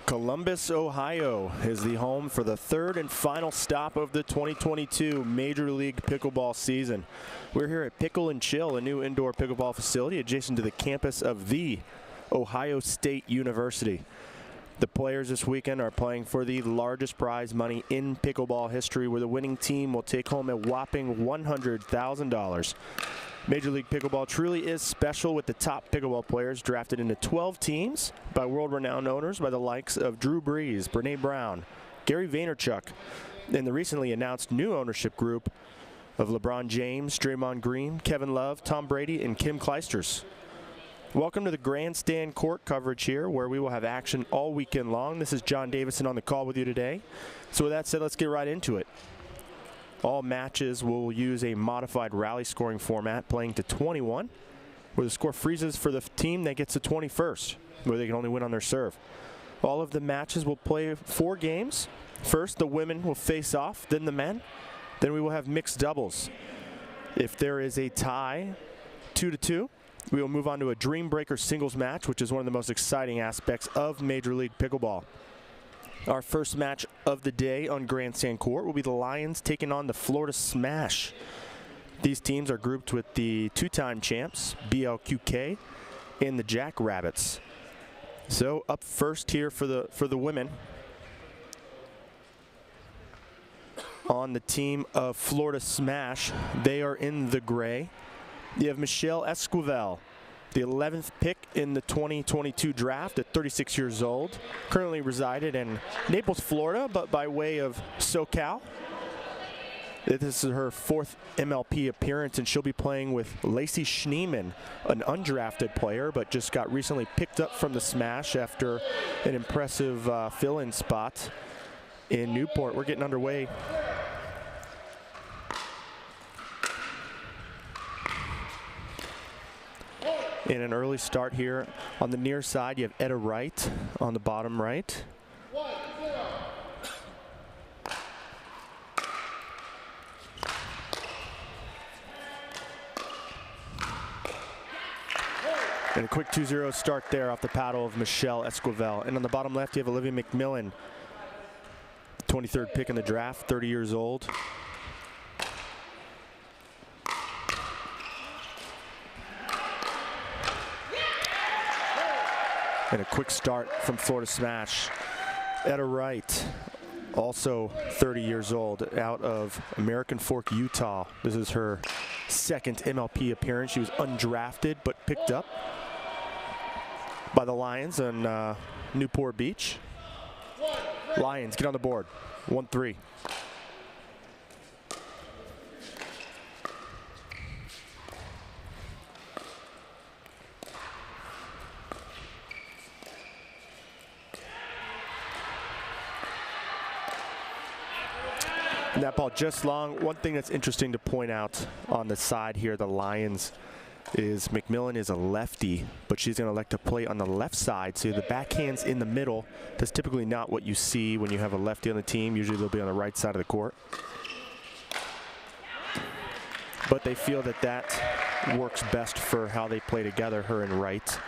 Columbus, Ohio is the home for the third and final stop of the 2022 Major League Pickleball season. We're here at Pickle and Chill, a new indoor pickleball facility adjacent to the campus of the Ohio State University. The players this weekend are playing for the largest prize money in pickleball history, where the winning team will take home a whopping $100,000. Major League Pickleball truly is special, with the top pickleball players drafted into 12 teams by world-renowned owners by the likes of Drew Brees, Brene Brown, Gary Vaynerchuk, and the recently announced new ownership group of LeBron James, Draymond Green, Kevin Love, Tom Brady, and Kim Clijsters. Welcome to the Grandstand court coverage here, where we will have action all weekend long. This is John Davison on the call with you today. So with that said, let's get right into it. All matches will use a modified rally scoring format, playing to 21, where the score freezes for the team that gets to 21st, where they can only win on their serve. All of the matches will play 4 games. First, the women will face off, then the men. Then we will have mixed doubles. If there is a tie, 2-2, we will move on to a Dreambreaker singles match, which is one of the most exciting aspects of Major League Pickleball. Our first match of the day on Grandstand Court will be the Lions taking on the Florida Smash. These teams are grouped with the 2-time champs, BLQK, and the Jackrabbits. So up first here for the women. On the team of Florida Smash, they are in the gray. You have Michelle Esquivel, the 11th pick in the 2022 draft at 36 years old. Currently resided in Naples, Florida, but by way of SoCal. This is her 4th MLP appearance, and she'll be playing with Lacey Schneeman, an undrafted player, but just got recently picked up from the Smash after an impressive fill-in spot in Newport. We're getting underway. In an early start here on the near side, you have Etta Wright on the bottom right. And a quick 2-0 start there off the paddle of Michelle Esquivel. And on the bottom left, you have Olivia McMillan, 23rd pick in the draft, 30 years old. And a quick start from Florida Smash. Etta Wright, also 30 years old, out of American Fork, Utah. This is her 2nd MLP appearance. She was undrafted but picked up by the Lions on Newport Beach. Lions get on the board, 1-3. And that ball just long. One thing that's interesting to point out on the side here, the Lions, is McMillan is a lefty, but she's going to elect to play on the left side. So the backhand's in the middle. That's typically not what you see when you have a lefty on the team. Usually they'll be on the right side of the court. But they feel that that works best for how they play together, her and Wright.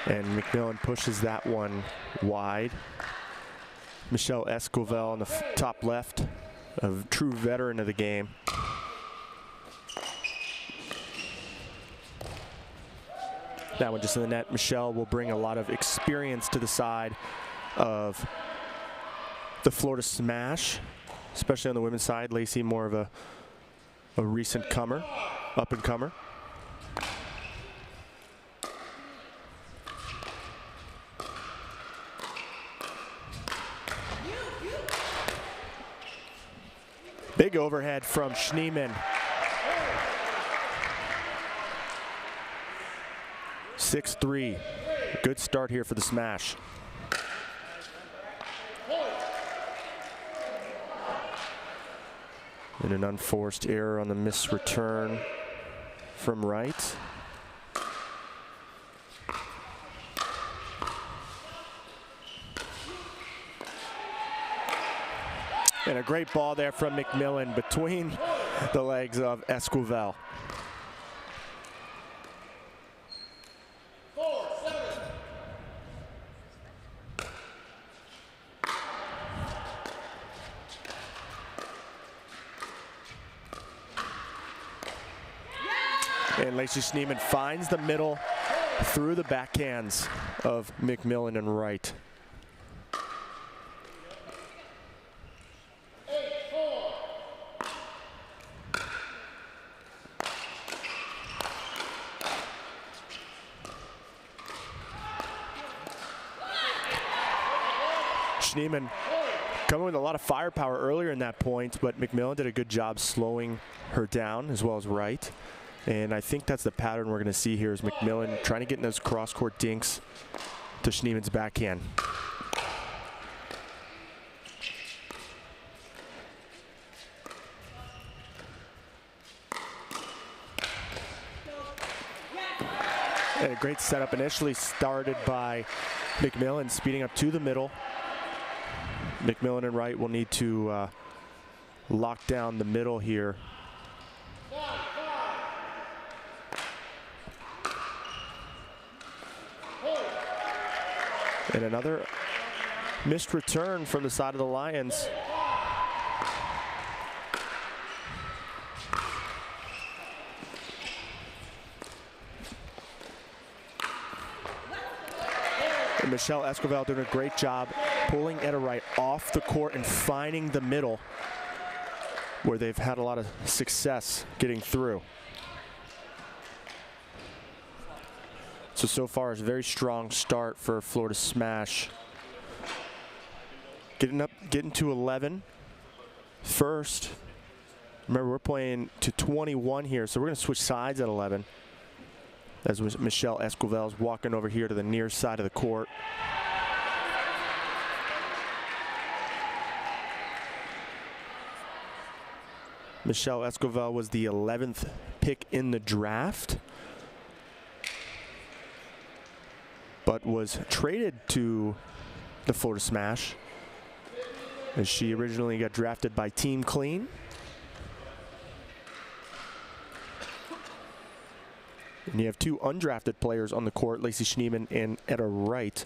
And McMillan pushes that one wide. Michelle Esquivel on the top left, a true veteran of the game. That one just in the net. Michelle will bring a lot of experience to the side of the Florida Smash, especially on the women's side. Lacey more of a recent comer, up-and-comer. Big overhead from Schneeman. 6-3. Good start here for the Smash. And an unforced error on the missed return from Wright. And a great ball there from McMillan between the legs of Esquivel. And Lacey Schneeman finds the middle through the backhands of McMillan and Wright. Schneeman coming with a lot of firepower earlier in that point, but McMillan did a good job slowing her down, as well as Wright. And I think that's the pattern we're going to see here is McMillan trying to get in those cross-court dinks to Schneeman's backhand. And a great setup initially started by McMillan, speeding up to the middle. McMillan and Wright will need to lock down the middle here. And another missed return from the side of the Lions. And Michelle Esquivel doing a great job pulling Etta Wright off the court and finding the middle where they've had a lot of success getting through. So far it's a very strong start for Florida Smash. Getting to 11 first. Remember, we're playing to 21 here, so we're going to switch sides at 11. As Michelle Esquivel is walking over here to the near side of the court. Michelle Esquivel was the 11th pick in the draft, but was traded to the Florida Smash as she originally got drafted by Team Clean. And you have two undrafted players on the court, Lacey Schneeman and Etta Wright,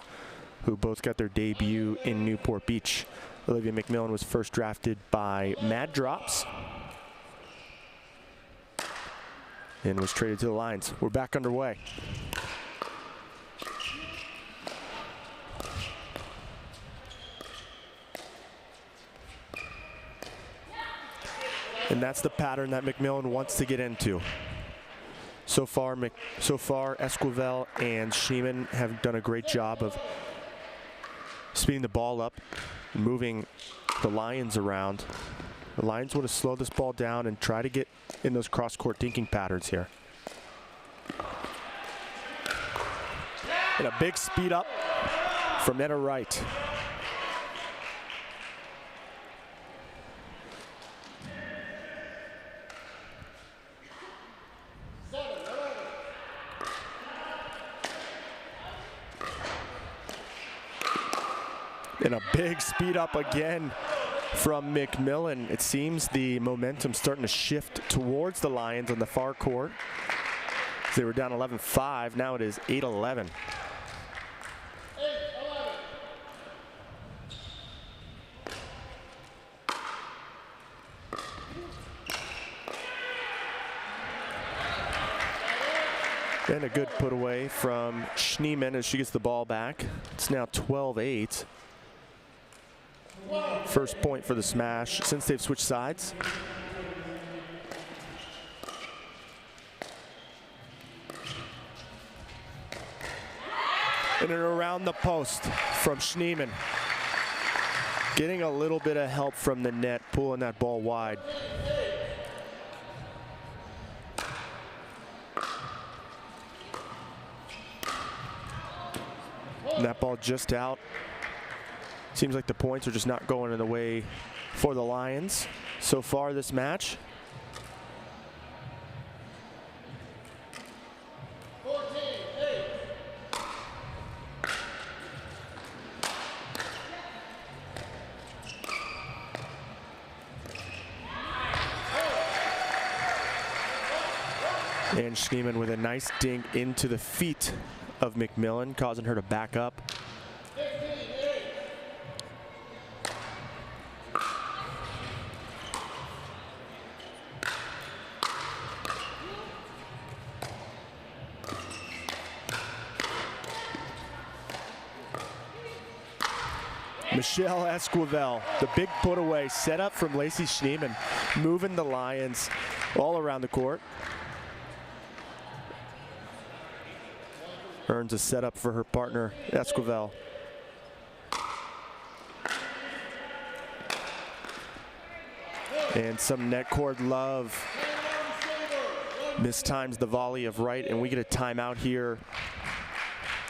who both got their debut in Newport Beach. Olivia McMillan was first drafted by Mad Drops and was traded to the Lions. We're back underway. And that's the pattern that McMillan wants to get into. So far Esquivel and Schneeman have done a great job of speeding the ball up, moving the Lions around. The Lions want to slow this ball down and try to get in those cross-court dinking patterns here. And a big speed up from Etta Wright. And a big speed up again from McMillan. It seems the momentum's starting to shift towards the Lions on the far court. They were down 11-5. Now it is 8-11. And a good put away from Schneeman as she gets the ball back. It's now 12-8. First point for the Smash since they've switched sides. And around the post from Schneeman. Getting a little bit of help from the net, pulling that ball wide. And that ball just out. Seems like the points are just not going in the way for the Lions so far this match. And Schneemann with a nice dink into the feet of McMillan, causing her to back up. Michelle Esquivel, the big put away set up from Lacey Schneemann, moving the Lions all around the court. Earns a setup for her partner, Esquivel. And some net cord love. Mistimes the volley of right, and we get a timeout here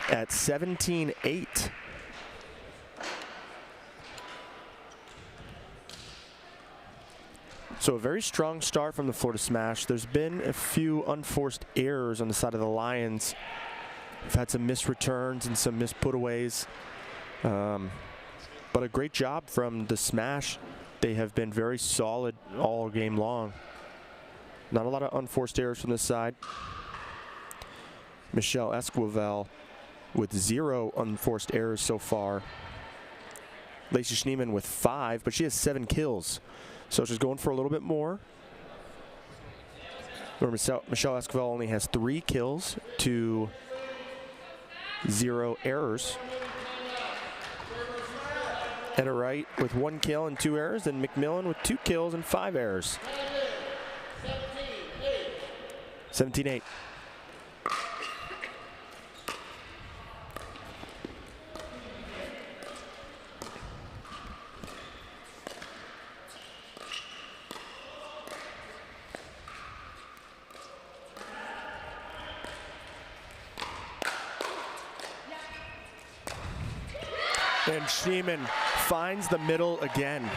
at 17-8. So a very strong start from the Florida Smash. There's been a few unforced errors on the side of the Lions. We've had some missed returns and some missed putaways. But a great job from the Smash. They have been very solid all game long. Not a lot of unforced errors from this side. Michelle Esquivel with 0 unforced errors so far. Lacey Schneemann with 5, but she has 7 kills. So she's going for a little bit more. Michelle Esquivel only has 3 kills to 0 errors. Etta Wright with 1 kill and 2 errors, and McMillan with 2 kills and 5 errors. 17-8. And Schneemann finds the middle again.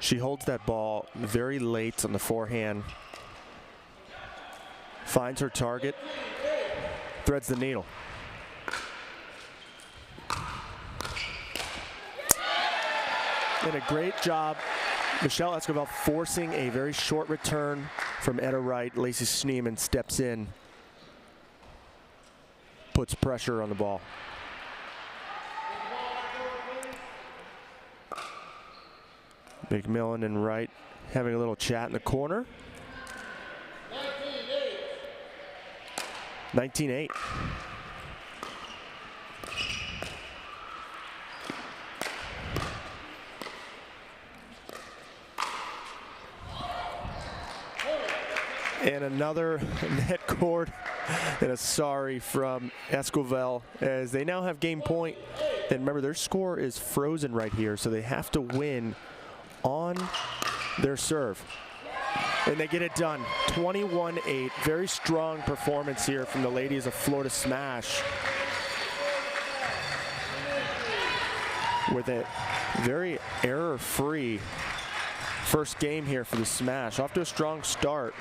She holds that ball very late on the forehand. Finds her target. Threads the needle. And a great job. Michelle Esquivel forcing a very short return from Etta Wright. Lacey Schneemann steps in. Puts pressure on the ball. McMillan and Wright having a little chat in the corner. 19-8. And another net cord and a sorry from Esquivel as they now have game point. And remember, their score is frozen right here, so they have to win on their serve. And they get it done. 21-8. Very strong performance here from the ladies of Florida Smash. With a very error-free first game here for the Smash. Off to a strong start.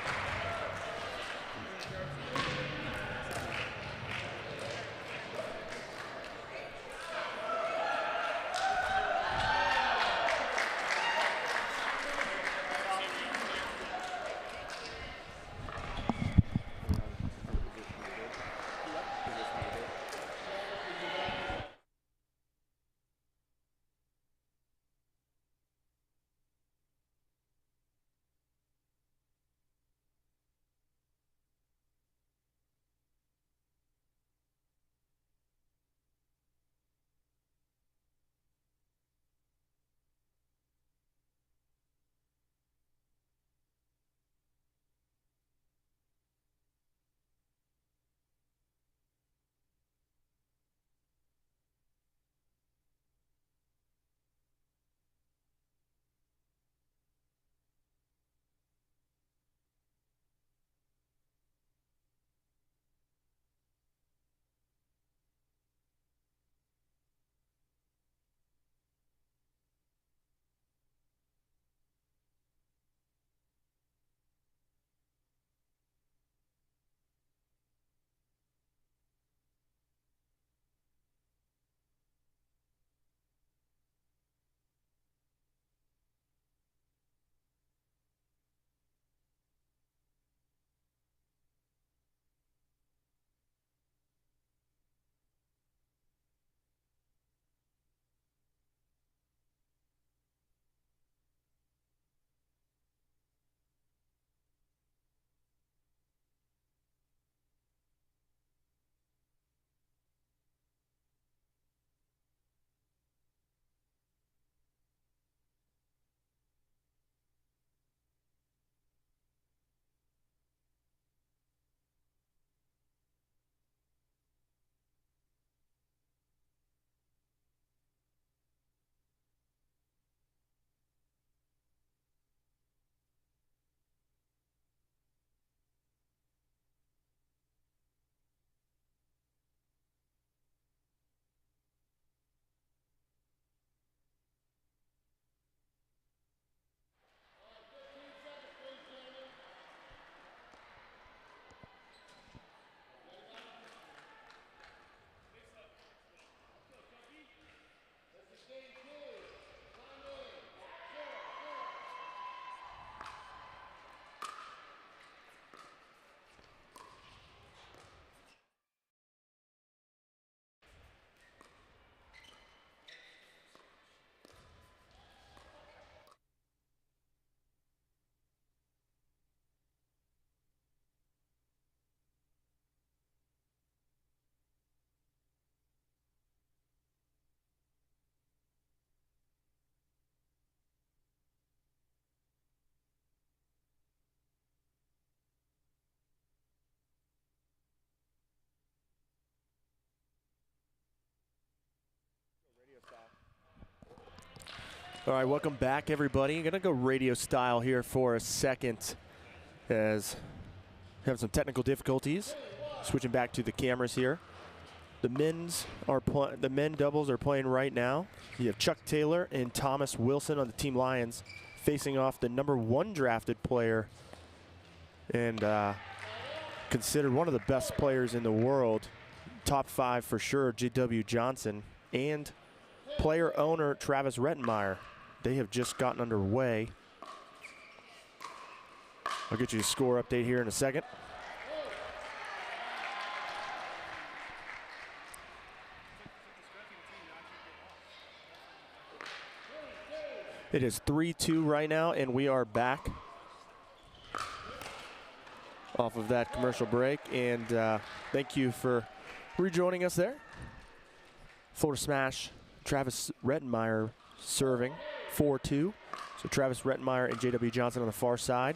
All right, welcome back, everybody. I'm going to go radio style here for a second as we have some technical difficulties. Switching back to the cameras here. The men doubles are playing right now. You have Chuck Taylor and Thomas Wilson on the Team Lions facing off the #1 drafted player and considered one of the best players in the world, top 5 for sure, J.W. Johnson, and player owner Travis Rettenmeyer. They have just gotten underway. I'll get you a score update here in a second. It is 3-2 right now, and we are back off of that commercial break. And thank you for rejoining us there. Florida Smash, Travis Rettenmeyer serving 4-2. So Travis Rettenmeyer and J.W. Johnson on the far side.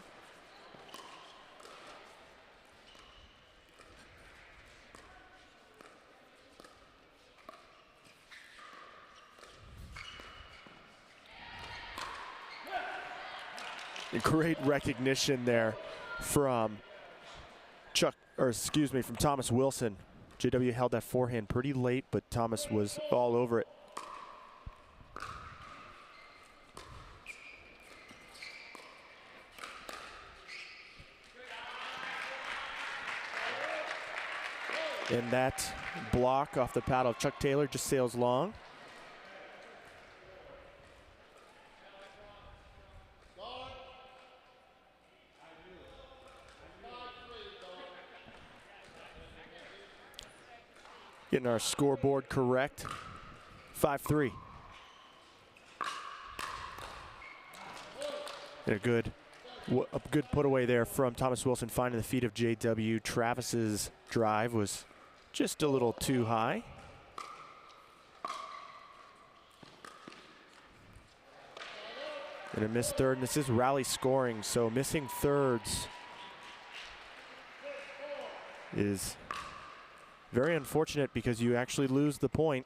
Great recognition there from from Thomas Wilson. JW held that forehand pretty late, but Thomas was all over it. And that block off the paddle of Chuck Taylor just sails long. Getting our scoreboard correct. 5-3. And a good put away there from Thomas Wilson, finding the feet of JW. Travis's drive was just a little too high. And a missed third, and this is rally scoring, so missing thirds is very unfortunate because you actually lose the point.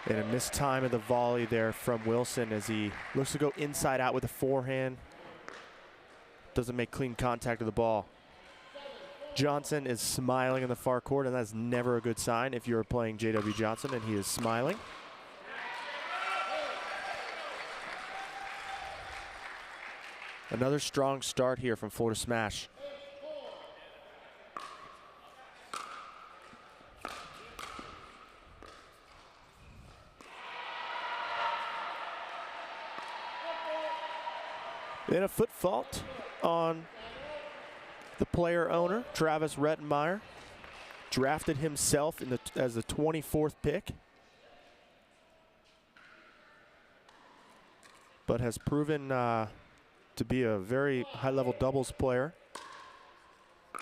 And a missed time of the volley there from Wilson as he looks to go inside out with a forehand. Doesn't make clean contact of the ball. Johnson is smiling in the far court, and that's never a good sign if you're playing J.W. Johnson, and he is smiling. Another strong start here from Florida Smash. Then a foot fault on the player owner, Travis Rettenmeyer. Drafted himself as the 24th pick, but has proven to be a very high-level doubles player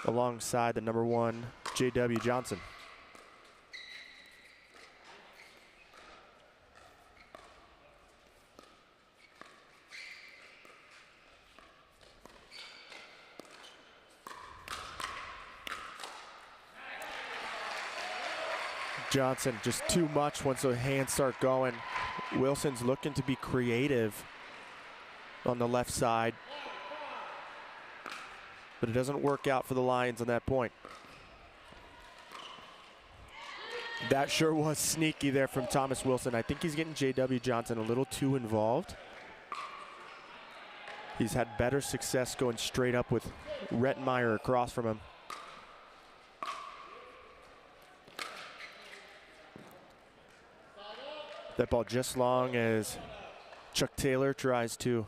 alongside the #1 J.W. Johnson. Johnson just too much once the hands start going. Wilson's looking to be creative on the left side, but it doesn't work out for the Lions on that point. That sure was sneaky there from Thomas Wilson. I think he's getting J.W. Johnson a little too involved. He's had better success going straight up with Rettenmeyer across from him. That ball just long as Chuck Taylor tries to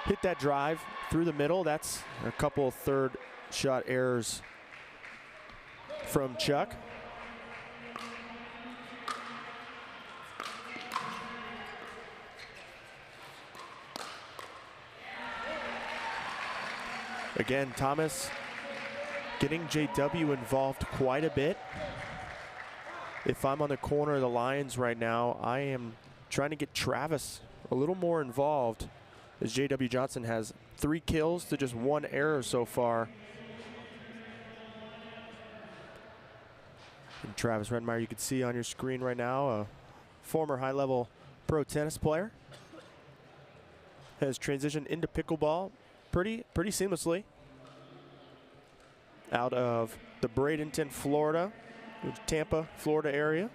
hit that drive through the middle. That's a couple third shot errors from Chuck. Again, Thomas getting JW involved quite a bit. If I'm on the corner of the Lions right now, I am trying to get Travis a little more involved, as J.W. Johnson has 3 kills to just 1 error so far. And Travis Redmeyer, you can see on your screen right now, a former high-level pro tennis player, has transitioned into pickleball pretty seamlessly out of the Bradenton, Florida, Tampa, Florida area.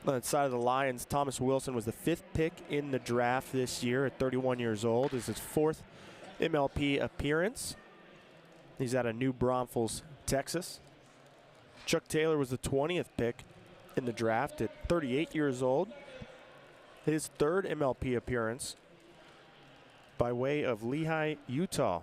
On the side of the Lions, Thomas Wilson was the 5th pick in the draft this year at 31 years old. This is his 4th MLP appearance. He's out of New Braunfels, Texas. Chuck Taylor was the 20th pick in the draft at 38 years old. His 3rd MLP appearance by way of Lehigh, Utah.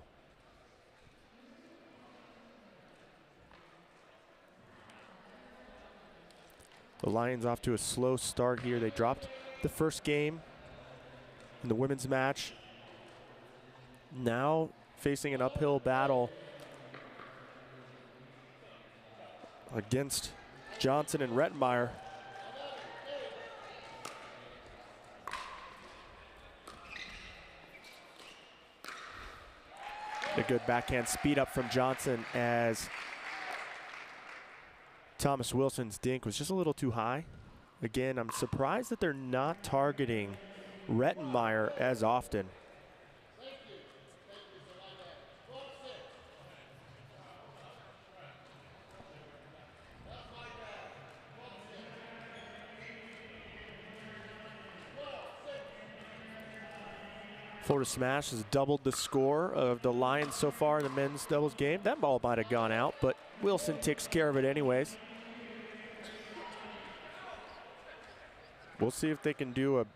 The Lions off to a slow start here. They dropped the first game in the women's match. Now facing an uphill battle against Johnson and Rettenmeyer. A good backhand speed up from Johnson as Thomas Wilson's dink was just a little too high. Again, I'm surprised that they're not targeting Rettenmeyer as often. Florida Smash has doubled the score of the Lions so far in the men's doubles game. That ball might have gone out, but Wilson takes care of it anyways. We'll see if they can do a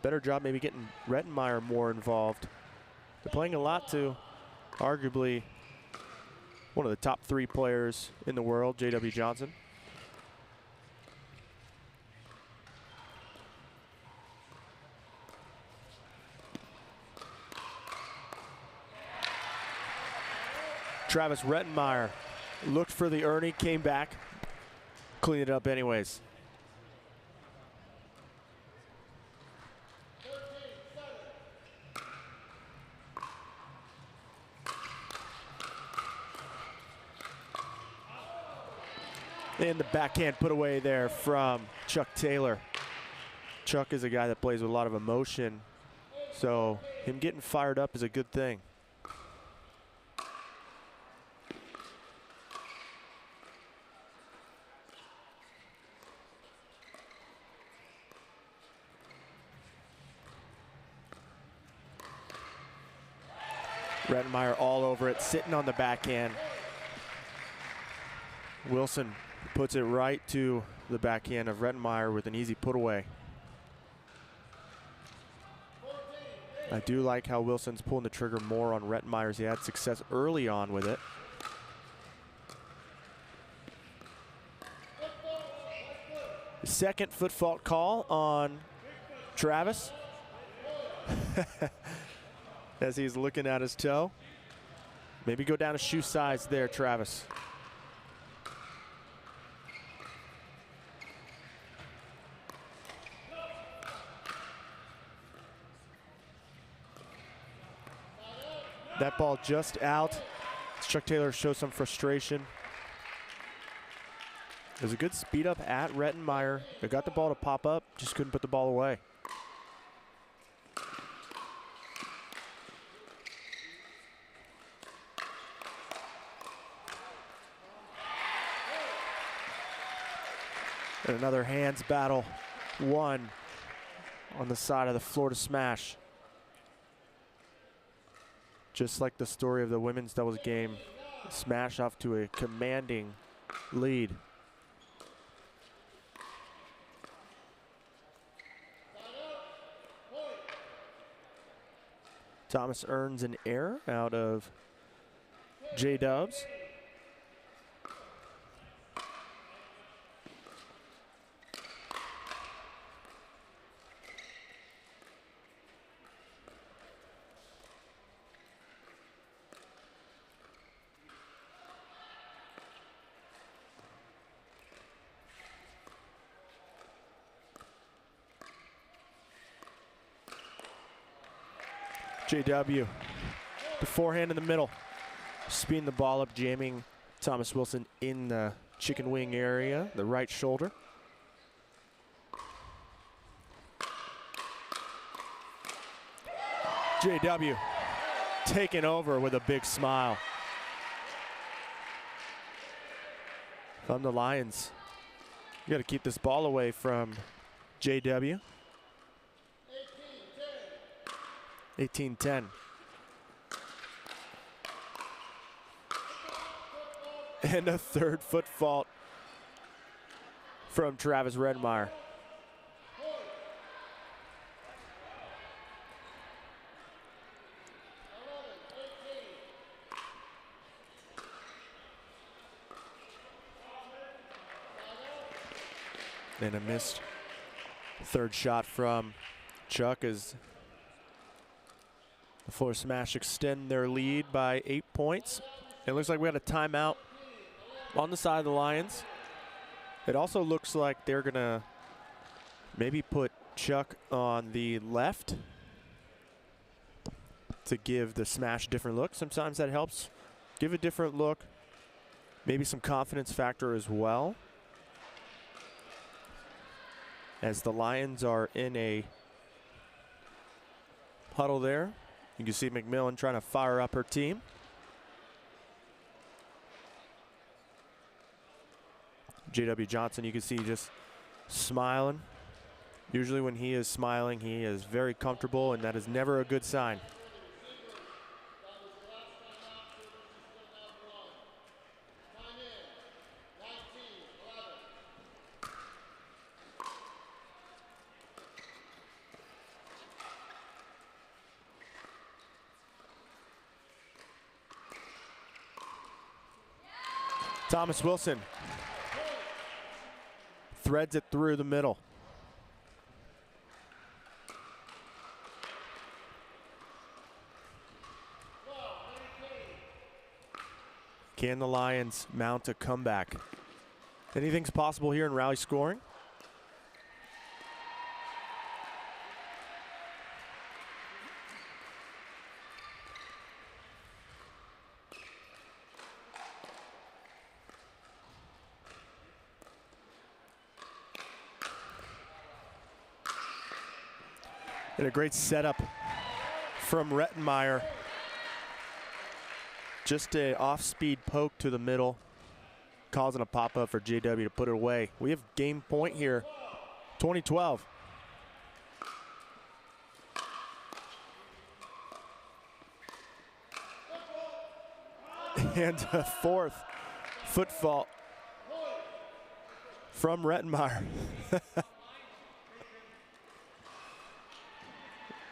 better job maybe getting Rettenmeyer more involved. They're playing a lot to arguably one of the top 3 players in the world, J.W. Johnson. Travis Rettenmeyer looked for the Ernie, came back, cleaned it up anyways. And the backhand put away there from Chuck Taylor. Chuck is a guy that plays with a lot of emotion, so him getting fired up is a good thing. Rettenmeyer all over it, sitting on the backhand. Wilson puts it right to the backhand of Rettenmeyer with an easy put away. I do like how Wilson's pulling the trigger more on Rettenmeyer's. He had success early on with it. The second foot fault call on Travis as he's looking at his toe. Maybe go down a shoe size there, Travis. That ball just out. Chuck Taylor shows some frustration. There's a good speed up at Rettenmeyer. They got the ball to pop up, just couldn't put the ball away. And another hands battle won on the side of the Florida Smash. Just like the story of the women's doubles game, Smash off to a commanding lead. Thomas earns an error out of J-Dubs. JW, the forehand in the middle, speeding the ball up, jamming Thomas Wilson in the chicken wing area, the right shoulder. JW taking over with a big smile. From the Lions, you got to keep this ball away from JW. 18-10. And a third foot fault from Travis Redmeyer. And a missed third shot from Chuck as the Florida Smash extend their lead by 8 points. It looks like we had a timeout on the side of the Lions. It also looks like they're gonna maybe put Chuck on the left to give the Smash a different look. Sometimes that helps. Give a different look. Maybe some confidence factor as well. As the Lions are in a huddle there. You can see McMillan trying to fire up her team. J.W. Johnson, you can see just smiling. Usually when he is smiling, he is very comfortable, and that is never a good sign. Thomas Wilson threads it through the middle. Can the Lions mount a comeback? Anything's possible here in rally scoring. And a great setup from Rettenmeyer. Just a off-speed poke to the middle, causing a pop-up for JW to put it away. We have game point here, 2012. And a fourth foot fault from Rettenmeyer.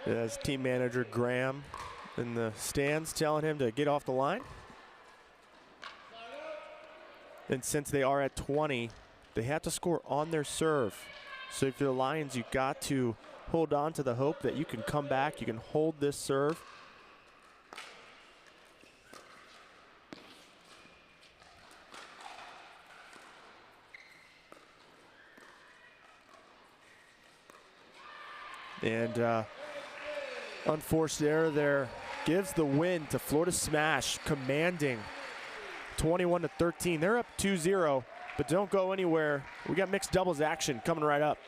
As team manager Graham in the stands telling him to get off the line. And since they are at 20, they have to score on their serve. So if you're the Lions, you've got to hold on to the hope that you can come back, you can hold this serve. And unforced error there gives the win to Florida Smash, commanding 21-13. They're up 2-0, but don't go anywhere. We got mixed doubles action coming right up.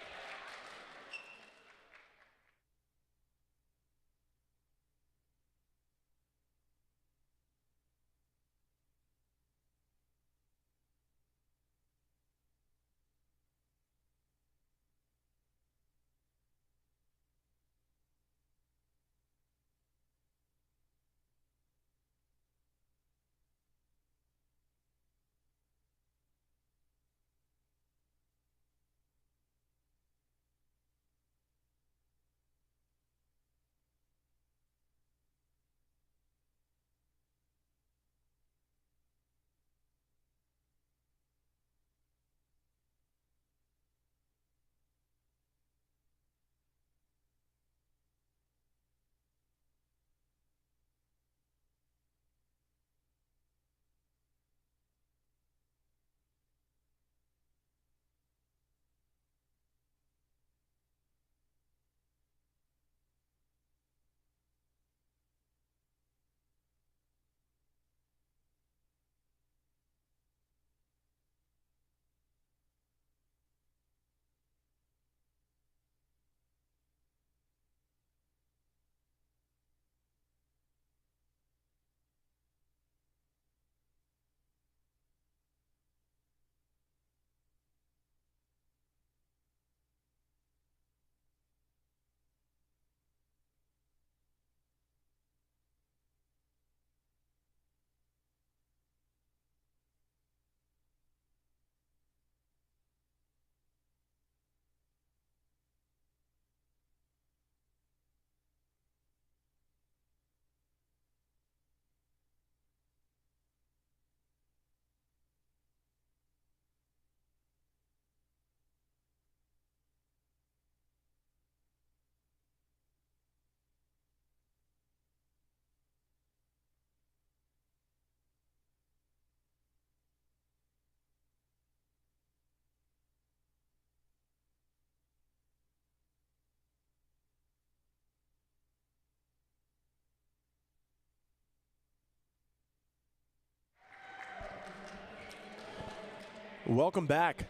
Welcome back.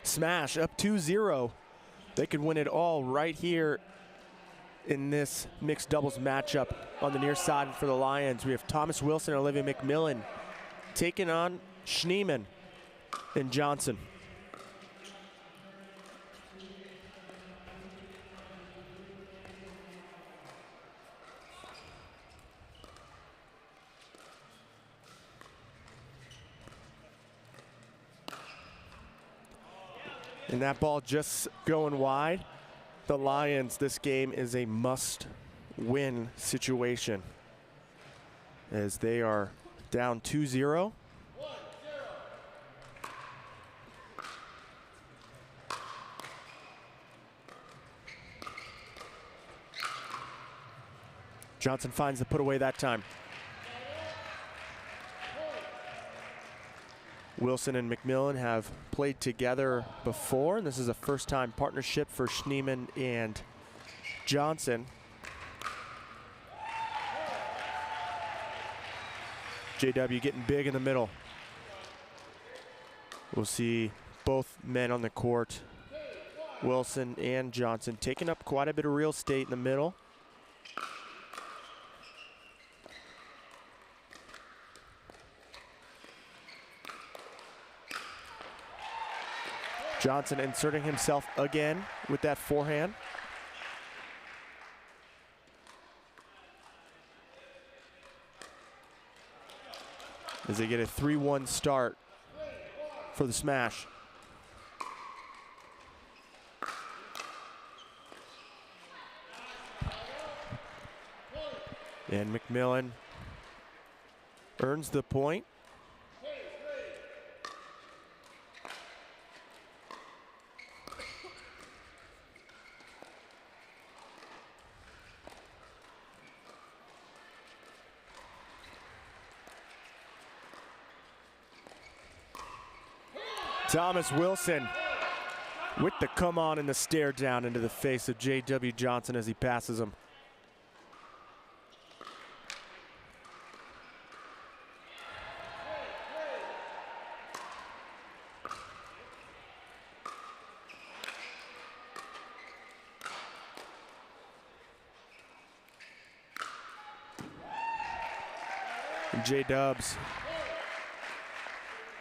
Smash up 2-0. They could win it all right here in this mixed doubles matchup. On the near side for the Lions, we have Thomas Wilson and Olivia McMillan taking on Schneeman and Johnson. And that ball just going wide. The Lions, this game is a must-win situation as they are down 2-0. Johnson finds the put away that time. Wilson and McMillan have played together before, and this is a first-time partnership for Schneeman and Johnson. JW getting big in the middle. We'll see both men on the court, Wilson and Johnson, taking up quite a bit of real estate in the middle. Johnson inserting himself again with that forehand. As they get a 3-1 start for the smash. And McMillan earns the point. Thomas Wilson with the come on and the stare down into the face of J.W. Johnson as he passes him. And J-Dubs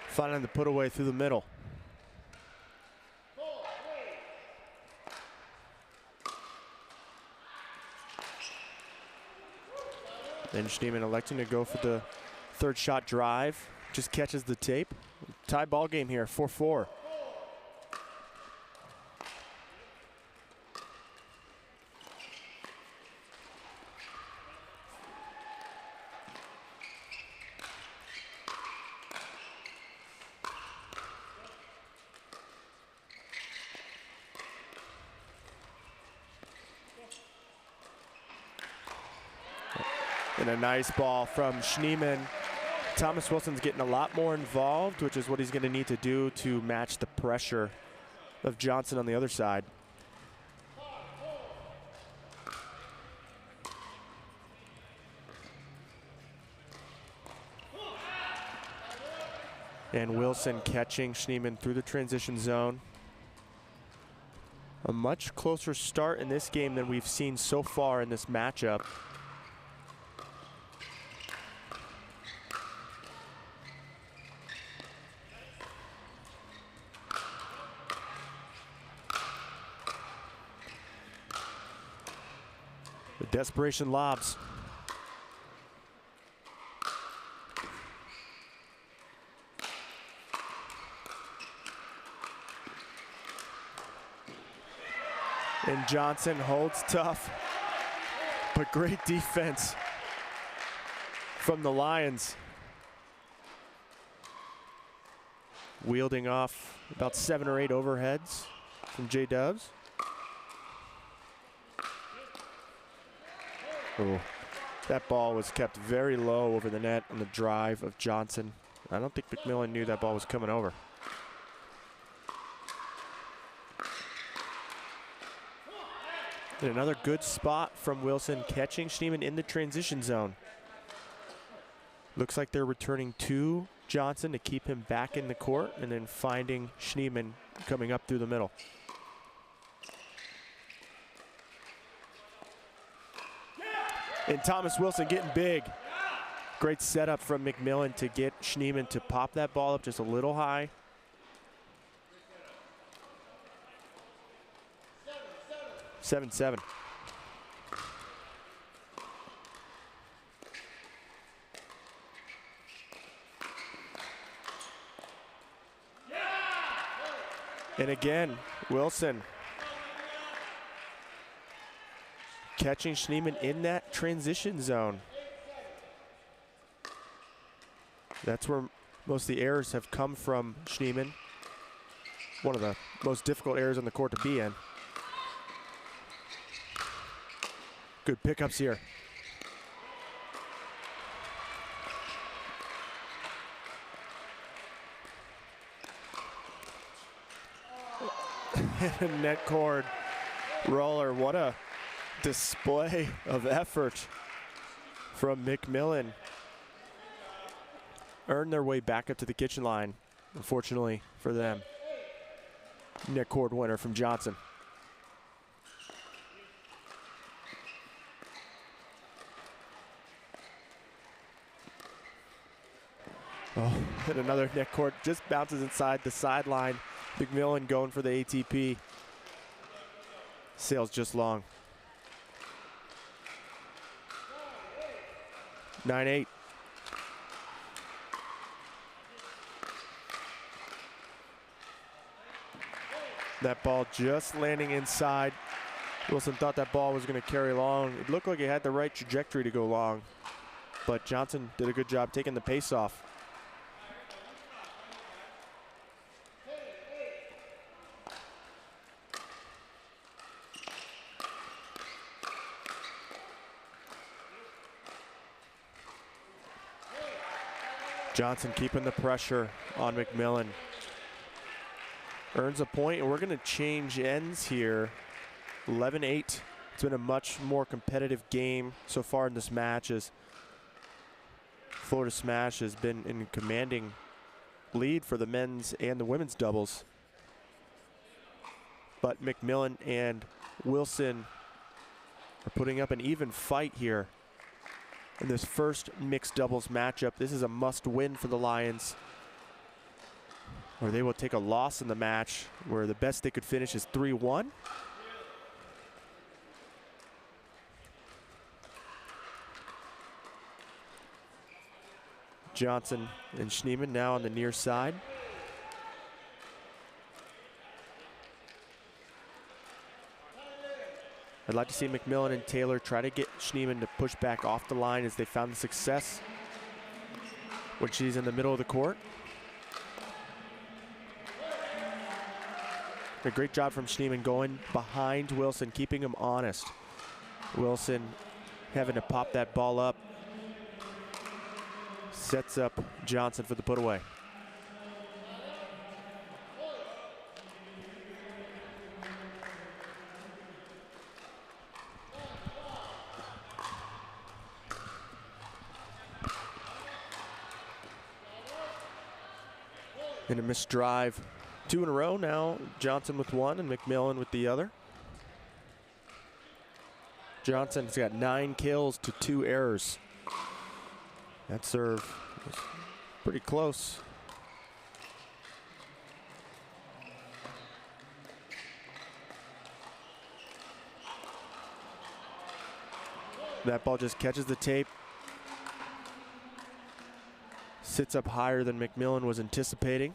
finding the put away through the middle. Then Schneeman electing to go for the third shot drive. Just catches the tape. Tie ball game here, 4-4. And a nice ball from Schneeman. Thomas Wilson's getting a lot more involved, which is what he's going to need to do to match the pressure of Johnson on the other side. And Wilson catching Schneeman through the transition zone. A much closer start in this game than we've seen so far in this matchup. The desperation lobs. And Johnson holds tough, but great defense from the Lions. Wielding off about 7 or 8 overheads from J-Dubs. Oh, that ball was kept very low over the net on the drive of Johnson. I don't think McMillan knew that ball was coming over. And another good spot from Wilson catching Schneeman in the transition zone. Looks like they're returning 2 Johnson to keep him back in the court, and then finding Schneemann coming up through the middle. And Thomas Wilson getting big. Great setup from McMillan to get Schneemann to pop that ball up just a little high. Seven. And again, Wilson catching Schneemann in that transition zone. That's where most of the errors have come from Schneemann. One of the most difficult areas on the court to be in. Good pickups here. Net cord roller. What a display of effort from McMillan. Earned their way back up to the kitchen line, unfortunately for them. Net cord winner from Johnson. Oh, and another net cord just bounces inside the sideline. McMillan going for the ATP. Sails just long. 9-8. That ball just landing inside. Wilson thought that ball was going to carry long. It looked like it had the right trajectory to go long, but Johnson did a good job taking the pace off. Johnson keeping the pressure on McMillan. Earns a point, and we're going to change ends here. 11-8. It's been a much more competitive game so far in this match, as Florida Smash has been in commanding lead for the men's and the women's doubles. But McMillan and Wilson are putting up an even fight here in this first mixed doubles matchup. This is a must-win for the Lions, or they will take a loss in the match, where the best they could finish is 3-1. Johnson and Schneemann now on the near side. I'd like to see McMillan and Taylor try to get Schneemann to push back off the line, as they found the success when she's in the middle of the court. A great job from Schneemann going behind Wilson, keeping him honest. Wilson having to pop that ball up. Sets up Johnson for the put away. And a missed drive. 2 in a row now. Johnson with one and McMillan with the other. Johnson's got 9 kills to 2 errors. That serve was pretty close. That ball just catches the tape. Sits up higher than McMillan was anticipating.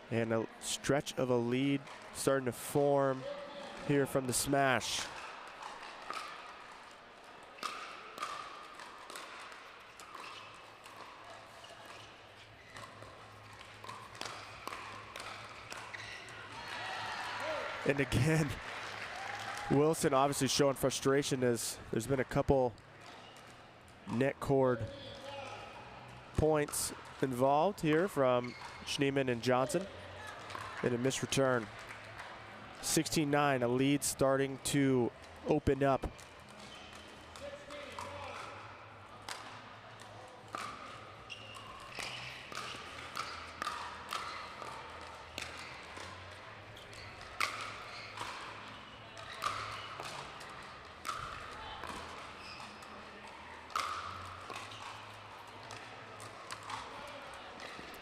And a stretch of a lead starting to form here from the smash. And again, Wilson obviously showing frustration, as there's been a couple net cord points involved here from Schneemann and Johnson. And a missed return. 16-9, a lead starting to open up.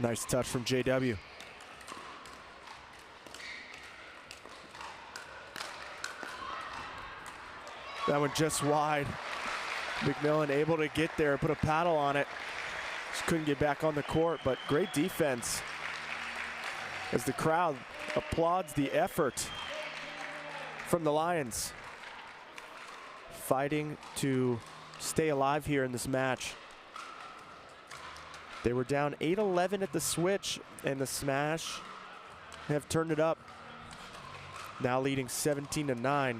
Nice touch from JW. That one just wide. McMillan able to get there, put a paddle on it. Just couldn't get back on the court, but great defense as the crowd applauds the effort from the Lions. Fighting to stay alive here in this match. They were down 8-11 at the switch, and the Smash have turned it up. Now leading 17-9.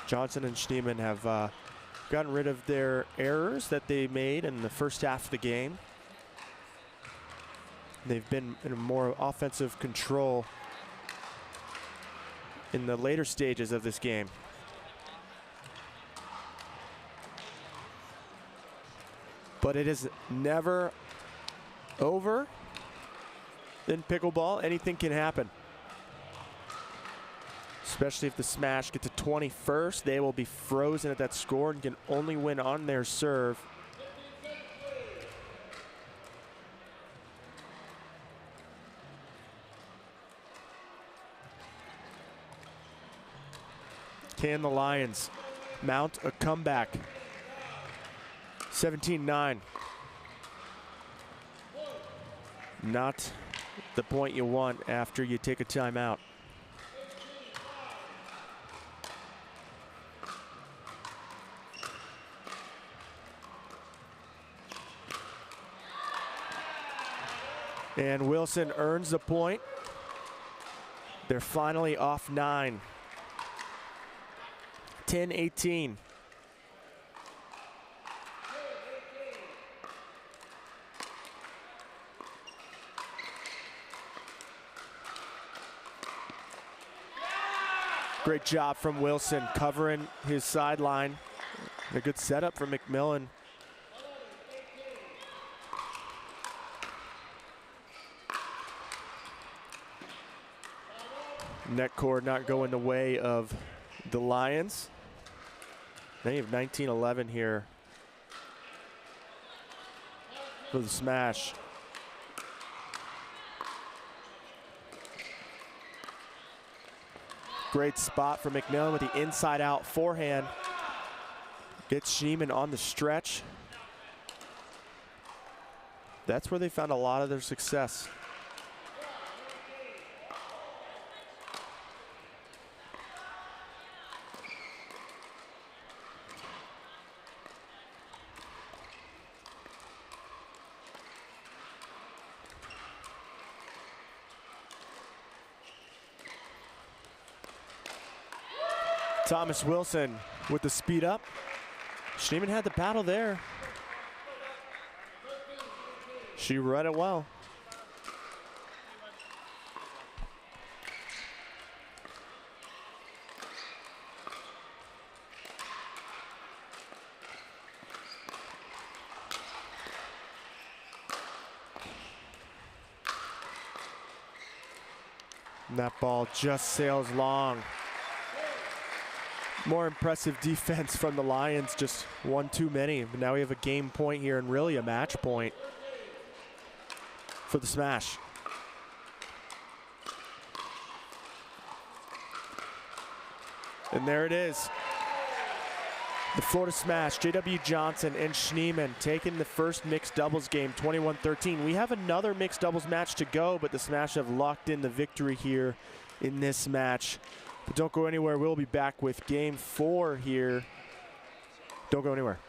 Johnson and Schneemann have gotten rid of their errors that they made in the first half of the game. They've been in a more offensive control in the later stages of this game. But it is never over in pickleball. Anything can happen. Especially if the Smash get to 21st, they will be frozen at that score and can only win on their serve. Can the Lions mount a comeback? 17-9. Not the point you want after you take a timeout. And Wilson earns the point. They're finally off 9. 10-18. Great job from Wilson covering his sideline. A good setup for McMillan. Net cord not going the way of the Lions. They have 19-11 here for the Smash. Great spot for McMillan with the inside-out forehand. Gets Schneemann on the stretch. That's where they found a lot of their success. Thomas Wilson with the speed up. Schneemann had the paddle there. She read it well. And that ball just sails long. More impressive defense from the Lions, just one too many. But now we have a game point here and really a match point for the Smash. And there it is. The Florida Smash, J.W. Johnson and Schneemann taking the first mixed doubles game, 21-13. We have another mixed doubles match to go, but the Smash have locked in the victory here in this match. But don't go anywhere. We'll be back with game 4 here. Don't go anywhere.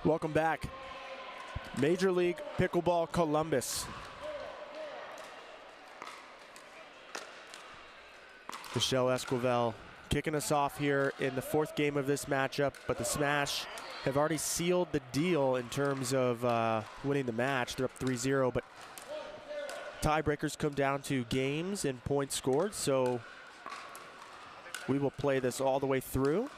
Welcome back. Major League Pickleball Columbus. Michelle Esquivel kicking us off here in the fourth game of this matchup, but the Smash have already sealed the deal in terms of winning the match. They're up 3-0, but tiebreakers come down to games and points scored, so we will play this all the way through.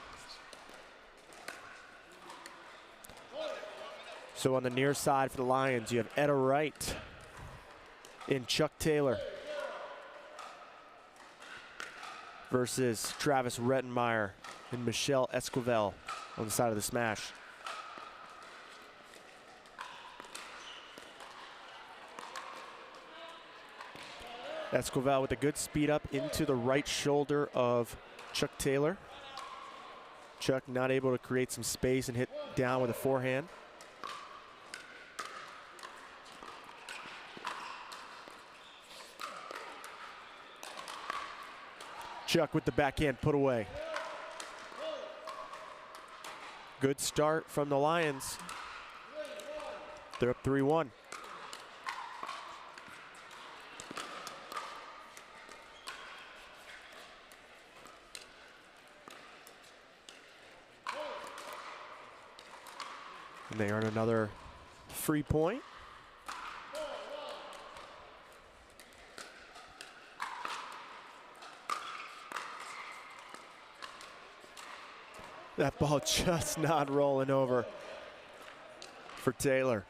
So on the near side for the Lions, you have Etta Wright and Chuck Taylor versus Travis Rettenmeyer and Michelle Esquivel on the side of the Smash. Esquivel with a good speed up into the right shoulder of Chuck Taylor. Chuck not able to create some space and hit down with a forehand. Chuck with the backhand put away. Good start from the Lions. They're up 3-1. And they earn another free point. That ball just not rolling over for Taylor.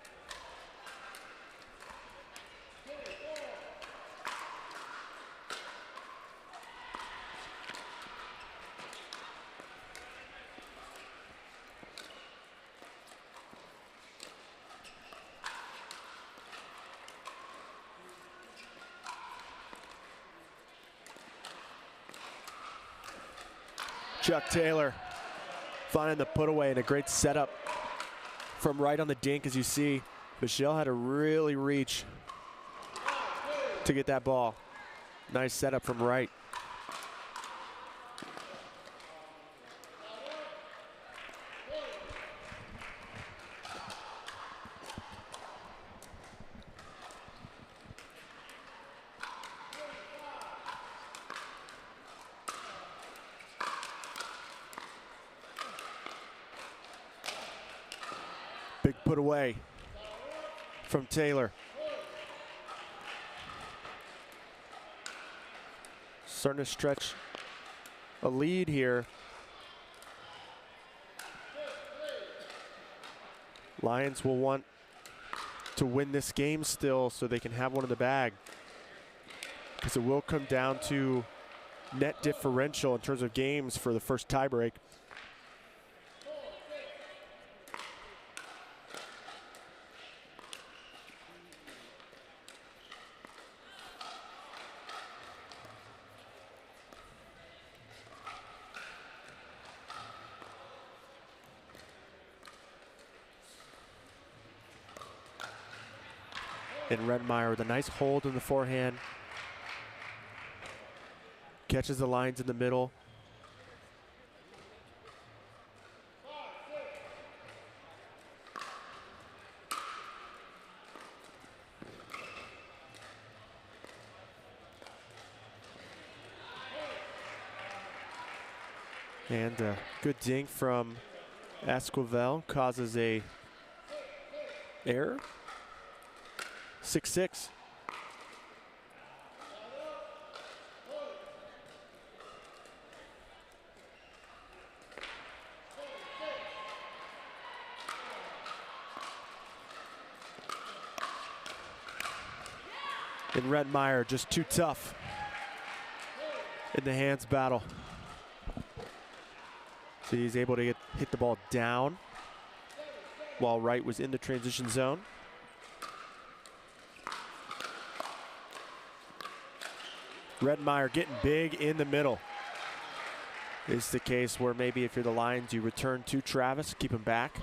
Chuck Taylor finding the put away and a great setup from right on the dink. As you see, Michelle had to really reach to get that ball. Nice setup from right. Big put away from Taylor. Starting to stretch a lead here. Lions will want to win this game still so they can have one in the bag, because it will come down to net differential in terms of games for the first tiebreak. And Rettenmeyer with a nice hold in the forehand. Catches the lines in the middle. And a good dink from Esquivel causes a error. 6-6. And Rettenmeyer just too tough in the hands battle. So he's able to hit the ball down while Wright was in the transition zone. Rettenmeyer getting big in the middle. It's the case where maybe if you're the Lions, you return to Travis, keep him back.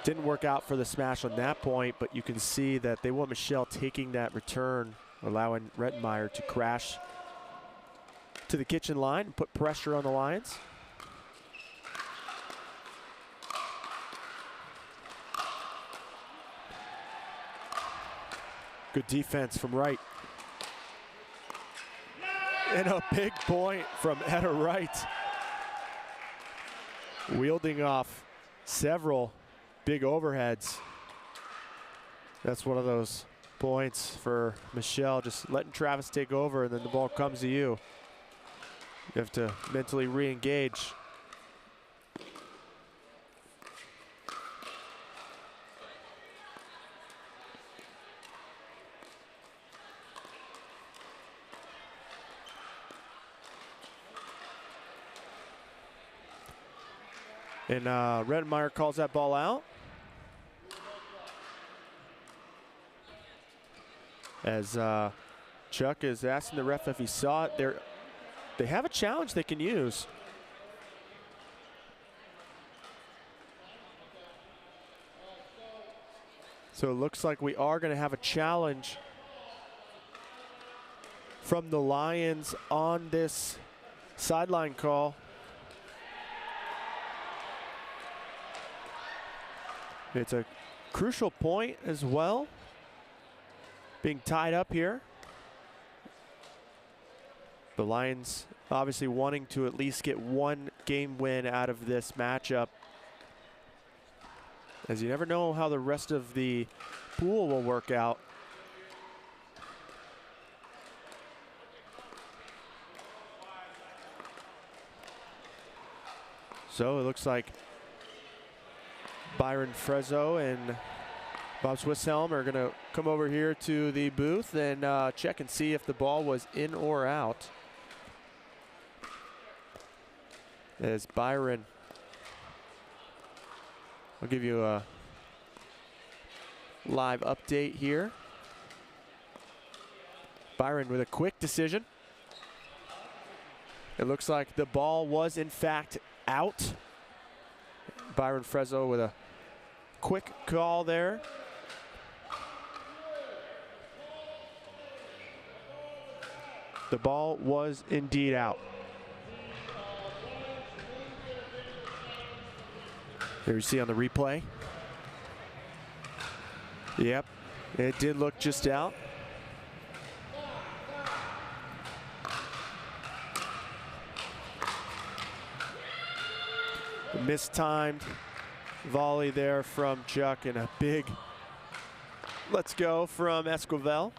Didn't work out for the Smash on that point, but you can see that they want Michelle taking that return, allowing Rettenmeyer to crash to the kitchen line and put pressure on the Lions. Good defense from Wright. And a big point from Etta Wright. Wielding off several big overheads. That's one of those points for Michelle, just letting Travis take over, and then the ball comes to you. You have to mentally re-engage. And Redmeyer calls that ball out. As Chuck is asking the ref if he saw it. They have a challenge they can use. So it looks like we are going to have a challenge from the Lions on this sideline call. It's a crucial point as well, being tied up here. The Lions obviously wanting to at least get one game win out of this matchup, as you never know how the rest of the pool will work out. So it looks like Byron Frezzo and Bob Swisshelm are going to come over here to the booth and check and see if the ball was in or out. As Byron, I'll give you a live update here. Byron with a quick decision. It looks like the ball was in fact out. Byron Frezzo with a quick call there. The ball was indeed out. There you see on the replay. Yep, it did look just out. A mistimed volley there from Chuck, and a big let's go from Esquivel.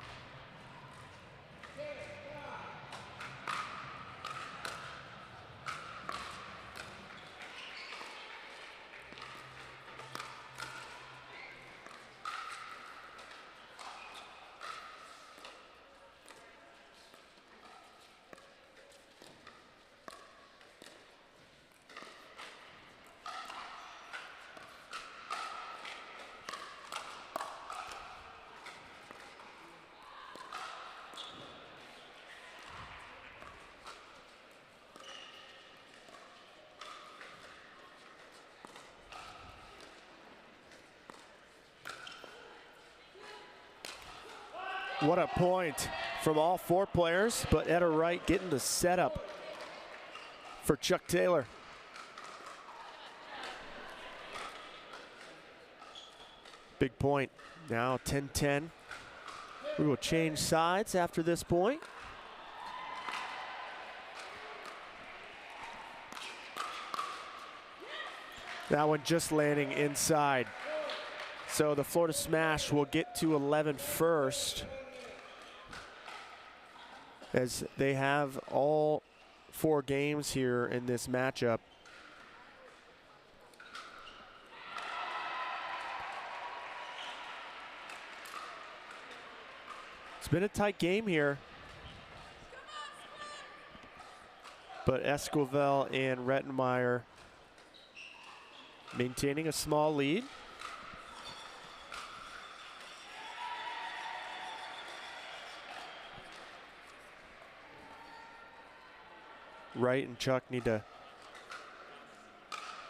What a point from all four players, but Etta Wright getting the setup for Chuck Taylor. Big point. Now 10-10. We will change sides after this point. That one just landing inside. So the Florida Smash will get to 11 first, as they have all 4 games here in this matchup. It's been a tight game here, but Esquivel and Rettenmeier maintaining a small lead. Wright and Chuck need to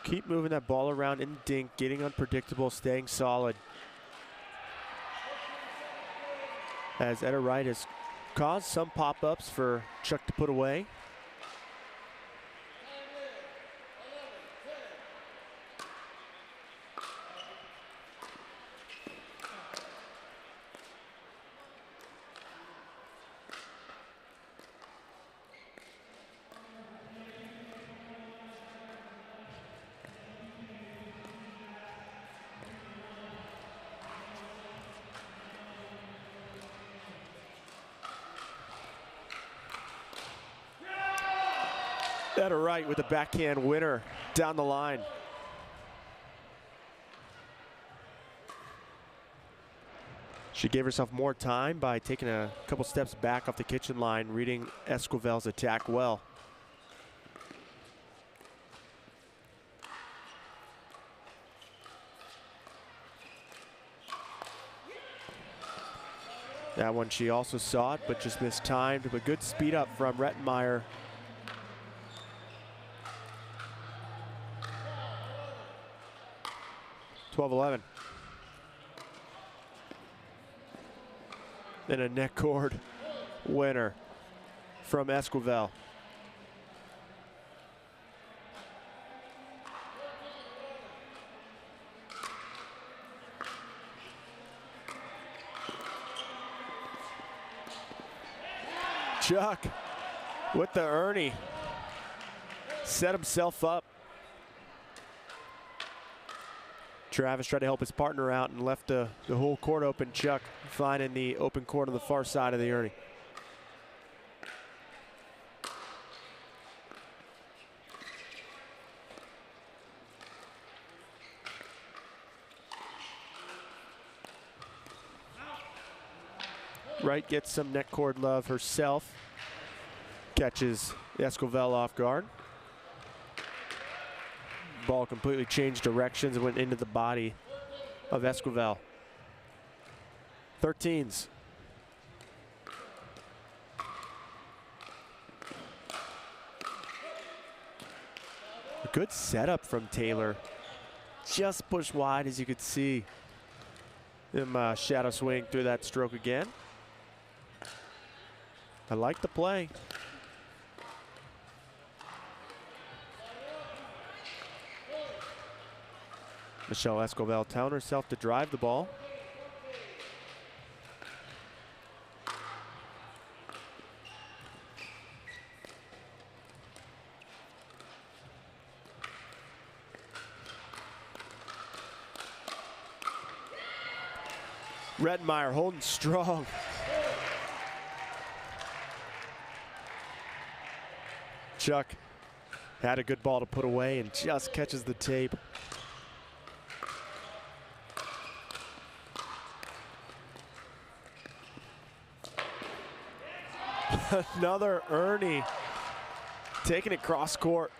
keep moving that ball around in the dink, getting unpredictable, staying solid. As Etta Wright has caused some pop-ups for Chuck to put away. Better right with the backhand winner down the line. She gave herself more time by taking a couple steps back off the kitchen line, reading Esquivel's attack well. That one she also saw it, but just mistimed. But good speed up from Rettenmeier. (12-11). Then a neck cord winner from Esquivel. Chuck with the Ernie. Set himself up. Travis tried to help his partner out and left the whole court open. Chuck finding the open court on the far side of the Ernie. Wright gets some neck cord love herself. Catches Esquivel off guard. Ball completely changed directions and went into the body of Esquivel. 13s. A good setup from Taylor. Just pushed wide, as you could see. Him shadow swing through that stroke again. I like the play. Michelle Esquivel telling herself to drive the ball. Rettenmeier holding strong. Chuck had a good ball to put away and just catches the tape. Another Ernie. Taking it cross court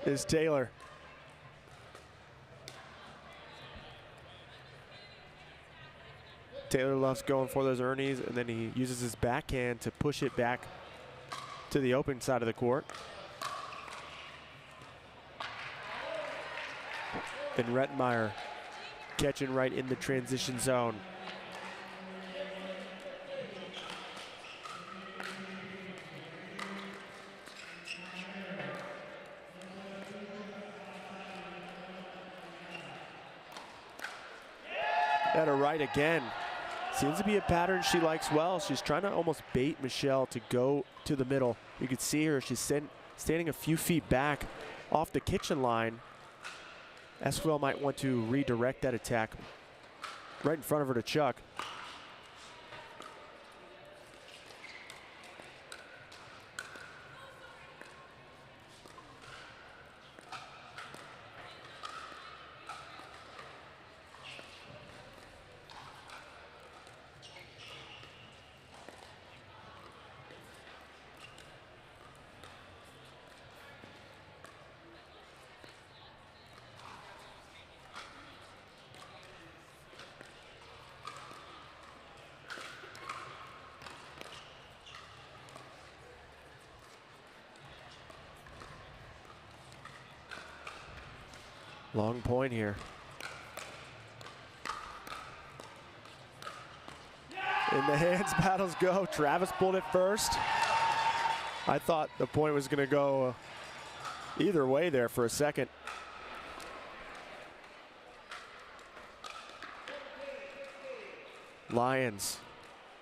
is Taylor. Taylor loves going for those Ernies, and then he uses his backhand to push it back to the open side of the court. And Rettenmeier catching right in the transition zone. At her right again. Seems to be a pattern she likes well. She's trying to almost bait Michelle to go to the middle. You can see her, she's standing a few feet back off the kitchen line. Esquivel might want to redirect that attack right in front of her to Chuck. Long point here. In the hands, battles go. Travis pulled it first. I thought the point was going to go either way there for a second. Lions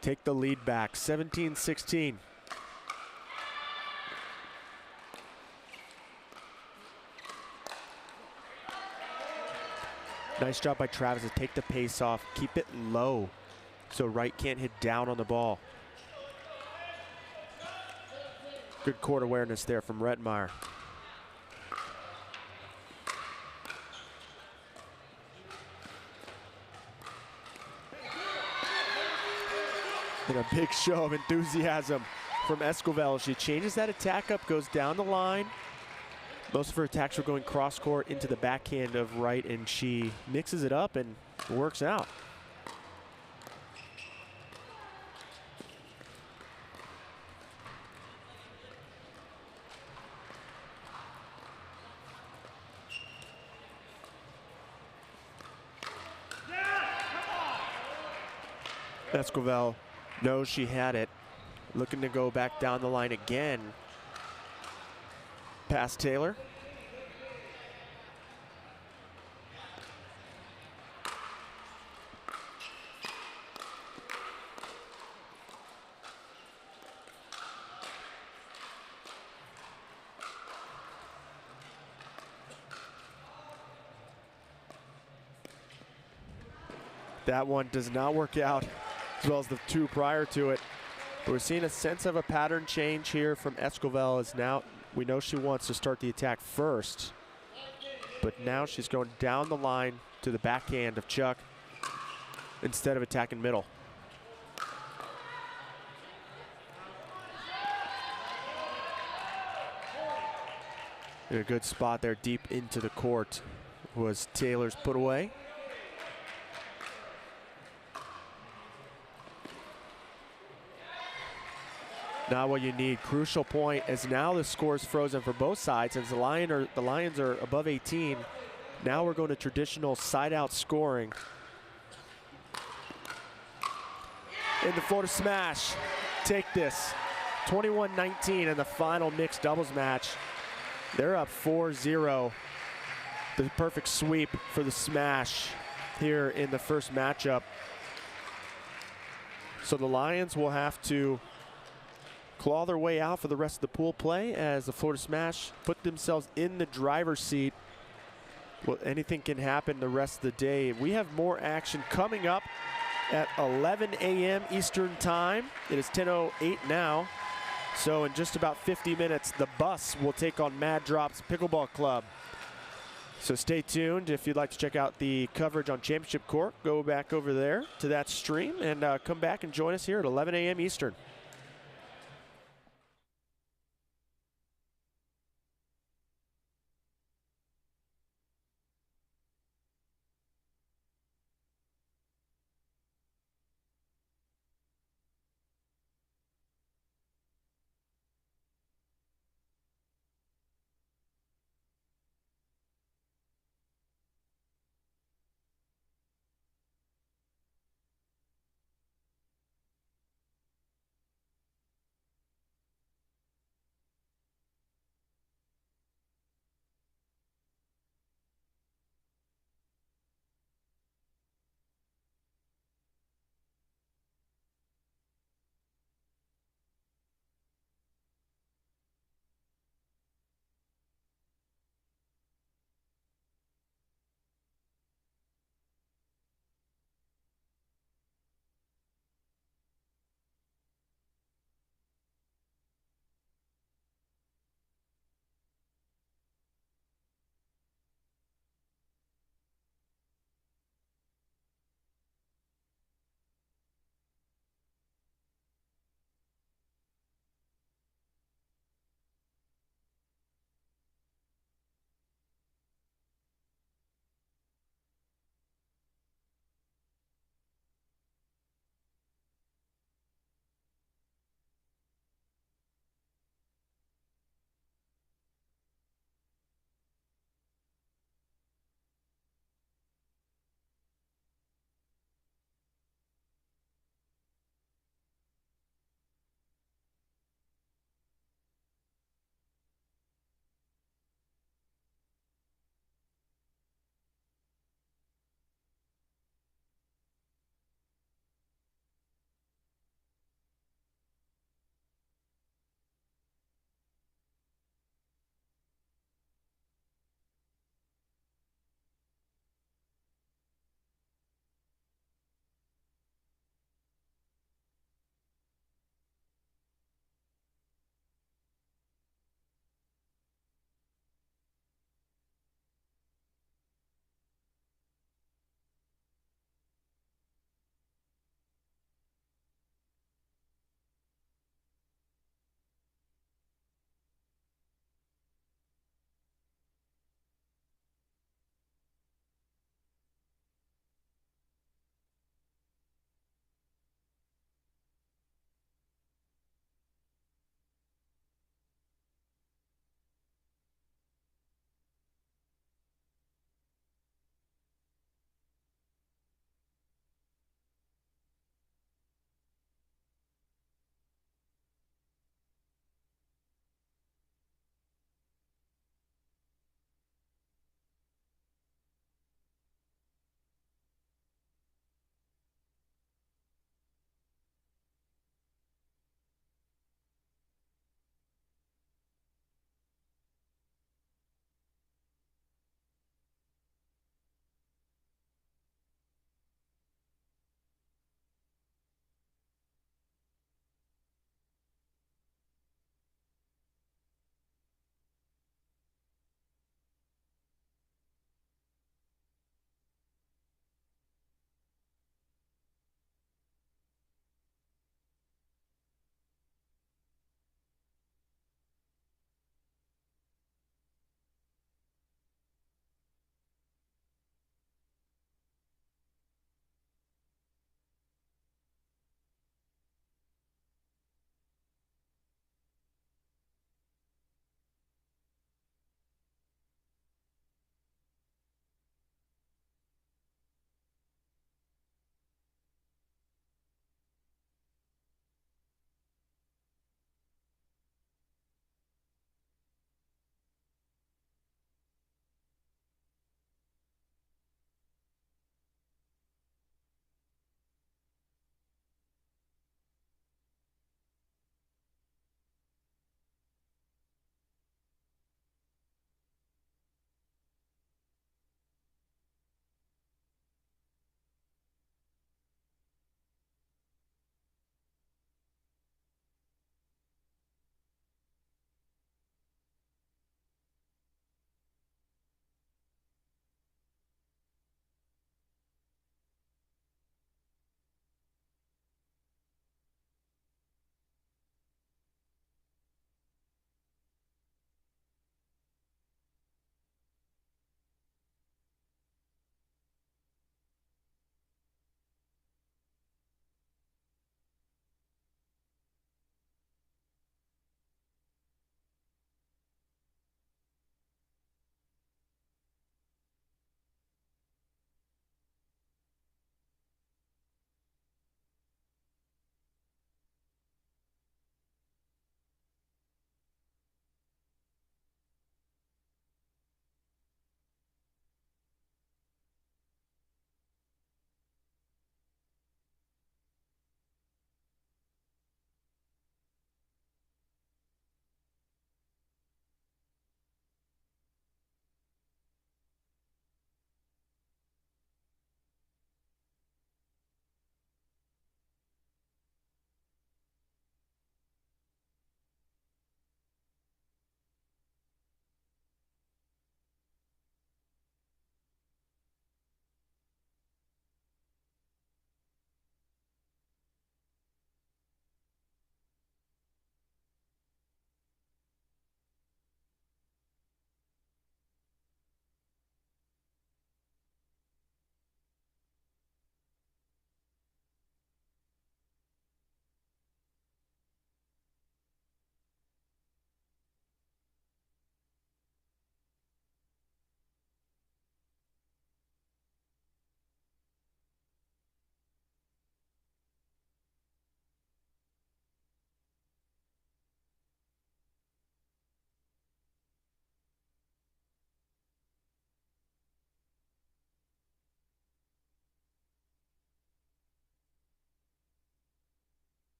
take the lead back, 17-16. Nice job by Travis to take the pace off, keep it low so Wright can't hit down on the ball. Good court awareness there from Rettenmeier. And a big show of enthusiasm from Esquivel. She changes that attack up, goes down the line. Most of her attacks were going cross court into the backhand of right, and she mixes it up and works out. Esquivel knows she had it, looking to go back down the line again. Past Taylor. That one does not work out as well as the two prior to it. But we're seeing a sense of a pattern change here from Esquivel, as now we know she wants to start the attack first. But now she's going down the line to the backhand of Chuck instead of attacking middle. In a good spot there deep into the court was Taylor's put away. Not what you need. Crucial point, as now the score is frozen for both sides. As the Lions are above 18, now we're going to traditional side-out scoring. In the Florida Smash, take this. 21-19 in the final mixed doubles match. They're up 4-0. The perfect sweep for the Smash here in the first matchup. So the Lions will have to claw their way out for the rest of the pool play as the Florida Smash put themselves in the driver's seat. Well, anything can happen the rest of the day. We have more action coming up at 11 a.m. Eastern Time. It is 10:08 now. So in just about 50 minutes, the Bus will take on Mad Drop's Pickleball Club. So stay tuned. If you'd like to check out the coverage on Championship Court, go back over there to that stream and come back and join us here at 11 a.m. Eastern.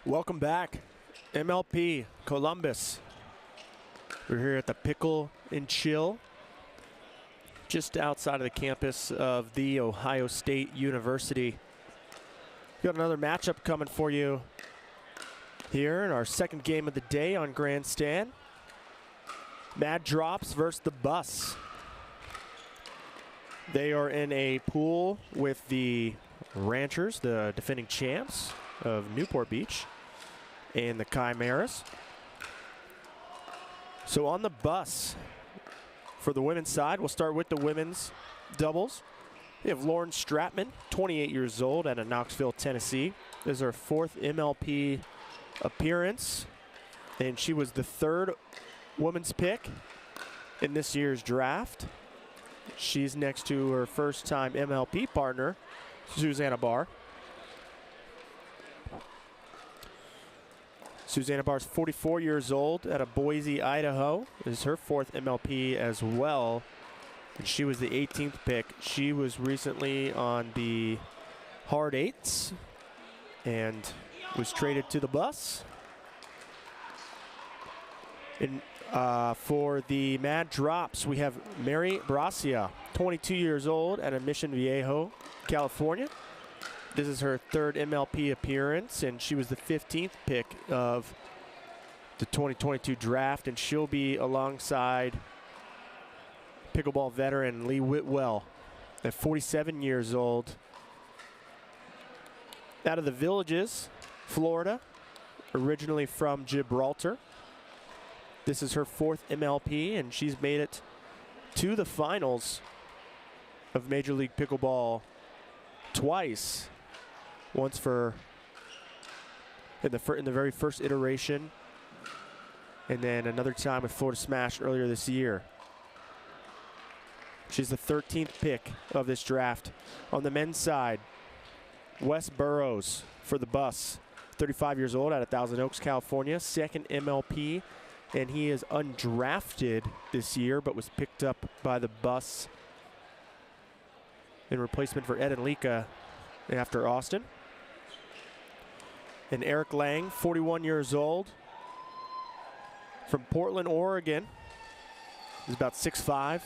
Welcome back, MLP Columbus. We're here at the Pickle and Chill, just outside of the campus of The Ohio State University. Got another matchup coming for you here in our second game of the day on Grandstand. Mad Drops versus the Bus. They are in a pool with the Ranchers, the defending champs of Newport Beach, and the Chimeras. So on the Bus, for the women's side, we'll start with the women's doubles. We have Lauren Stratman, 28 years old, out of Knoxville, Tennessee. This is her fourth MLP appearance, and she was the third women's pick in this year's draft. She's next to her first-time MLP partner, Susanna Barr. Susanna Barr's 44 years old, out of Boise, Idaho. This is her fourth MLP as well. And she was the 18th pick. She was recently on the Hard Eights and was traded to the Bus. And for the Mad Drops, we have Mary Bracia, 22 years old, out of Mission Viejo, California. This is her third MLP appearance, and she was the 15th pick of the 2022 draft, and she'll be alongside pickleball veteran Lee Whitwell at 47 years old. Out of the Villages, Florida, originally from Gibraltar. This is her fourth MLP, and she's made it to the finals of Major League Pickleball twice. Once in the very first iteration, and then another time with Florida Smash earlier this year. She's the 13th pick of this draft. On the men's side, Wes Burrows for the Bus, 35 years old, out of Thousand Oaks, California, second MLP, and he is undrafted this year, but was picked up by the Bus in replacement for Ed and Lika after Austin. And Eric Lang, 41 years old, from Portland, Oregon. He's about 6'5",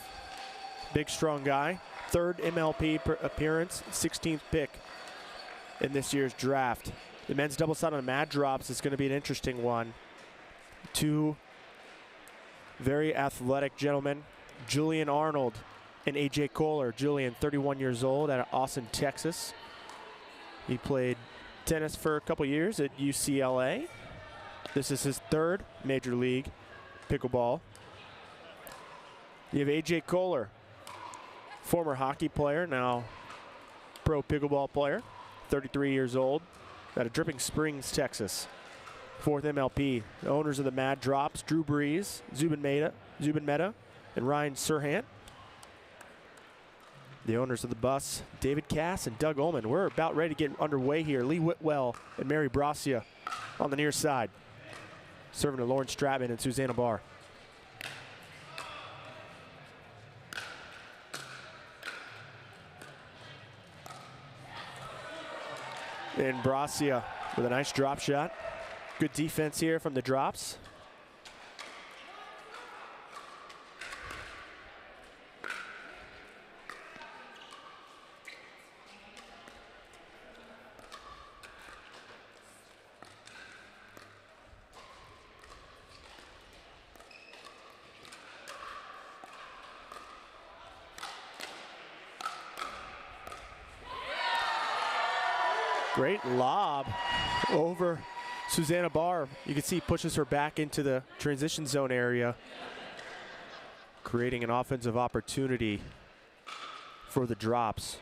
big, strong guy. Third MLP appearance, 16th pick in this year's draft. The men's double side on the Mad Drops is going to be an interesting one. Two very athletic gentlemen, Julian Arnold and AJ Kohler. Julian, 31 years old, out of Austin, Texas. He played tennis for a couple years at UCLA. This is his third Major League Pickleball. You have AJ Kohler, former hockey player, now pro pickleball player, 33 years old, out of Dripping Springs, Texas. Fourth MLP. The owners of the Mad Drops, Drew Breeze, Zubin Mehta, and Ryan Serhant. The owners of the Bus, David Cass and Doug Ullman. We're about ready to get underway here. Lee Whitwell and Mary Bracia on the near side, serving to Lauren Stratman and Susanna Barr. And Bracia with a nice drop shot. Good defense here from the Drops. Great lob over Susanna Barr. You can see he pushes her back into the transition zone area, creating an offensive opportunity for the Drops.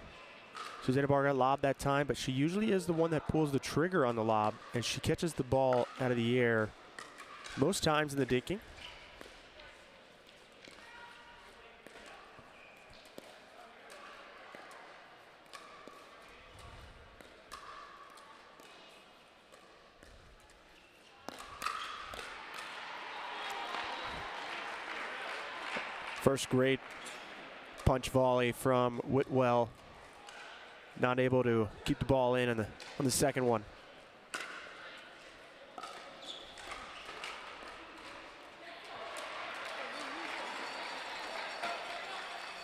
Susanna Barr got lobbed that time, but she usually is the one that pulls the trigger on the lob, and she catches the ball out of the air most times in the dinking. First great punch volley from Whitwell. Not able to keep the ball in on the second one.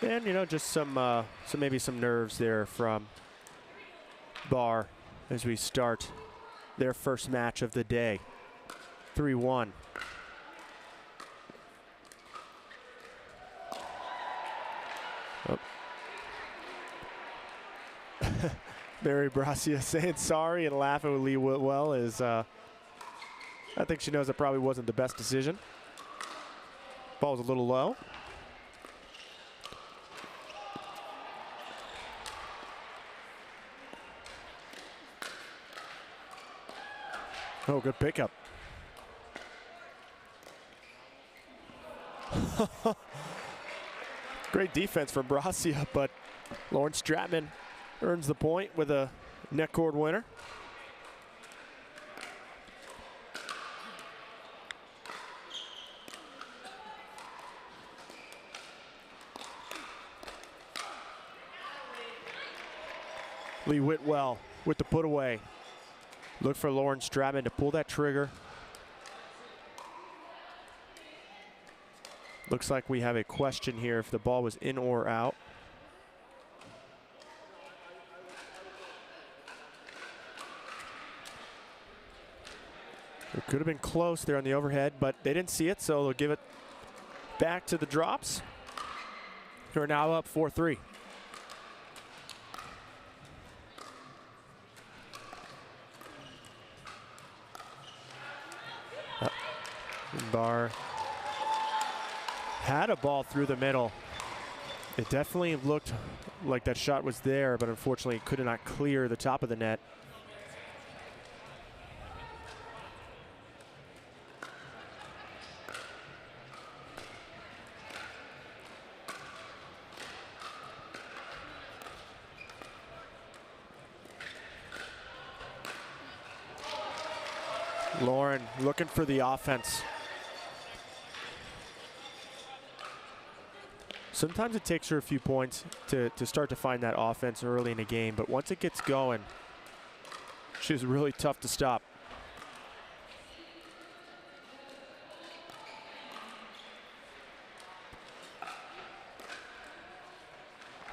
And, you know, just some maybe some nerves there from Barr as we start their first match of the day. 3-1. Oh. Mary Bracia saying sorry and laughing with Lee Whitwell is, I think she knows it probably wasn't the best decision. Ball's a little low. Oh, good pickup. Great defense from Bracia, but Lauren Stratman earns the point with a net cord winner. Lee Whitwell with the put away. Look for Lauren Stratman to pull that trigger. Looks like we have a question here if the ball was in or out. It could have been close there on the overhead, but they didn't see it, so they'll give it back to the drops, who are now up 4-3. Barr had a ball through the middle. It definitely looked like that shot was there, but unfortunately could not clear the top of the net. Lauren looking for the offense. Sometimes it takes her a few points to start to find that offense early in the game, but once it gets going, she's really tough to stop.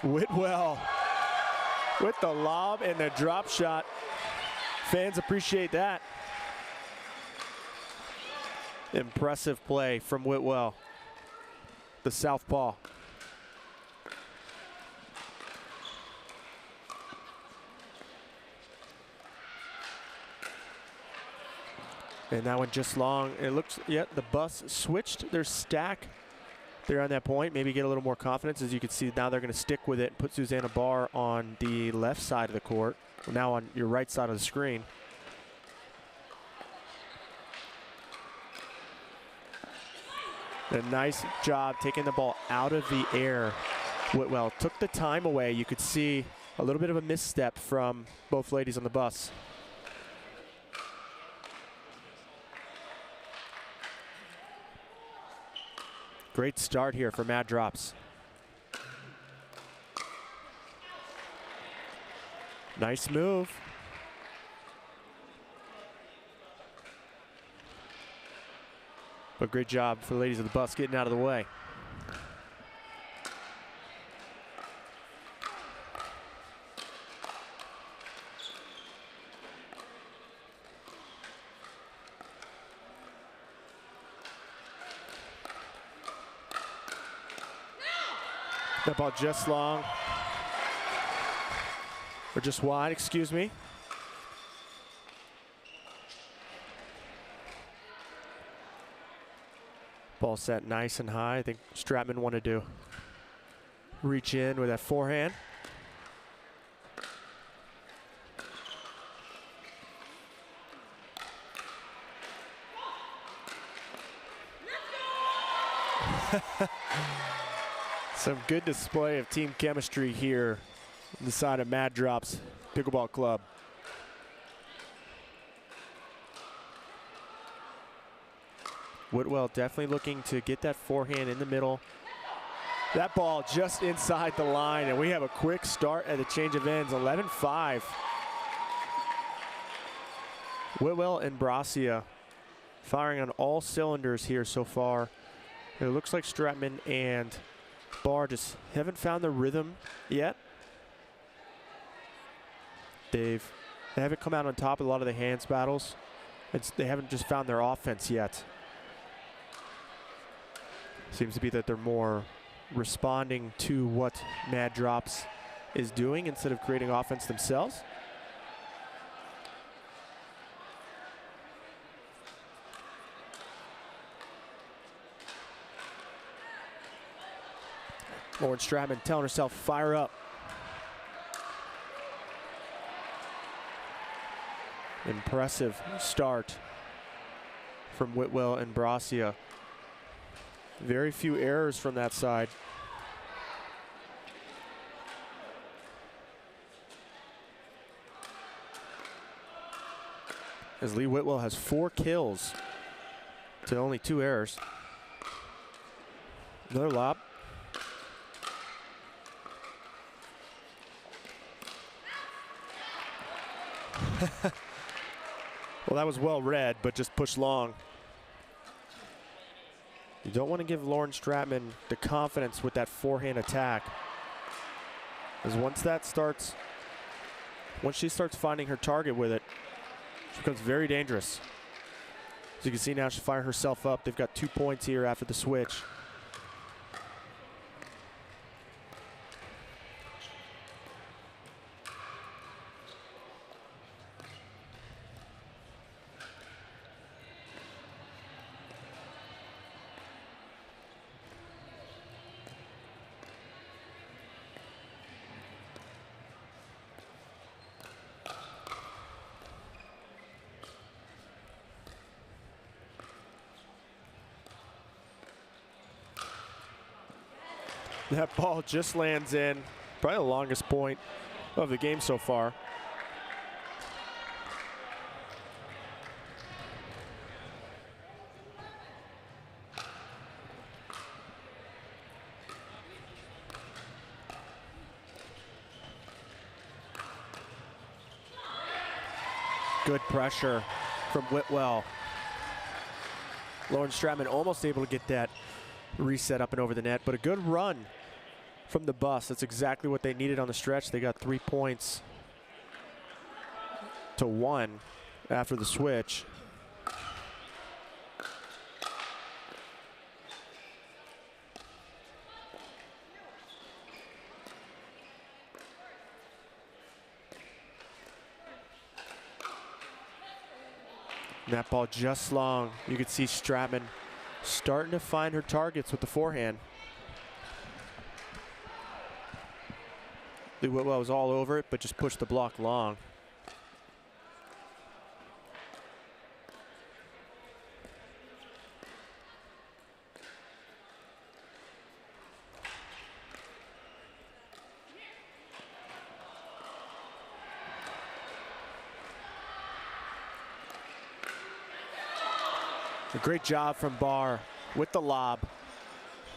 Whitwell with the lob and the drop shot. Fans appreciate that. Impressive play from Whitwell, the southpaw. And that one just long. It looks, yeah, the bus switched their stack there on that point. Maybe get a little more confidence. As you can see, now they're going to stick with it and put Susanna Barr on the left side of the court. Now on your right side of the screen. A nice job taking the ball out of the air. Whitwell took the time away. You could see a little bit of a misstep from both ladies on the bus. Great start here for Mad Drops. Nice move. But great job for the ladies of the bus getting out of the way. That ball just long. Or just wide, excuse me. Ball set nice and high. I think Stratman wanted to reach in with that forehand. Some good display of team chemistry here on the side of Mad Drops Pickleball Club. Whitwell definitely looking to get that forehand in the middle. That ball just inside the line, and we have a quick start at the change of ends, 11-5. Whitwell and Bracia firing on all cylinders here so far. It looks like Stratman and Barr just haven't found the rhythm yet. They haven't come out on top of a lot of the hands battles. They haven't just found their offense yet. Seems to be that they're more responding to what Mad Drops is doing instead of creating offense themselves. Lauren Stratman telling herself, fire up. Impressive start from Whitwell and Bracia. Very few errors from that side. As Lee Whitwell has 4 kills to only 2 errors. Another lob. Well, that was well read, but just pushed long. You don't want to give Lauren Stratman the confidence with that forehand attack. Because once she starts finding her target with it, she becomes very dangerous. As you can see now, she's firing herself up. They've got 2 points here after the switch. That ball just lands in. Probably the longest point of the game so far. Good pressure from Whitwell. Lauren Stratman almost able to get that reset up and over the net, but a good run from the bus. That's exactly what they needed on the stretch. They got 3 points to 1 after the switch. And that ball just long. You could see Stratman starting to find her targets with the forehand. Lee Whitwell was all over it, but just pushed the block long. A great job from Barr with the lob.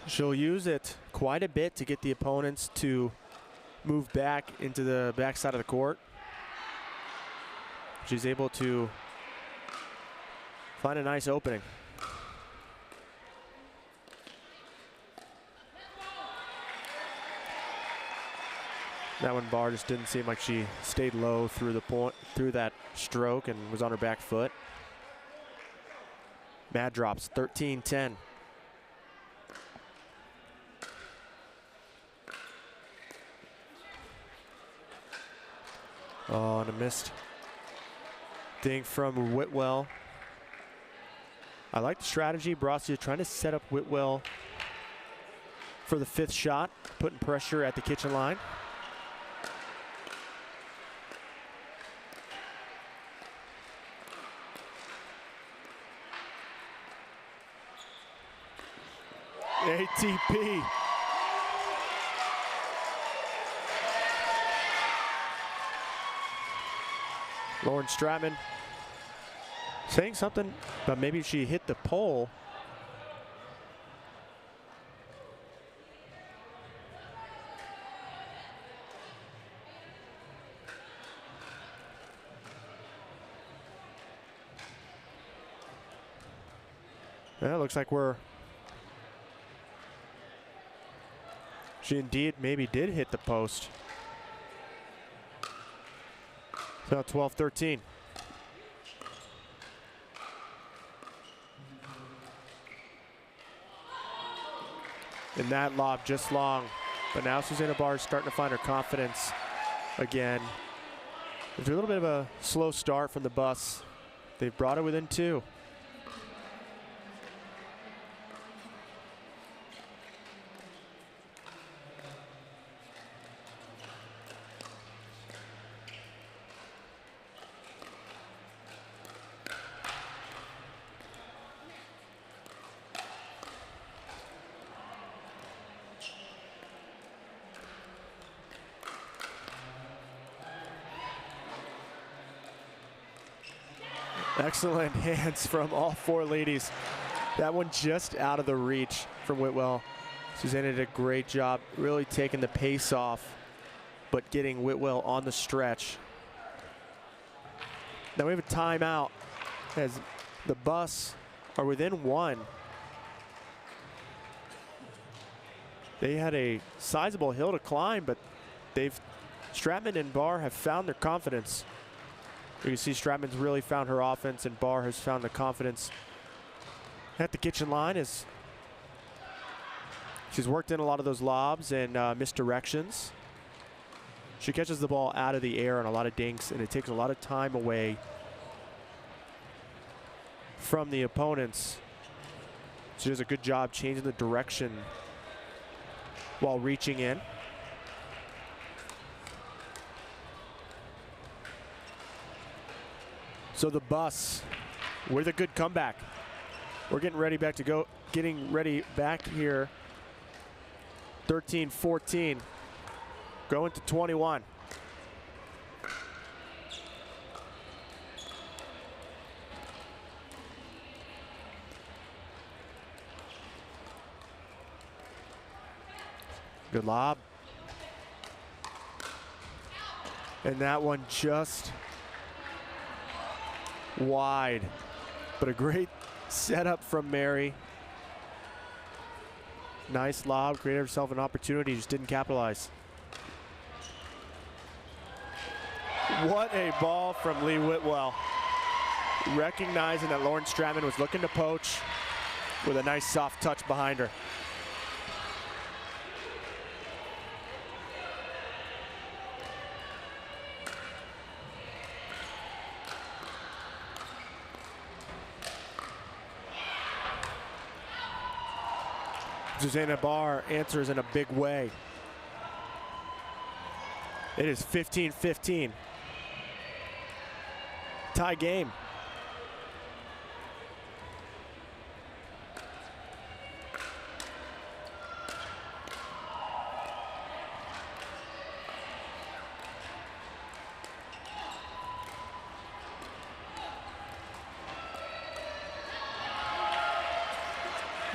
She'll use it quite a bit to get the opponents to move back into the backside of the court. She's able to find a nice opening. That one, Barr just didn't seem like she stayed low through the point, through that stroke, and was on her back foot. Mad Drops 13-10. Oh, and a missed thing from Whitwell. I like the strategy. Bracia trying to set up Whitwell for the 5th shot, putting pressure at the kitchen line. ATP. Lauren Stratman saying something, but maybe she hit the pole. Yeah, it looks like we're She indeed maybe did hit the post. Now 12-13. And that lob just long. But now Susanna Barr is starting to find her confidence again. There's a little bit of a slow start from the bus. They've brought her within 2. Excellent hands from all 4 ladies. That one just out of the reach from Whitwell. Susanna did a great job really taking the pace off, but getting Whitwell on the stretch. Now we have a timeout as the bus are within 1. They had a sizable hill to climb, but Stratman and Barr have found their confidence. You can see Stratman's really found her offense, and Barr has found the confidence at the kitchen line as she's worked in a lot of those lobs and misdirections. She catches the ball out of the air on a lot of dinks, and it takes a lot of time away from the opponents. She does a good job changing the direction while reaching in. So the bus with a good comeback. We're getting ready back here. 13-14, going to 21. Good lob. And that one just wide, but a great setup from Mary. Nice lob, created herself an opportunity, just didn't capitalize. What a ball from Lee Whitwell. Recognizing that Lauren Stratman was looking to poach with a nice soft touch behind her. Susanna Barr answers in a big way. It is 15-15. Tie game.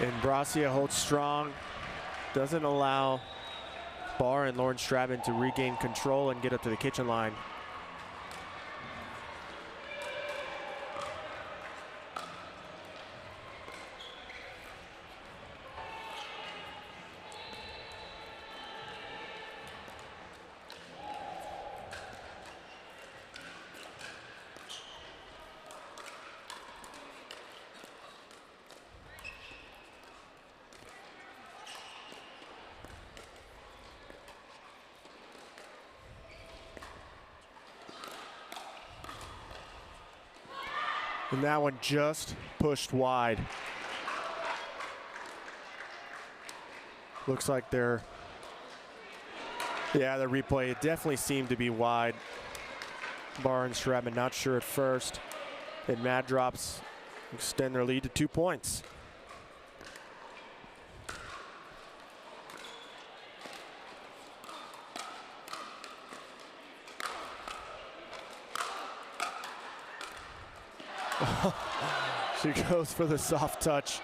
And Bracia holds strong, doesn't allow Barr and Lauren Stratman to regain control and get up to the kitchen line. And that one just pushed wide. Looks like the replay, it definitely seemed to be wide. Barr and Stratman not sure at first. And Mad Drops extend their lead to 2 points. She goes for the soft touch,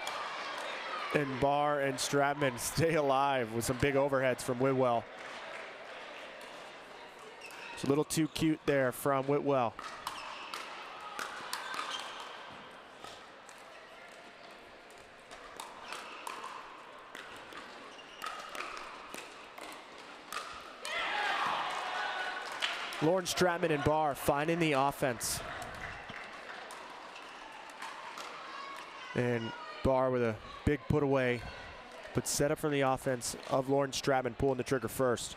and Barr and Stratman stay alive with some big overheads from Whitwell. It's a little too cute there from Whitwell. Lauren Stratman and Barr finding the offense. And Barr with a big put away, but set up from the offense of Lauren Stratman pulling the trigger first.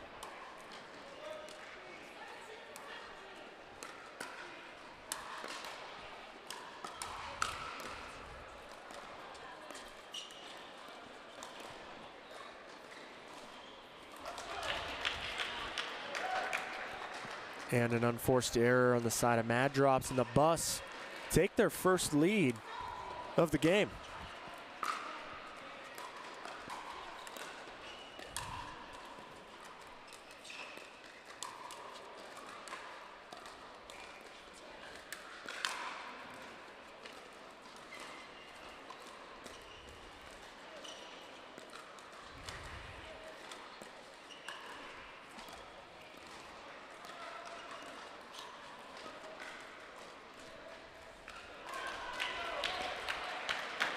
And an unforced error on the side of Mad Drops, and the Bus take their first lead of the game.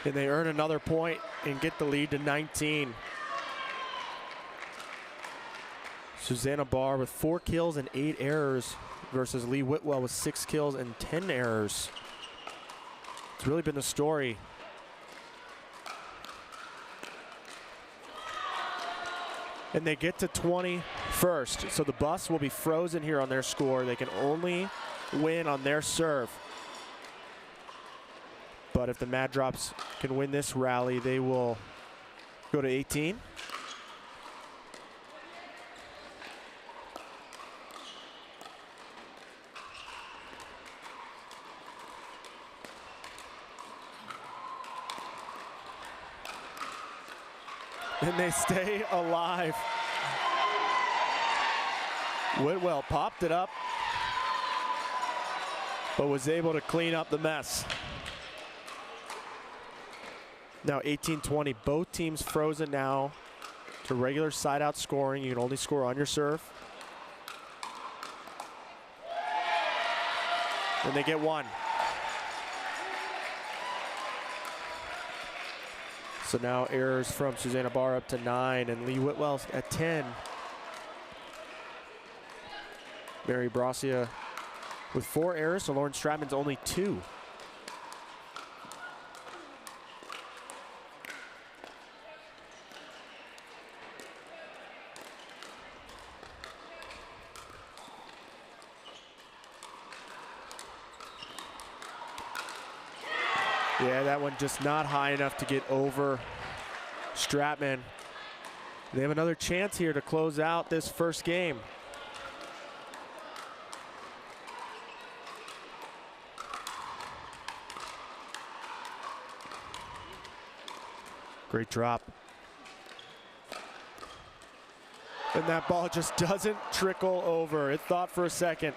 And they earn another point and get the lead to 19. Susanna Barr with 4 kills and 8 errors versus Lee Whitwell with 6 kills and 10 errors. It's really been the story. And they get to 20 first, so the Bus will be frozen here on their score. They can only win on their serve. But if the Mad Drops can win this rally, they will go to 18. And they stay alive. Whitwell popped it up, but was able to clean up the mess. Now 18-20, both teams frozen now to regular side-out scoring. You can only score on your serve. And they get 1. So now errors from Susanna Barr up to 9, and Lee Whitwell at 10. Mary Brasia with 4 errors, so Lauren Stratman's only 2. Yeah, that one just not high enough to get over Stratman. They have another chance here to close out this first game. Great drop. And that ball just doesn't trickle over. It thought for a second.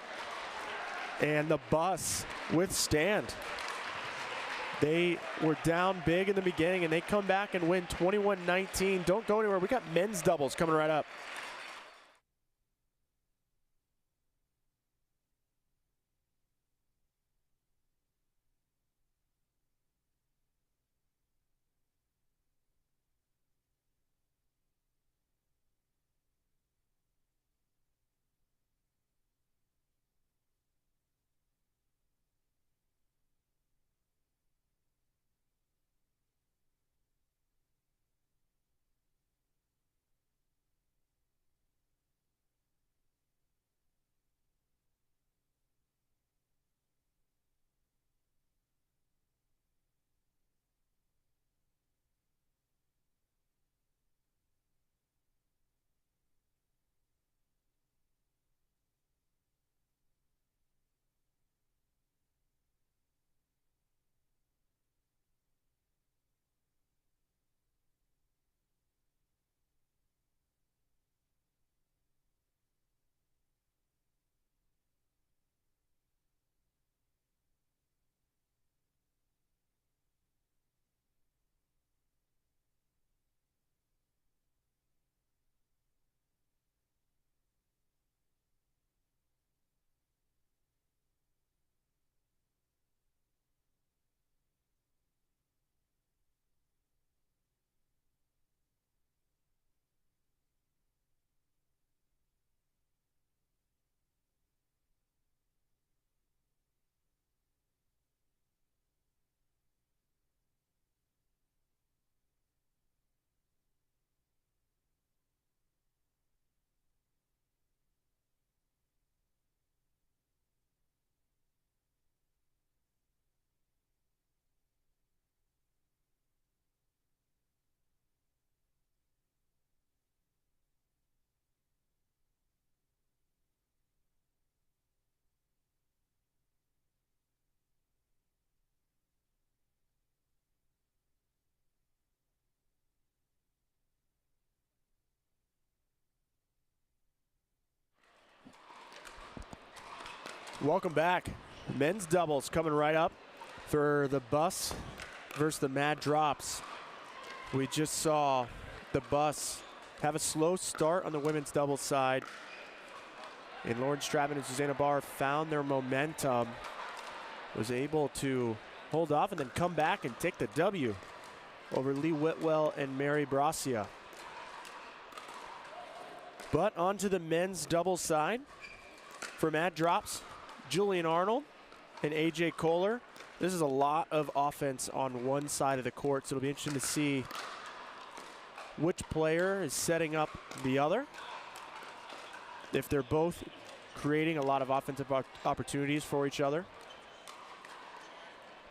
And the Bus withstand. They were down big in the beginning, and they come back and win 21-19. Don't go anywhere. We got men's doubles coming right up. Welcome back. Men's doubles coming right up for the Bus versus the Mad Drops. We just saw the Bus have a slow start on the women's doubles side. And Lauren Stratman and Susanna Barr found their momentum, was able to hold off and then come back and take the W over Lee Whitwell and Mary Bracia. But onto the men's doubles side for Mad Drops, Julian Arnold and AJ Kohler. This is a lot of offense on one side of the court, so it'll be interesting to see which player is setting up the other. If they're both creating a lot of offensive opportunities for each other.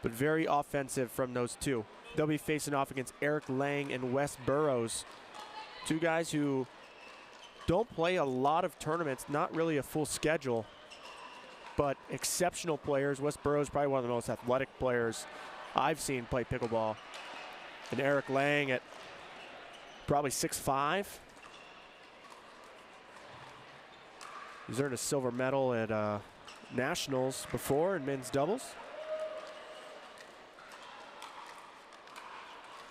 But very offensive from those two. They'll be facing off against Eric Lang and Wes Burrows. Two guys who don't play a lot of tournaments, not really a full schedule, but exceptional players. Wes Burrows probably one of the most athletic players I've seen play pickleball. And Eric Lang at probably 6'5". He's earned a silver medal at Nationals before in men's doubles.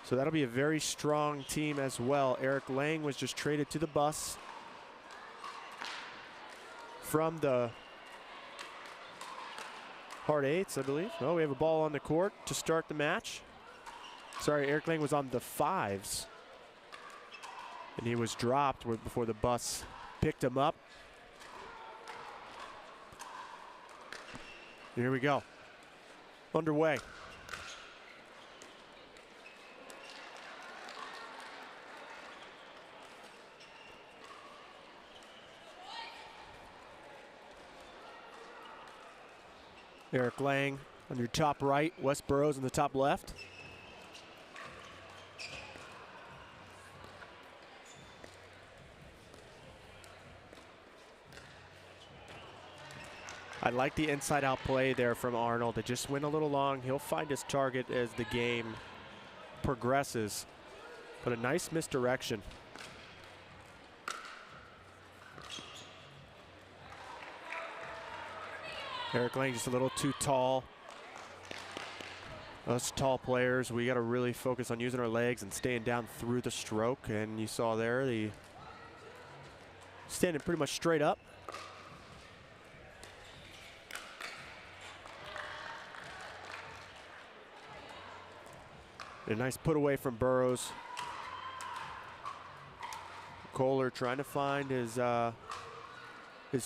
So that'll be a very strong team as well. Eric Lang was just traded to the Bus from the Hard Eights, I believe. Oh, we have a ball on the court to start the match. Sorry, Eric Lang was on the 5s. And he was dropped before the Bus picked him up. Here we go. Underway. Eric Lang on your top right, Wes Burrows on the top left. I like the inside-out play there from Arnold. It just went a little long. He'll find his target as the game progresses. But a nice misdirection. Eric Lang just a little too tall. Us tall players, we got to really focus on using our legs and staying down through the stroke. And you saw there, the standing pretty much straight up. A nice put away from Burrows. Kohler trying to find his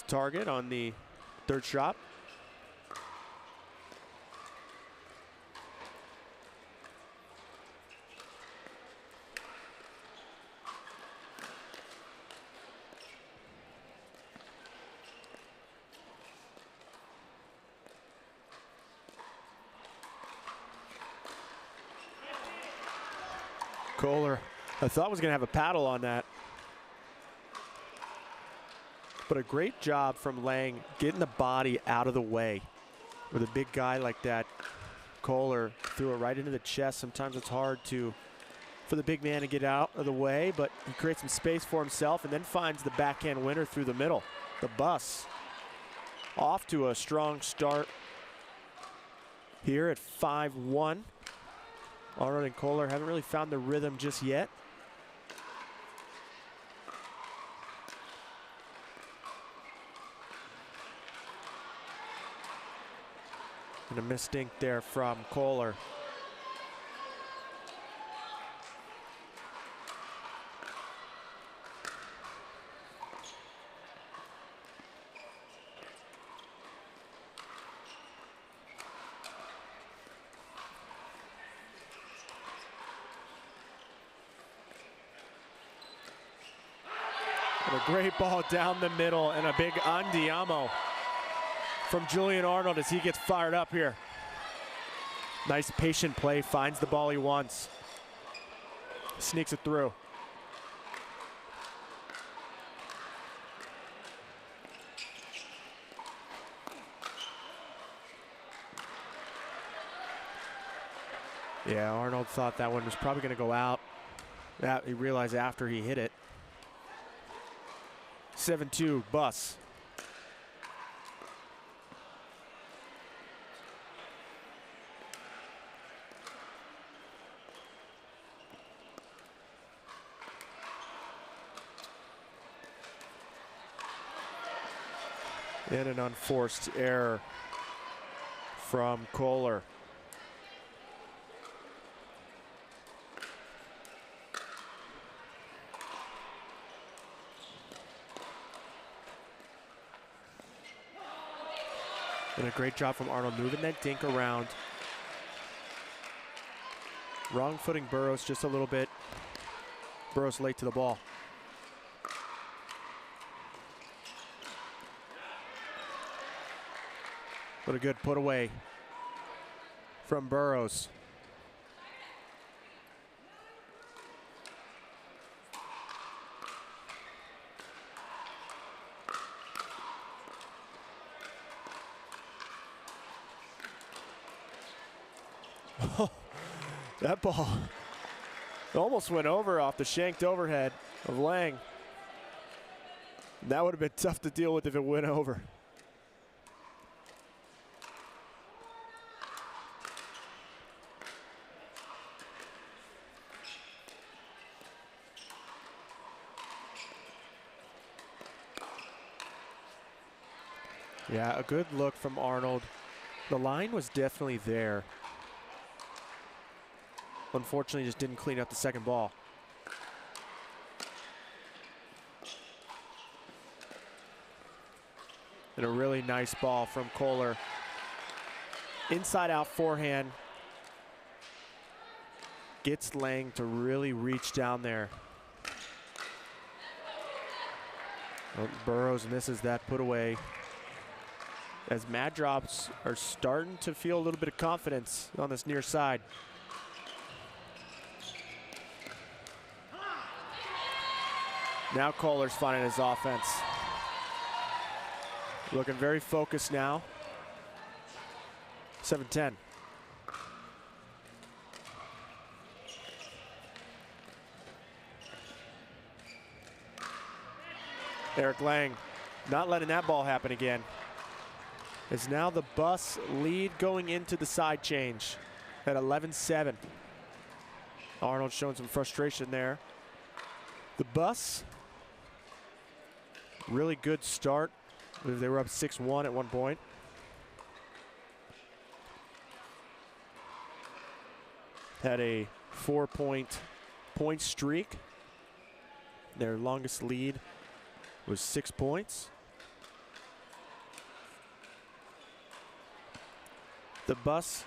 target on the third shot. Kohler, I thought was going to have a paddle on that. But a great job from Lang getting the body out of the way. With a big guy like that, Kohler threw it right into the chest. Sometimes it's hard for the big man to get out of the way, but he creates some space for himself and then finds the backhand winner through the middle. The Bus off to a strong start here at 5-1. Arnold and Kohler haven't really found the rhythm just yet. And a misdink there from Kohler. And a great ball down the middle and a big andiamo from Julian Arnold as he gets fired up here. Nice patient play, finds the ball he wants. Sneaks it through. Yeah, Arnold thought that one was probably going to go out. That he realized after he hit it. 7-2 Bus. And an unforced error from Kohler. And a great job from Arnold moving that dink around. Wrong footing Burrows just a little bit. Burrows late to the ball. What a good put away from Burrows. That ball almost went over off the shanked overhead of Lang. That would have been tough to deal with if it went over. Yeah, a good look from Arnold. The line was definitely there. Unfortunately, just didn't clean up the second ball. And a really nice ball from Kohler. Inside out forehand. Gets Lang to really reach down there. Well, Burrows misses that put away. As Mad Drops are starting to feel a little bit of confidence on this near side. Now Kohler's finding his offense. Looking very focused now. 7-10. Eric Lang not letting that ball happen again. It's now the Bus lead going into the side change at 11-7. Arnold showing some frustration there. The Bus, really good start. They were up 6-1 at one point. Had a 4-point streak. Their longest lead was 6 points. The Bus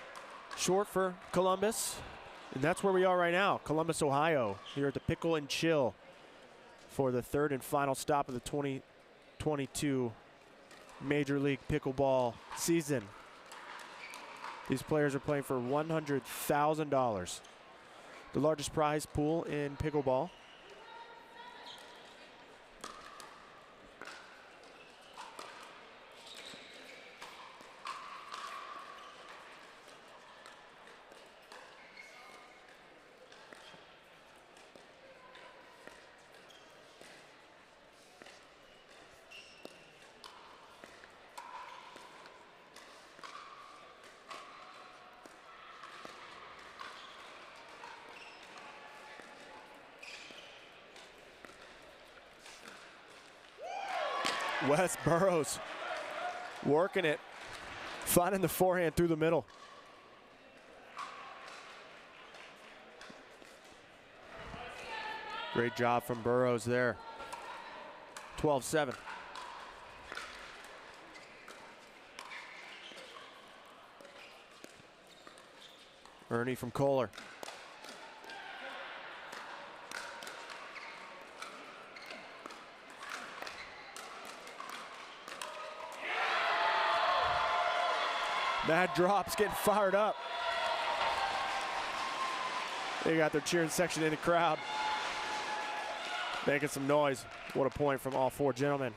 short for Columbus, and that's where we are right now. Columbus, Ohio, here at the Pickle and Chill for the third and final stop of the 2022 Major League Pickleball season. These players are playing for $100,000, the largest prize pool in pickleball. Wes Burrows working it, finding the forehand through the middle. Great job from Burrows there. 12-7. Ernie from Kohler. Mad Drops getting fired up. They got their cheering section in the crowd. Making some noise. What a point from all four gentlemen.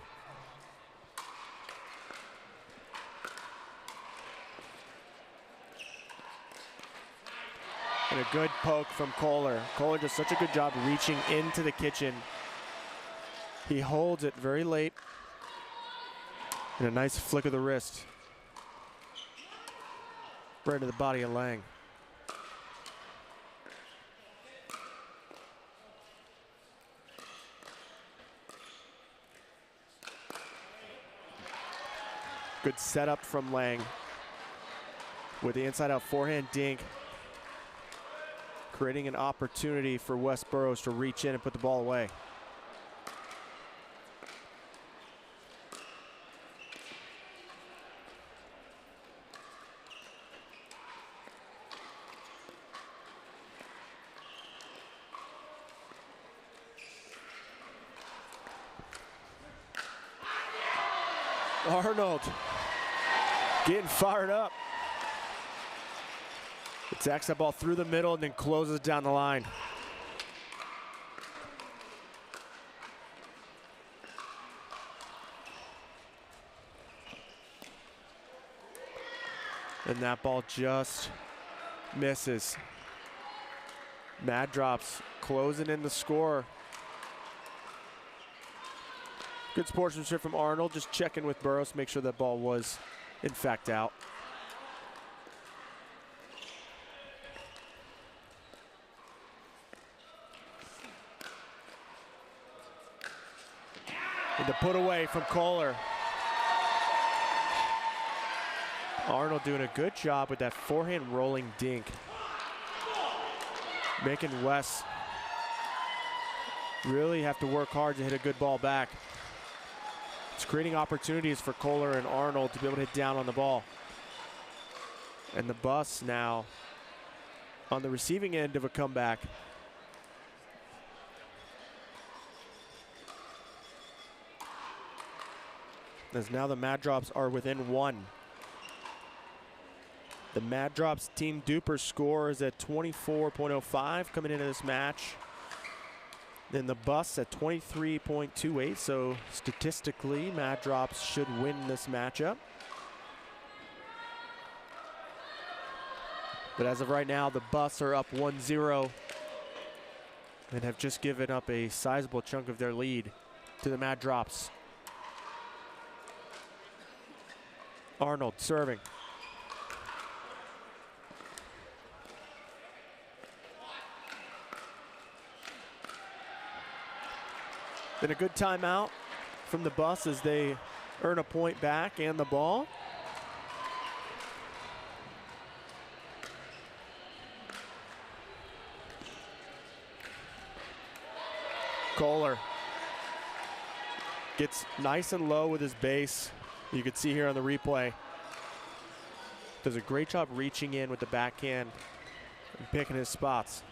And a good poke from Kohler. Kohler does such a good job reaching into the kitchen. He holds it very late. And a nice flick of the wrist. Right to the body of Lang. Good setup from Lang with the inside out forehand dink, creating an opportunity for West Burroughs to reach in and put the ball away. Arnold getting fired up. Attacks that ball through the middle and then closes down the line. And that ball just misses. Mad drops, closing in the score. Good sportsmanship from Arnold, just checking with Burroughs, make sure that ball was in fact out. And the put away from Kohler. Arnold doing a good job with that forehand rolling dink, making Wes really have to work hard to hit a good ball back. It's creating opportunities for Kohler and Arnold to be able to hit down on the ball. And the bus now on the receiving end of a comeback. As now the Mad Drops are within one. The Mad Drops Team Duper score is at 24.05 coming into this match. Then the Bus at 23.28, so statistically, Mad Drops should win this matchup. But as of right now, the Bus are up 1-0 and have just given up a sizable chunk of their lead to the Mad Drops. Arnold serving. Then a good timeout from the Bus as they earn a point back and the ball. Kohler gets nice and low with his base. You can see here on the replay. Does a great job reaching in with the backhand and picking his spots.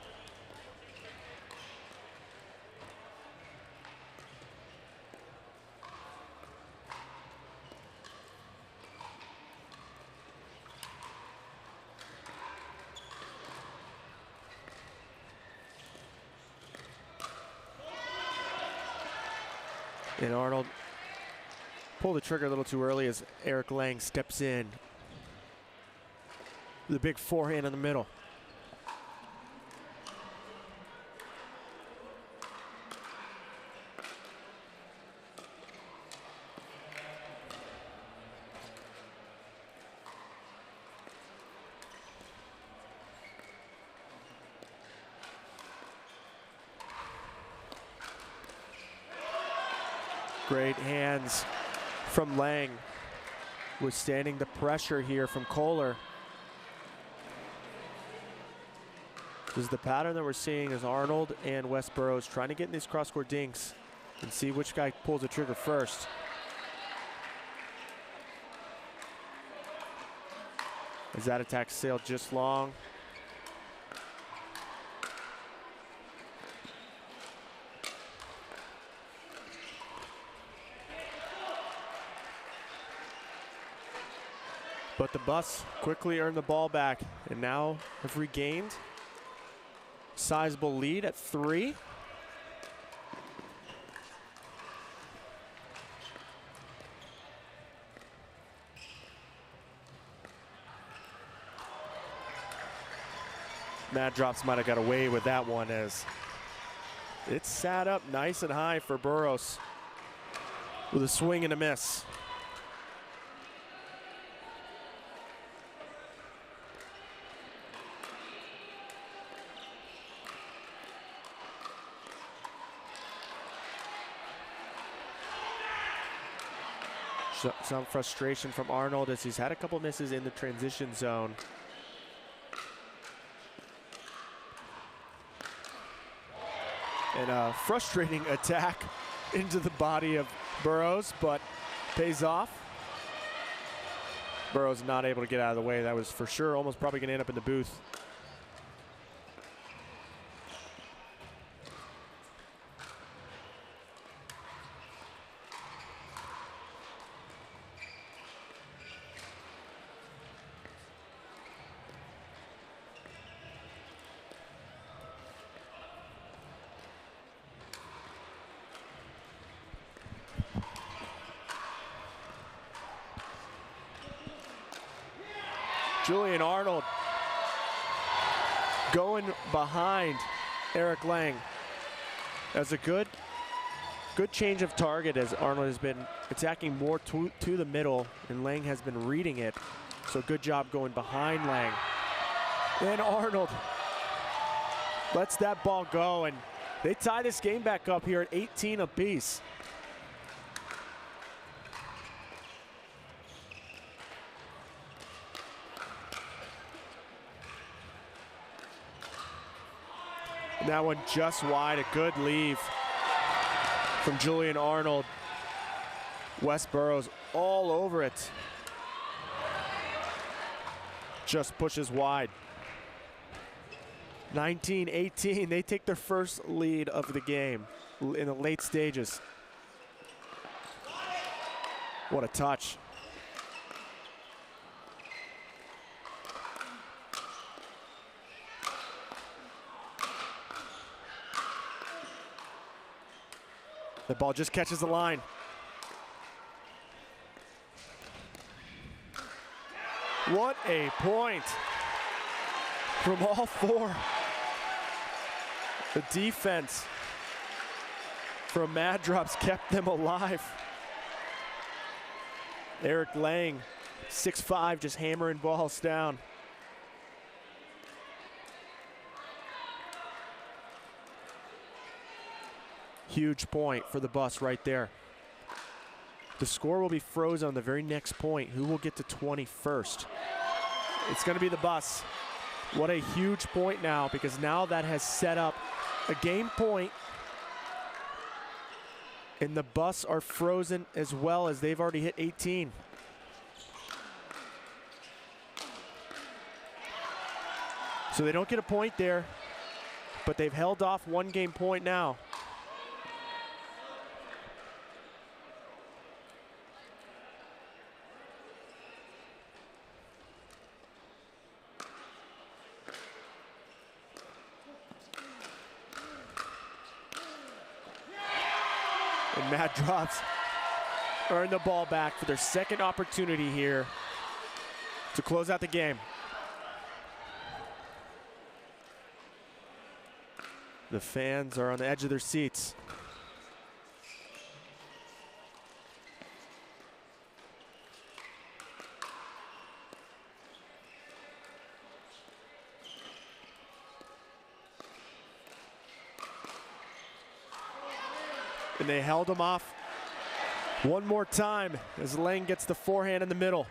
And Arnold pulled the trigger a little too early as Eric Lang steps in. The big forehand in the middle. Great hands from Lang, withstanding the pressure here from Kohler. This is the pattern that we're seeing as Arnold and West Burroughs trying to get in these cross-court dinks and see which guy pulls the trigger first. As that attack sailed just long. But the Bus quickly earned the ball back and now have regained sizable lead at 3. Mad Drops might have got away with that one as it sat up nice and high for Burroughs with a swing and a miss. Some frustration from Arnold as he's had a couple misses in the transition zone. And a frustrating attack into the body of Burrows, but pays off. Burrows not able to get out of the way. That was for sure almost probably going to end up in the booth. Julian Arnold going behind Eric Lang. That's a good change of target as Arnold has been attacking more to the middle and Lang has been reading it. So good job going behind Lang. And Arnold lets that ball go and they tie this game back up here at 18 apiece. That one just wide, a good leave from Julian Arnold. Wes Burrows all over it. Just pushes wide. 19-18, they take their first lead of the game in the late stages. What a touch. The ball just catches the line. What a point from all four. The defense from Mad Drops kept them alive. Eric Lang, 6'5", just hammering balls down. Huge point for the bus right there. The score will be frozen on the very next point. Who will get to 20 first? It's going to be the bus. What a huge point now, because now that has set up a game point. And the bus are frozen as well as they've already hit 18. So they don't get a point there, but they've held off one game point now. And Mad Drops earn the ball back for their second opportunity here to close out the game. The fans are on the edge of their seats. And they held him off one more time as Lang gets the forehand in the middle.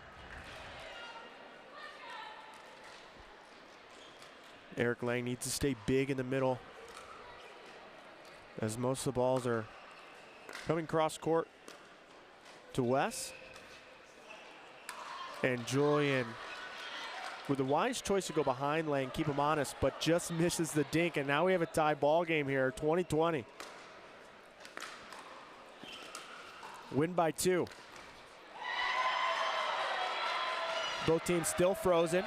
Eric Lang needs to stay big in the middle as most of the balls are coming cross court to Wes. And Julian with a wise choice to go behind Lang, keep him honest, but just misses the dink. And now we have a tie ball game here, 20-20. Win by 2. Both teams still frozen.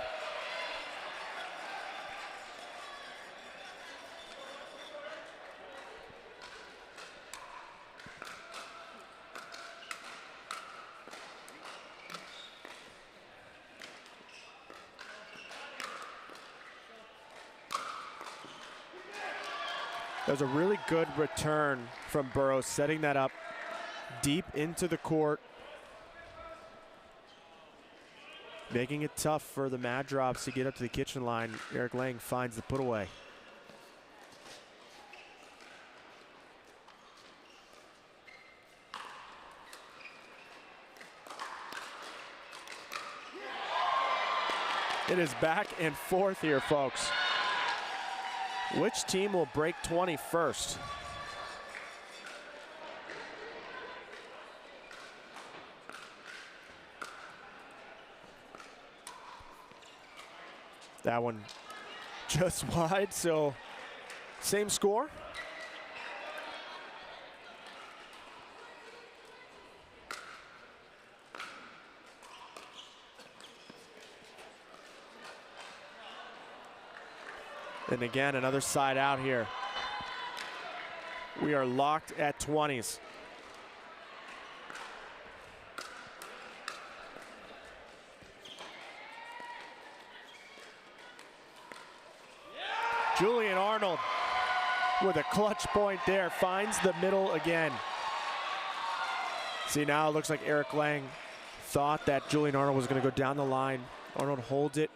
That was a really good return from Burrows, setting that up deep into the court, making it tough for the Mad Drops to get up to the kitchen line. Eric Lang finds the put away. It is back and forth here, folks. Which team will break 20 first? That one just wide, so same score. And again, another side out here. We are locked at 20s. Julian Arnold with a clutch point there, finds the middle again. See, now it looks like Eric Lang thought that Julian Arnold was going to go down the line. Arnold holds it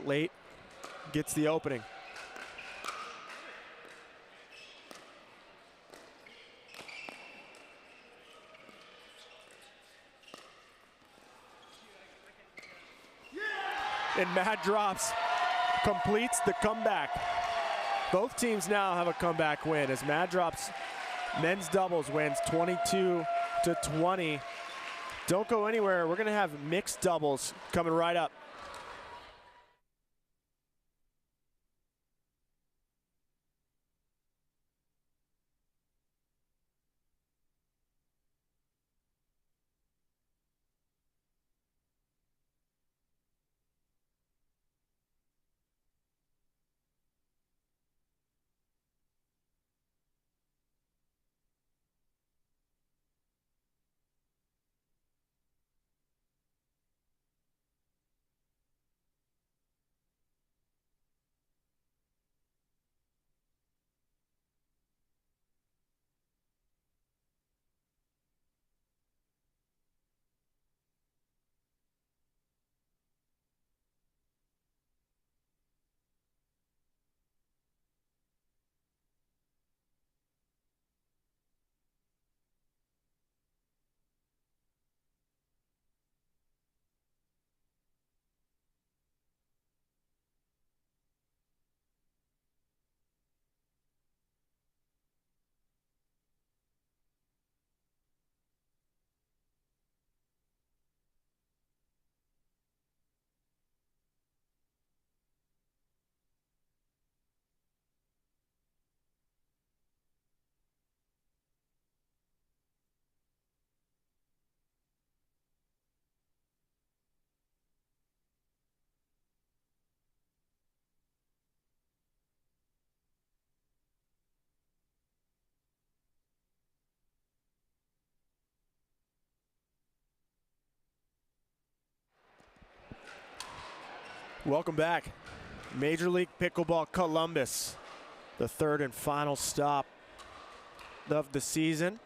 late, gets the opening. And Matt drops, completes the comeback. Both teams now have a comeback win as Mad Drops men's doubles wins 22-20. Don't go anywhere. We're going to have mixed doubles coming right up. Welcome back. Major League Pickleball Columbus, the third and final stop of the season.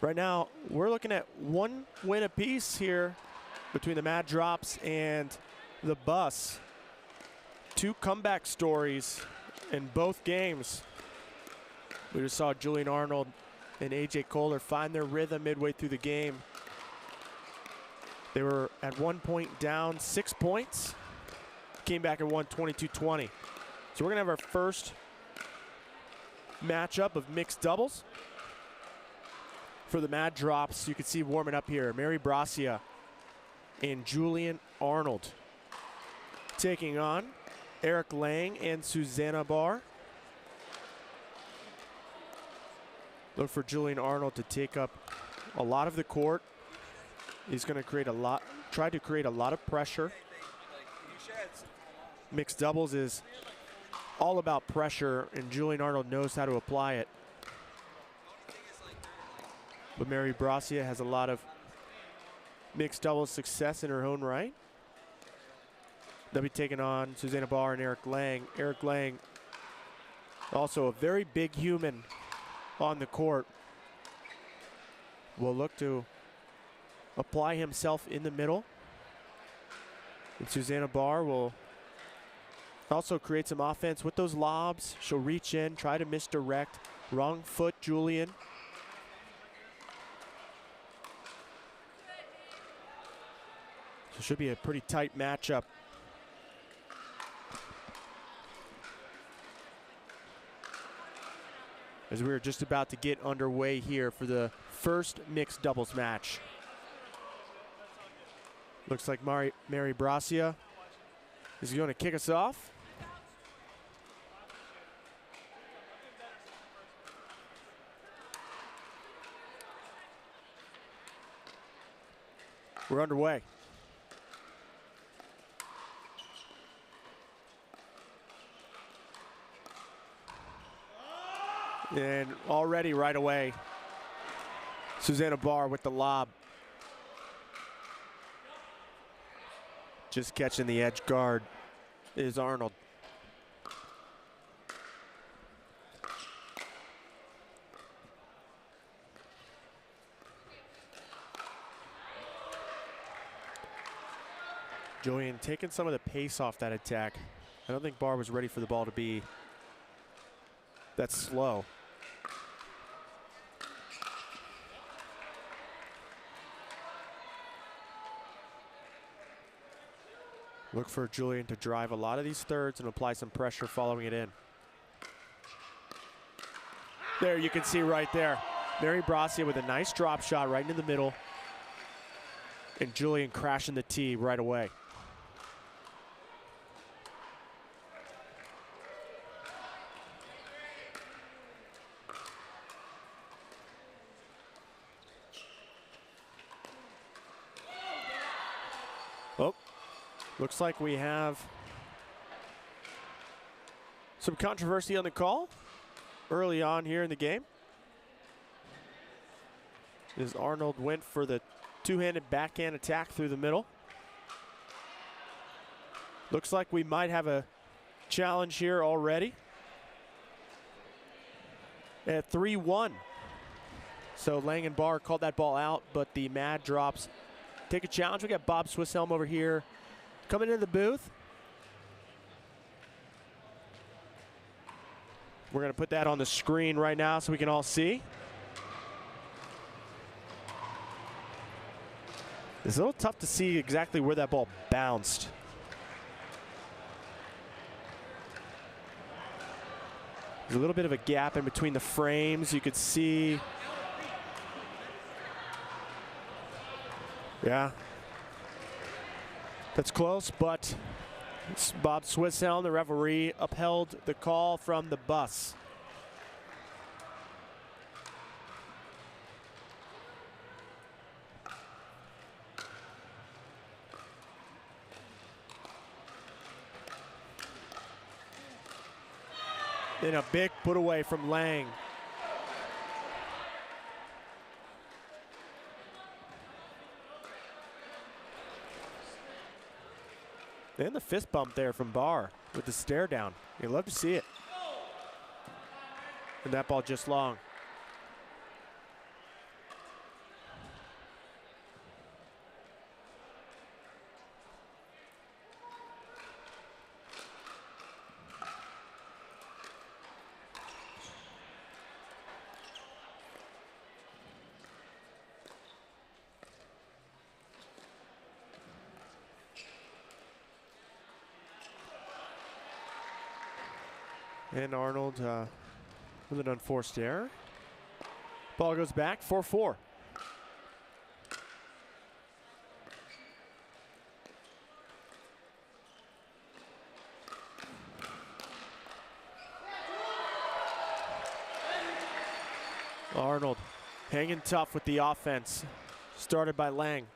Right now, we're looking at one win apiece here between the Mad Drops and the Bus. Two comeback stories in both games. We just saw Julian Arnold and AJ Kohler find their rhythm midway through the game. They were at one point down 6 points, came back and won 22-20. So we're gonna have our first matchup of mixed doubles. For the Mad Drops, you can see warming up here, Mary Bracia and Julian Arnold taking on Eric Lang and Susanna Barr. Look for Julian Arnold to take up a lot of the court. He's going to try to create a lot of pressure. Mixed doubles is all about pressure, and Julian Arnold knows how to apply it. But Mary Bracia has a lot of mixed doubles success in her own right. They'll be taking on Susanna Barr and Eric Lang. Eric Lang, also a very big human on the court, will look to apply himself in the middle. And Susanna Barr will also create some offense with those lobs. She'll reach in, try to misdirect. Wrong foot, Julian. So should be a pretty tight matchup. As we're just about to get underway here for the first mixed doubles match. Looks like Mary Bracia is going to kick us off. We're underway. And already right away, Susanna Barr with the lob. Just catching the edge guard is Arnold. Julian taking some of the pace off that attack. I don't think Barr was ready for the ball to be that slow. Look for Julian to drive a lot of these thirds and apply some pressure following it in. There you can see right there. Mary Bracia with a nice drop shot right into the middle. And Julian crashing the tee right away. Oh. Looks like we have some controversy on the call early on here in the game. As Arnold went for the two-handed backhand attack through the middle. Looks like we might have a challenge here already at 3-1. So Lang and Barr called that ball out, but the Mad Drops take a challenge. We got Bob Swisshelm over here coming into the booth. We're going to put that on the screen right now so we can all see. It's a little tough to see exactly where that ball bounced. There's a little bit of a gap in between the frames. You could see. Yeah. That's close, but Bob Swisshelm, the referee, upheld the call from the bus. Then a big put away from Lang. And the fist bump there from Barr with the stare down. You love to see it. And that ball just long. And Arnold with an unforced error. Ball goes back, 4-4. Arnold hanging tough with the offense, started by Lang.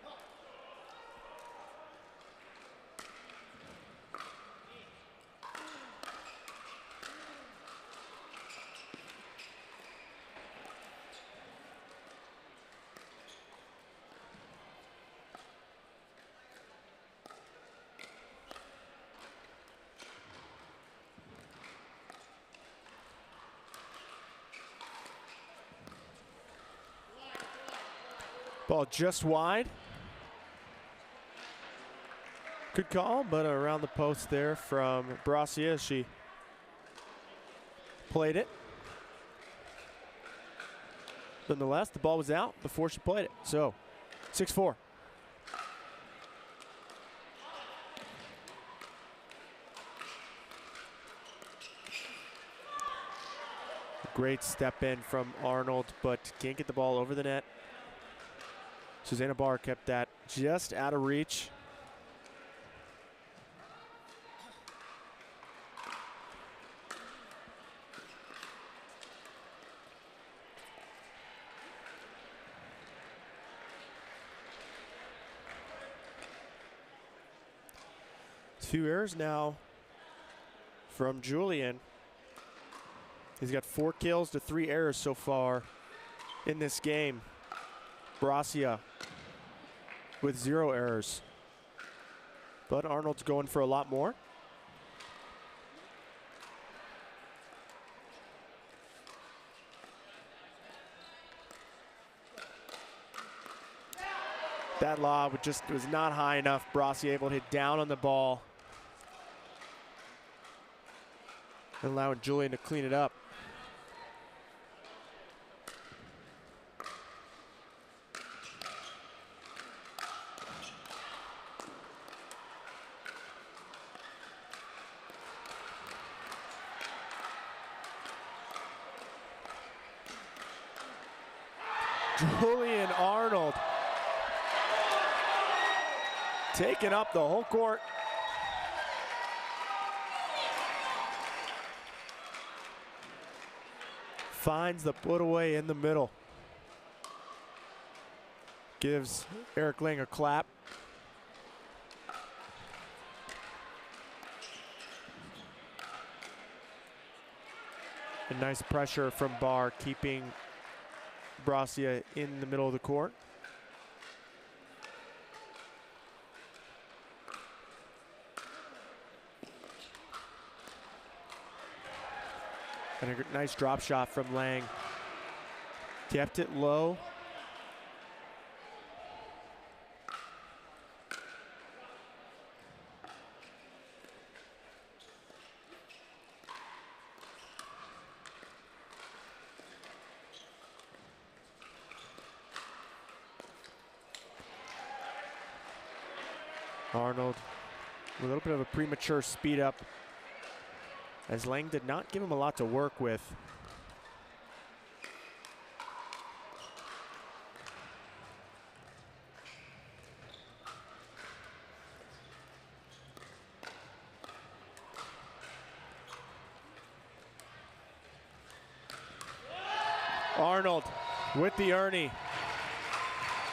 Ball just wide. Good call, but around the post there from Bracia. She played it. Nonetheless, the ball was out before she played it. So, 6-4. Great step in from Arnold, but can't get the ball over the net. Susanna Barr kept that just out of reach. Two errors now from Julian. He's got 4 kills to 3 errors so far in this game. Bracia with 0 errors. But Arnold's going for a lot more. That lob just was not high enough. Bracia able to hit down on the ball, allowing Julian to clean it up. Julian Arnold taking up the whole court. Finds the put away in the middle. Gives Eric Lang a clap. And nice pressure from Barr, keeping Bracia in the middle of the court. And a nice drop shot from Lang. Kept it low. Arnold, a little bit of a premature speed up, as Lang did not give him a lot to work with. Arnold with the Ernie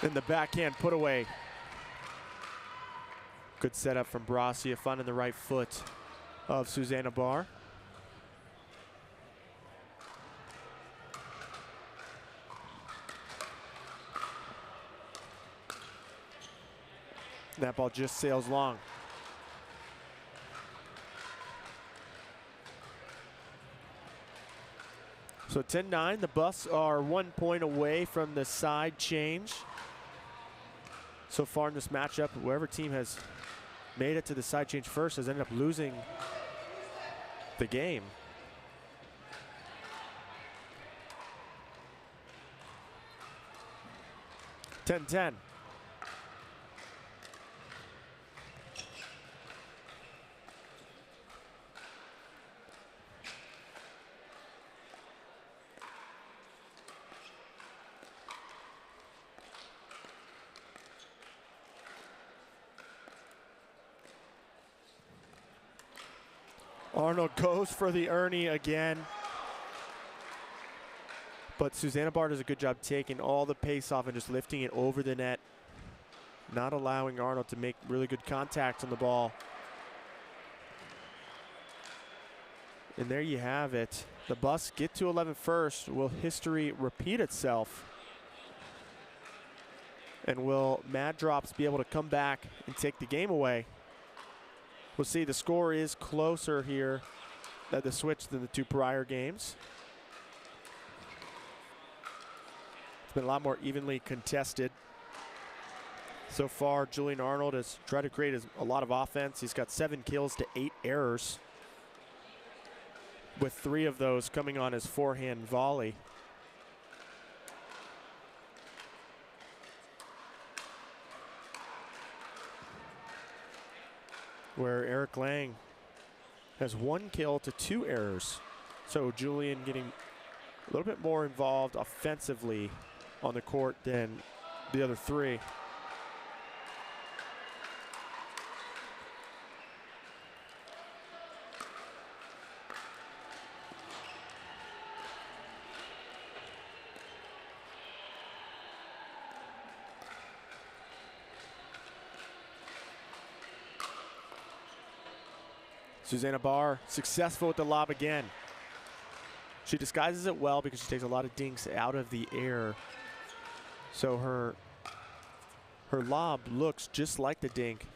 in the backhand put away. Good setup from Bracia, finding the right foot of Susanna Barr. That ball just sails long. So 10-9, the Buffs are 1 point away from the side change. So far in this matchup, whoever team has made it to the side change first has ended up losing the game. Ten. Arnold goes for the Ernie again. But Susanna Barr does a good job taking all the pace off and just lifting it over the net, not allowing Arnold to make really good contact on the ball. And there you have it. The Buffs get to 11 first. Will history repeat itself? And will Mad Drops be able to come back and take the game away? We'll see. The score is closer here at the switch than the 2 prior games. It's been a lot more evenly contested. So far, Julian Arnold has tried to create a lot of offense. He's got 7 kills to 8 errors, with 3 of those coming on his forehand volley. Where Eric Lang has 1 kill to 2 errors. So Julian getting a little bit more involved offensively on the court than the other three. Susanna Barr successful with the lob again. She disguises it well because she takes a lot of dinks out of the air. So her lob looks just like the dink.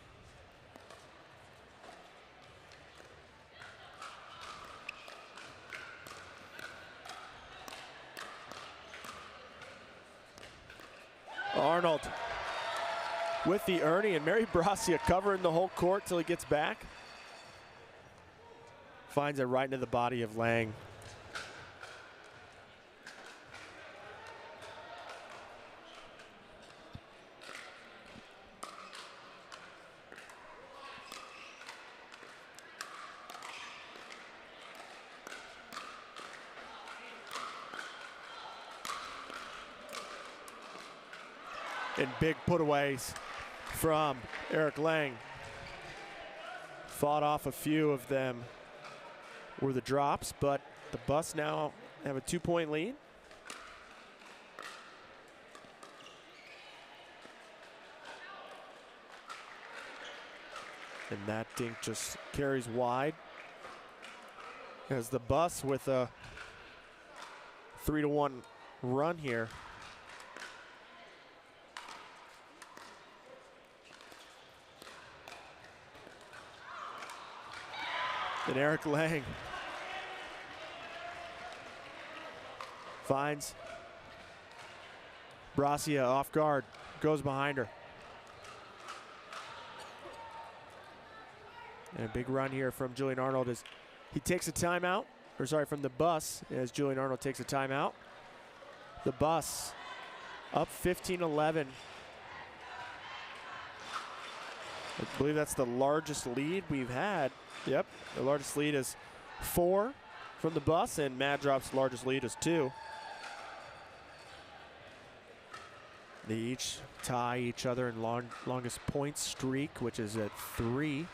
Arnold with the Ernie, and Mary Bracia covering the whole court till he gets back. Finds it right into the body of Lang. And big putaways from Eric Lang. Fought off a few of them were the drops, but the Buffs now have a 2-point lead. And that dink just carries wide as the Buffs with a 3-1 run here. And Eric Lang finds Bracia off guard, goes behind her. And a big run here from Julian Arnold as he takes a timeout, or sorry, from the Bus as Julian Arnold takes a timeout. The Bus up 15-11. I believe that's the largest lead we've had. Yep, the largest lead is 4 from the Bus, and Mad Drop's largest lead is 2. They each tie each other in longest point streak, which is at 3.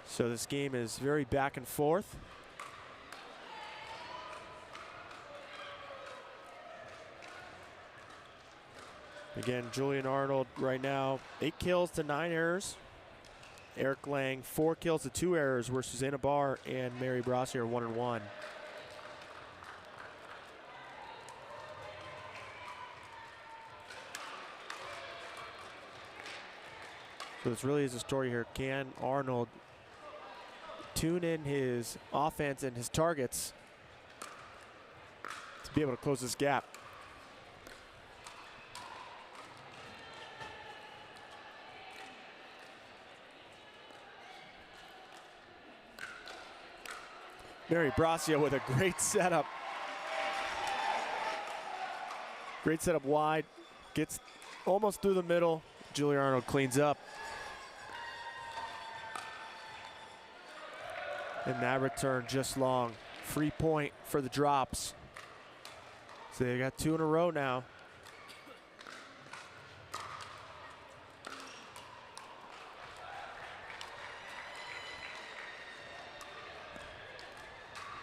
So this game is very back and forth. Again, Julian Arnold right now, 8 kills to 9 errors. Eric Lang, 4 kills to 2 errors, where Susanna Barr and Mary Bracia are 1-1. So this really is a story here. Can Arnold tune in his offense and his targets to be able to close this gap? Mary Bracia with a great setup. Great setup wide. Gets almost through the middle. Julian Arnold cleans up. And that return just long. Free point for the Drops. So they got 2 in a row now.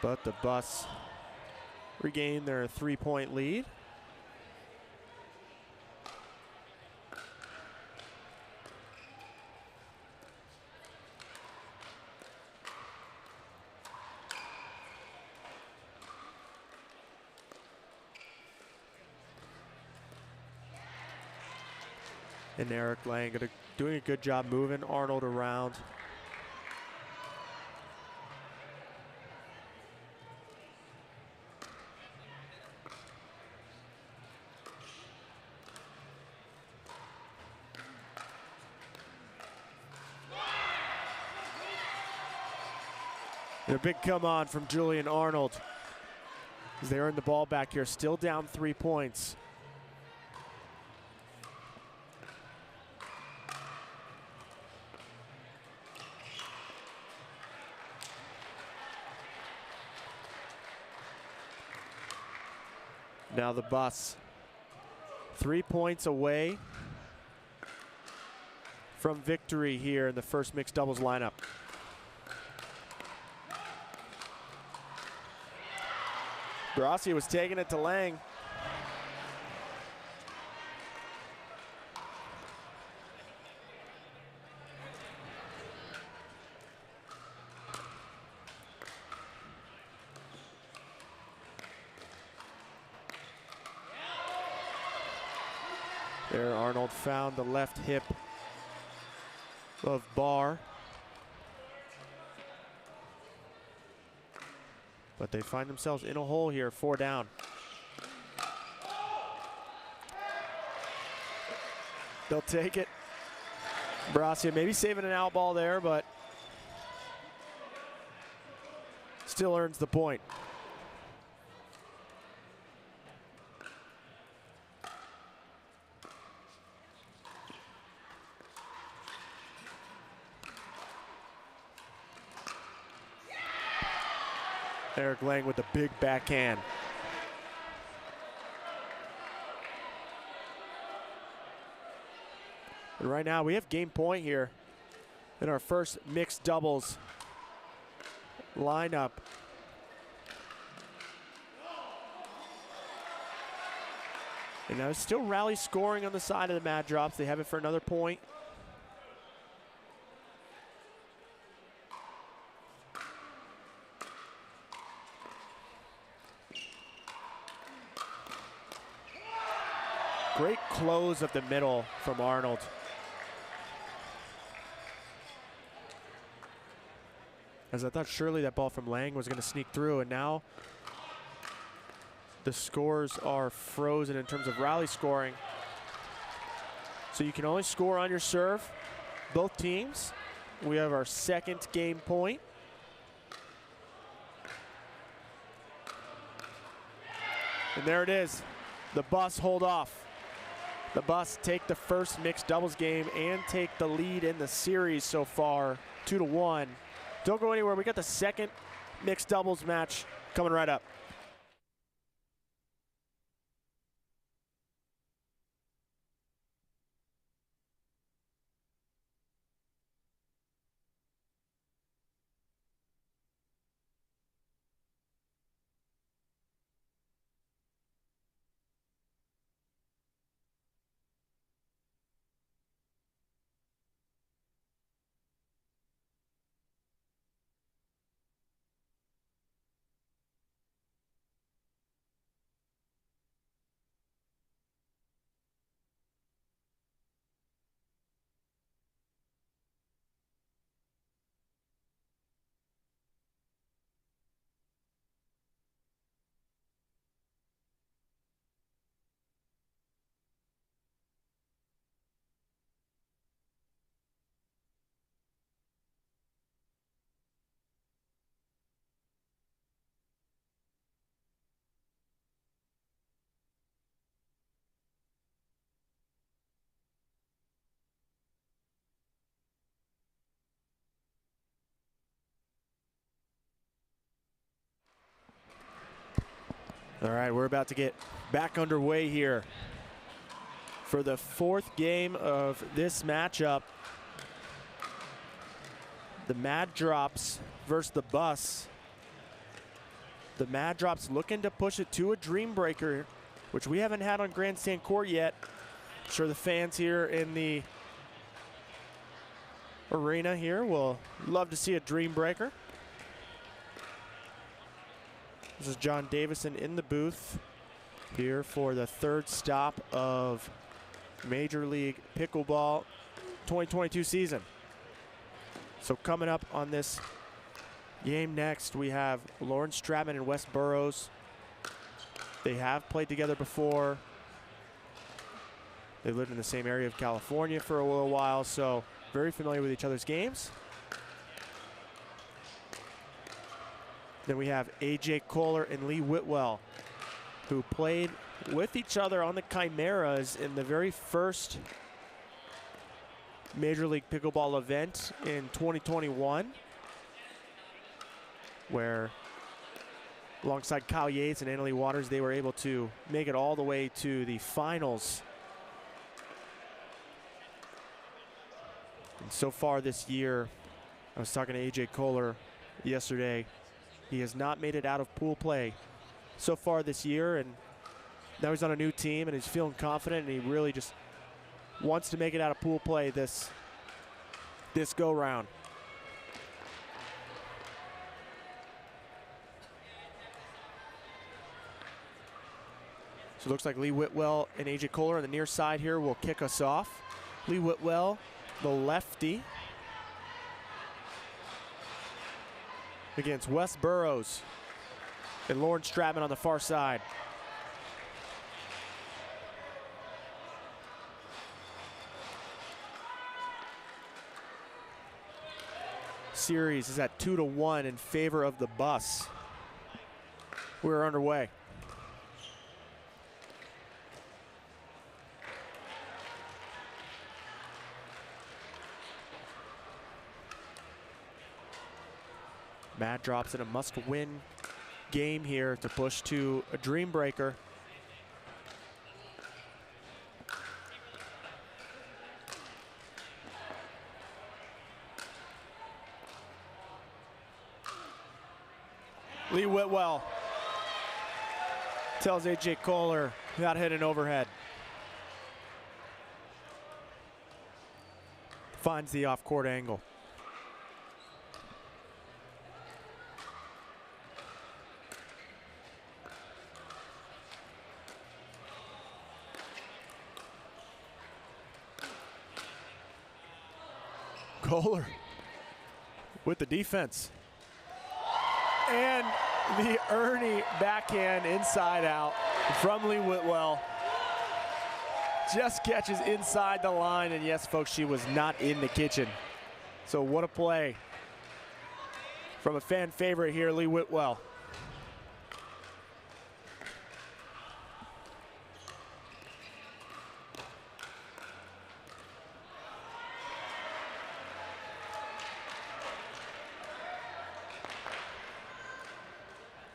But the Bus regain their 3-point lead. And Eric Lang doing a good job moving Arnold around. And a big come on from Julian Arnold as they earn the ball back here, still down 3 points. Now the bus, 3 points away from victory here in the first mixed doubles lineup. Grassi was taking it to Lang. There, Arnold found the left hip of Barr. But they find themselves in a hole here, 4 down. They'll take it. Brasia maybe saving an out ball there, but still earns the point. Eric Lang with the big backhand. And right now we have game point here in our first mixed doubles lineup. And now it's still rally scoring on the side of the Mad Drops. They have it for another point. Great close of the middle from Arnold. As I thought surely that ball from Lang was going to sneak through, and now the scores are frozen in terms of rally scoring. So you can only score on your serve, both teams. We have our second game point. And there it is. The Bus hold off. The Bus take the first mixed doubles game and take the lead in the series so far, 2-1. Don't go anywhere. We got the second mixed doubles match coming right up. All right, we're about to get back underway here for the fourth game of this matchup. The Mad Drops versus the Bus. The Mad Drops looking to push it to a Dreambreaker, which we haven't had on Grandstand Court yet. I'm sure the fans here in the arena here will love to see a Dreambreaker. This is John Davison in the booth here for the third stop of Major League Pickleball 2022 season. So coming up on this game next, we have Lauren Stratman and Wes Burrows. They have played together before. They lived in the same area of California for a little while, so very familiar with each other's games. Then we have AJ Kohler and Lee Whitwell, who played with each other on the Chimeras in the very first Major League Pickleball event in 2021, where Alongside Kyle Yates and Annalie Waters, they were able to make it all the way to the finals. And so far this year, I was talking to AJ Kohler yesterday, he has not made it out of pool play so far this year, and now he's on a new team and he's feeling confident, and he really just wants to make it out of pool play this go round. So it looks like Lee Whitwell and AJ Kohler on the near side here will kick us off. Lee Whitwell, the lefty, against Wes Burrows and Lauren Stratman on the far side. Series is at 2-1 in favor of the bus. We're underway. Matt drops in a must-win game here to push to a Dreambreaker. Lee Whitwell tells AJ Kohler not hit an overhead. Finds the off-court angle. Kohler with the defense. And the Ernie backhand inside out from Lee Whitwell. Just catches inside the line, and yes, folks, she was not in the kitchen. So what a play from a fan favorite here, Lee Whitwell.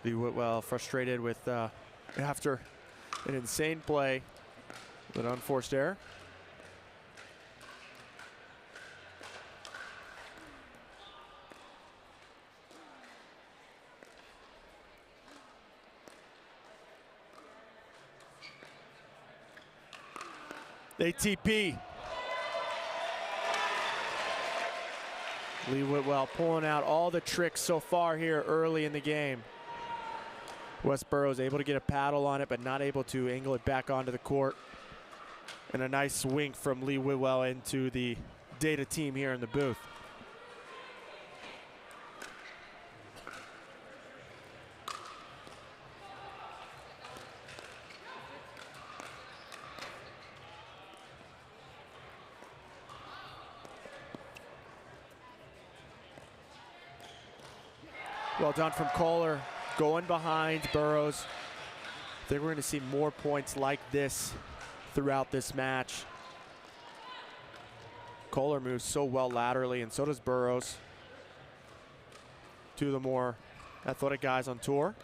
Lee Whitwell frustrated with after an insane play with an unforced error. ATP. Lee Whitwell pulling out all the tricks so far here early in the game. Wes Burrows able to get a paddle on it, but not able to angle it back onto the court. And a nice swing from Lee Whitwell into the data team here in the booth. Well done from Kohler. Going behind Burrows. I think we're going to see more points like this throughout this match. Kohler moves so well laterally, and so does Burrows. Two of the more athletic guys on tour.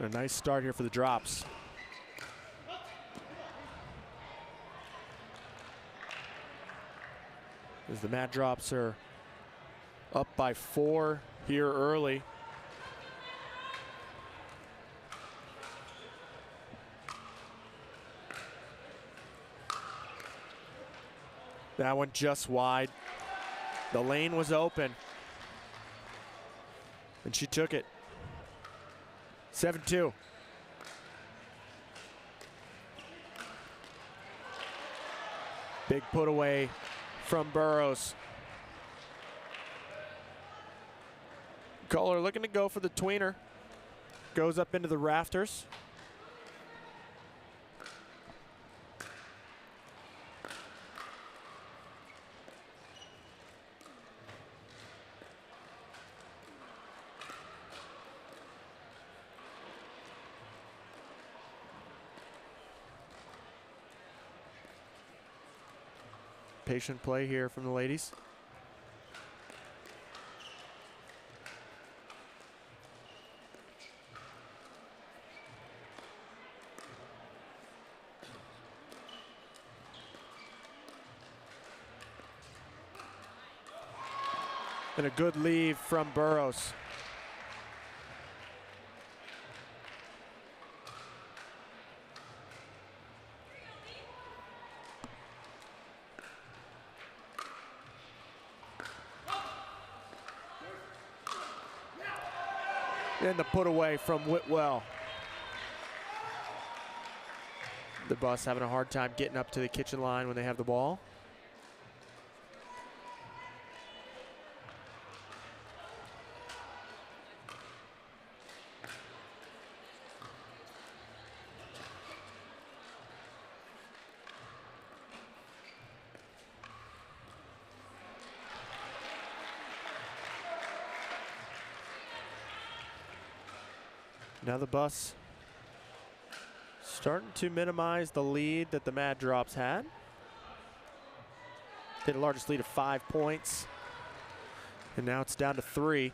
A nice start here for the drops. As the mat drops are up by 4 here early. That one just wide. The lane was open, and she took it. 7-2. Big put away from Burrows. Kohler looking to go for the tweener. Goes up into the rafters. patient play here from the ladies. And a good leave from Burrows. And the put away from Whitwell. The Bus having a hard time getting up to the kitchen line when they have the ball. Now the Bus starting to minimize the lead that the Mad Drops had. They had a largest lead of 5 points, and now it's down to 3.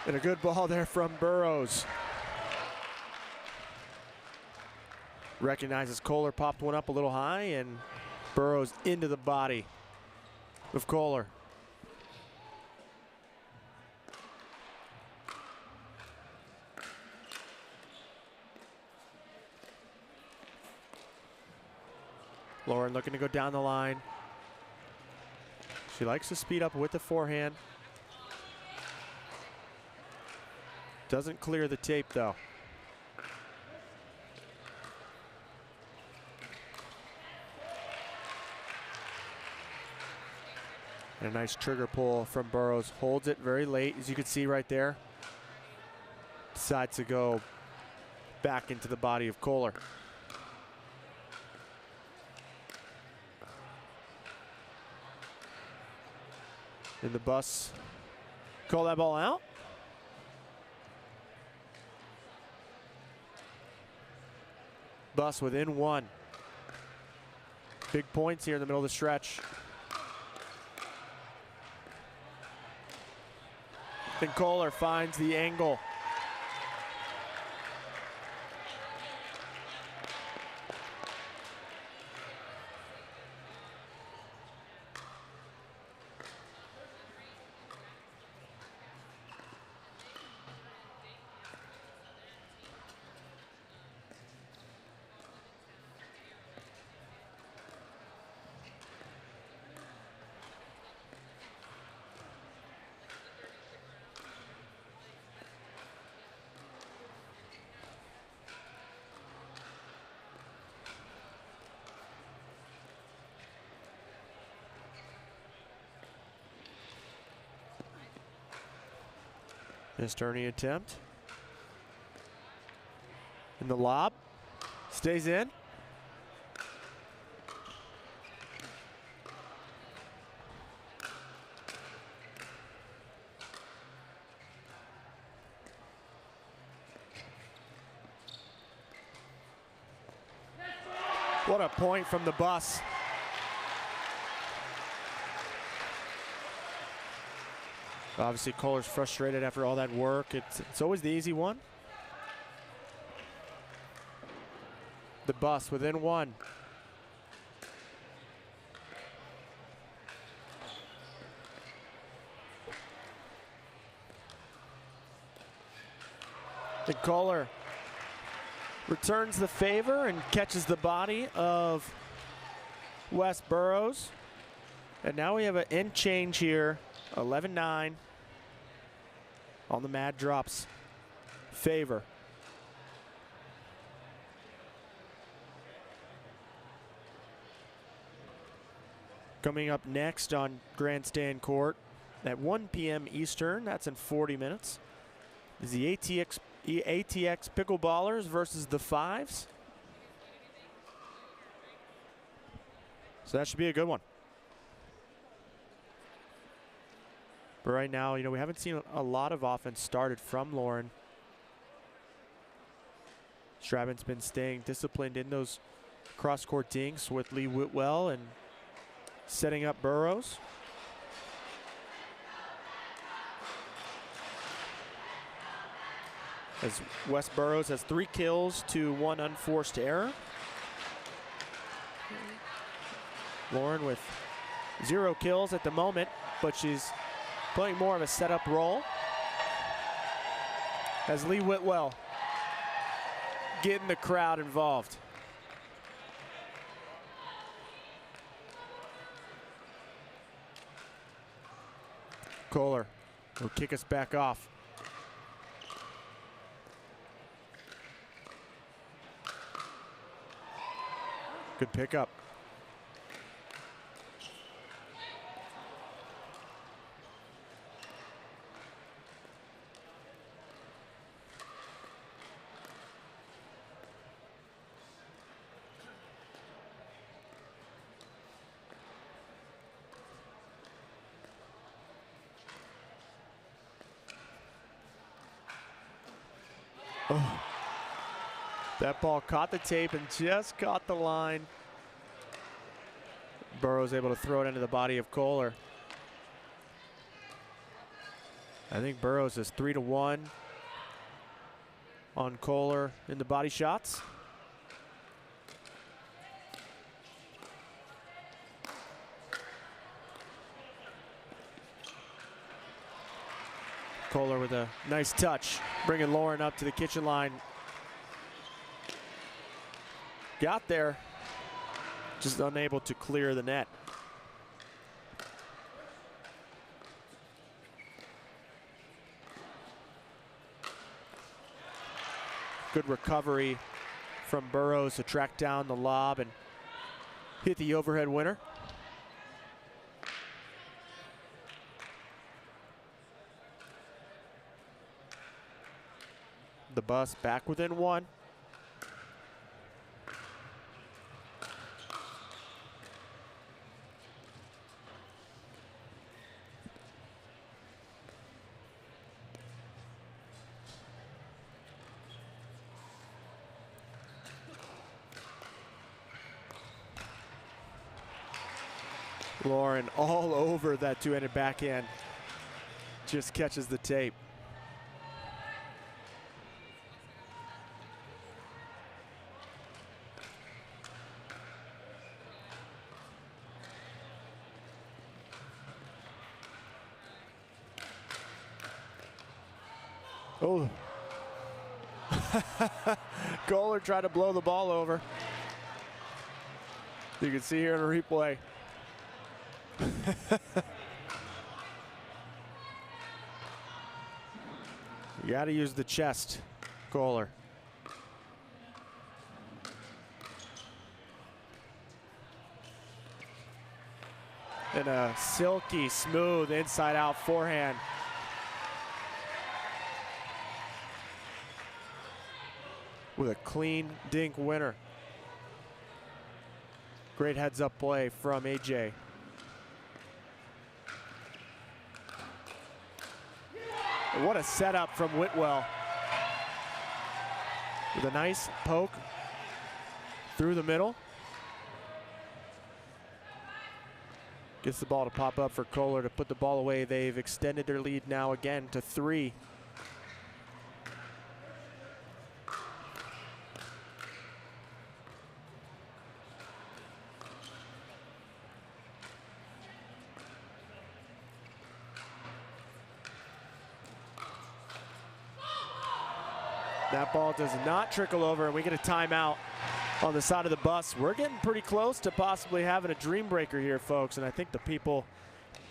And a good ball there from Burrows. Recognizes Kohler popped one up a little high, and Burrows into the body of Kohler. Lauren looking to go down the line. She likes to speed up with the forehand. Doesn't clear the tape though. And a nice trigger pull from Burrows. Holds it very late, as you can see right there. Decides to go back into the body of Kohler. And the Bus call that ball out. Bus within 1. Big points here in the middle of the stretch. And Kohler finds the angle. Missed Ernie attempt. And the lob stays in. What a point from the Bus. Obviously, Kohler's frustrated after all that work. It's always the easy one. The Bus within 1. And Kohler returns the favor and catches the body of Wes Burrows. And now we have an end change here, 11-9. On the Mad Drops favor. Coming up next on Grandstand Court, at 1 p.m. Eastern. That's in 40 minutes. Is the ATX Pickleballers versus the Fives. So that should be a good one. But right now, you know, we haven't seen a lot of offense started from Lauren. Straben's been staying disciplined in those cross-court dinks with Lee Whitwell and setting up Burrows. As Wes Burrows has 3 kills to 1 unforced error. Lauren with 0 kills at the moment, but she's playing more of a setup role. As Lee Whitwell getting the crowd involved. Kohler will kick us back off. Good pickup. Oh. That ball caught the tape and just caught the line. Burrows able to throw it into the body of Kohler. I think Burrows is 3-1 on Kohler in the body shots. Kohler with a nice touch, bringing Lauren up to the kitchen line. Got there, just unable to clear the net. Good recovery from Burrows to track down the lob and hit the overhead winner. The bus back within 1. Lauren all over that two-handed backhand. Just catches the tape. Oh. Kohler tried to blow the ball over. You can see here in a replay. You got to use the chest, Kohler. And a silky smooth inside-out forehand. With a clean dink winner. Great heads-up play from AJ. What a setup from Whitwell. With a nice poke through the middle. Gets the ball to pop up for Kohler to put the ball away. They've extended their lead now again to 3. That ball does not trickle over, and we get a timeout on the side of the bus. We're getting pretty close to possibly having a Dreambreaker here, folks, and I think the people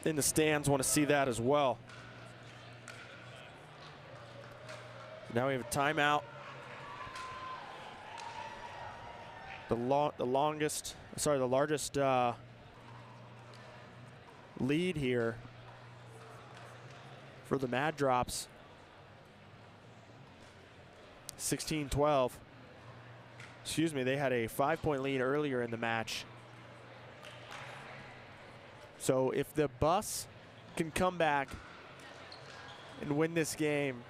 in the stands want to see that as well. Now we have a timeout. The largest lead here for the Mad Drops. 16-12. Excuse me, they had a 5-point lead earlier in the match. So if the Bus can come back and win this game,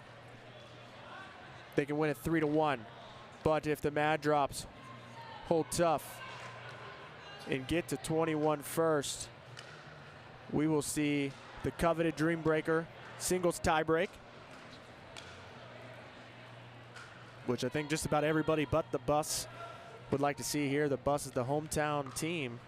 they can win it 3-1. But if the Mad Drops hold tough and get to 21 first, we will see the coveted Dreambreaker singles tiebreak, which I think just about everybody but the Bus would like to see here. The Bus is the hometown team.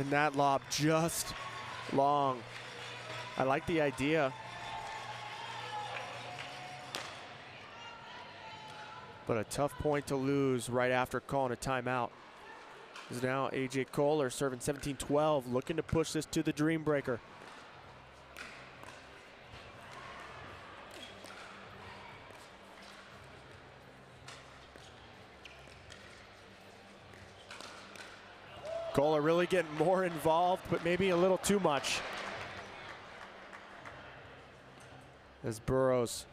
And that lob just long. I like the idea. But a tough point to lose right after calling a timeout. Is now AJ Kohler serving 17-12, looking to push this to the Dreambreaker. Kohler really getting more involved, but maybe a little too much. As Burrows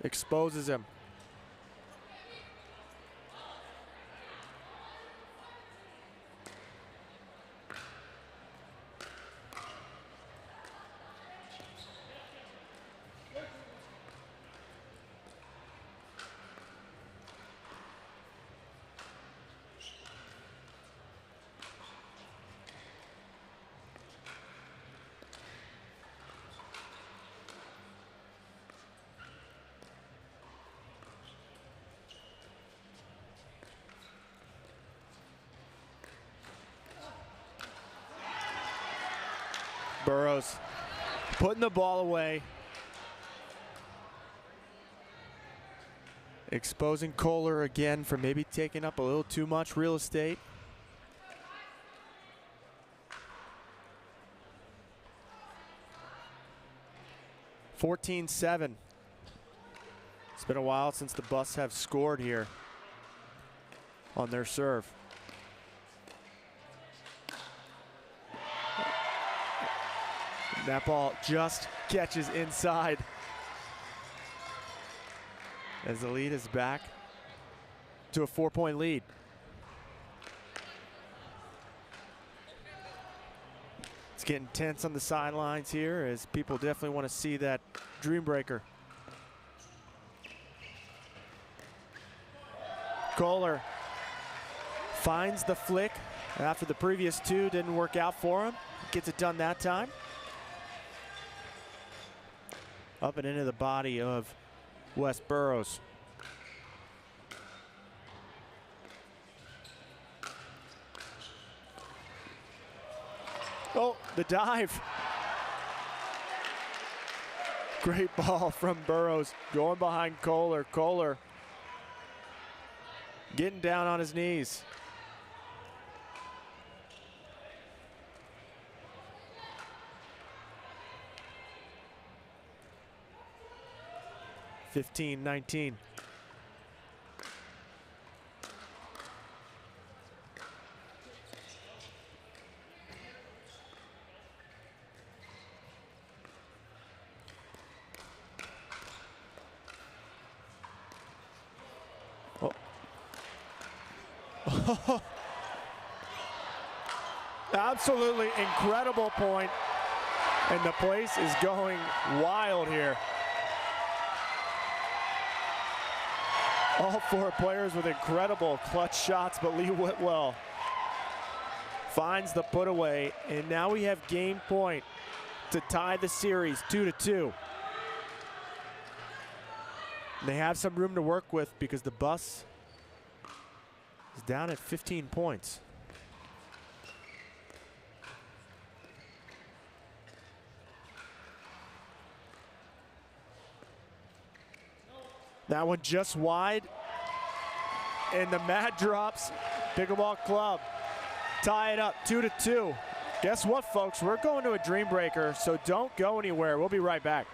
exposes him. Burrows putting the ball away. Exposing Kohler again for maybe taking up a little too much real estate. (14-7). It's been a while since the Bus have scored here on their serve. That ball just catches inside as the lead is back to a 4-point lead. It's getting tense on the sidelines here as people definitely want to see that Dreambreaker. Kohler finds the flick after the previous two didn't work out for him. Gets it done that time. Up and into the body of Wes Burrows. Oh, the dive. Great ball from Burrows going behind Kohler. Kohler getting down on his knees. (15-19). Oh. Absolutely incredible point, and the place is going wild here. All four players with incredible clutch shots, but Lee Whitwell finds the put away, and now we have game point to tie the series 2-2. They have some room to work with because the Bus is down at 15 points. That one just wide. And the mat drops. Pickleball Club tie it up 2-2. Guess what, folks? We're going to a Dreambreaker, so don't go anywhere. We'll be right back.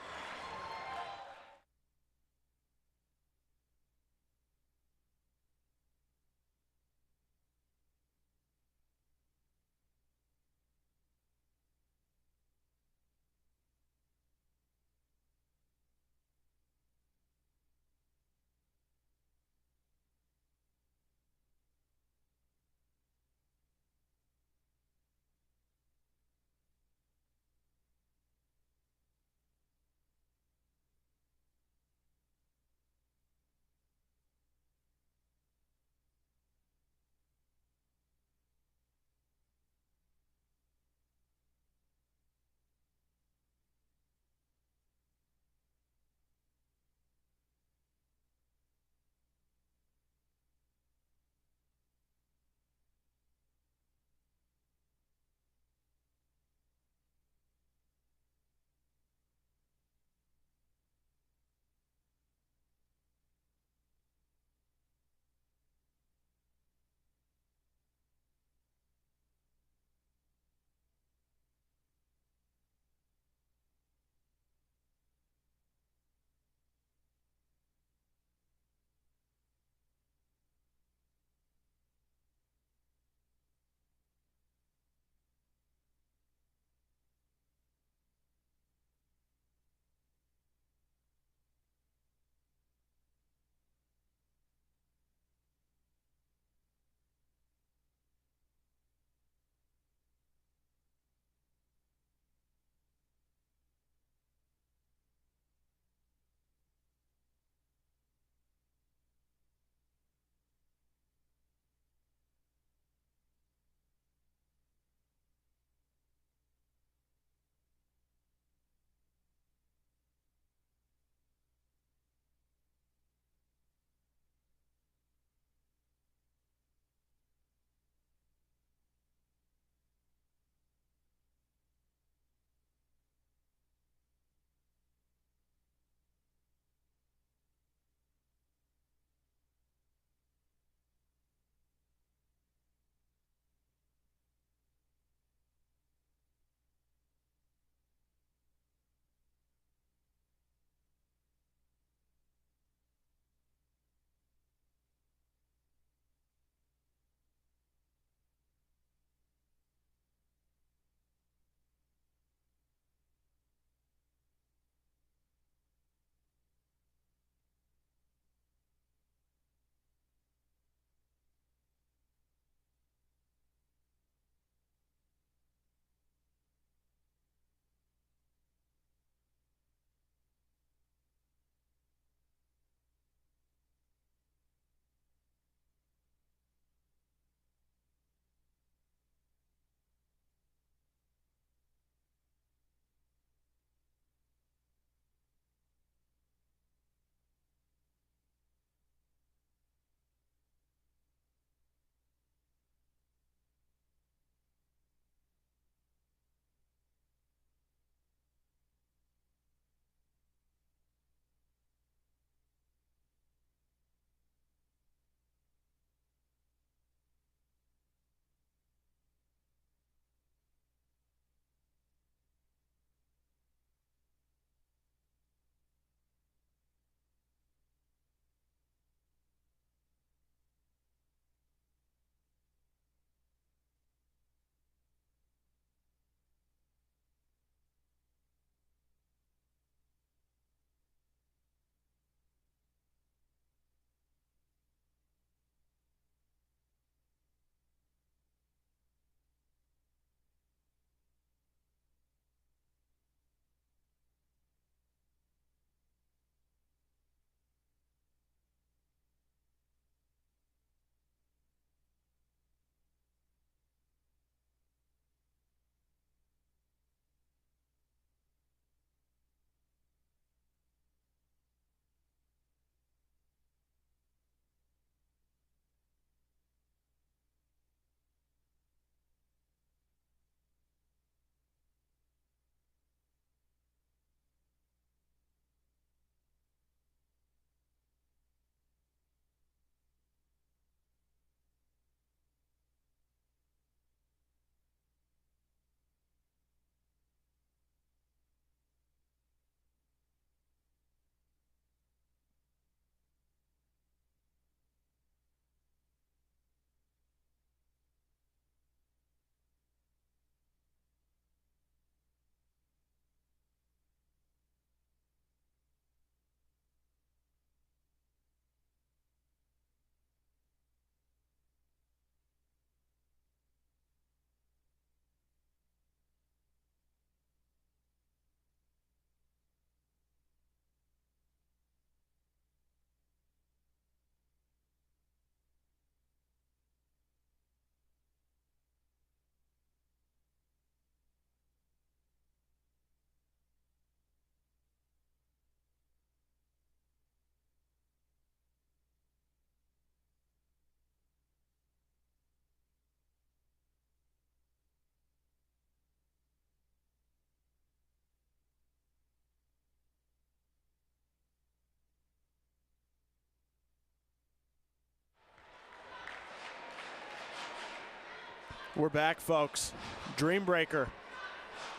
We're back, folks. Dreambreaker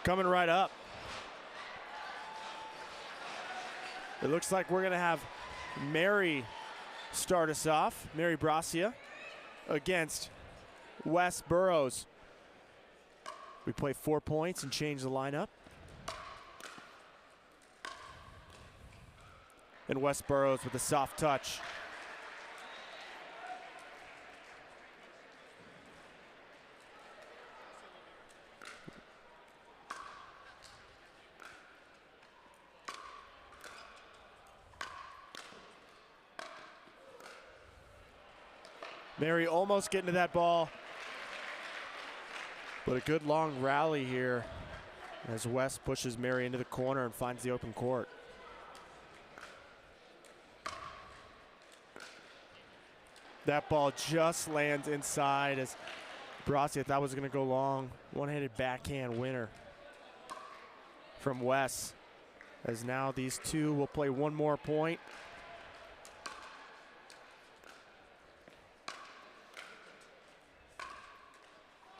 coming right up. It looks like we're going to have Mary start us off, Mary Bracia, against Wes Burrows. We play 4 points and change the lineup. And Wes Burrows with a soft touch. Mary almost getting to that ball, but a good long rally here as Wes pushes Mary into the corner and finds the open court. That ball just lands inside as Bracia thought was going to go long. One-handed backhand winner from Wes, as now these two will play one more point.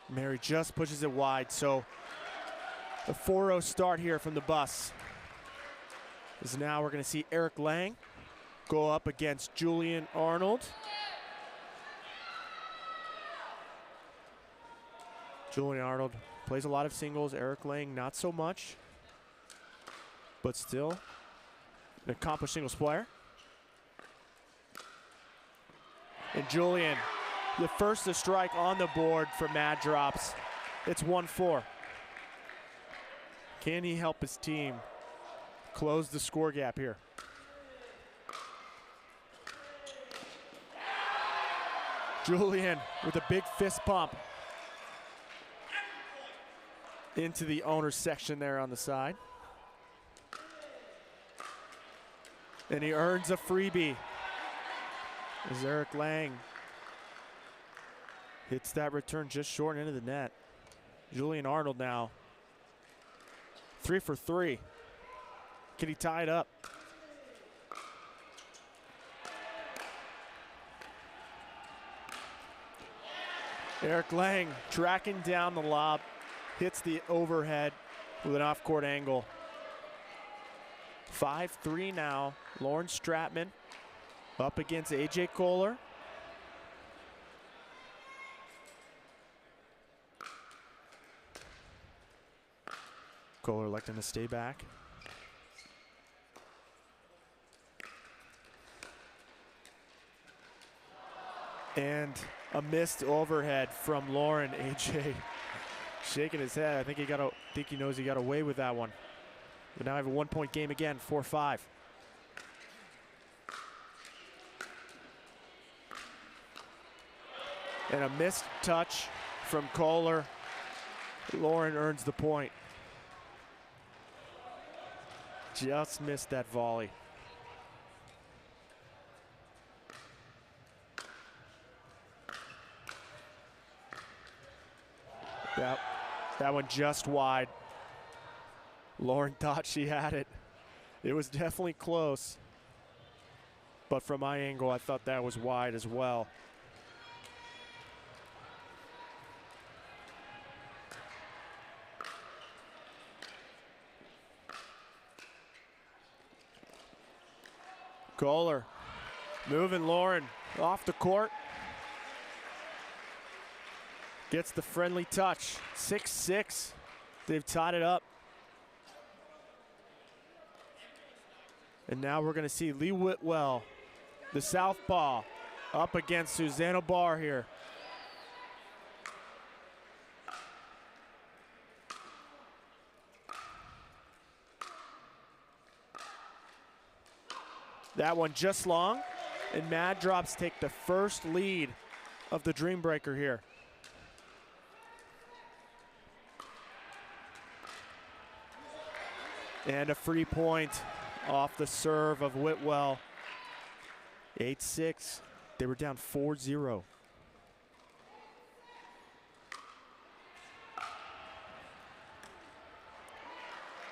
Mary just pushes it wide, so the 4-0 start here from the bus is now we're going to see Eric Lang go up against Julian Arnold. Julian Arnold plays a lot of singles, Eric Lang not so much, but still an accomplished singles player. And Julian, the first to strike on the board for Mad Drops. It's 1-4. Can he help his team close the score gap here? Julian with a big fist pump into the owner's section there on the side. And he earns a freebie as Eric Lang hits that return just short into the net. Julian Arnold now 3 for 3. Can he tie it up? Eric Lang tracking down the lob, hits the overhead with an off-court angle. 5-3 now. Lauren Stratman up against AJ Kohler. Kohler electing to stay back. And a missed overhead from Lauren. AJ shaking his head. I think he knows he got away with that one. But now I have a 1-point game again, 4-5. And a missed touch from Kohler. Lauren earns the point. Just missed that volley. That one just wide. Lauren thought she had it. It was definitely close. But from my angle, I thought that was wide as well. Kohler moving Lauren off the court. Gets the friendly touch. 6-6. They've tied it up. And now we're going to see Lee Whitwell, the southpaw, up against Susanna Barr here. That one just long, and Mad Drops take the first lead of the Dreambreaker here. And a free point off the serve of Whitwell. 8-6. They were down 4-0.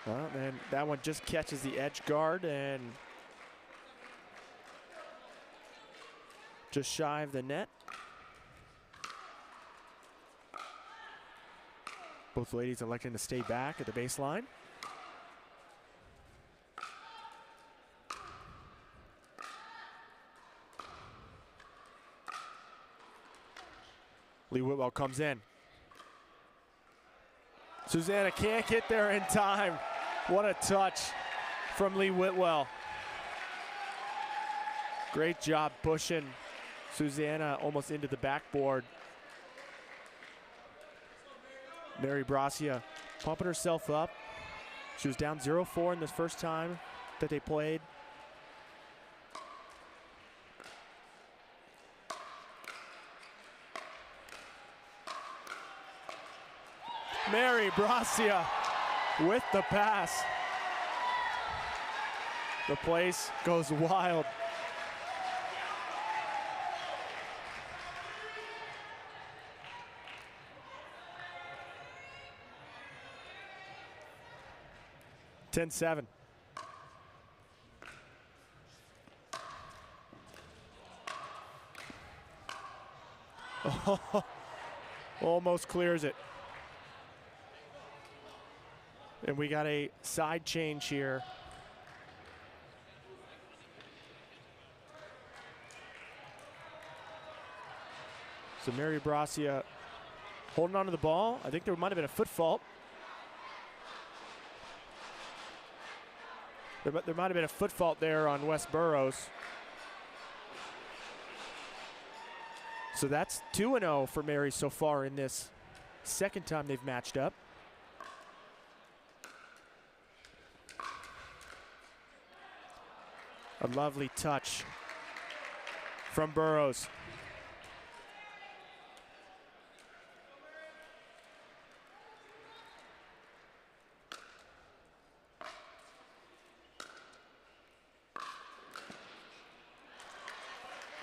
Well, and that one just catches the edge guard and just shy of the net. Both ladies electing to stay back at the baseline. Lee Whitwell comes in. Susanna can't get there in time. What a touch from Lee Whitwell. Great job pushing Susanna almost into the backboard. Mary Bracia pumping herself up. She was down 0-4 in this first time that they played. Mary Bracia with the pass. The place goes wild. (10-7). Oh, almost clears it. And we got a side change here. So Mary Bracia holding on to the ball. I think there might have been a foot fault. There might have been a foot fault there on West Burroughs. So that's 2-0 for Mary so far in this second time they've matched up. A lovely touch from Burroughs.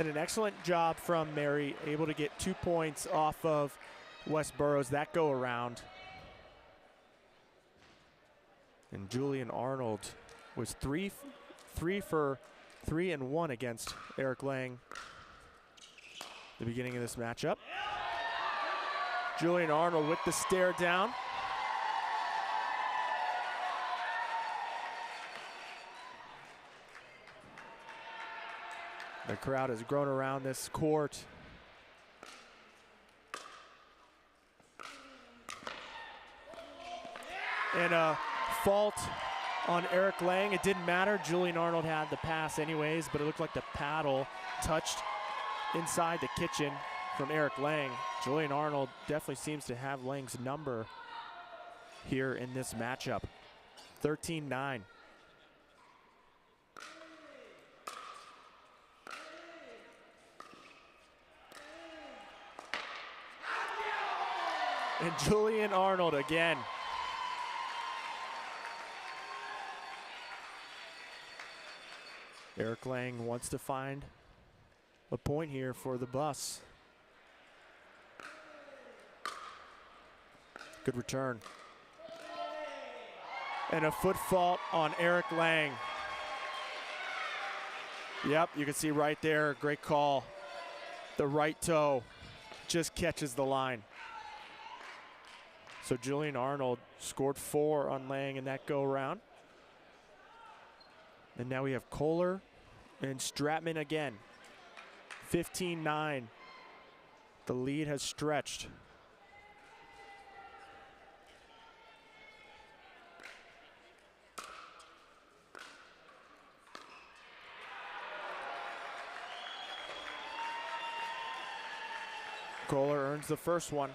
And an excellent job from Mary, able to get 2 points off of West Burroughs that go around. And Julian Arnold was 3 for 3 and 1 against Eric Lang the beginning of this matchup. Julian Arnold with the stare down. The crowd has grown around this court. And a fault on Eric Lang. It didn't matter. Julian Arnold had the pass anyways, but it looked like the paddle touched inside the kitchen from Eric Lang. Julian Arnold definitely seems to have Lang's number here in this matchup. 13-9. And Julian Arnold again. Eric Lang wants to find a point here for the bus. Good return. And a foot fault on Eric Lang. Yep, you can see right there, great call. The right toe just catches the line. So Julian Arnold scored 4 on Lang in that go round. And now we have Kohler and Stratman again. 15-9. The lead has stretched. Kohler earns the first one.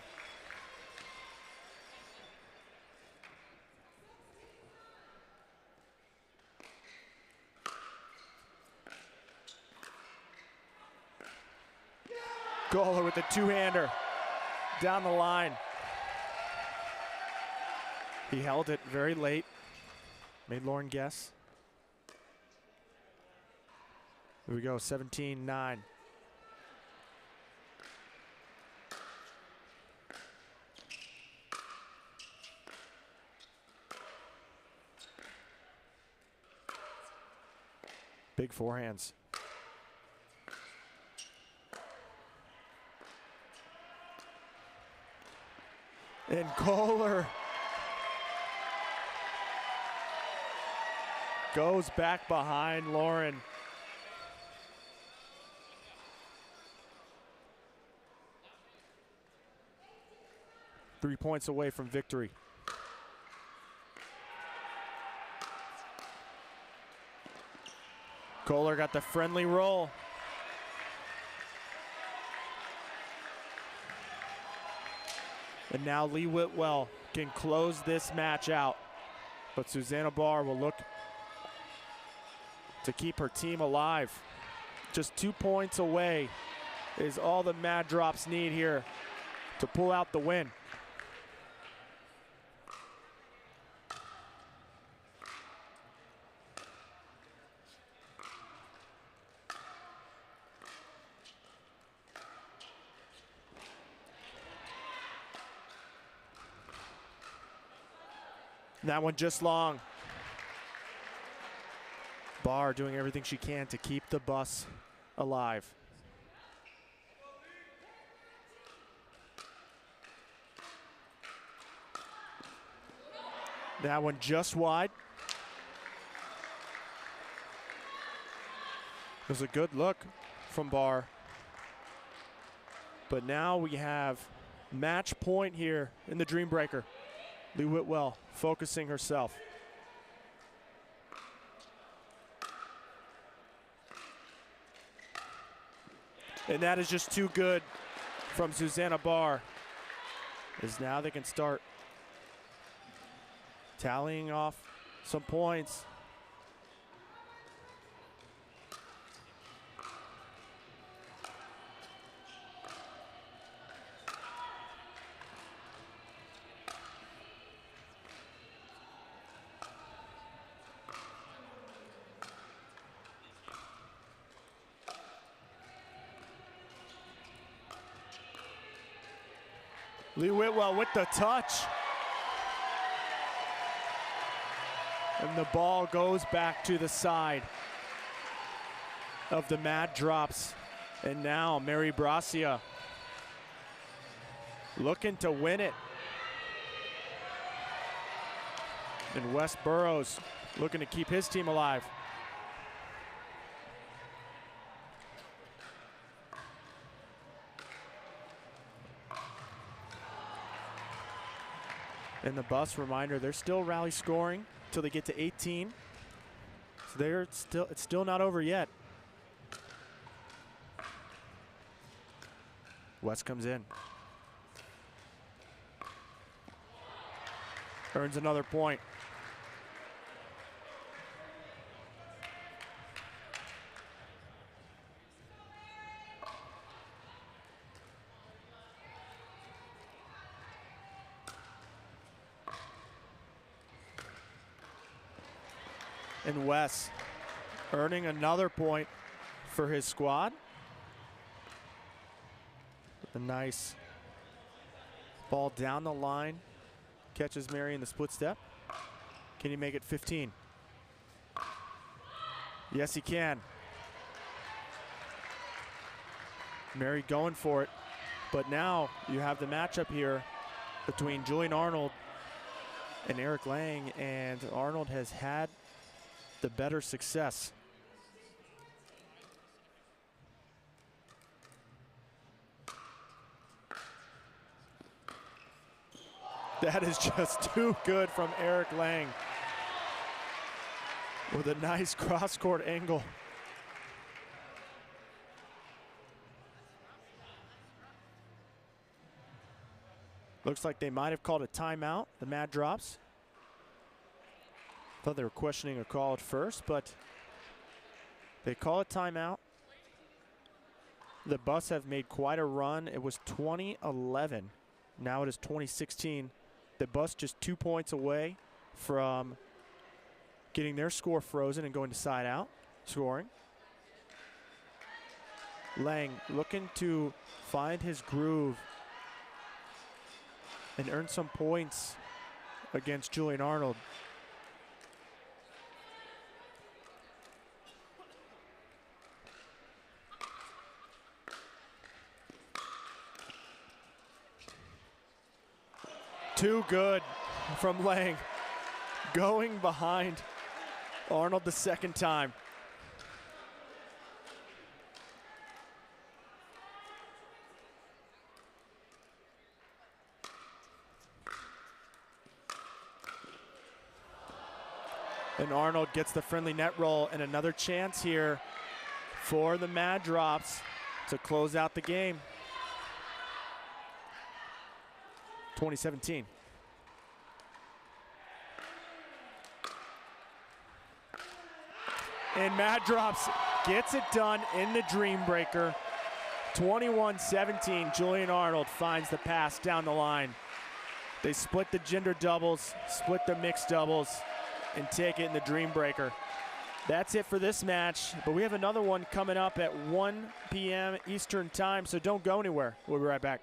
Kohler with the two-hander down the line. He held it very late. Made Lauren guess. Here we go, 17-9. Big forehands. And Kohler goes back behind Lauren. Three points away from victory. Kohler got the friendly roll. And now Lee Whitwell can close this match out. But Susanna Barr will look to keep her team alive. Just 2 points away is all the Mad Drops need here to pull out the win. That one just long. Barr doing everything she can to keep the bus alive. That one just wide. It was a good look from Barr. But now we have match point here in the Dreambreaker. Lee Whitwell focusing herself. And that is just too good from Susanna Barr. As now they can start tallying off some points. Lee Whitwell with the touch. And the ball goes back to the side of the Mad Drops. And now Mary Bracia looking to win it. And Wes Burrows looking to keep his team alive. And the bus, reminder, they're still rally scoring till they get to 18. So it's still not over yet. West comes in. Earns another point. And Wes earning another point for his squad. A nice ball down the line. Catches Mary in the split step. Can he make it 15? Yes, he can. Mary going for it. But now you have the matchup here between Julian Arnold and Eric Lang, and Arnold has had the better success. That is just too good from Eric Lang with a nice cross-court angle. Looks like they might have called a timeout, the Mad Drops. Thought they were questioning a call at first, but they call a timeout. The Buffs have made quite a run. It was 2011. Now it is 2016. The Buffs just 2 points away from getting their score frozen and going to side out scoring. Lang looking to find his groove and earn some points against Julian Arnold. Too good from Lang. Going behind Arnold the second time. And Arnold gets the friendly net roll, and another chance here for the Mad Drops to close out the game. 2017. And Mad Drops gets it done in the Dreambreaker. 21-17, Julian Arnold finds the pass down the line. They split the gender doubles, split the mixed doubles, and take it in the Dreambreaker. That's it for this match, but we have another one coming up at 1 p.m. Eastern time, so don't go anywhere. We'll be right back.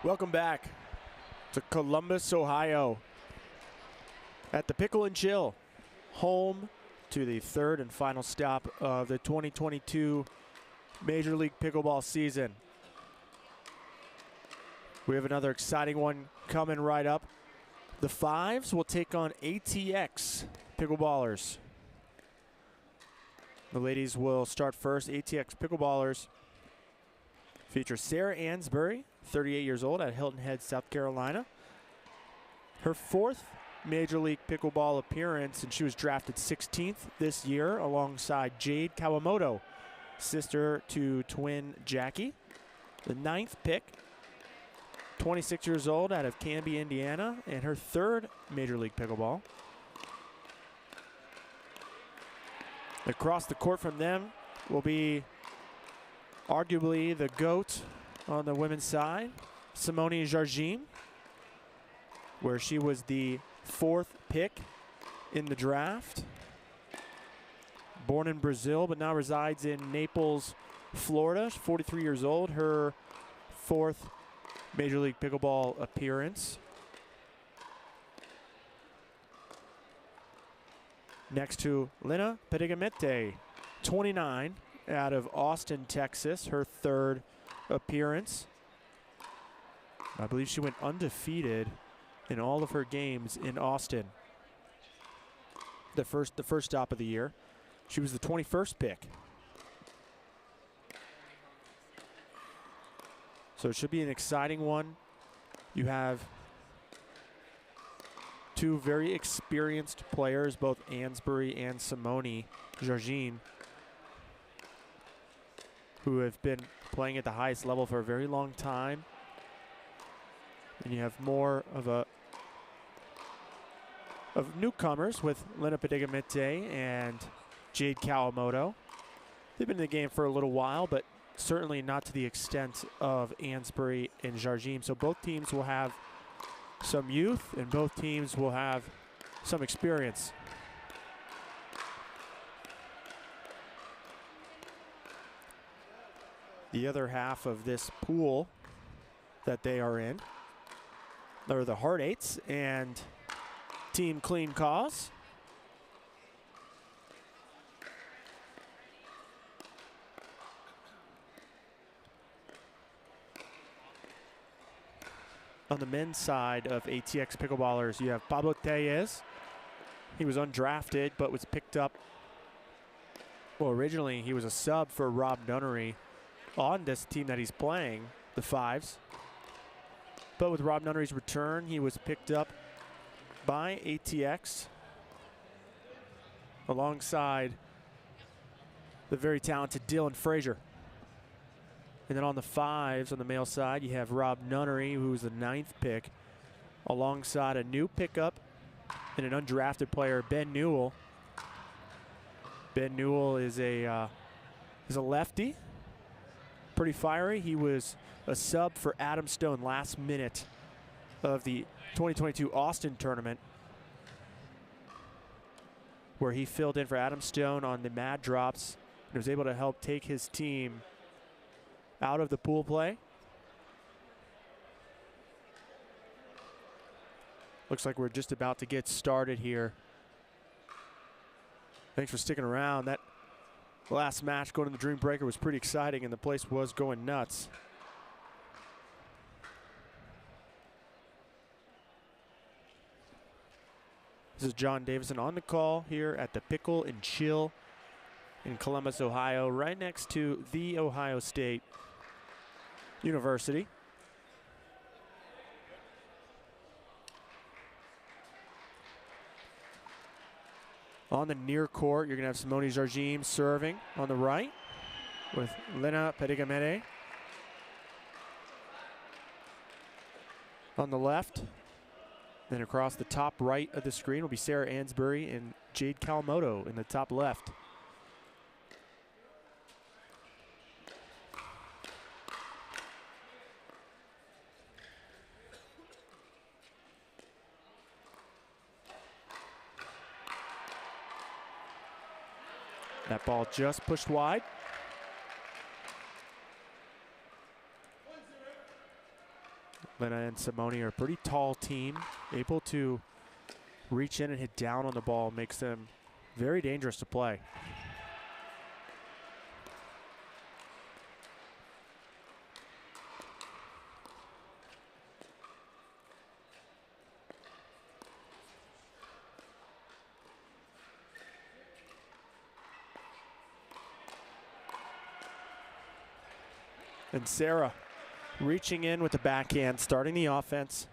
Welcome back to Columbus, Ohio, at the Pickle and Chill, home to the third and final stop of the 2022 Major League Pickleball season. We have another exciting one coming right up. The Fives will take on ATX Pickleballers. The ladies will start first. ATX Pickleballers feature Sarah Ansbury, 38 years old, at Hilton Head, South Carolina. Her fourth Major League Pickleball appearance, and she was drafted 16th this year alongside Jade Kawamoto, sister to twin Jackie. The ninth pick, 26 years old, out of Canby, Indiana, and her third Major League Pickleball. Across the court from them will be arguably the GOAT on the women's side, Simone Jardim, where she was the fourth pick in the draft. Born in Brazil, but now resides in Naples, Florida. She's 43 years old. Her fourth Major League Pickleball appearance. Next to Lina Pedigamente, 29, out of Austin, Texas, her third appearance. I believe she went undefeated in all of her games in Austin. The first stop of the year. She was the 21st pick. So it should be an exciting one. You have two very experienced players, both Ansbury and Simone Jardim, who have been playing at the highest level for a very long time. And you have more of newcomers with Lina Pedigamente and Jade Kawamoto. They've been in the game for a little while, but certainly not to the extent of Ansbury and Jardim. So both teams will have some youth, and both teams will have some experience. The other half of this pool that they are in are the Heart Eights and Team Clean Cause. On the men's side of ATX Pickleballers, you have Pablo Tellez. He was undrafted, but was picked up. Well, originally he was a sub for Rob Nunnery on this team that he's playing, the Fives. But with Rob Nunnery's return, he was picked up by ATX alongside the very talented Dylan Frazier. And then on the Fives, on the male side, you have Rob Nunnery, who's the ninth pick, alongside a new pickup and an undrafted player, Ben Newell. Ben Newell is a lefty, pretty fiery. He was a sub for Adam Stone last minute of the 2022 Austin tournament, where he filled in for Adam Stone on the Mad Drops and was able to help take his team out of the pool play. Looks like we're just about to get started here. Thanks for sticking around. That last match going to the Dreambreaker was pretty exciting, and the place was going nuts. This is John Davison on the call here at the Pickle and Chill in Columbus, Ohio, right next to The Ohio State University. On the near court, you're going to have Simone Jardim serving on the right with Lina Pedigamente. On the left, then across the top right of the screen will be Sarah Ansbury and Jade Kawamoto in the top left. That ball just pushed wide. Lena and Simone are a pretty tall team, able to reach in and hit down on the ball, makes them very dangerous to play. And Sarah reaching in with the backhand, starting the offense.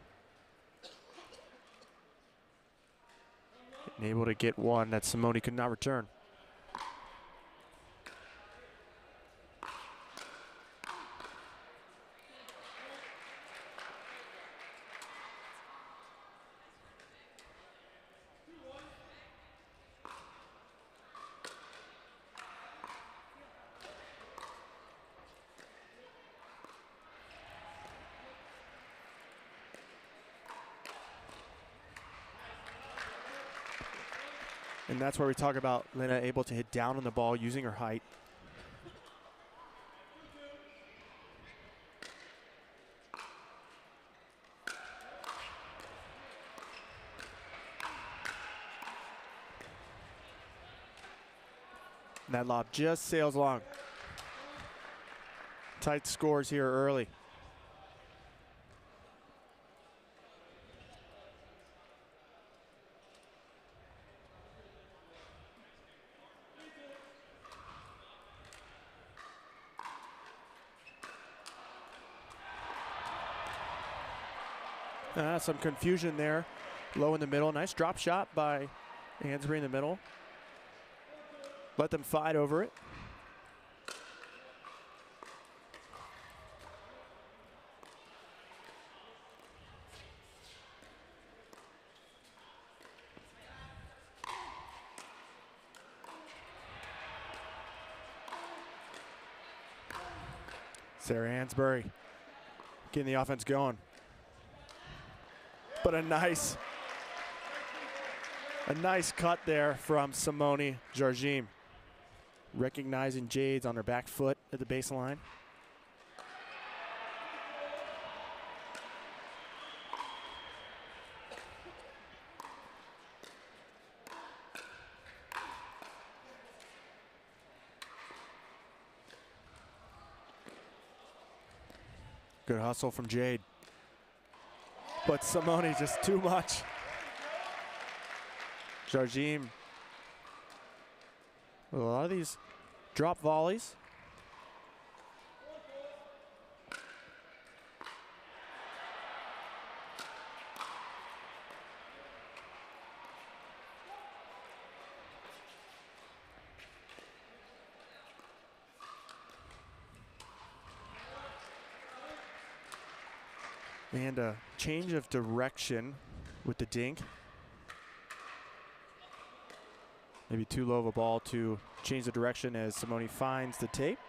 And able to get one that Simone could not return. And that's where we talk about Lena able to hit down on the ball using her height. And that lob just sails along. Tight scores here early. Some confusion there, low in the middle. Nice drop shot by Hansberry in the middle. Let them fight over it. Sarah Hansberry getting the offense going. But a nice cut there from Simone Jardim. Recognizing Jade's on her back foot at the baseline. Good hustle from Jade. But Simone just too much. Jardim. A lot of these drop volleys. And a change of direction with the dink. Maybe too low of a ball to change the direction as Simone finds the tape.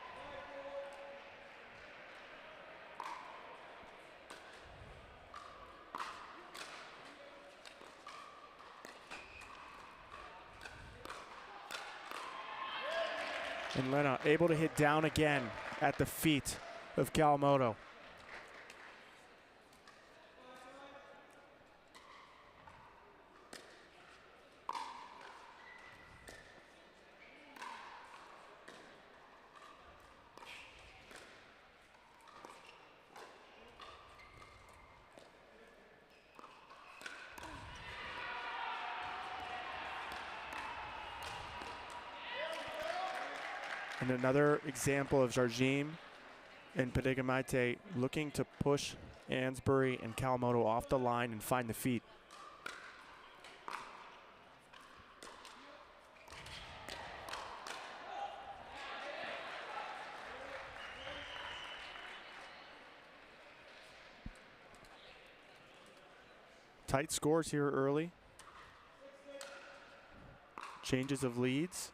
And Lena able to hit down again at the feet of Kawamoto. And another example of Jardim and Padegamaite looking to push Hansberry and Kawamoto off the line and find the feet. Tight scores here early. Changes of leads.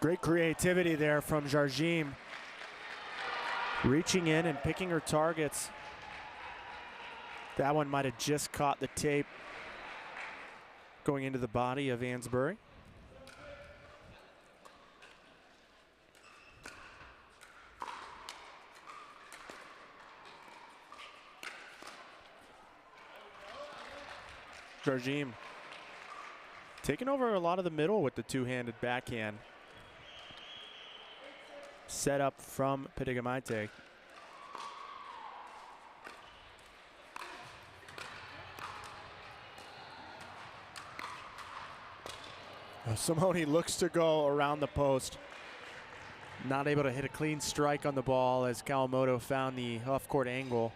Great creativity there from Jardim. Reaching in and picking her targets. That one might have just caught the tape going into the body of Ansbury. Jarjim taking over a lot of the middle with the two-handed backhand. Set up from Pedigamite. Simone looks to go around the post. Not able to hit a clean strike on the ball as Kawamoto found the off-court angle.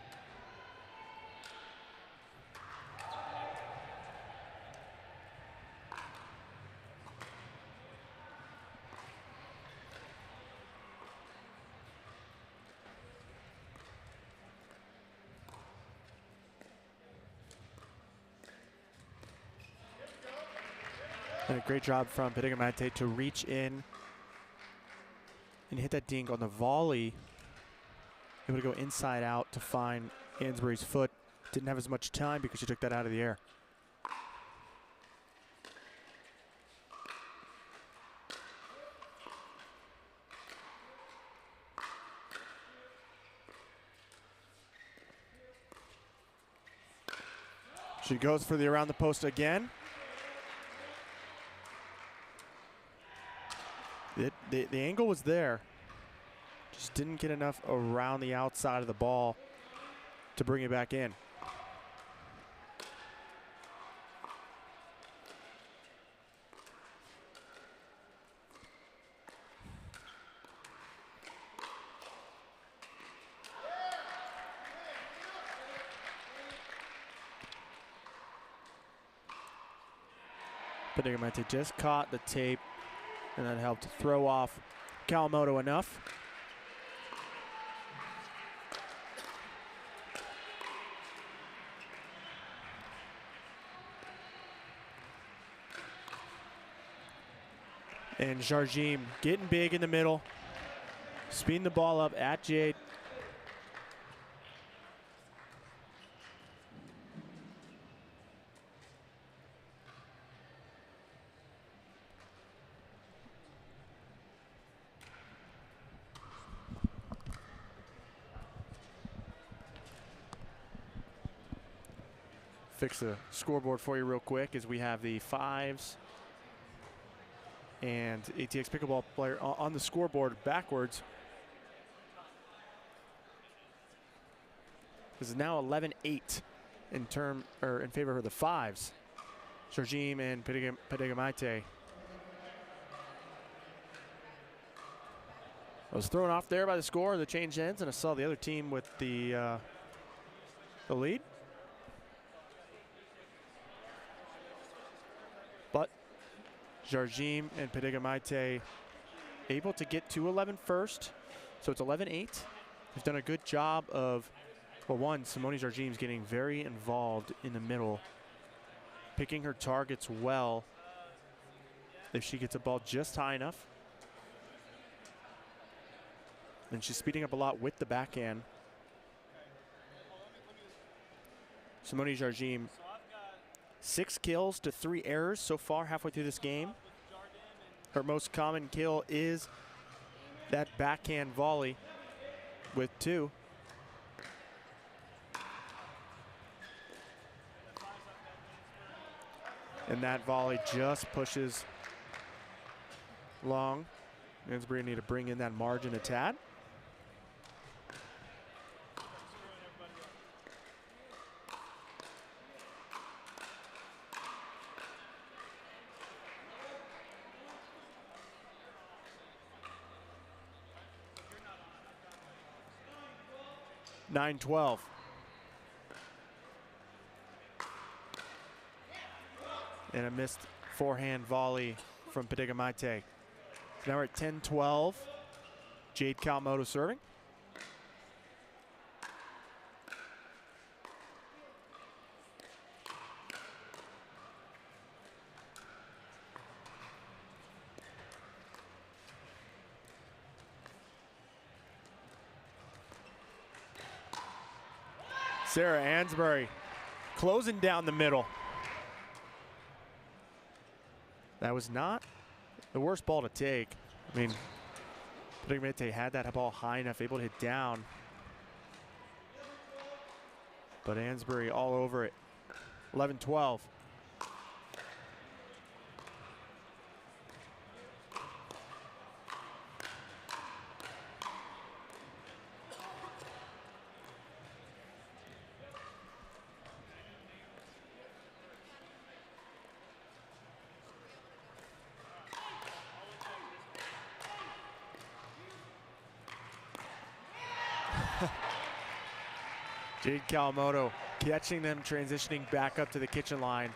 And a great job from Pedigamite to reach in and hit that dink on the volley. Able to go inside out to find Ansbury's foot. Didn't have as much time because she took that out of the air. She goes for the around the post again. The angle was there. Just didn't get enough around the outside of the ball to bring it back in. Pedigamite just caught the tape, and that helped throw off Kawamoto enough. And Jarjim getting big in the middle, speeding the ball up at Jade. Fix the scoreboard for you real quick as we have the fives and ATX Pickleball player on the scoreboard backwards. This is now 11-8 in favor of the fives. Jarjim and Pedigamite. I was thrown off there by the score, the change ends, and I saw the other team with the lead. But Jarjim and Pedigamite able to get to 11 first. So it's 11-8. They've done a good job of, well, one, Simone Jarjim's getting very involved in the middle, picking her targets well if she gets a ball just high enough. And she's speeding up a lot with the backhand. Simone Jarjim, 6 kills to 3 errors so far halfway through this game. Her most common kill is that backhand volley with 2. And that volley just pushes long. Ansbury need to bring in that margin a tad. (9-12). And a missed forehand volley from Pedigamite. Now we're at 10-12. Jade Kawamoto serving. Sarah Ansbury closing down the middle. That was not the worst ball to take. I mean, Dreambreaker had that ball high enough, able to hit down. But Ansbury all over it. 11-12. Jade Kawamoto catching them, transitioning back up to the kitchen line.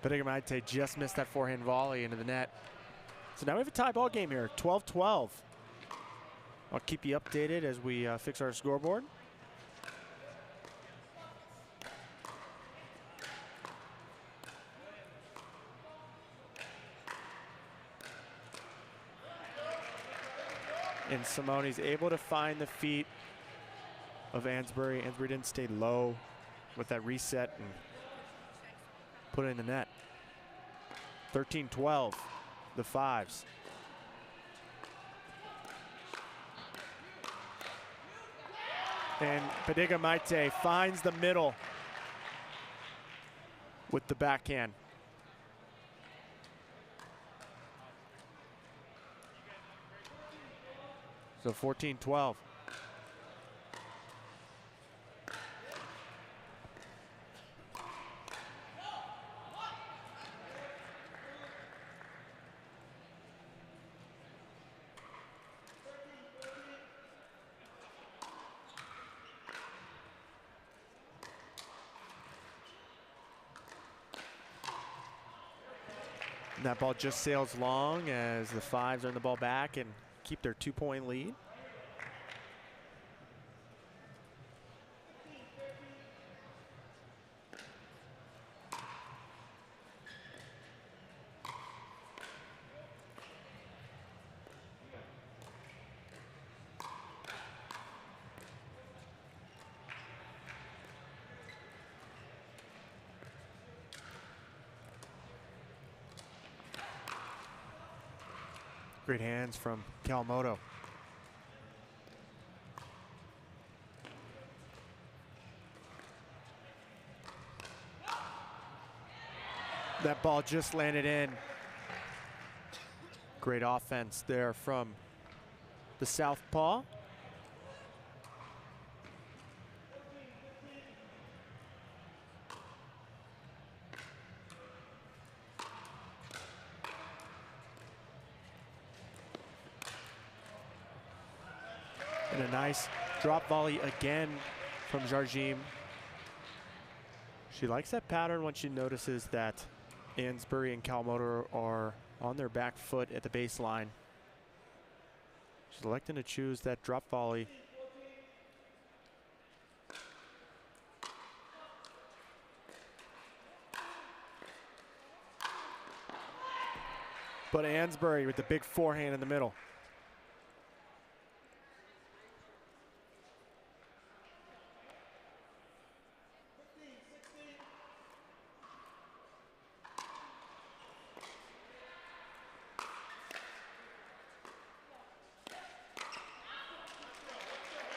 Dreambreaker just missed that forehand volley into the net. So now we have a tie ball game here, 12-12. I'll keep you updated as we fix our scoreboard. And Simone's able to find the feet of Ansbury. Ansbury didn't stay low with that reset and put it in the net. 13-12, the fives. And Dreambreaker finds the middle with the backhand. So 14-12. And that ball just sails long as the fives earn the ball back and keep their 2-point lead. Great hands from Kawamoto. That ball just landed in. Great offense there from the southpaw. And a nice drop volley again from Jarjim. She likes that pattern when she notices that Ansbury and Kawamoto are on their back foot at the baseline. She's electing to choose that drop volley. But Ansbury with the big forehand in the middle.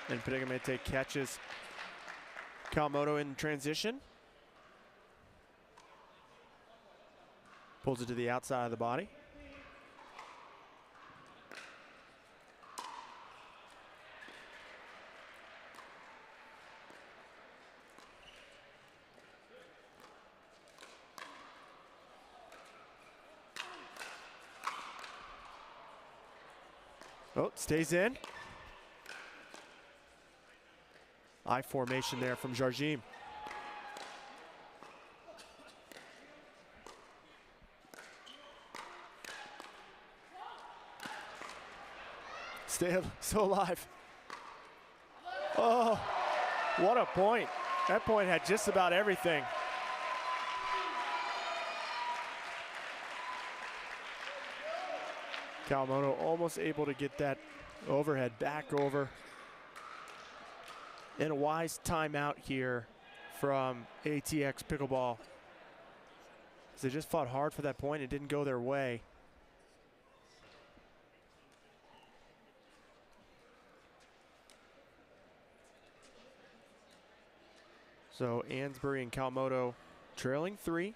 And Dreambreaker catches Kawamoto in transition. Pulls it to the outside of the body. Oh, stays in. I formation there from Jarjim. Still alive. Oh, what a point. That point had just about everything. Kawamoto almost able to get that overhead back over. And a wise timeout here from ATX Pickleball. They just fought hard for that point. It didn't go their way. So Ansbury and Kawamoto trailing 3.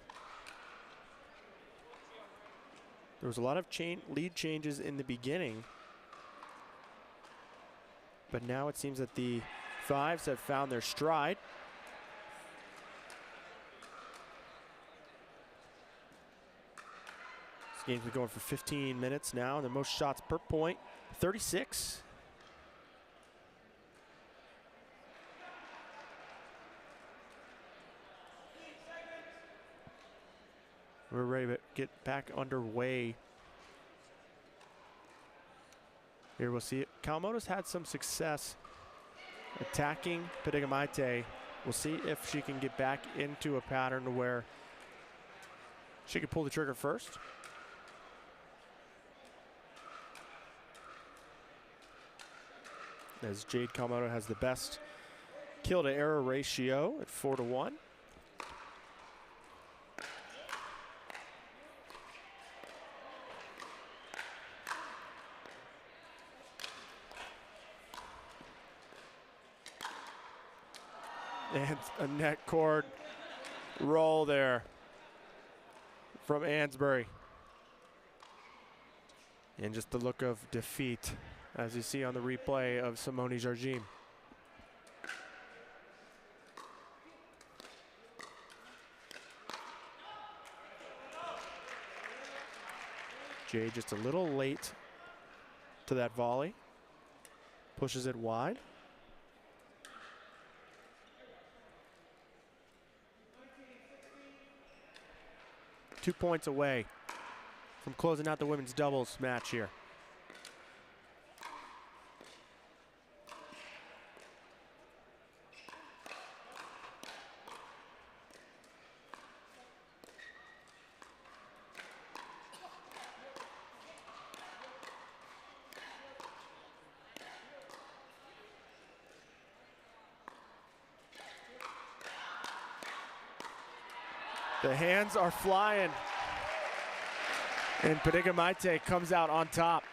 There was a lot of lead changes in the beginning, but now it seems that the fives have found their stride. This game's been going for 15 minutes now. The most shots per point, 36. We're ready to get back underway. Here we'll see it. Kawamoto's had some success attacking Padigamite. We'll see if she can get back into a pattern where she can pull the trigger first. As Jade Kawamoto has the best kill to error ratio at 4-1. And a net cord roll there from Ansbury. And just the look of defeat, as you see on the replay of Simone Jardim. Jay just a little late to that volley. Pushes it wide. Two points away from closing out the women's doubles match here. The hands are flying, and Padigamite comes out on top.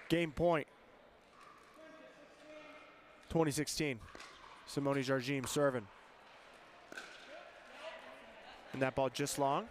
Game point. 2016. Simone Jardim serving. And that ball just long.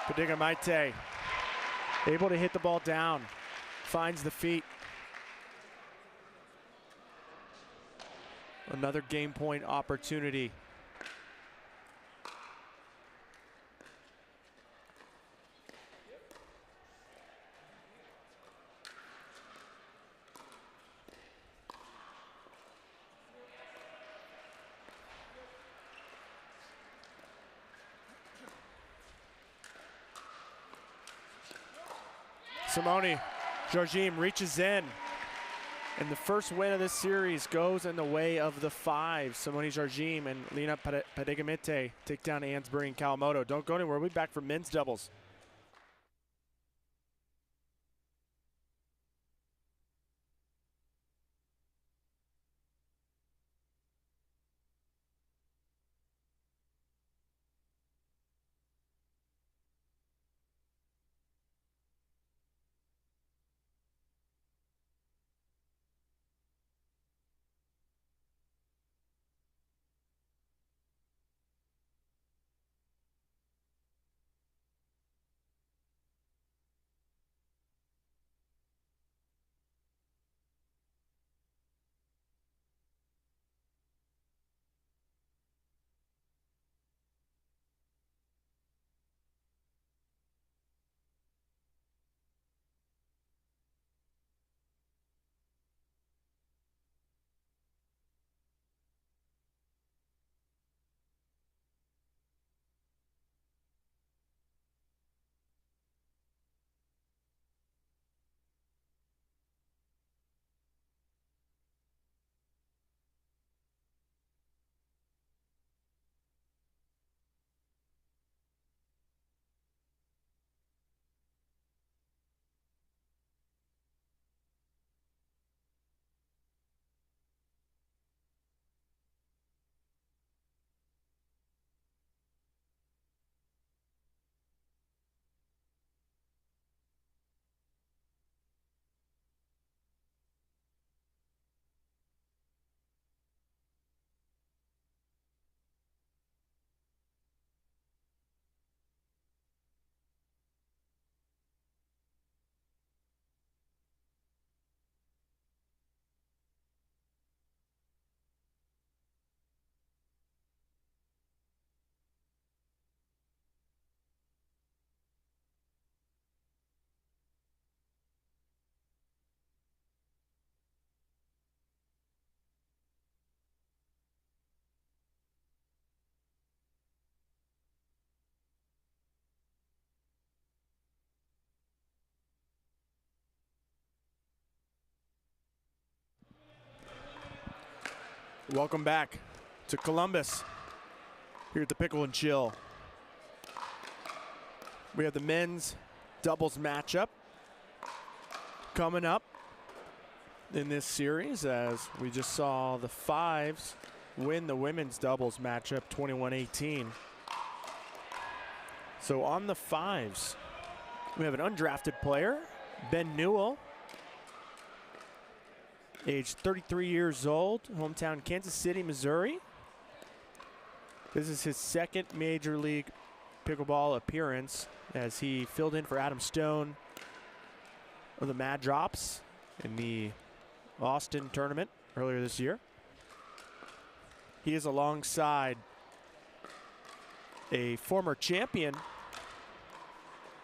Padigamite able to hit the ball down, finds the feet. Another game point opportunity. Simone Jardim reaches in, and the first win of this series goes in the way of the five. Simone Jardim and Lena Padigamite take down Ansbury and Kawamoto. Don't go anywhere. We'll be back for men's doubles. Welcome back to Columbus here at the Pickle and Chill. We have the men's doubles matchup coming up in this series, as we just saw the fives win the women's doubles matchup 21-18. So on the fives, we have an undrafted player, Ben Newell, age 33 years old, hometown Kansas City, Missouri. This is his second Major League Pickleball appearance, as he filled in for Adam Stone of the Mad Drops in the Austin tournament earlier this year. He is alongside a former champion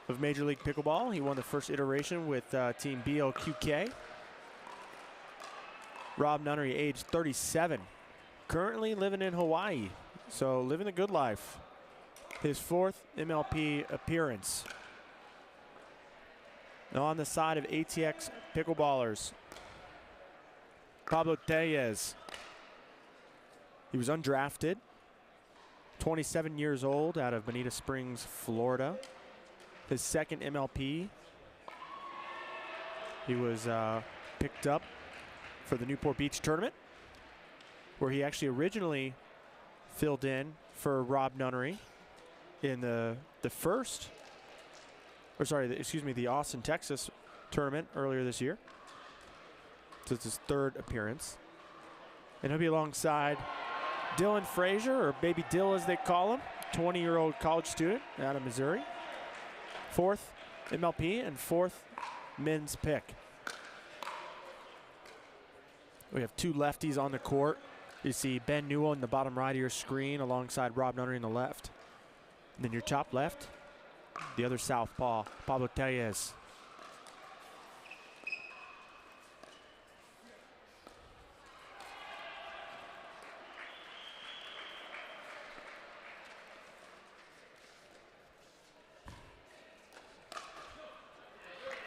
of Major League Pickleball. He won the first iteration with Team BLQK. Rob Nunnery, age 37, currently living in Hawaii, so living the good life. His fourth MLP appearance. Now on the side of ATX Pickleballers, Pablo Tellez. He was undrafted, 27 years old, out of Bonita Springs, Florida. His second MLP. He was picked up for the Newport Beach tournament, where he actually originally filled in for Rob Nunnery in the Austin, Texas tournament earlier this year. So it's his third appearance. And he'll be alongside Dylan Frazier, or Baby Dill as they call him, 20-year-old college student out of Missouri. Fourth MLP and fourth men's pick. We have two lefties on the court. You see Ben Newell in the bottom right of your screen alongside Rob Nunnery in the left. And then your top left, the other southpaw, Pablo Tellez.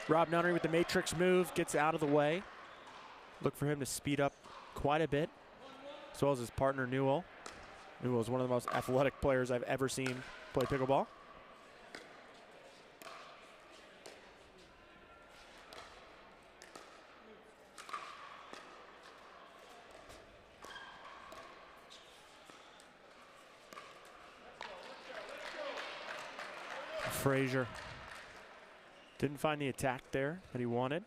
Rob Nunnery with the matrix move, gets out of the way. Look for him to speed up quite a bit, as well as his partner Newell. Newell is one of the most athletic players I've ever seen play pickleball. Frazier didn't find the attack there that he wanted.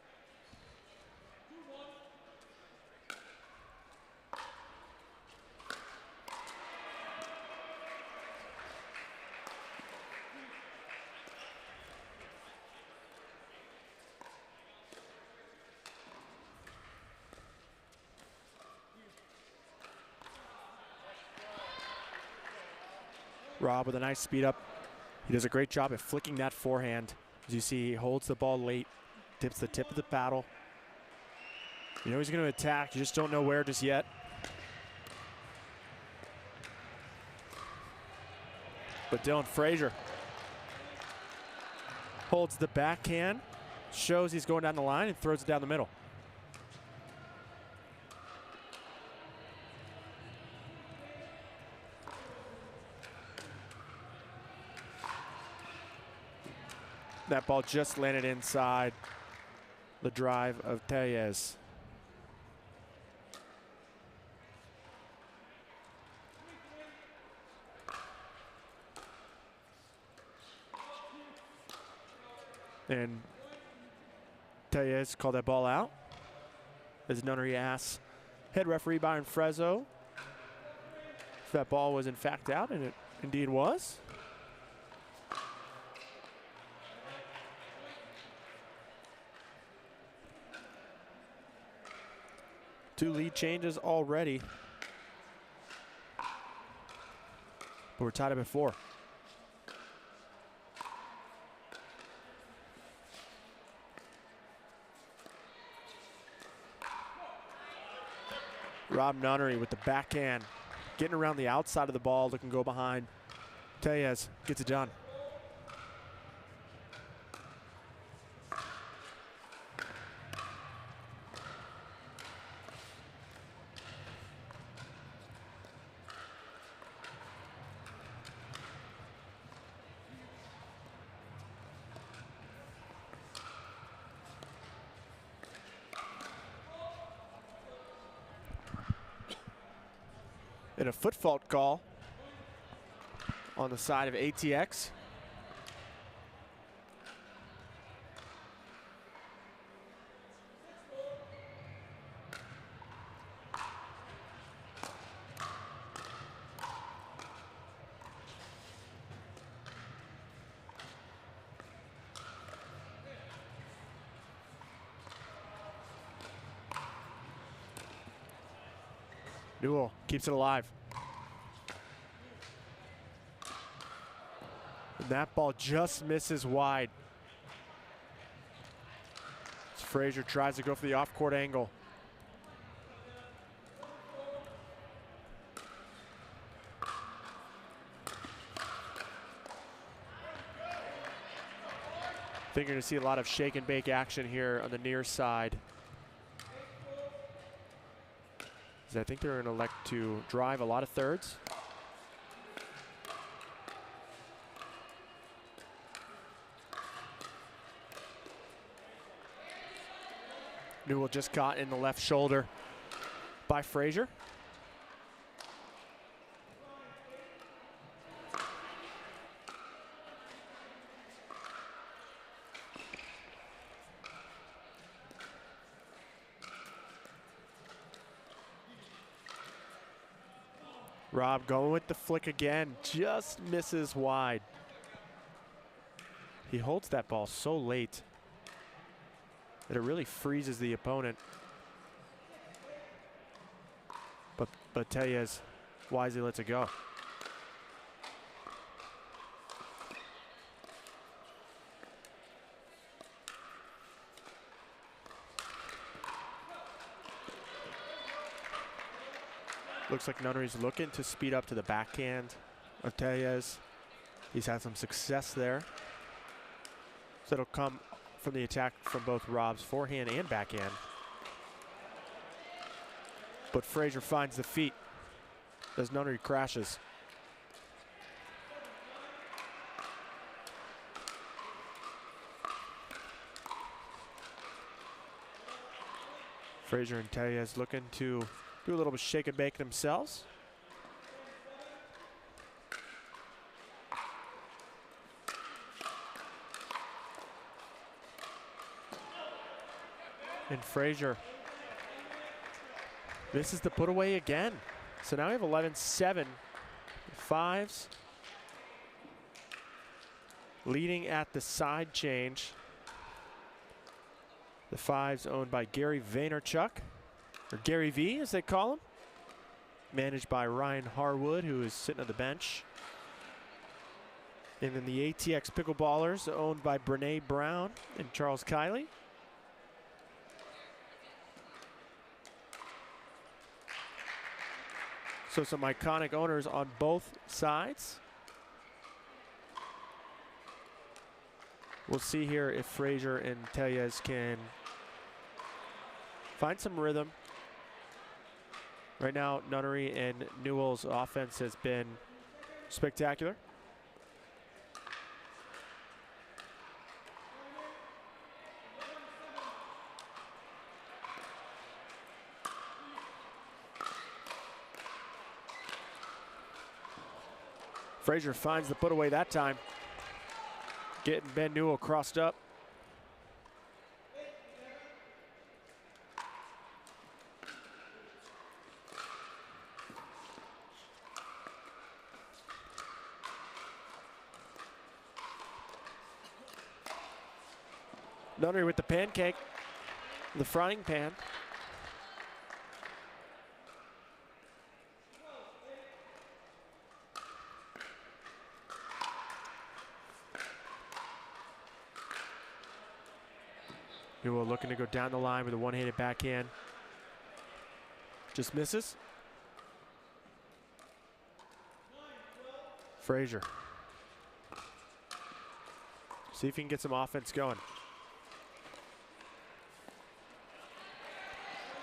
Rob with a nice speed up. He does a great job at flicking that forehand. As you see, he holds the ball late, dips the tip of the paddle. You know he's going to attack, you just don't know where just yet. But Dylan Frazier holds the backhand, shows he's going down the line, and throws it down the middle. That ball just landed inside the drive of Tellez. And Tellez called that ball out, as Nunnery asks head referee Byron Frezzo if that ball was in fact out, and it indeed was. Two lead changes already, but we're tied up at 4. Rob Nunnery with the backhand, getting around the outside of the ball, looking to go behind. Tellez gets it done. And a foot fault call on the side of ATX. Newell keeps it alive. And that ball just misses wide. As Frazier tries to go for the off-court angle. I think you're going to see a lot of shake and bake action here on the near side. I think they're going to elect to drive a lot of thirds. Newell just caught in the left shoulder by Frazier. Rob going with the flick again, just misses wide. He holds that ball so late that it really freezes the opponent. But Tellez wisely lets it go. Looks like Nunnery's looking to speed up to the backhand of Tellez. He's had some success there. So it'll come from the attack from both Rob's forehand and backhand. But Frazier finds the feet as Nunnery crashes. Frazier and Tellez looking to do a little bit of shake and bake themselves. And Frazier misses the put away again. So now we have 11-7. Fives leading at the side change. The fives owned by Gary Vaynerchuk, or Gary V as they call him. Managed by Ryan Harwood, who is sitting on the bench. And then the ATX Pickleballers owned by Brene Brown and Charles Kiley. So some iconic owners on both sides. We'll see here if Frazier and Tellez can find some rhythm. Right now, Nunnery and Newell's offense has been spectacular. Frazier finds the put away that time. Getting Ben Newell crossed up. Nunnery with the pancake, the frying pan. Newell looking to go down the line with a one-handed backhand. Just misses. Frazier. See if he can get some offense going.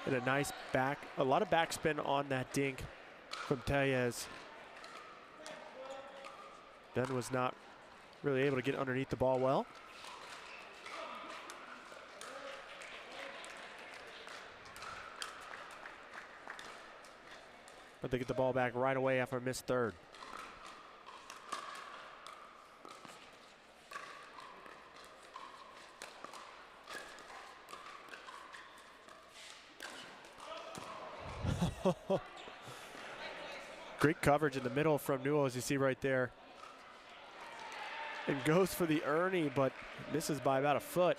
And a nice a lot of backspin on that dink from Tellez. Ben was not really able to get underneath the ball well. But they get the ball back right away after a missed third. Great coverage in the middle from Newell, as you see right there. And goes for the Ernie, but misses by about a foot.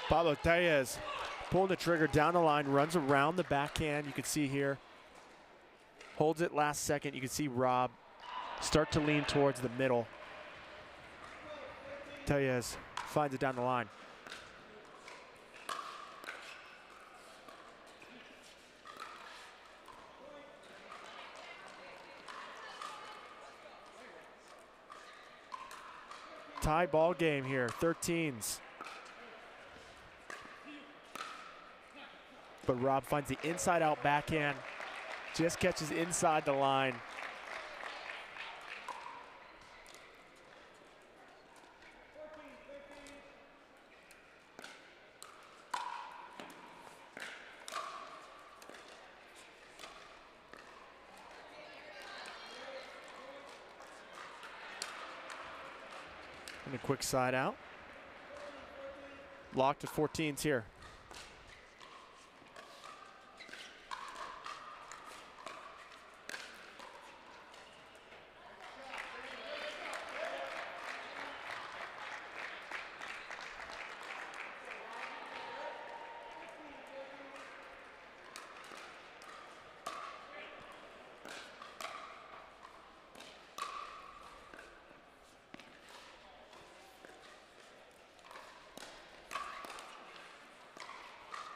Pablo Tellez pulling the trigger down the line, runs around the backhand. You can see here, holds it last second. You can see Rob start to lean towards the middle. Tellez finds it down the line. Tie ball game here, 13s. But Rob finds the inside out backhand, just catches inside the line. And a quick side out. Locked at 14s here.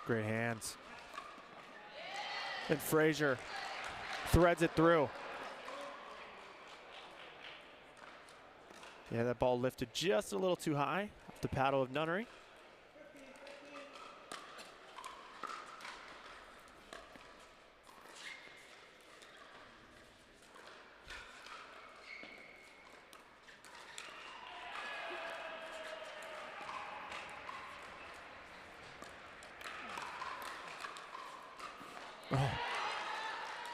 Great hands. And Frazier threads it through. Yeah, that ball lifted just a little too high off the paddle of Nunnery. Oh.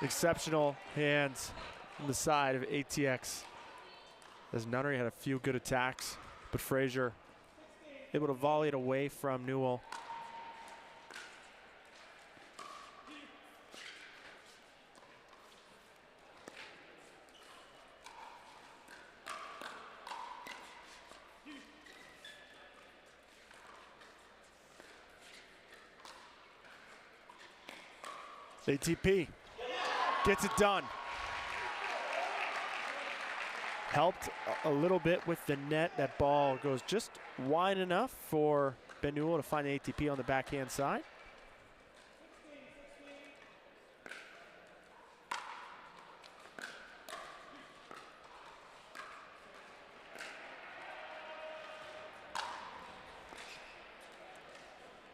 Exceptional hands on the side of ATX. As Nunnery had a few good attacks, but Frazier able to volley it away from Newell. ATP gets it done. Helped a little bit with the net. That ball goes just wide enough for Ben Newell to find the ATP on the backhand side.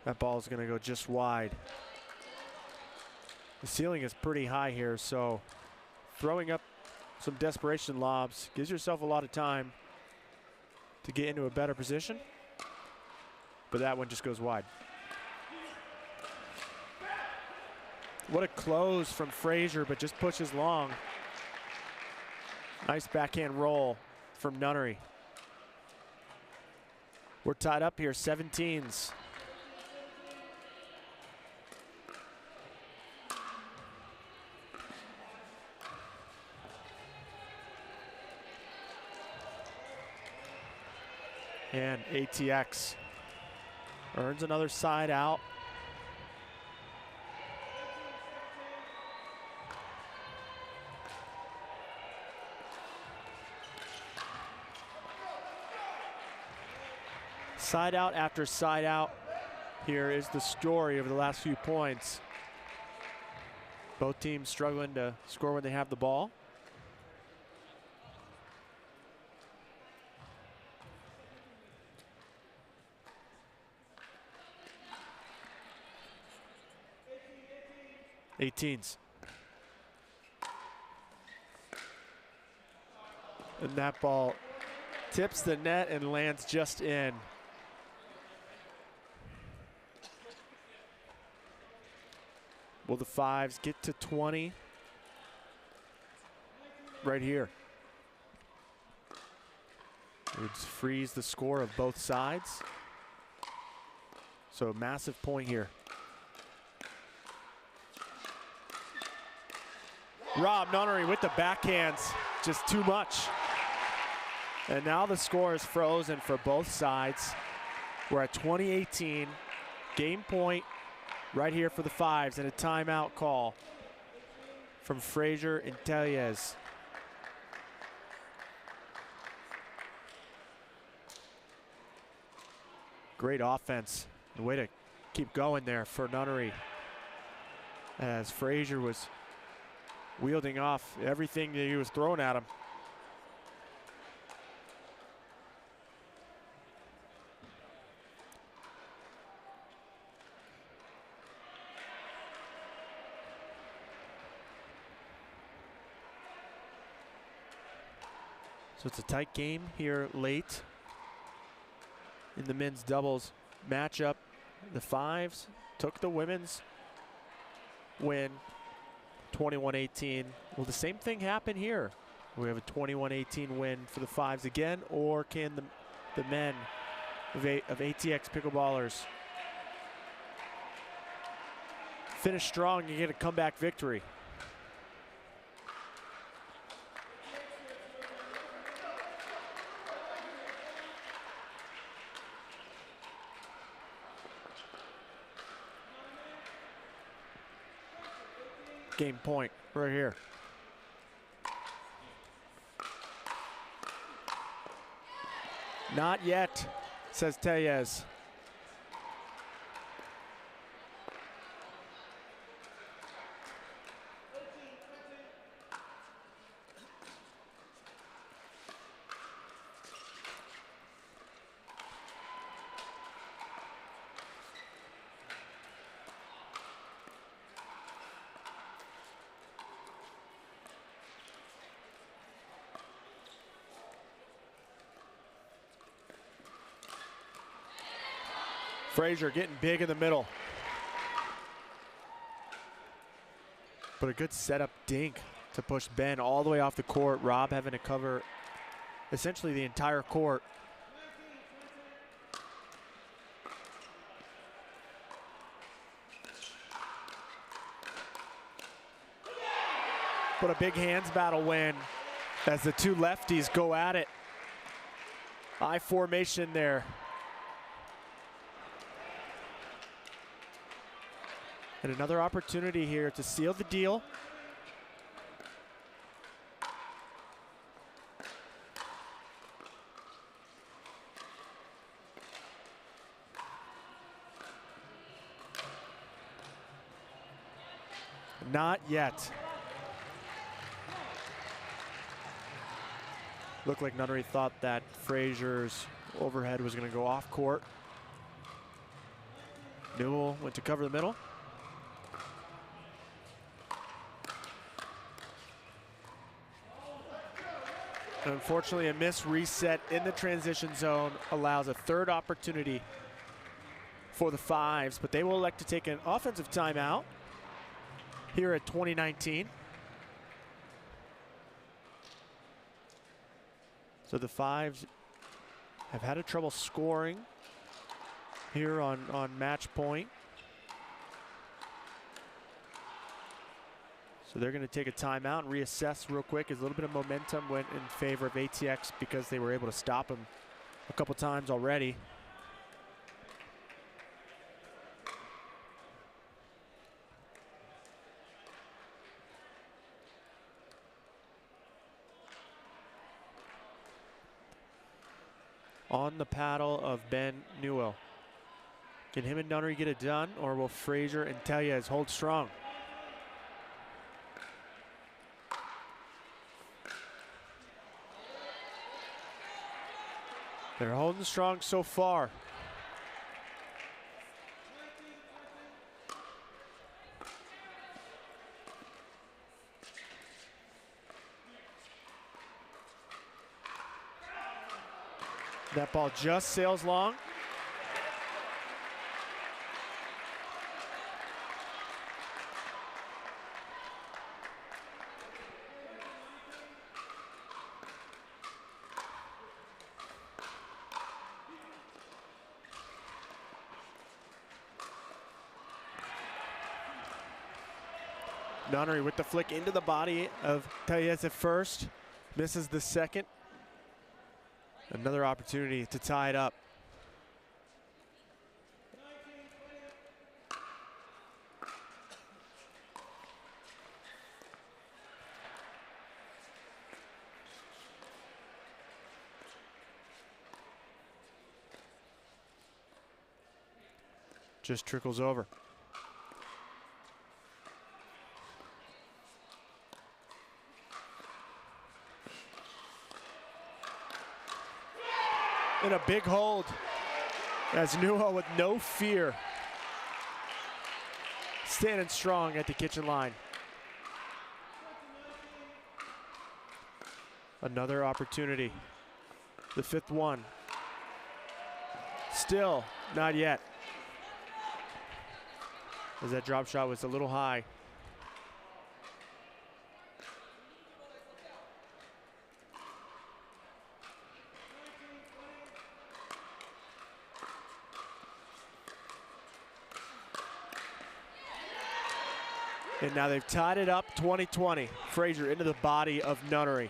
That ball is going to go just wide. The ceiling is pretty high here, so throwing up some desperation lobs gives yourself a lot of time to get into a better position, but that one just goes wide. What a close from Frazier, but just pushes long. Nice backhand roll from Nunnery. We're tied up here, 17s. And ATX earns another side out. Side out after side out. Here is the story of the last few points. Both teams struggling to score when they have the ball. 18s. And that ball tips the net and lands just in. Will the fives get to 20? Right here. It would freeze the score of both sides. So a massive point here. Rob Nunnery with the backhands, just too much. And now the score is frozen for both sides. We're at 20-18, game point right here for the fives, and a timeout call from Frazier and Tellez. Great offense, and way to keep going there for Nunnery, as Frazier was wielding off everything that he was throwing at him. So it's a tight game here late in the men's doubles matchup. The fives took the women's win 21-18. Will the same thing happen here? We have a 21-18 win for the fives again, or can the men of ATX pickleballers finish strong and get a comeback victory? Game point right here. Not yet, says Tellez. Frazier getting big in the middle. But a good setup dink to push Ben all the way off the court. Rob having to cover essentially the entire court. But a big hands battle win as the two lefties go at it. I formation there. And another opportunity here to seal the deal. Not yet. Looked like Nunnery thought that Frazier's overhead was going to go off court. Newell went to cover the middle. Unfortunately, a missed reset in the transition zone allows a third opportunity for the fives, but they will elect to take an offensive timeout here at 2019. So the fives have had a trouble scoring here on match point. So they're going to take a timeout and reassess real quick, as a little bit of momentum went in favor of ATX because they were able to stop them a couple times already. On the paddle of Ben Newell. Can him and Nunnery get it done, or will Frazier and Tellez hold strong? They're holding strong so far. That ball just sails long. Nunnery with the flick into the body of Tayez at first. Misses the second. Another opportunity to tie it up. Just trickles over. And a big hold as Newell with no fear. Standing strong at the kitchen line. Another opportunity. The fifth one. Still not yet. As that drop shot was a little high. And now they've tied it up 20-20. Frazier into the body of Nunnery.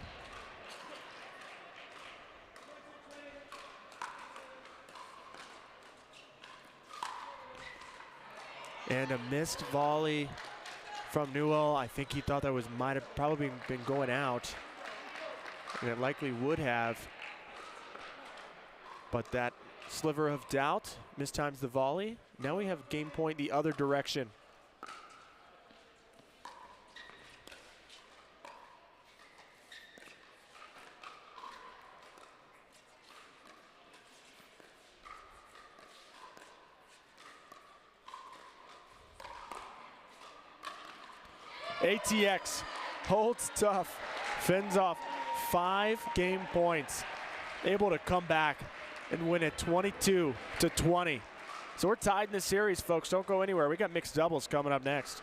And a missed volley from Newell. I think he thought that might have probably been going out. And it likely would have. But that sliver of doubt mistimes the volley. Now we have game point the other direction. ATX holds tough, fends off 5 game points, able to come back and win it 22-20. So we're tied in this series, folks. Don't go anywhere. We got mixed doubles coming up next.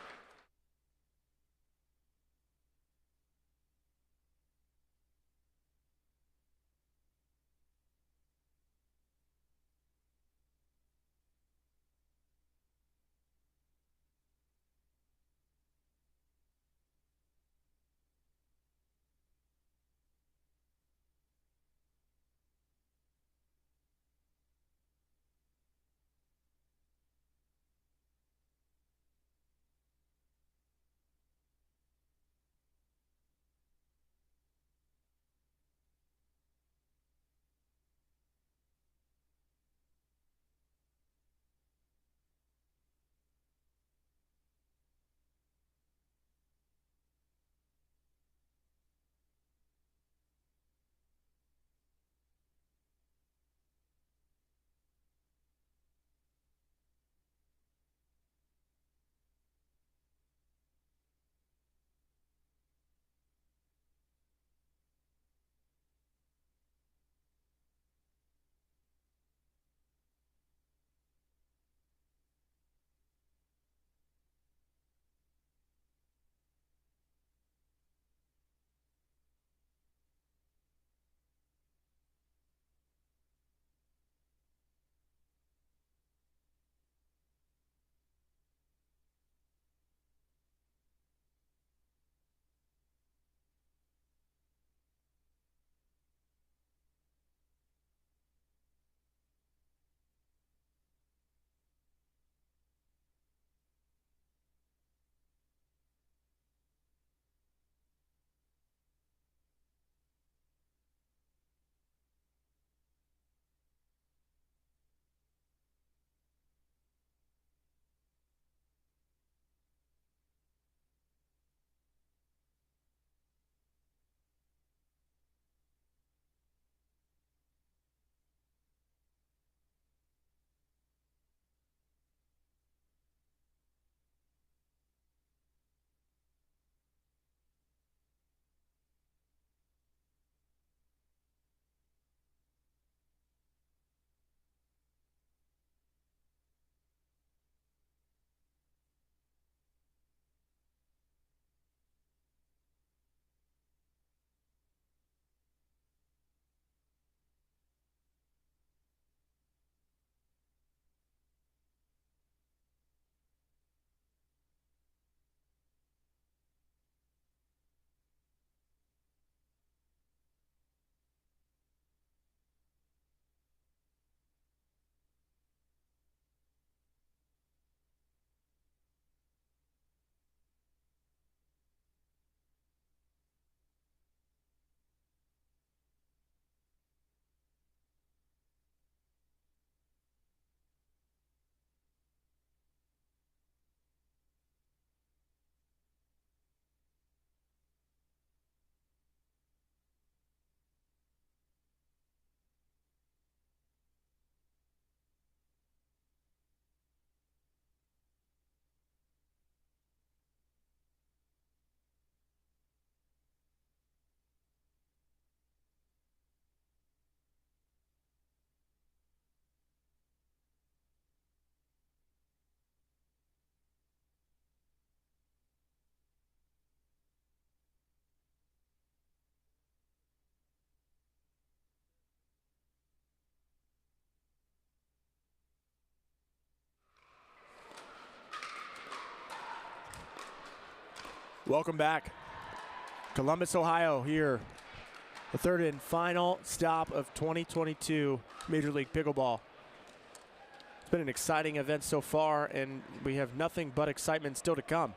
Welcome back. Columbus, Ohio here. The third and final stop of 2022 Major League Pickleball. It's been an exciting event so far, and we have nothing but excitement still to come.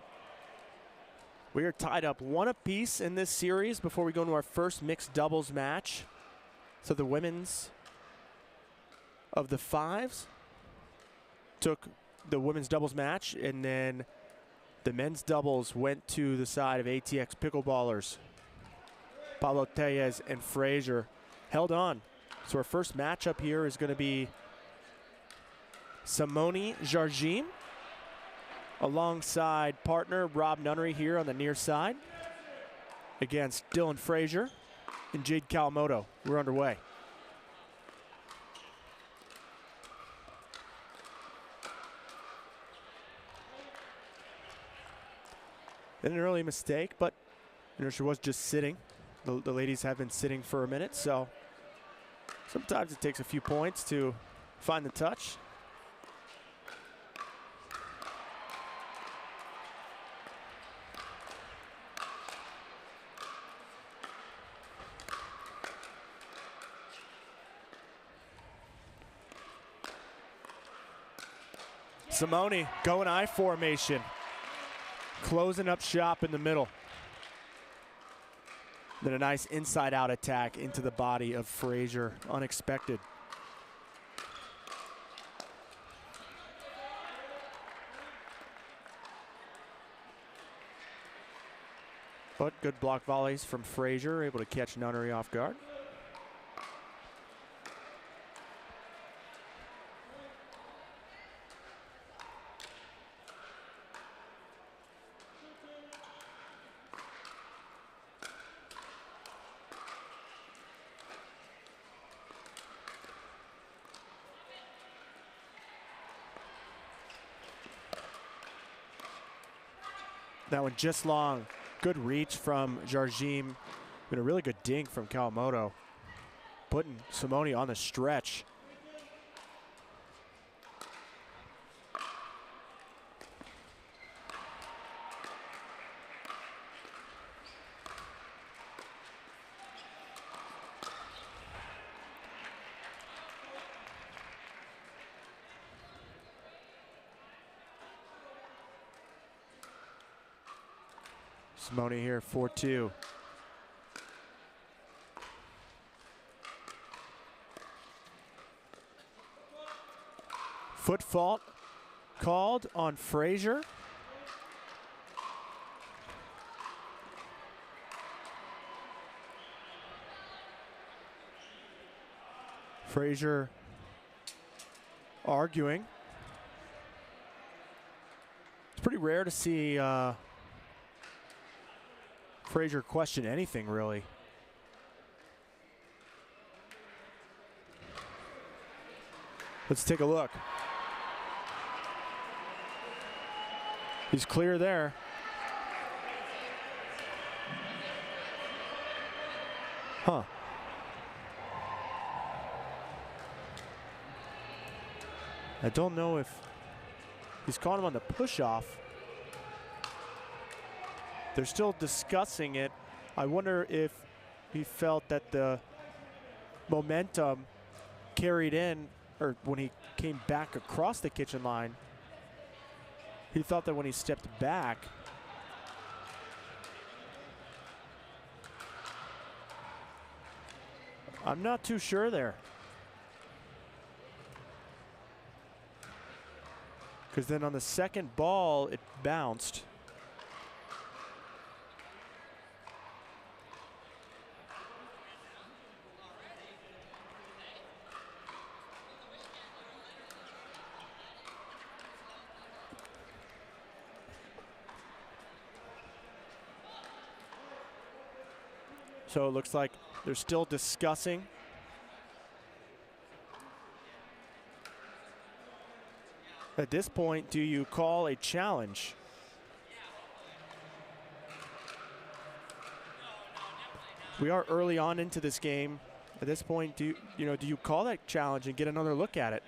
We are tied up 1 apiece in this series before we go into our first mixed doubles match. So the women's of the fives took the women's doubles match, and then the men's doubles went to the side of ATX Pickleballers. Pablo Tellez and Frazier held on. So our first matchup here is going to be Simone Jardim alongside partner Rob Nunnery here on the near side against Dylan Frazier and Jade Kawamoto. We're underway. An early mistake, but she was just sitting. The ladies have been sitting for a minute, so sometimes it takes a few points to find the touch. Simone going I formation. Closing up shop in the middle. Then a nice inside-out attack into the body of Frazier. Unexpected. But good block volleys from Frazier, able to catch Nunnery off guard. That one just long. Good reach from Jardim. Been a really good dink from Kawamoto. Putting Simone on the stretch. Simone here, 4-2. Foot fault called on Frazier. Frazier arguing. It's pretty rare to see Frazier question anything, really. Let's take a look. He's clear there. Huh. I don't know if he's caught him on the push-off. They're still discussing it. I wonder if he felt that the momentum carried in, or when he came back across the kitchen line, he thought that when he stepped back, I'm not too sure there. Because then on the second ball, it bounced. So it looks like they're still discussing. At this point, do you call a challenge? We are early on into this game. At this point, do you call that challenge and get another look at it?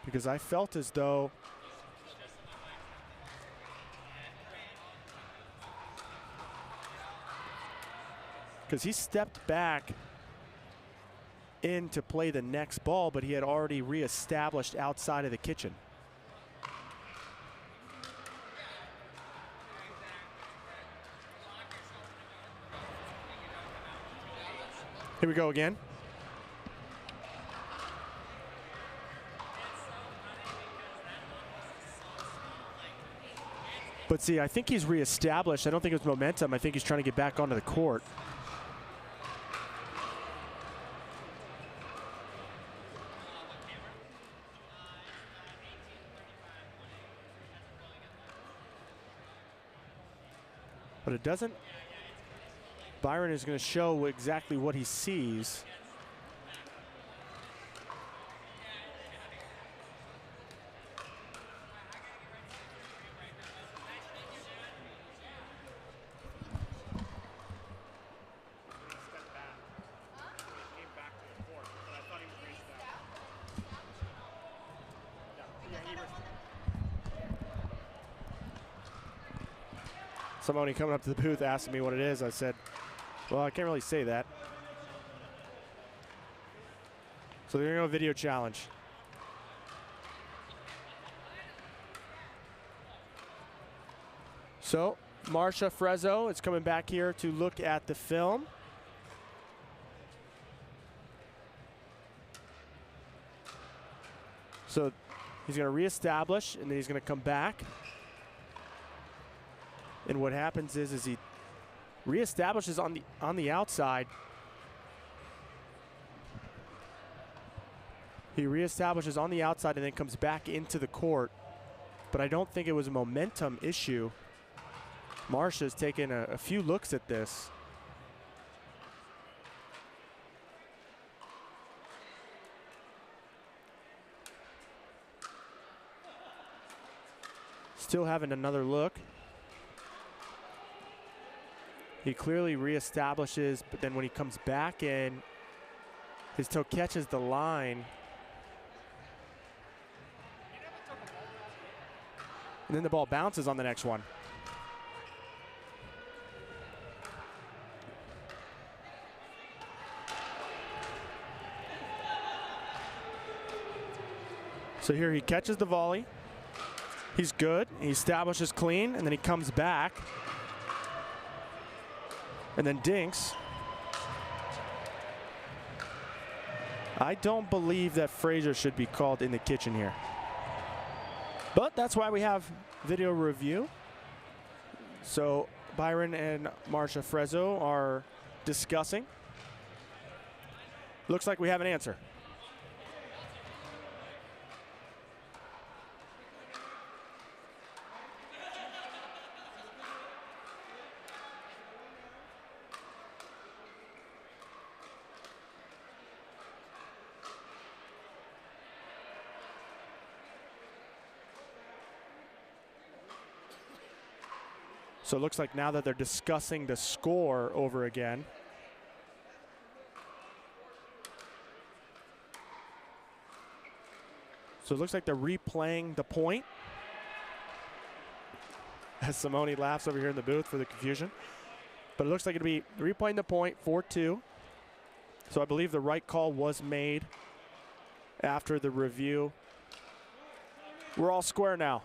because I felt as though because he stepped back in to play the next ball, but he had already reestablished outside of the kitchen. Here we go again. But see, I think he's reestablished. I don't think it was momentum. I think he's trying to get back onto the court. But it doesn't. Byron is going to show exactly what he sees. Somebody coming up to the booth asking me what it is. I said, well, I can't really say that. So they're going to go video challenge. So Marsha Frezzo is coming back here to look at the film. So he's going to reestablish, and then he's going to come back. And what happens is he reestablishes on the outside. He reestablishes on the outside and then comes back into the court. But I don't think it was a momentum issue. Marsha's taken a few looks at this. Still having another look. He clearly reestablishes, but then when he comes back in, his toe catches the line. And then the ball bounces on the next one. So here he catches the volley. He's good. He establishes clean, and then he comes back. And then dinks. I don't believe that Frazier should be called in the kitchen here. But that's why we have video review. So Byron and Marsha Frezzo are discussing. Looks like we have an answer. So it looks like now that they're discussing the score over again. So it looks like they're replaying the point. As Simone laughs over here in the booth for the confusion. But it looks like it'll be replaying the point, 4-2. So I believe the right call was made after the review. We're all square now.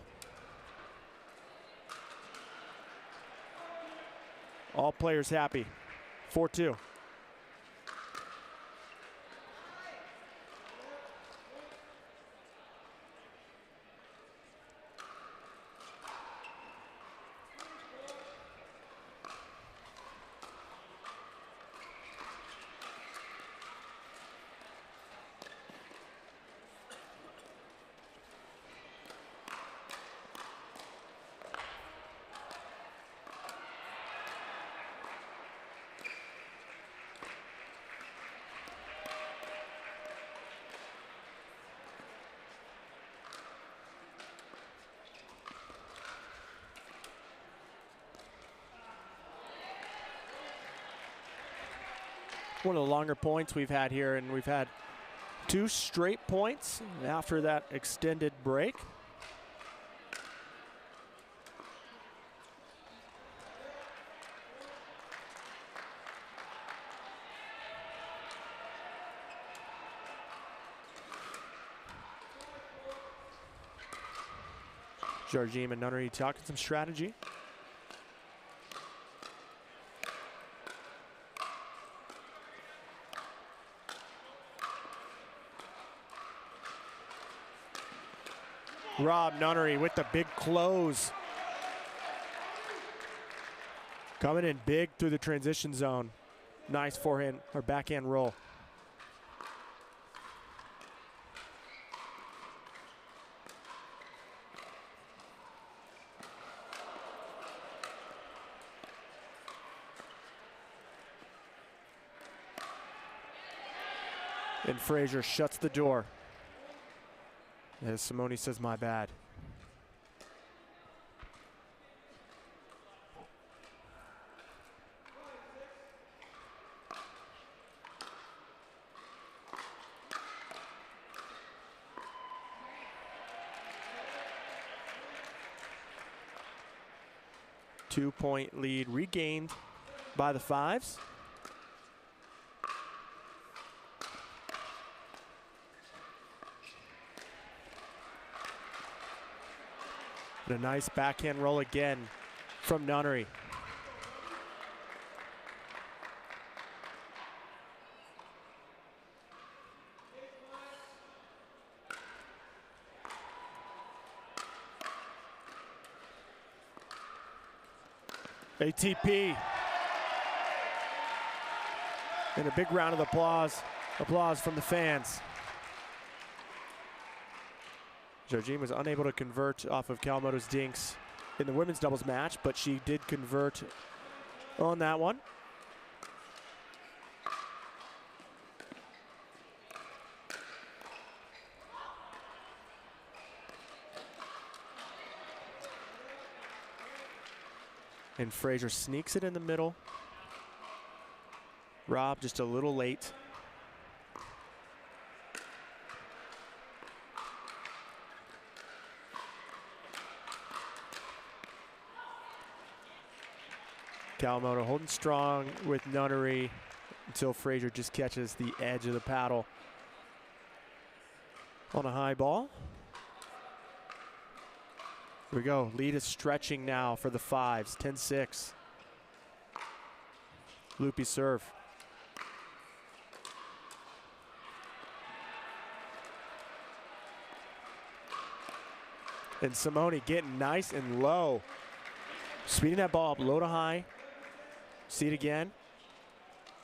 All players happy. 4-2. One of the longer points we've had here, and we've had 2 straight points after that extended break. Jardim and Nunnery talking some strategy. Rob Nunnery with the big close. Coming in big through the transition zone. Nice forehand or backhand roll. And Frazier shuts the door. As Simone says, my bad. Two-point lead regained by the Fives. And a nice backhand roll again from Nunnery. ATP. And a big round of applause from the fans. Jardim was unable to convert off of Kawamoto's dinks in the women's doubles match, but she did convert on that one. And Frazier sneaks it in the middle. Rob just a little late. Kawamoto holding strong with Nunnery until Frazier just catches the edge of the paddle on a high ball. Here we go. Lead is stretching now for the Fives. 10-6. Loopy serve. And Simone getting nice and low. Speeding that ball up low to high. See it again.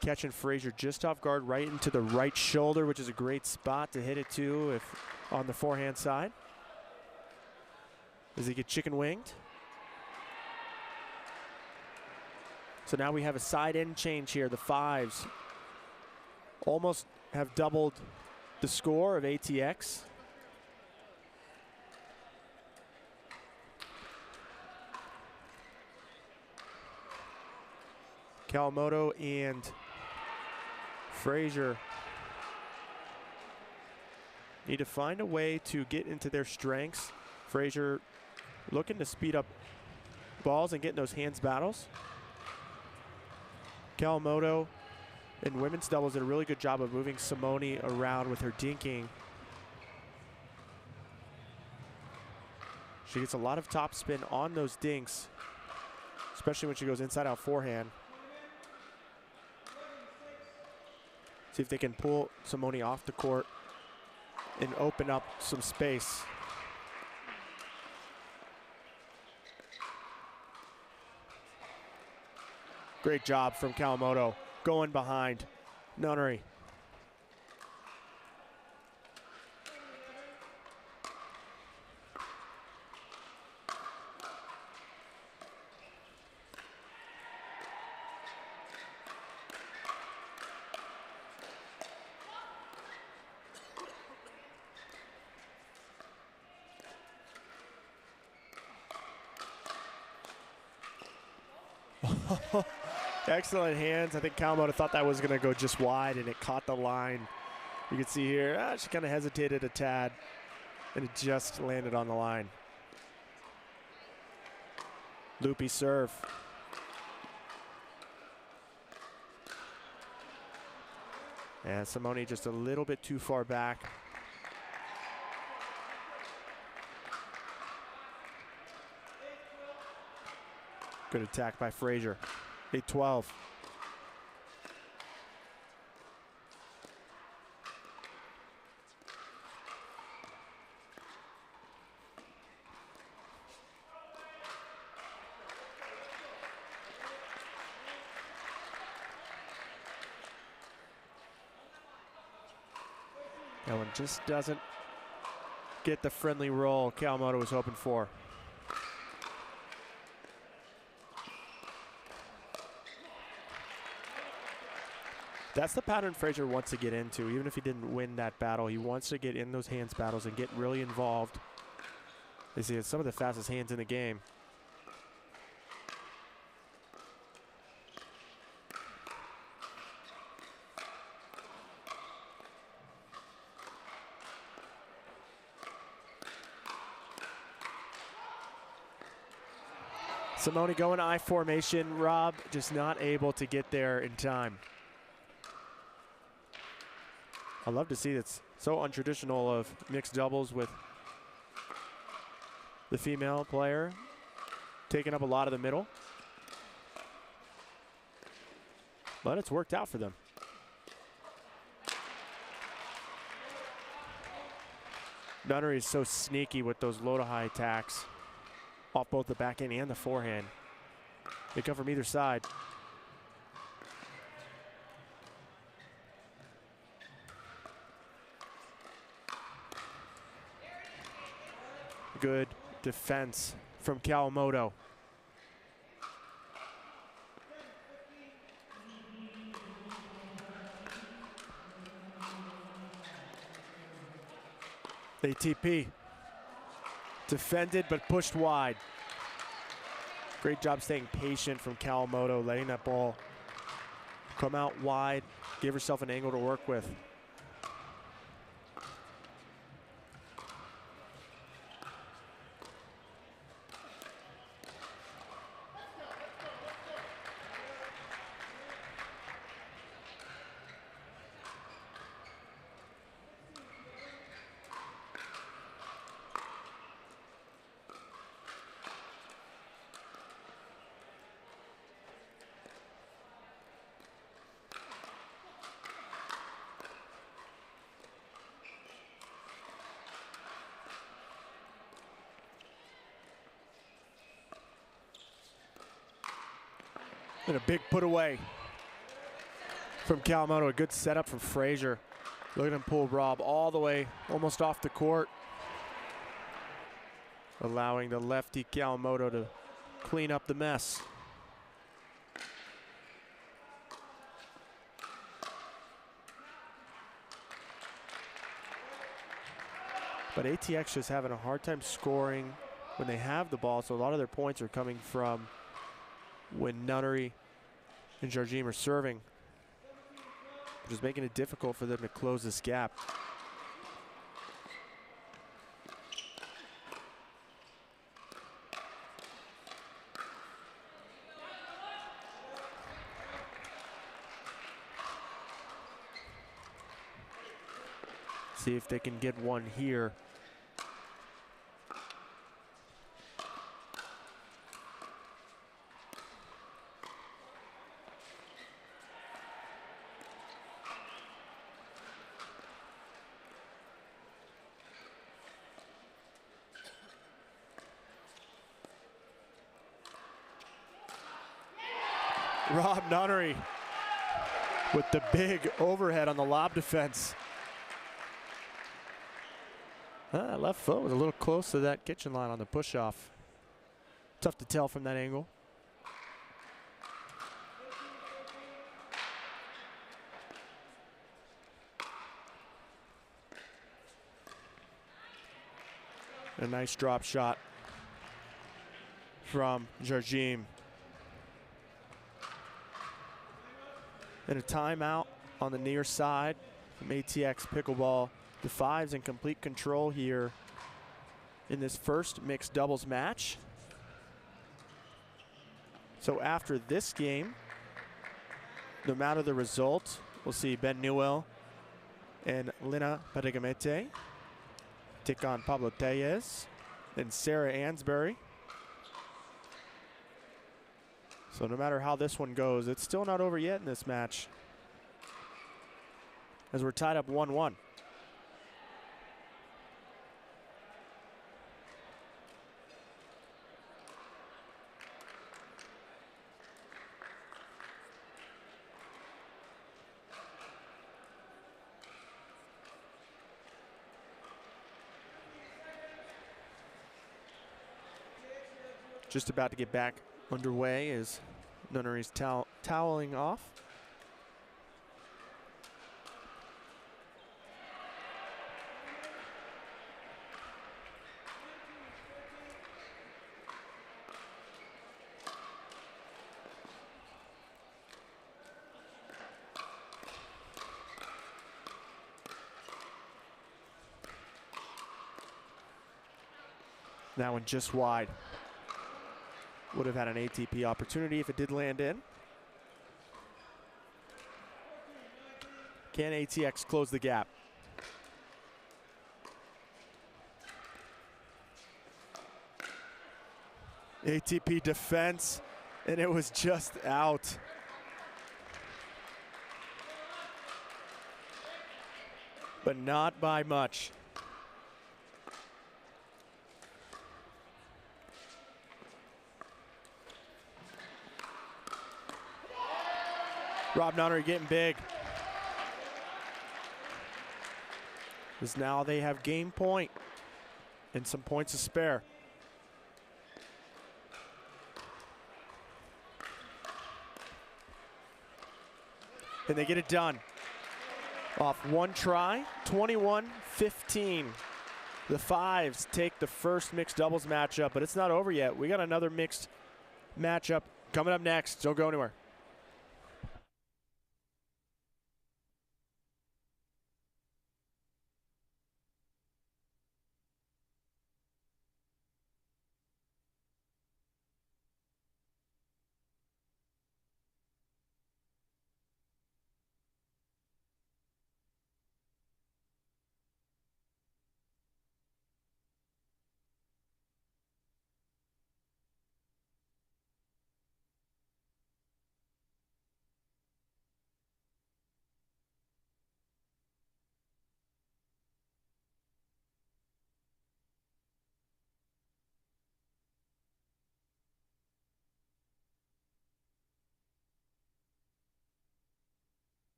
Catching Frazier just off guard right into the right shoulder, which is a great spot to hit it to if on the forehand side. Does he get chicken winged? So now we have a side end change here. The Fives almost have doubled the score of ATX. Kawamoto and Frazier need to find a way to get into their strengths. Frazier looking to speed up balls and get in those hands battles. Kawamoto in women's doubles did a really good job of moving Simone around with her dinking. She gets a lot of top spin on those dinks, especially when she goes inside out forehand. See if they can pull Simone off the court and open up some space. Great job from Kawamoto going behind Nunnery. Excellent hands. I think Kawamoto thought that was going to go just wide, and it caught the line You can see here, she kind of hesitated a tad, and it just landed on the line. Loopy serve. And Simone just a little bit too far back. Good attack by Frazier. 8-12. That one just doesn't get the friendly roll Kawamoto was hoping for. That's the pattern Frazier wants to get into. Even if he didn't win that battle, he wants to get in those hands battles and get really involved. You see, it's some of the fastest hands in the game. Simone going I formation. Rob just not able to get there in time. I love to see it's so untraditional of mixed doubles with the female player taking up a lot of the middle. But it's worked out for them. Nunnery is so sneaky with those low to high attacks off both the backhand and the forehand. They come from either side. Good defense from Kawamoto. ATP. Defended but pushed wide. Great job staying patient from Kawamoto, letting that ball come out wide, give herself an angle to work with. And a big put away from Kawamoto. A good setup from Frazier. Look at him pull Rob all the way almost off the court, allowing the lefty Kawamoto to clean up the mess. But ATX just having a hard time scoring when they have the ball, so a lot of their points are coming from when Nunnery and Jardim are serving, which is making it difficult for them to close this gap. See if they can get one here. Rob Nunnery with the big overhead on the lob defense. Left foot was a little close to that kitchen line on the push-off. Tough to tell from that angle. A nice drop shot from Jardim. And a timeout on the near side from ATX Pickleball. The fives in complete control here in this first mixed doubles match. So after this game, no matter the result, we'll see Ben Newell and Lina Perigamete take on Pablo Tellez and Sarah Ansbury. So no matter how this one goes, it's still not over yet in this match, as we're tied up 1-1. Just about to get back underway as Nunnery's toweling off. That one just wide. Would have had an ATP opportunity if it did land in. Can ATX close the gap? ATP defense, and it was just out. But not by much. Rob Nunnery getting big. Because now they have game point and some points to spare. And they get it done. Off one try, 21-15. The fives take the first mixed doubles matchup, but it's not over yet. We got another mixed matchup coming up next. Don't go anywhere.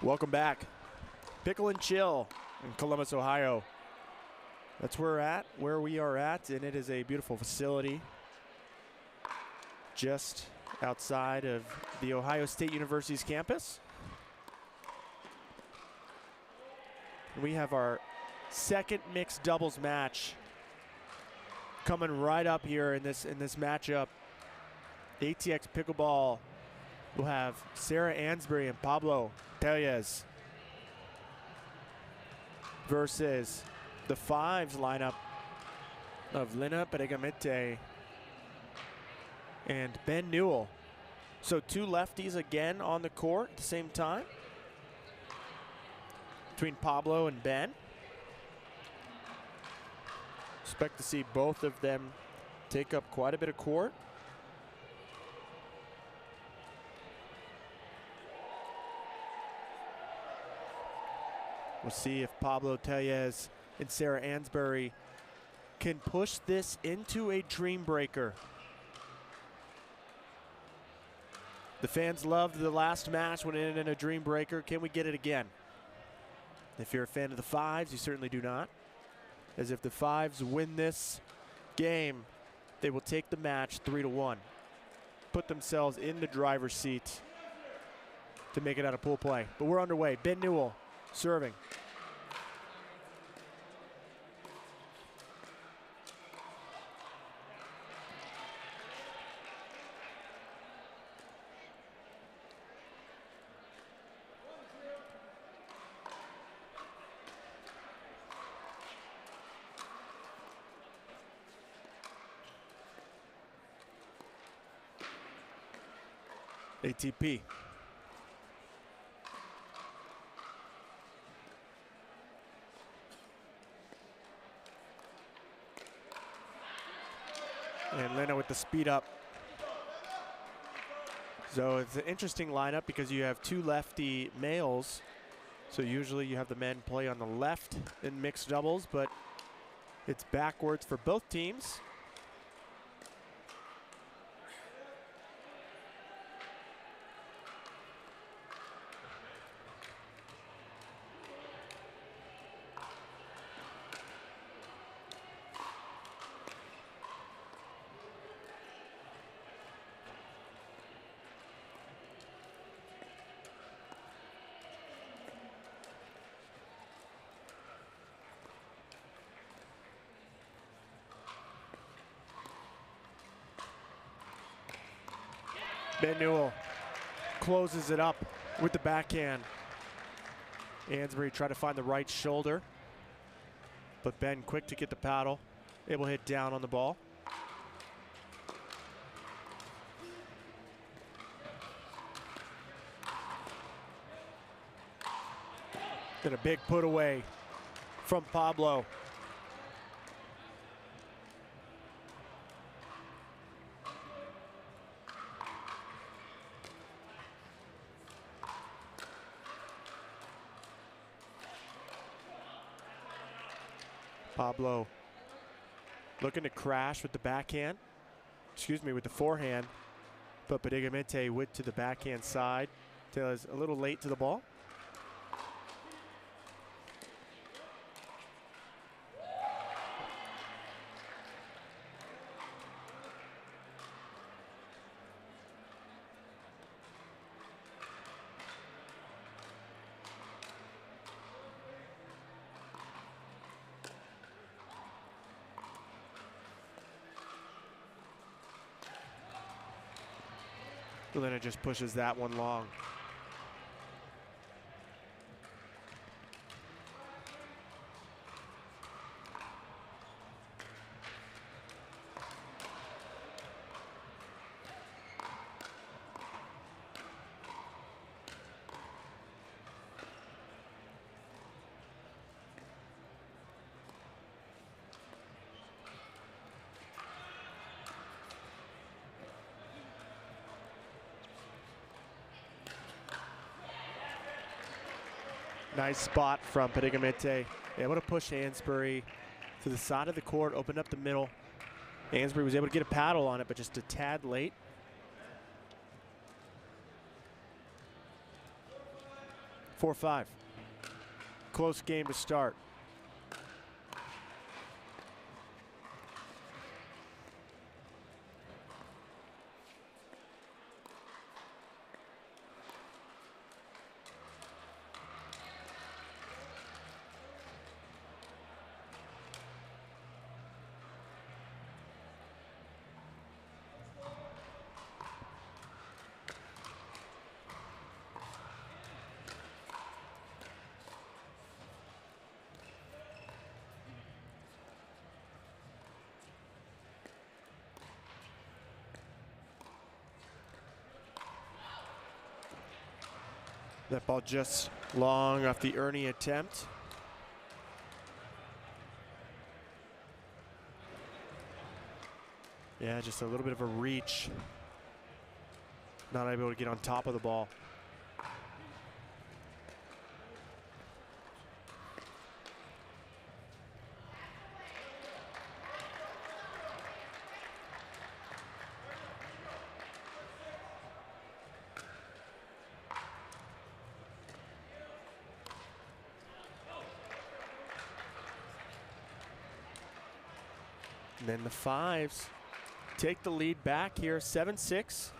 Welcome back. Pickle and Chill in Columbus, Ohio. That's where we are at, and it is a beautiful facility just outside of the Ohio State University's campus. We have our second mixed doubles match coming right up here in this matchup. ATX Pickleball will have Sarah Ansbury and Pablo Tellez versus the fives lineup of Lina Peregamente and Ben Newell. So two lefties again on the court at the same time between Pablo and Ben. Expect to see both of them take up quite a bit of court. We'll see if Pablo Tellez and Sarah Ansbury can push this into a Dreambreaker. The fans loved the last match when it ended in a Dreambreaker. Can we get it again? If you're a fan of the fives, you certainly do not. As if the fives win this game, they will take the match 3-1. Put themselves in the driver's seat to make it out of pool play. But we're underway. Ben Newell serving. ATP. And Lina with the speed up. So it's an interesting lineup because you have two lefty males. So usually you have the men play on the left in mixed doubles, but it's backwards for both teams. Ben Newell closes it up with the backhand. Ansbury tried to find the right shoulder, but Ben quick to get the paddle, able to hit down on the ball. Then a big put away from Pablo. Pablo looking to crash with the backhand, with the forehand, but Peregamente went to the backhand side. Taylor's a little late to the ball. Lina just pushes that one long. Nice spot from Peregamente. Able to push Ansbury to the side of the court, opened up the middle. Ansbury was able to get a paddle on it, but just a tad late. 4-5. Close game to start. That ball just long off the Ernie attempt. Yeah, just a little bit of a reach. Not able to get on top of the ball. And then the fives take the lead back here, 7-6.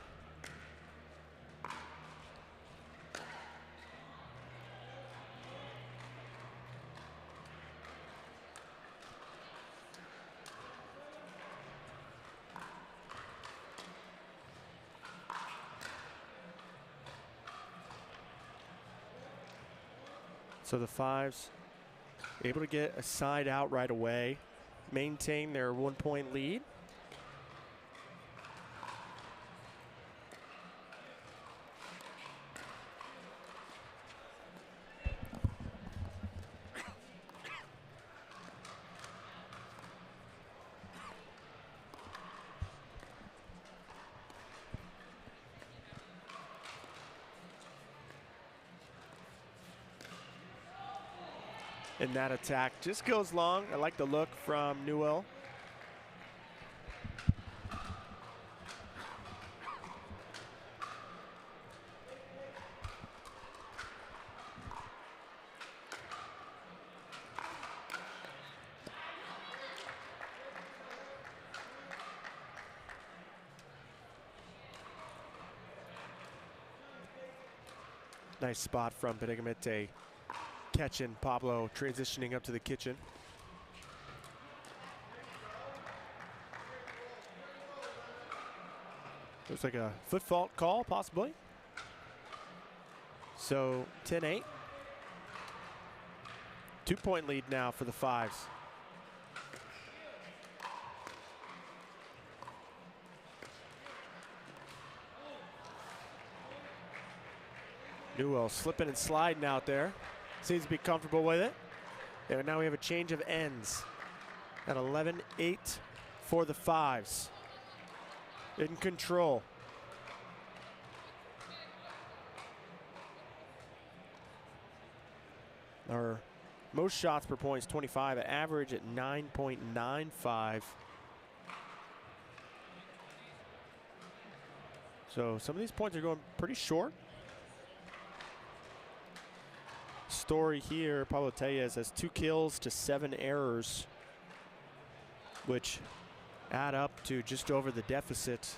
So the fives able to get a side out right away, maintain their 1-point lead. And that attack just goes long. I like the look from Newell. Nice spot from Benigamente. Catching Pablo, transitioning up to the kitchen. Looks like a foot fault call, possibly. So 10-8. 2-point lead now for the fives. Newell slipping and sliding out there. Seems to be comfortable with it. And now we have a change of ends at 11-8 for the fives. In control. Our most shots per point is 25, average at 9.95. So some of these points are going pretty short. Story here, Pablo Tellez has 2 kills to 7 errors, which add up to just over the deficit.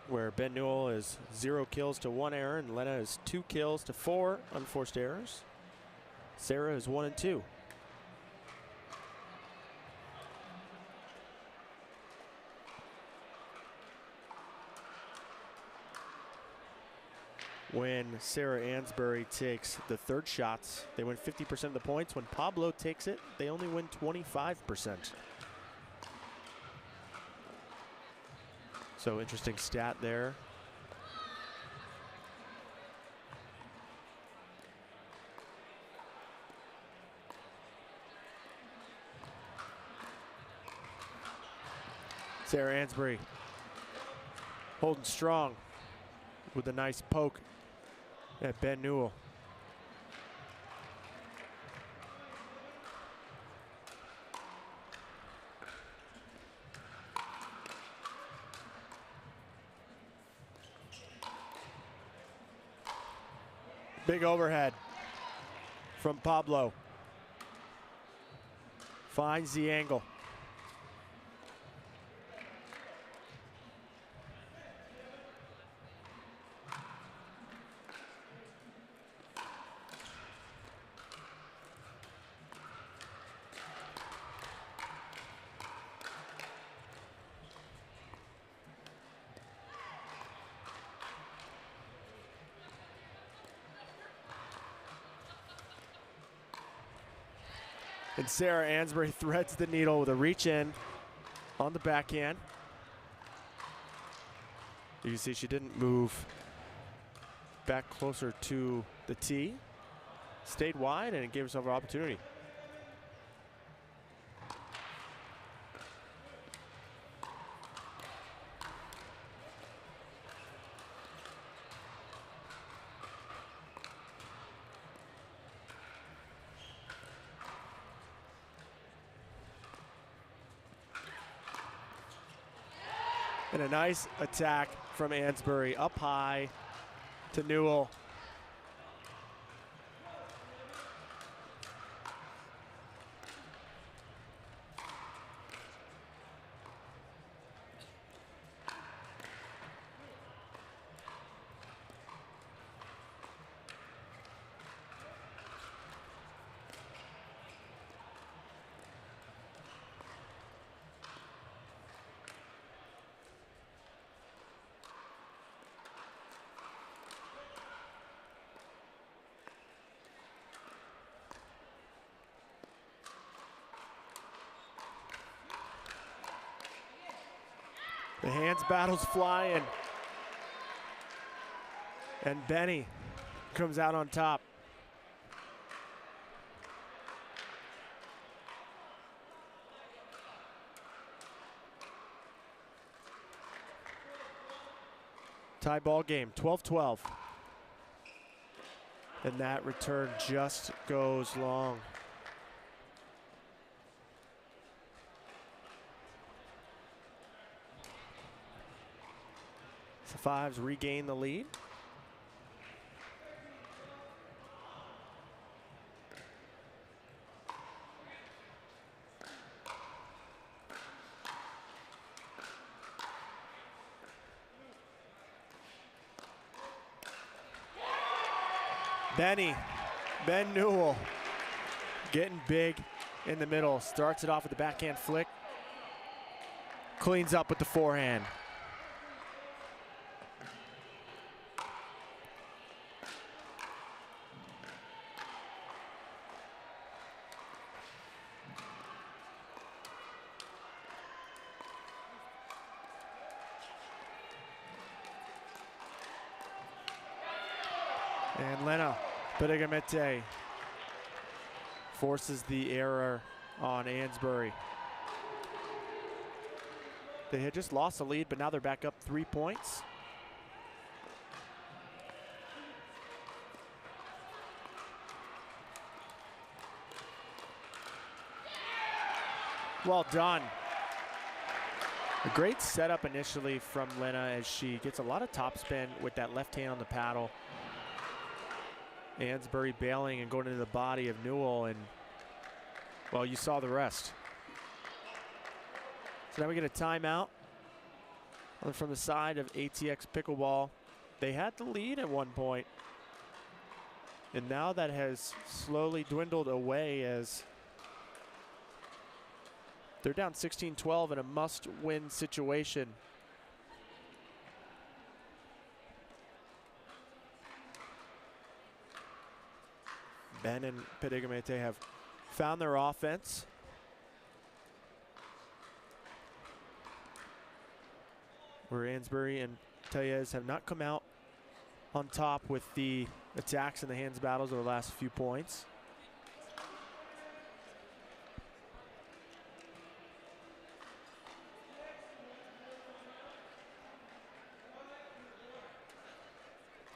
Where Ben Newell is 0 kills to 1 error, and Lena is 2 kills to 4 unforced errors. Sarah is 1 and 2. When Sarah Ansbury takes the third shots, they win 50% of the points. When Pablo takes it, they only win 25%. So interesting stat there. Sarah Ansbury holding strong with a nice poke at Ben Newell. Big overhead from Pablo. Finds the angle. And Sarah Ansbury threads the needle with a reach in on the backhand. You can see she didn't move back closer to the tee. Stayed wide and gave herself an opportunity. And a nice attack from Ansbury up high to Newell. The hands battle's flying. And Benny comes out on top. Tie ball game, 12-12. And that return just goes long. The Fives regain the lead. Ben Newell getting big in the middle. Starts it off with the backhand flick. Cleans up with the forehand. And Lena Pedigamete forces the error on Ansbury. They had just lost the lead, but now they're back up 3 points. Well done. A great setup initially from Lena as she gets a lot of topspin with that left hand on the paddle. Ansbury bailing and going into the body of Newell, and well, you saw the rest. So now we get a timeout from the side of ATX Pickleball. They had the lead at one point, and now that has slowly dwindled away as they're down 16-12 in a must-win situation. Ben and Pedigamete have found their offense. Where Ansbury and Tellez have not come out on top with the attacks and the hands battles over the last few points.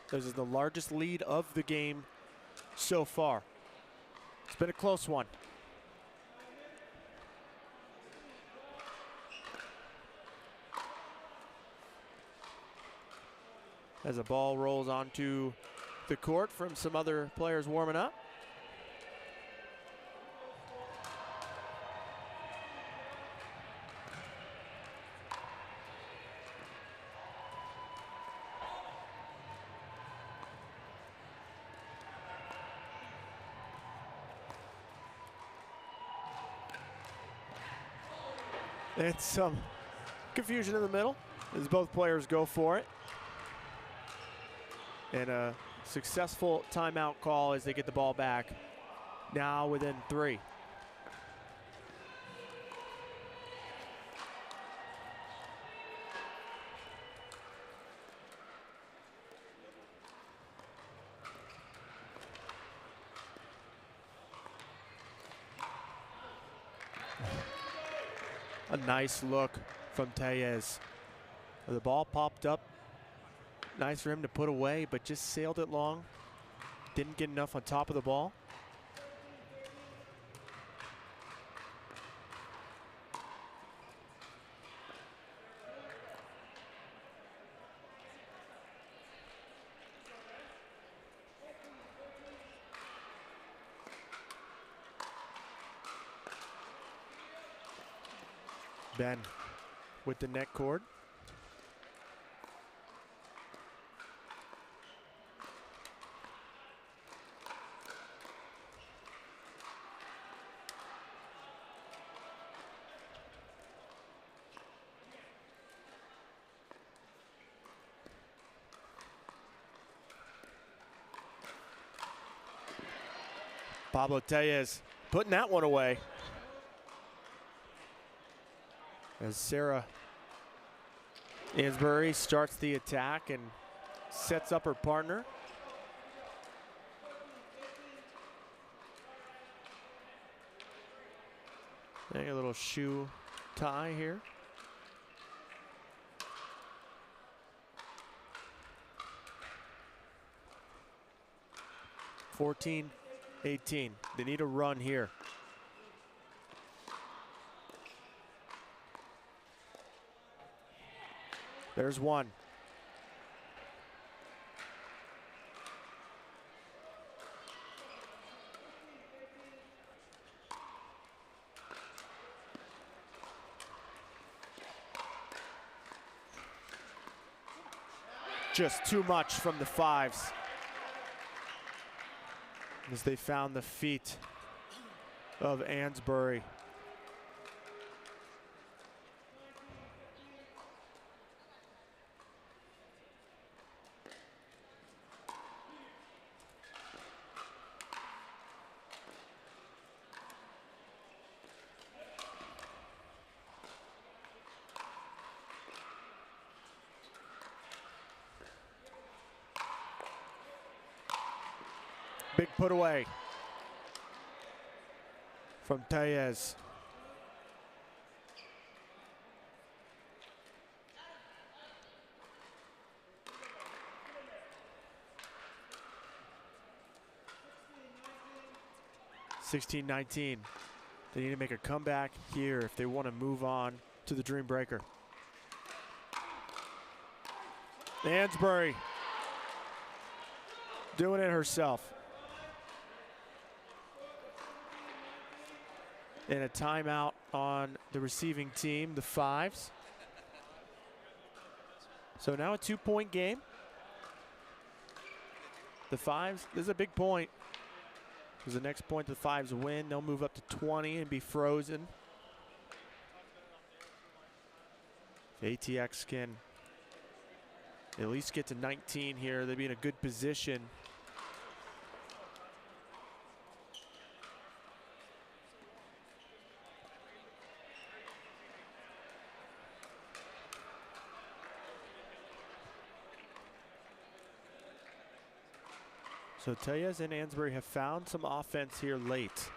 This is the largest lead of the game so far. It's been a close one. As the ball rolls onto the court from some other players warming up. And some confusion in the middle as both players go for it. And a successful timeout call as they get the ball back. Now within 3. A nice look from Tellez. The ball popped up. Nice for him to put away, but just sailed it long. Didn't get enough on top of the ball. Ben with the net cord. Pablo Tellez putting that one away. As Sarah Ansbury starts the attack and sets up her partner. A little shoe tie here. (14-18). They need a run here. There's one. Just too much from the fives as they found the feet of Ansbury. Big put away from Tellez. (16-19). They need to make a comeback here if they want to move on to the Dreambreaker. Ansbury doing it herself. And a timeout on the receiving team, the fives. So now a 2-point game. The fives, this is a big point. Because the next point the fives win, they'll move up to 20 and be frozen. If ATX can at least get to 19 here, they'd be in a good position. So Tellez and Ansbury have found some offense here late.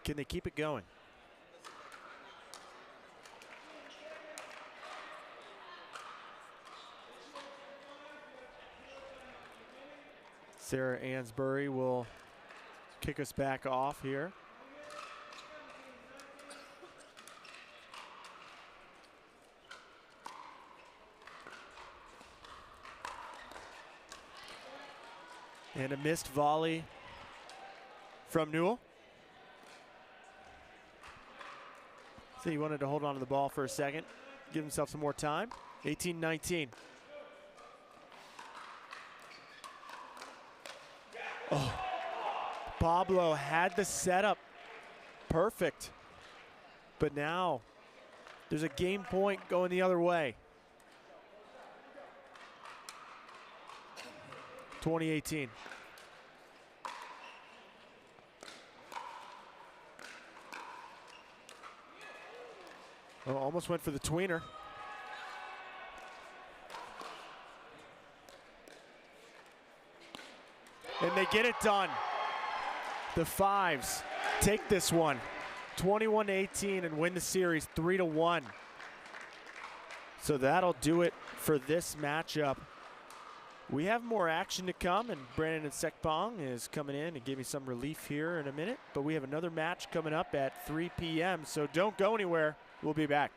Can they keep it going? Sarah Ansbury will kick us back off here. And a missed volley from Newell. So he wanted to hold on to the ball for a second, give himself some more time. 18-19. Oh, Pablo had the setup perfect, but now there's a game point going the other way. 2018. Oh, almost went for the tweener. And they get it done. The Fives take this one, 21-18, and win the series 3-1. So that'll do it for this matchup. We have more action to come, and Brandon Sekpong is coming in to give me some relief here in a minute. But we have another match coming up at 3 p.m., so don't go anywhere. We'll be back.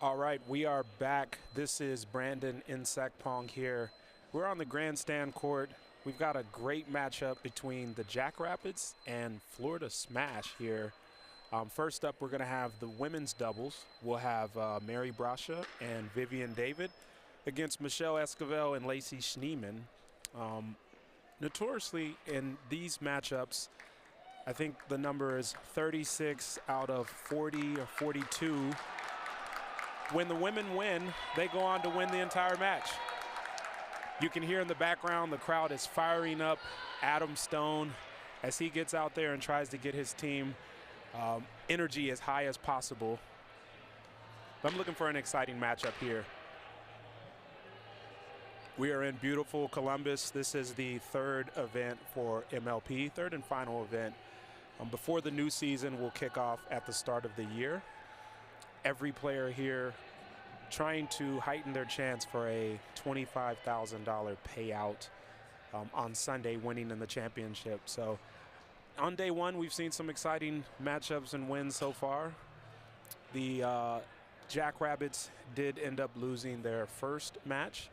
All right, we are back. This is Brandon in Pong here. We're on the Grandstand court. We've got a great matchup between the Jackrabbits and Florida Smash here. First up, we're going to have the women's doubles. We'll have Mary Brasha and Vivian David against Michelle Esquivel and Lacey Schneeman. Notoriously, in these matchups, I think the number is 36 out of 40 or 42. When the women win, they go on to win the entire match. You can hear in the background the crowd is firing up Adam Stone as he gets out there and tries to get his team energy as high as possible. I'm looking for an exciting matchup here. We are in beautiful Columbus. This is the third event for MLP, third and final event. Before the new season will kick off at the start of the year. Every player here trying to heighten their chance for a $25,000 payout on Sunday, winning in the championship. So on day one, we've seen some exciting matchups and wins so far. The Jackrabbits did end up losing their first match,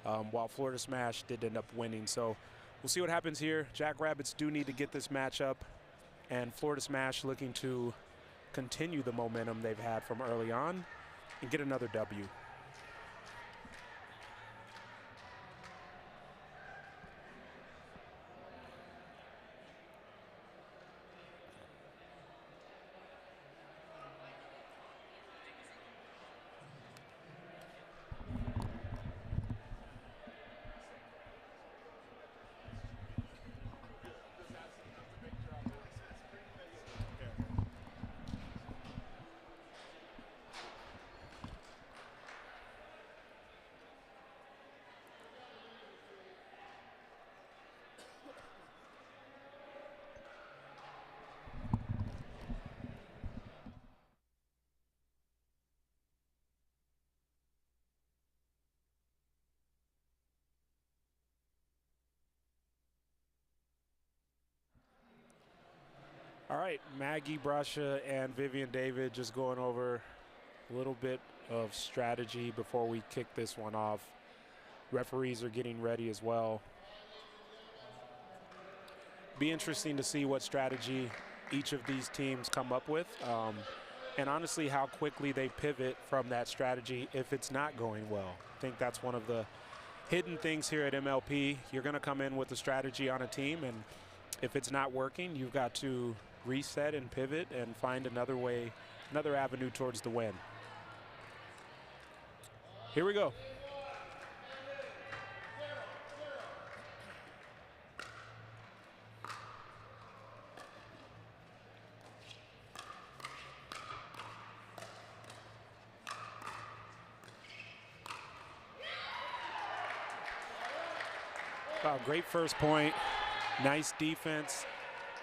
while Florida Smash did end up winning. So we'll see what happens here. Jackrabbits do need to get this matchup, and Florida Smash looking to continue the momentum they've had from early on and get another W. All right, Maggie Brasha and Vivian David just going over a little bit of strategy before we kick this one off. Referees are getting ready as well. Be interesting to see what strategy each of these teams come up with, and honestly how quickly they pivot from that strategy if it's not going well. I think that's one of the hidden things here at MLP. You're going to come in with a strategy on a team, and if it's not working, you've got to reset and pivot and find another way, another avenue towards the win. Here we go. Wow, great first point. Nice defense.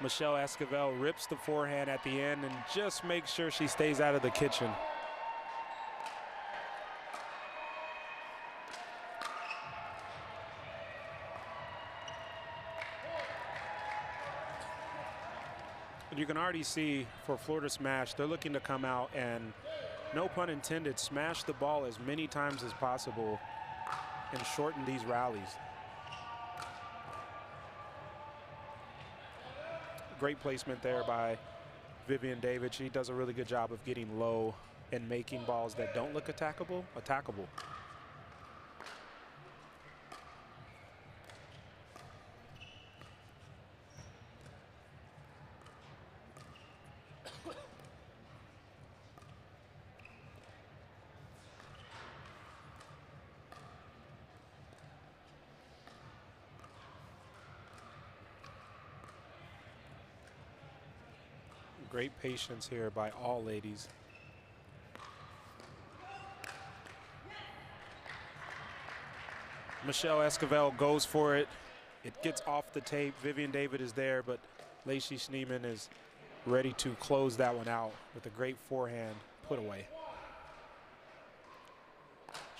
Michelle Esquivel rips the forehand at the end and just makes sure she stays out of the kitchen. And you can already see for Florida Smash, they're looking to come out and, no pun intended, smash the ball as many times as possible and shorten these rallies. Great placement there by Vivian David. She does a really good job of getting low and making balls that don't look attackable. Great patience here by all ladies. Michelle Esquivel goes for it. It gets off the tape. Vivian David is there, but Lacey Schneeman is ready to close that one out with a great forehand put away.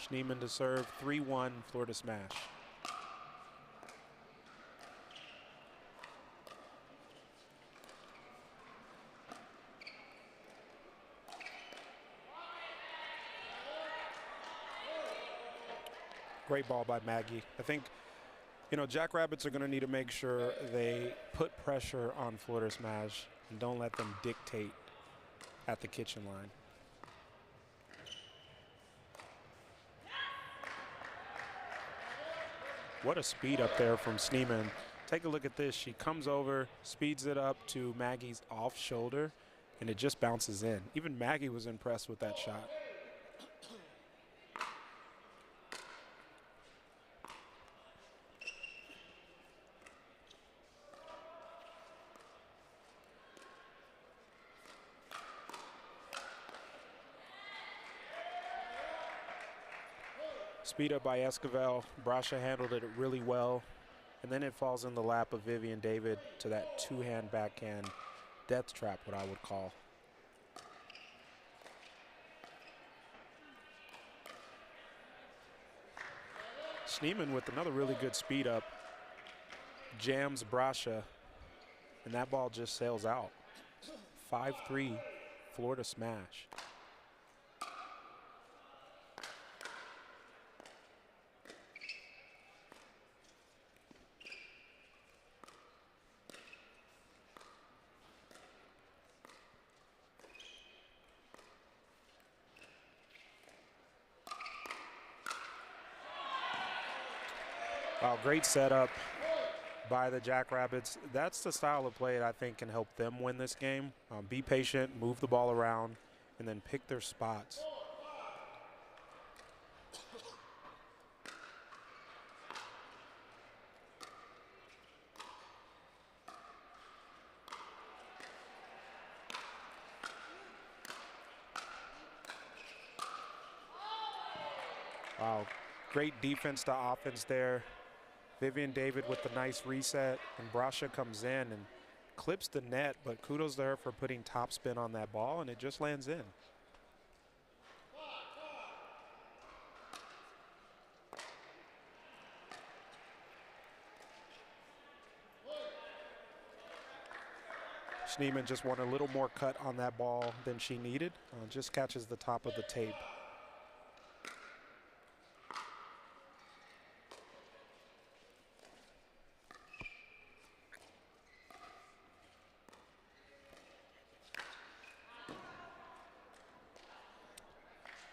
Schneeman to serve, 3-1 Florida Smash. Great ball by Maggie. I think, Jackrabbits are going to need to make sure they put pressure on Florida Smash and don't let them dictate at the kitchen line. What a speed up there from Schneemann. Take a look at this. She comes over, speeds it up to Maggie's off shoulder, and it just bounces in. Even Maggie was impressed with that shot. Speed up by Esquivel. Brasha handled it really well. And then it falls in the lap of Vivian David to that two-hand backhand death trap, what I would call. Schneemann with another really good speed up. Jams Brasha. And that ball just sails out. 5-3 Florida Smash. Wow, great setup by the Jackrabbits. That's the style of play that I think can help them win this game. Be patient, move the ball around, and then pick their spots. Wow, great defense to offense there. Vivian David with the nice reset, and Brasha comes in and clips the net, but kudos to her for putting topspin on that ball, and it just lands in. Schneemann just wanted a little more cut on that ball than she needed. Just catches the top of the tape.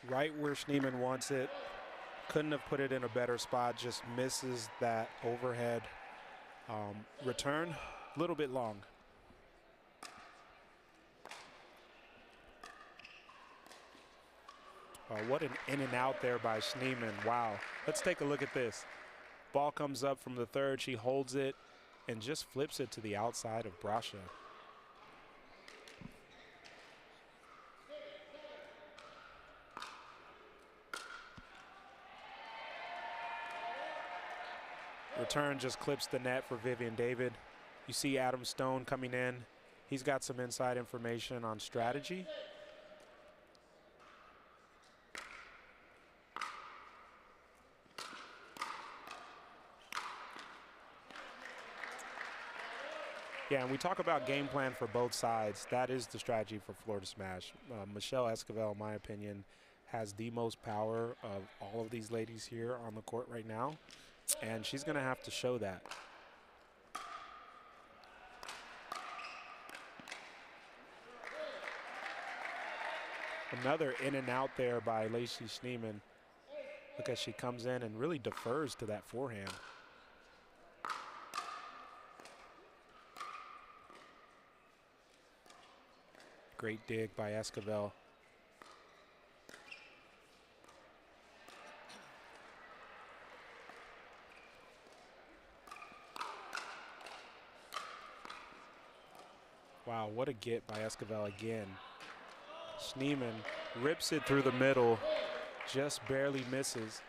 Right where Schneemann wants it. Couldn't have put it in a better spot. Just misses that overhead return. A little bit long. What an in and out there by Schneemann. Wow. Let's take a look at this. Ball comes up from the third. She holds it and just flips it to the outside of Brasha. Return just clips the net for Vivian David. You see Adam Stone coming in. He's got some inside information on strategy. Yeah, and we talk about game plan for both sides. That is the strategy for Florida Smash. Michelle Esquivel, in my opinion, has the most power of all of these ladies here on the court right now, and she's going to have to show that. Another in and out there by Lacey Schneemann. Look as she comes in and really defers to that forehand. Great dig by Esquivel. Wow, what a get by Esquivel again. Schneemann rips it through the middle, just barely misses.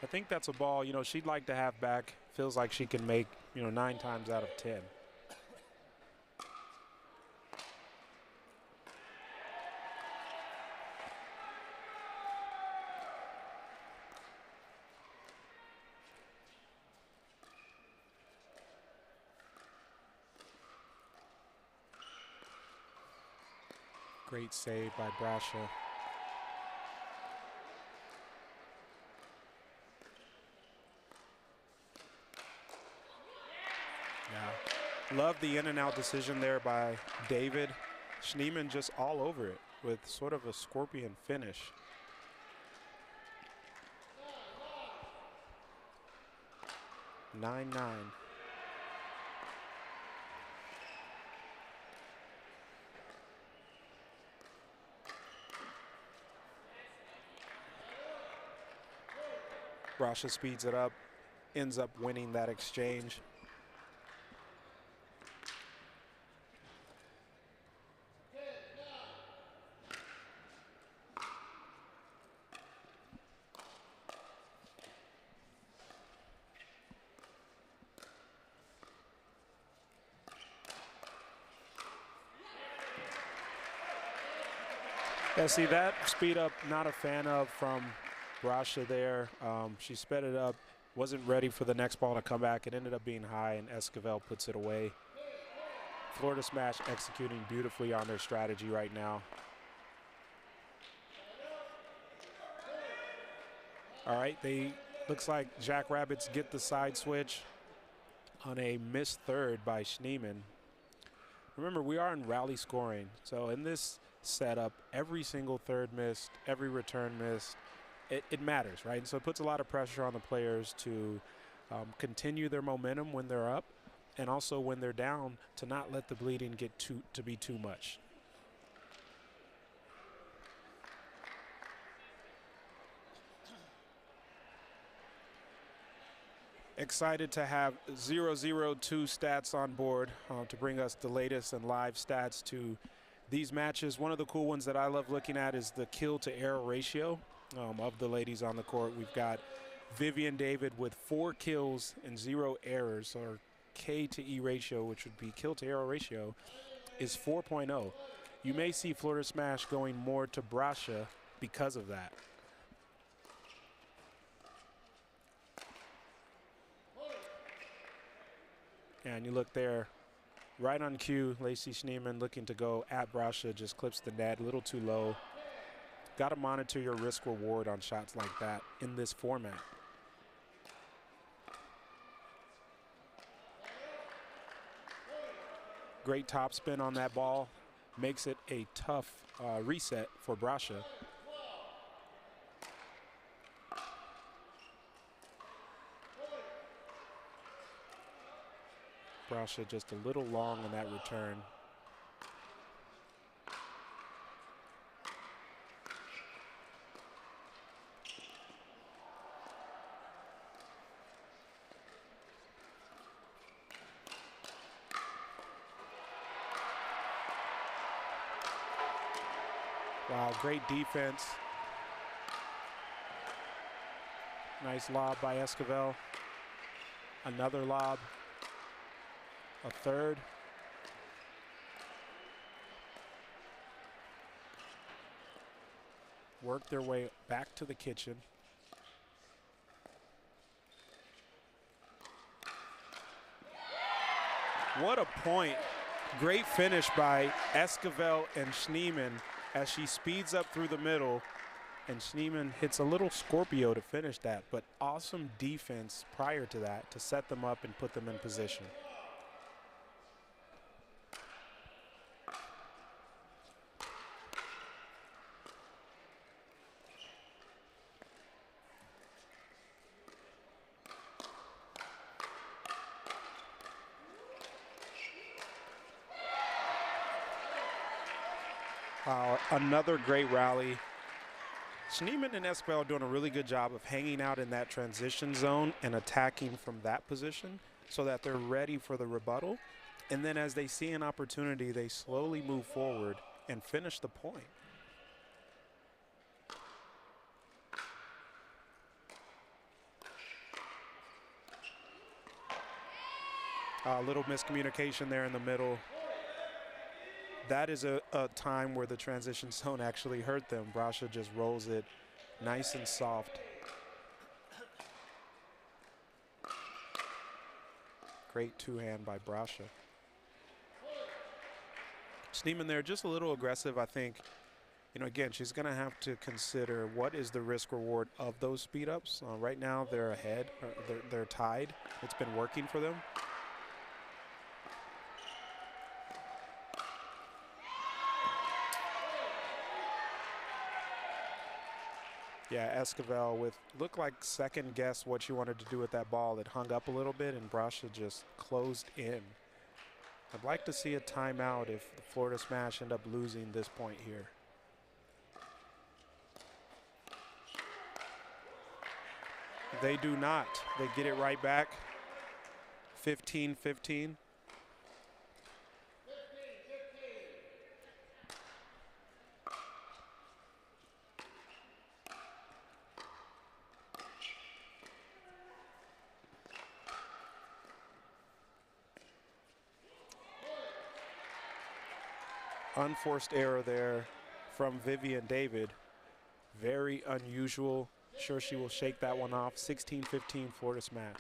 I think that's a ball, she'd like to have back. Feels like she can make, 9 times out of 10. Great save by Brasha. Love the in and out decision there by David. Schneemann just all over it with sort of a scorpion finish. Nine. Brasha speeds it up, ends up winning that exchange. Yeah, see that speed up, not a fan of from Brasha there. She sped it up, wasn't ready for the next ball to come back. It ended up being high, and Esquivel puts it away. Florida Smash executing beautifully on their strategy right now. All right, looks like Jackrabbits get the side switch on a missed third by Schneemann. Remember, we are in rally scoring, so in this setup, every single third missed, every return missed, it matters, right? And so it puts a lot of pressure on the players to continue their momentum when they're up, and also when they're down, to not let the bleeding get to be too much. Excited to have 002 stats on board to bring us the latest and live stats to these matches. One of the cool ones that I love looking at is the kill to error ratio of the ladies on the court. We've got Vivian David with 4 kills and 0 errors, or K to E ratio, which would be kill to error ratio, is 4.0. You may see Florida Smash going more to Brasha because of that. And you look there, right on cue, Lacey Schneemann looking to go at Brasha, just clips the net a little too low. Got to monitor your risk reward on shots like that in this format. Great topspin on that ball. Makes it a tough reset for Brasha. Brasha just a little long on that return. Wow, great defense. Nice lob by Esquivel. Another lob. A third. Work their way back to the kitchen. What a point. Great finish by Esquivel and Schneemann as she speeds up through the middle, and Schneemann hits a little Scorpio to finish that, but awesome defense prior to that to set them up and put them in position. Wow, another great rally. Schneemann and Esquivel are doing a really good job of hanging out in that transition zone and attacking from that position so that they're ready for the rebuttal. And then as they see an opportunity, they slowly move forward and finish the point. A little miscommunication there in the middle. That is a time where the transition zone actually hurt them. Brasha just rolls it nice and soft. Great two-hand by Brasha. Schneemann there just a little aggressive, I think. You know, again, she's going to have to consider what is the risk reward of those speed ups. Right now they're ahead, they're tied. It's been working for them. Yeah, Esquivel with looked like second guess what you wanted to do with that ball. It hung up a little bit and Brasha just closed in. I'd like to see a timeout if the Florida Smash end up losing this point here. They do not. They get it right back. 15-15. Unforced error there from Vivian David. Very unusual. Sure she will shake that one off. 16-15 Florida Smash.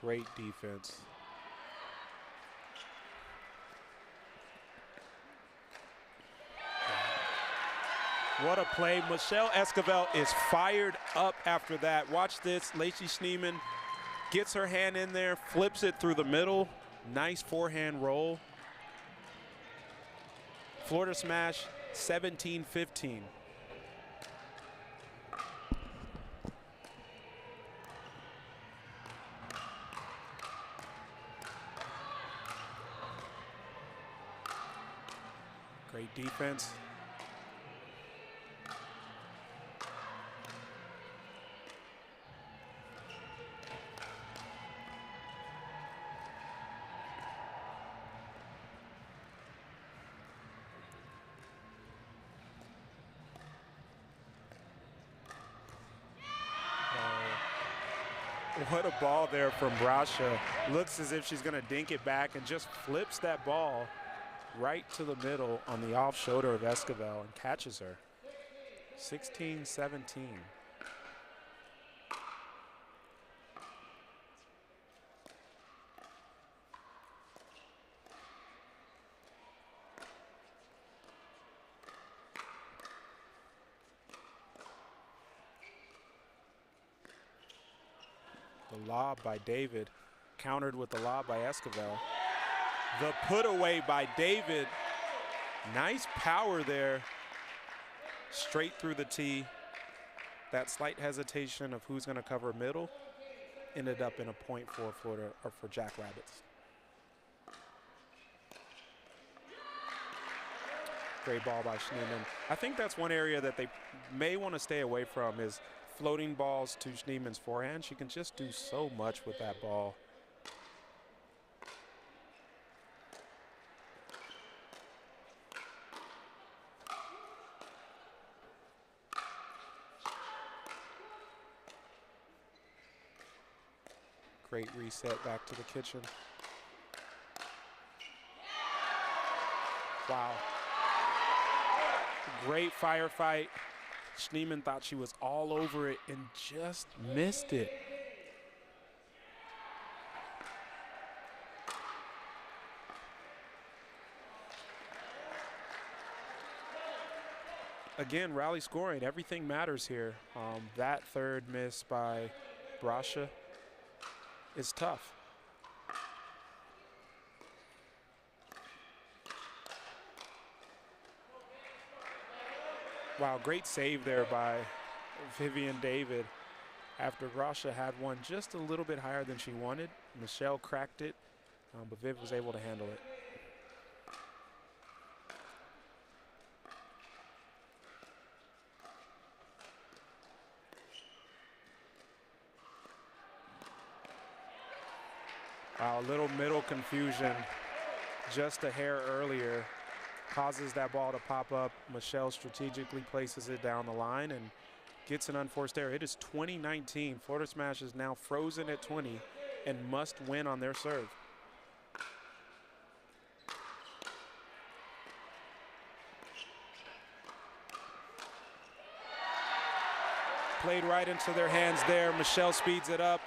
Great defense. What a play. Michelle Esquivel is fired up after that. Watch this. Lacey Schneemann gets her hand in there, flips it through the middle. Nice forehand roll. Florida Smash 17-15. Great defense. What a ball there from Brasha. Looks as if she's going to dink it back and just flips that ball right to the middle on the off shoulder of Esquivel and catches her. 16-17. The lob by David, countered with the lob by Esquivel. The put away by David. Nice power there. Straight through the tee. That slight hesitation of who's going to cover middle ended up in a point for Florida, or for Jackrabbits. Great ball by Schneemann. I think that's one area that they may want to stay away from is floating balls to Schneemann's forehand. She can just do so much with that ball. Great reset back to the kitchen. Wow. Great firefight. Schneemann thought she was all over it and just missed it. Again, rally scoring, everything matters here. That third miss by Brasha is tough. Wow, great save there by Vivian David. After Brasha had one just a little bit higher than she wanted, Michelle cracked it, but Viv was able to handle it. Wow, a little middle confusion just a hair earlier causes that ball to pop up. Michelle strategically places it down the line and gets an unforced error. It is 2019. Florida Smash is now frozen at 20 and must win on their serve. Played right into their hands there. Michelle speeds it up.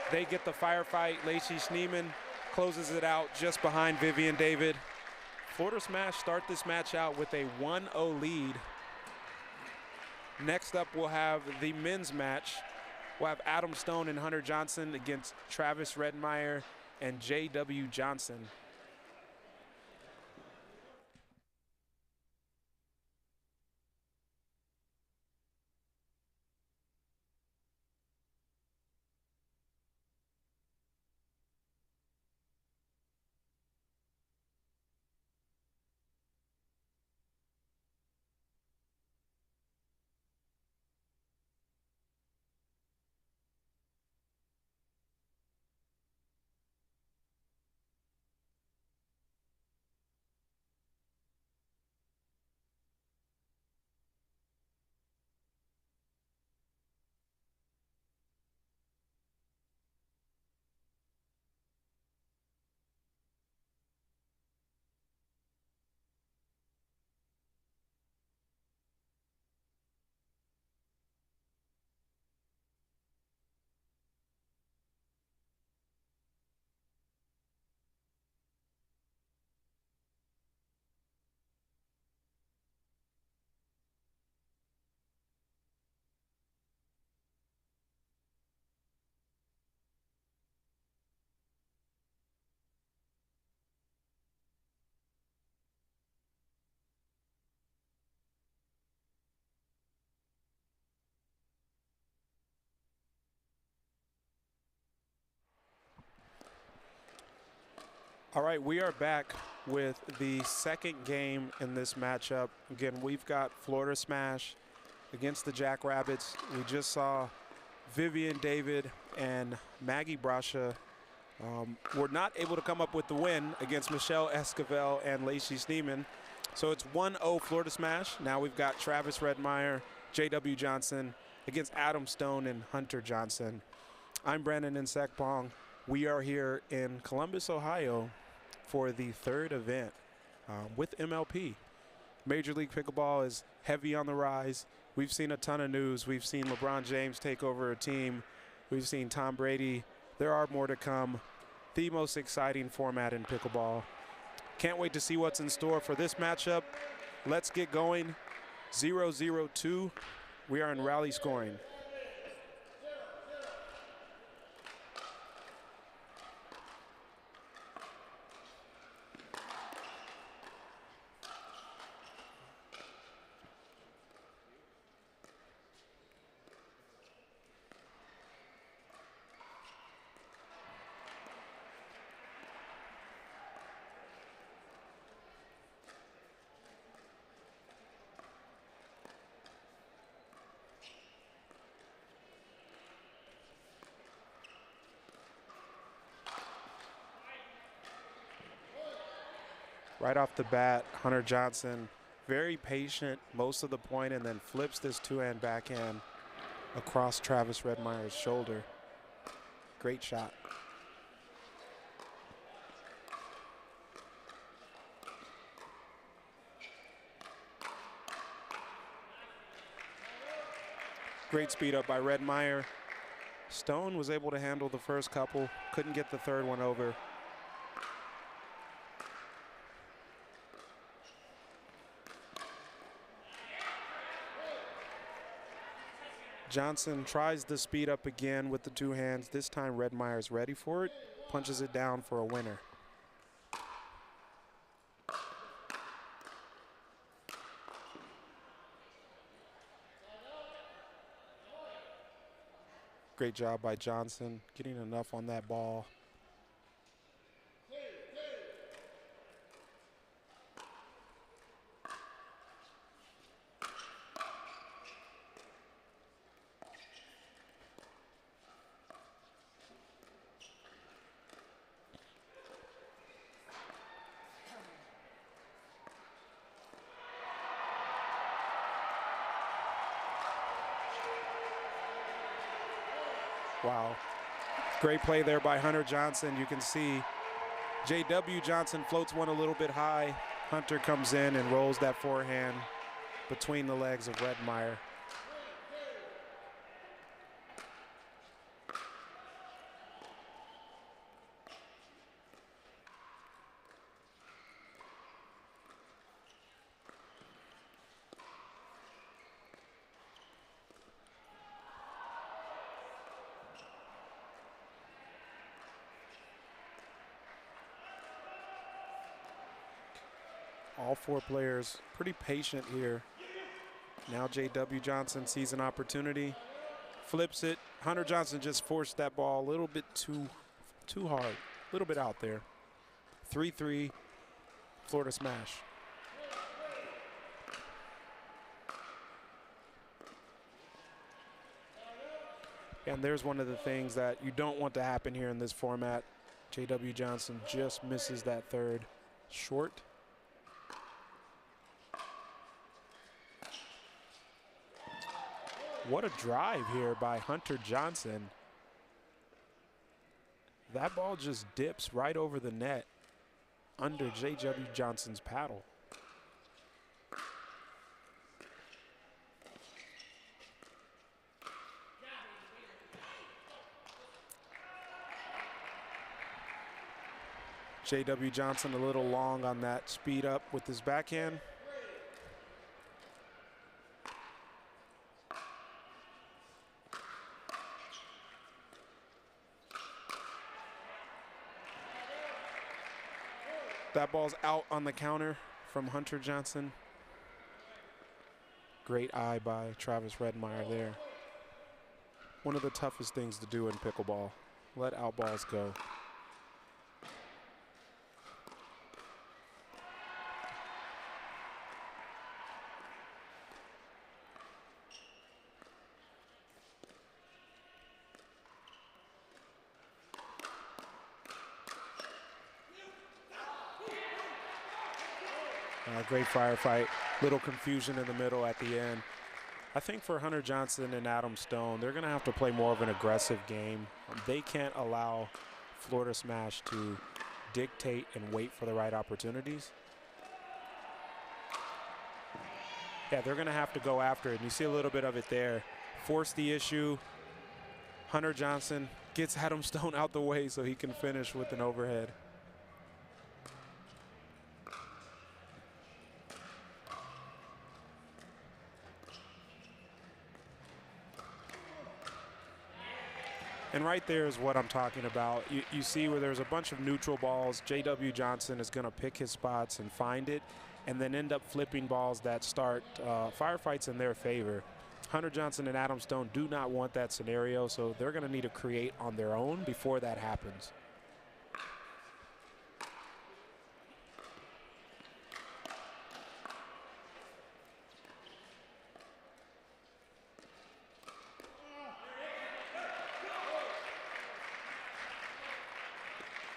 They get the firefight. Lacey Schneemann closes it out just behind Vivian David. Florida Smash start this match out with a 1-0 lead. Next up, we'll have the men's match. We'll have Adam Stone and Hunter Johnson against Travis Redmeyer and J.W. Johnson. All right, we are back with the second game in this matchup. Again, we've got Florida Smash against the Jackrabbits. We just saw Vivian David and Maggie Brasha were not able to come up with the win against Michelle Esquivel and Lacey Schneeman. So it's 1-0 Florida Smash. Now we've got Travis Redmeyer, J.W. Johnson against Adam Stone and Hunter Johnson. I'm Brandon Insecpong. We are here in Columbus, Ohio for the third event with MLP. Major League Pickleball is heavy on the rise. We've seen a ton of news. We've seen LeBron James take over a team. We've seen Tom Brady. There are more to come. The most exciting format in pickleball. Can't wait to see what's in store for this matchup. Let's get going. 0-0-2. We are in rally scoring. Right off the bat, Hunter Johnson, very patient most of the point, and then flips this two-hand backhand across Travis Redmeyer's shoulder. Great shot. Great speed up by Redmeyer. Stone was able to handle the first couple, couldn't get the third one over. Johnson tries the speed up again with the two hands. This time Redmeyer's ready for it, punches it down for a winner. Great job by Johnson, getting enough on that ball. Wow. Great play there by Hunter Johnson. You can see J.W. Johnson floats one a little bit high. Hunter comes in and rolls that forehand between the legs of Redmeyer. All four players pretty patient here. Now J.W. Johnson sees an opportunity, flips it. Hunter Johnson just forced that ball a little bit too hard, a little bit out there. 3-3, Florida smash. And there's one of the things that you don't want to happen here in this format. J.W. Johnson just misses that third short. What a drive here by Hunter Johnson. That ball just dips right over the net under J.W. Johnson's paddle. J.W. Johnson a little long on that speed up with his backhand. That ball's out on the counter from Hunter Johnson. Great eye by Travis Redmeyer there. One of the toughest things to do in pickleball. Let out balls go. Great firefight. Little confusion in the middle at the end. I think for Hunter Johnson and Adam Stone, they're going to have to play more of an aggressive game. They can't allow Florida Smash to dictate and wait for the right opportunities. Yeah, they're going to have to go after it. And you see a little bit of it there. Force the issue. Hunter Johnson gets Adam Stone out the way so he can finish with an overhead. And right there is what I'm talking about. You see where there's a bunch of neutral balls. J.W. Johnson is going to pick his spots and find it, and then end up flipping balls that start firefights in their favor. Hunter Johnson and Adam Stone do not want that scenario, so they're going to need to create on their own before that happens.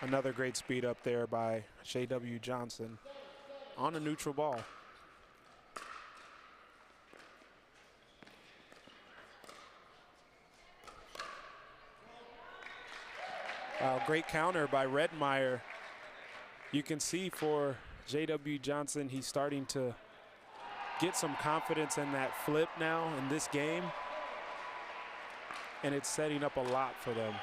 Another great speed up there by J.W. Johnson on a neutral ball. Great counter by Redmeyer. You can see for J.W. Johnson, he's starting to get some confidence in that flip now in this game. And it's setting up a lot for them.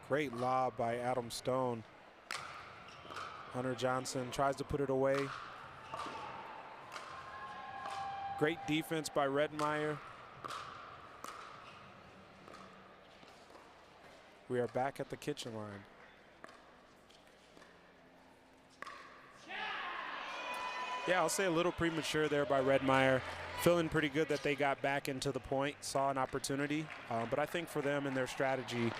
Great lob by Adam Stone. Hunter Johnson tries to put it away. Great defense by Redmeyer. We are back at the kitchen line. Yeah, I'll say a little premature there by Redmeyer. Feeling pretty good that they got back into the point, saw an opportunity. But I think for them and their strategy,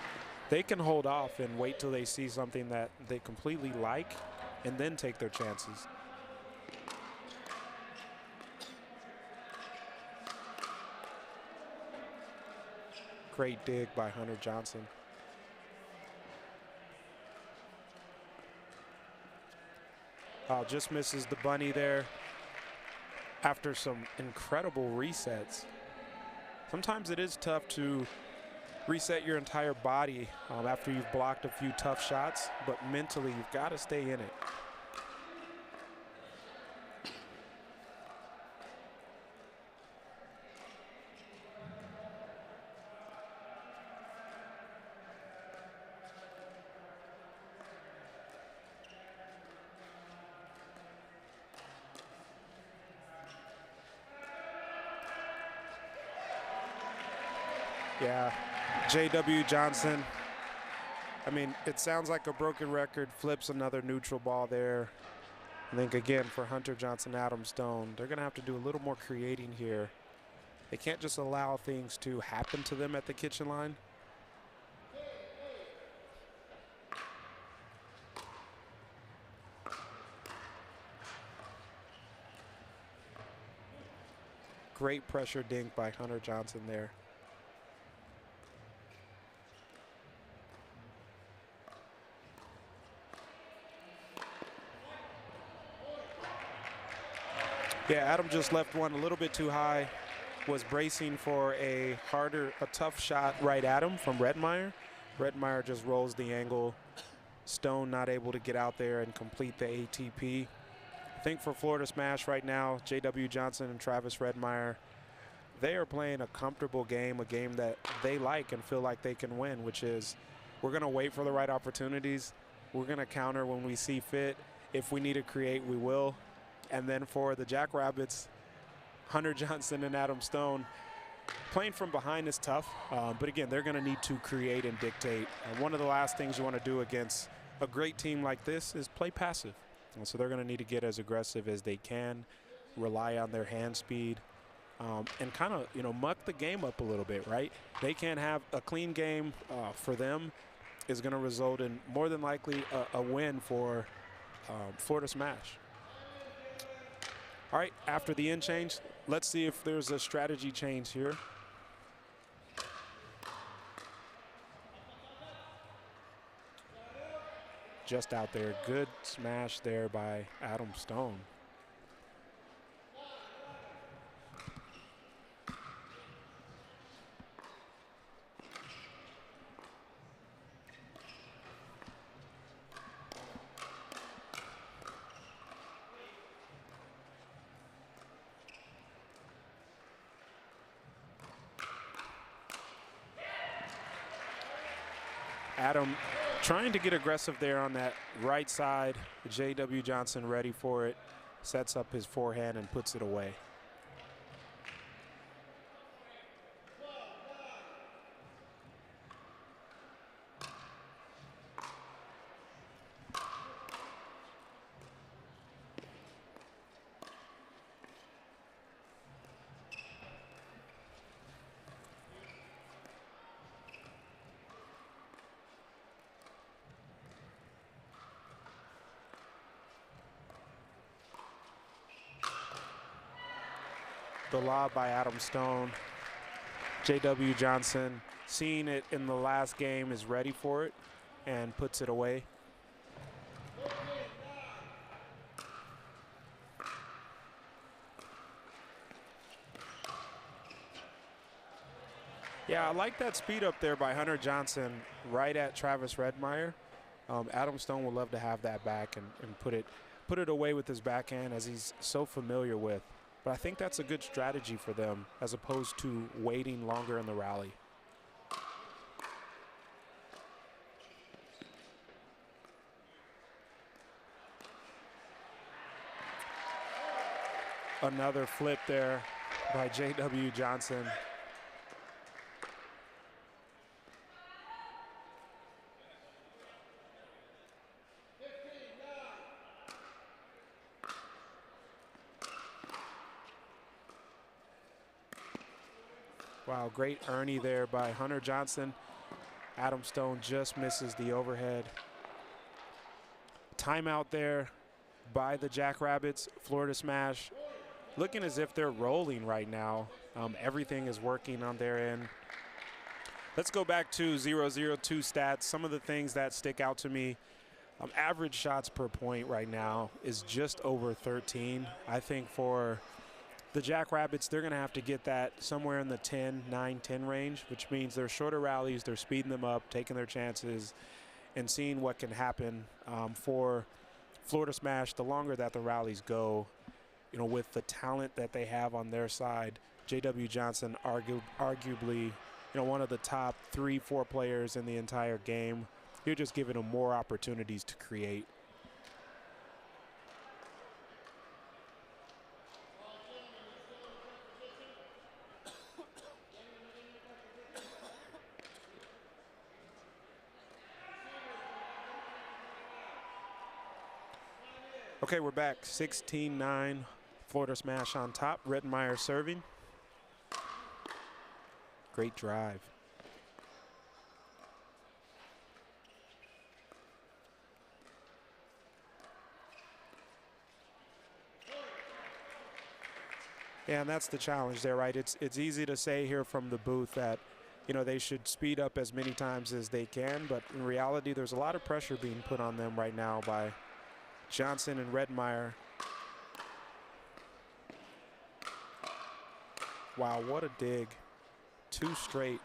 they can hold off and wait till they see something that they completely like and then take their chances. Great dig by Hunter Johnson. Just misses the bunny there after some incredible resets. Sometimes it is tough to reset your entire body after you've blocked a few tough shots, but mentally you've got to stay in it. Yeah, J.W. Johnson. I mean, it sounds like a broken record, flips another neutral ball there. I think, again, for Hunter Johnson, Adam Stone, they're going to have to do a little more creating here. They can't just allow things to happen to them at the kitchen line. Great pressure dink by Hunter Johnson there. Yeah, Adam just left one a little bit too high. Was bracing for a tough shot right at him from Redmeyer. Redmeyer just rolls the angle. Stone not able to get out there and complete the ATP. I think for Florida Smash right now, J.W. Johnson and Travis Redmeyer, they are playing a comfortable game, a game that they like and feel like they can win, which is we're going to wait for the right opportunities. We're going to counter when we see fit. If we need to create, we will. And then for the Jackrabbits, Hunter Johnson and Adam Stone, playing from behind is tough. But again, they're going to need to create and dictate. One of the last things you want to do against a great team like this is play passive. And so they're going to need to get as aggressive as they can, rely on their hand speed, and kind of, muck the game up a little bit, right? They can't have a clean game for them is going to result in more than likely a win for Florida Smash. All right, after the end change, let's see if there's a strategy change here. Just out there, good smash there by Adam Stone. Adam trying to get aggressive there on that right side. J.W. Johnson ready for it, sets up his forehand and puts it away. The lob by Adam Stone. J.W. Johnson, seeing it in the last game, is ready for it and puts it away. Yeah, I like that speed up there by Hunter Johnson right at Travis Redmeyer. Adam Stone would love to have that back and put it away with his backhand, as he's so familiar with. But I think that's a good strategy for them as opposed to waiting longer in the rally. Another flip there by J.W. Johnson. Wow, great Ernie there by Hunter Johnson. Adam Stone just misses the overhead. Timeout there by the Jackrabbits. Florida Smash looking as if they're rolling right now. Everything is working on their end. Let's go back to 0-0-2 stats. Some of the things that stick out to me. Average shots per point right now is just over 13. I think for the Jackrabbits, they're going to have to get that somewhere in the 9-10 range, which means they're shorter rallies, they're speeding them up, taking their chances, and seeing what can happen. For Florida Smash, the longer that the rallies go, with the talent that they have on their side, J.W. Johnson arguably, one of the top 3-4 players in the entire game. You're just giving them more opportunities to create. Okay, we're back. 16-9, Florida Smash on top. Redmeyer serving. Great drive. Yeah, and that's the challenge there, right? It's easy to say here from the booth that, you know, they should speed up as many times as they can, but in reality, there's a lot of pressure being put on them right now by Johnson and Redmeyer. Wow, what a dig. 2 straight.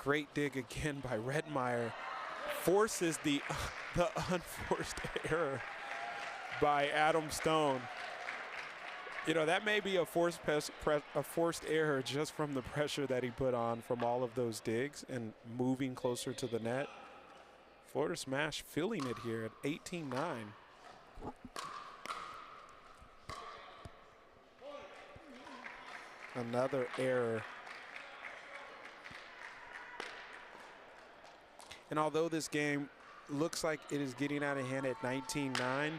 Great dig again by Redmeyer. Forces the unforced error by Adam Stone. You know, that may be a forced error just from the pressure that he put on from all of those digs and moving closer to the net. Florida Smash feeling it here at 18-9. Another error. And although this game looks like it is getting out of hand at 19-9,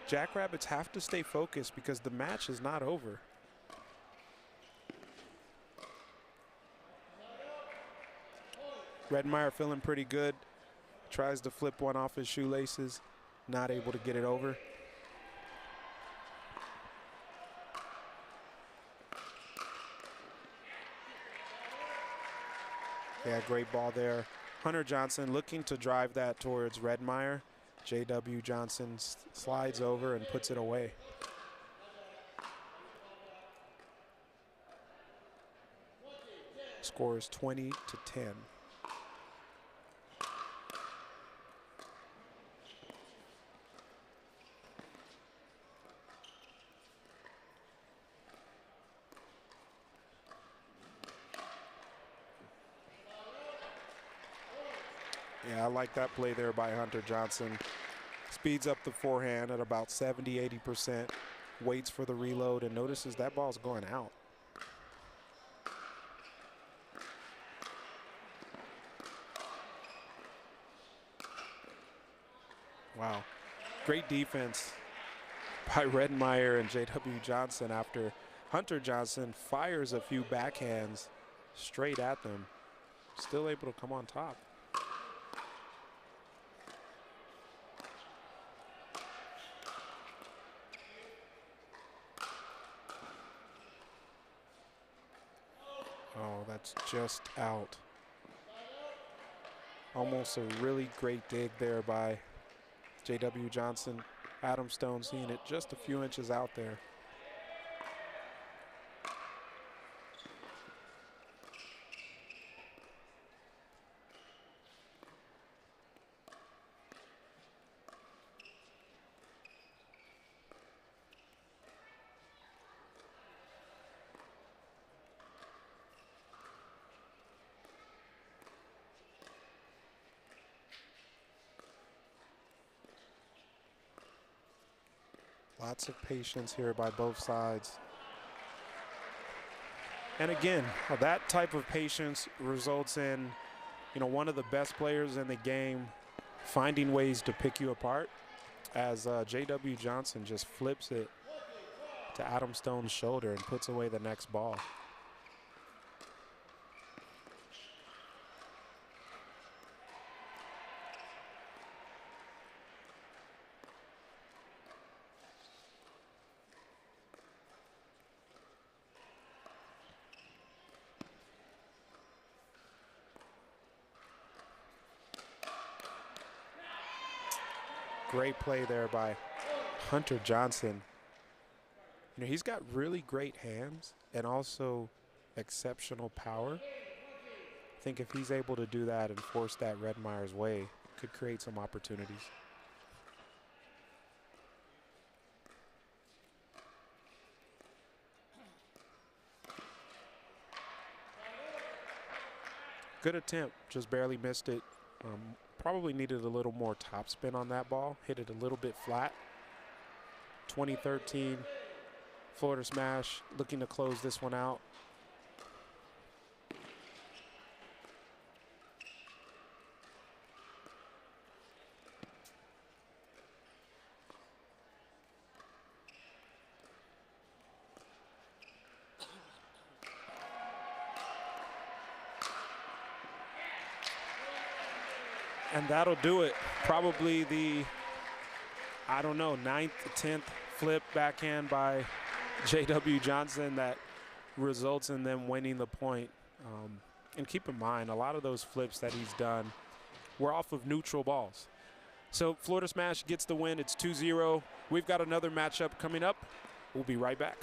Jackrabbits have to stay focused because the match is not over. Redmeyer feeling pretty good. Tries to flip one off his shoelaces. Not able to get it over. Yeah, great ball there. Hunter Johnson looking to drive that towards Redmeyer. J.W. Johnson slides over and puts it away. Score is 20-10. Yeah, I like that play there by Hunter Johnson. Speeds up the forehand at about 70–80%, waits for the reload, and notices that ball's going out. Wow. Great defense by Redmeyer and J.W. Johnson after Hunter Johnson fires a few backhands straight at them. Still able to come on top. Oh, that's just out. Almost a really great dig there by J.W. Johnson. Adam Stone seeing it just a few inches out there. Lots of patience here by both sides. And again, that type of patience results in, you know, one of the best players in the game finding ways to pick you apart, as J.W. Johnson just flips it to Adam Stone's shoulder and puts away the next ball. Great play there by Hunter Johnson. You know, he's got really great hands and also exceptional power. I think if he's able to do that and force that Redmeyer's way, could create some opportunities. Good attempt, just barely missed it. Probably needed a little more topspin on that ball. Hit it a little bit flat. 2013 Florida Smash looking to close this one out. And that'll do it. Probably the, I don't know, 9th, 10th flip backhand by J.W. Johnson that results in them winning the point. And keep in mind, a lot of those flips that he's done were off of neutral balls. So Florida Smash gets the win. It's 2-0. We've got another matchup coming up. We'll be right back.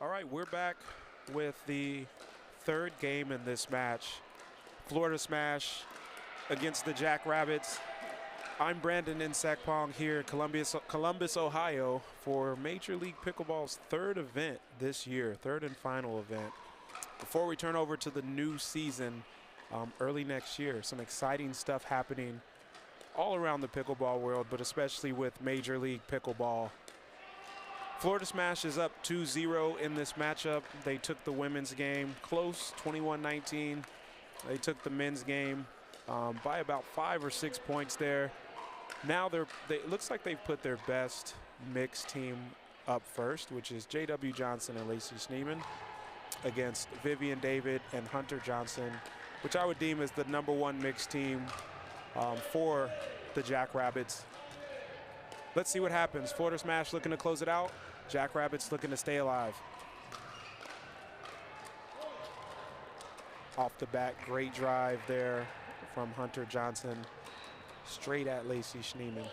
All right, we're back with the third game in this match. Florida Smash against the Jackrabbits. I'm Brandon Insakpong here in Columbus, Ohio for Major League Pickleball's third event this year, third and final event. Before we turn over to the new season early next year, some exciting stuff happening all around the pickleball world, but especially with Major League Pickleball. Florida Smash is up 2-0 in this matchup. They took the women's game close, 21-19. They took the men's game by about 5 or 6 points there. Now it looks like they've put their best mixed team up first, which is J.W. Johnson and Lacey Schneeman against Vivian David and Hunter Johnson, which I would deem as the #1 mixed team for the Jackrabbits. Let's see what happens. Florida Smash looking to close it out. Jackrabbits looking to stay alive. Off the bat, great drive there from Hunter Johnson, straight at Lacey Schneeman.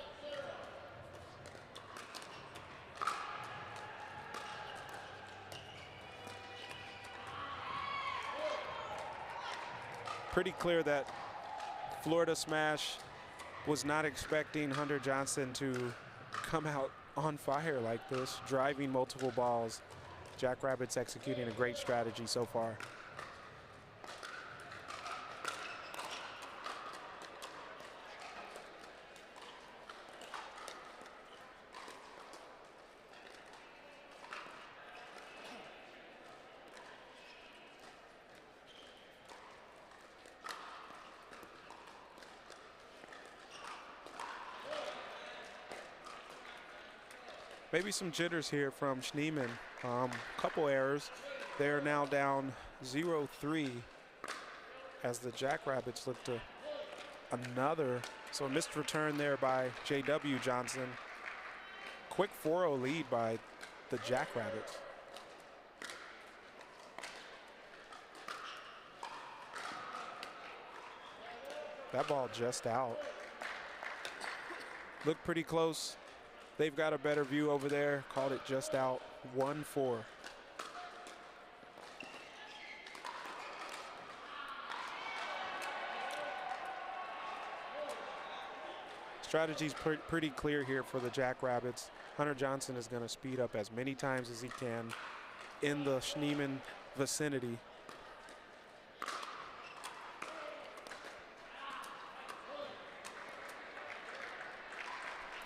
Pretty clear that Florida Smash was not expecting Hunter Johnson to come out on fire like this, driving multiple balls. Jackrabbits executing a great strategy so far. Maybe some jitters here from Schneeman. Couple errors. They're now down 0-3 as the Jackrabbits look to another. So a missed return there by J.W. Johnson. Quick 4-0 lead by the Jackrabbits. That ball just out. Looked pretty close. They've got a better view over there. Called it just out. 1-4. Strategy's pretty clear here for the Jackrabbits. Hunter Johnson is going to speed up as many times as he can in the Schneemann vicinity.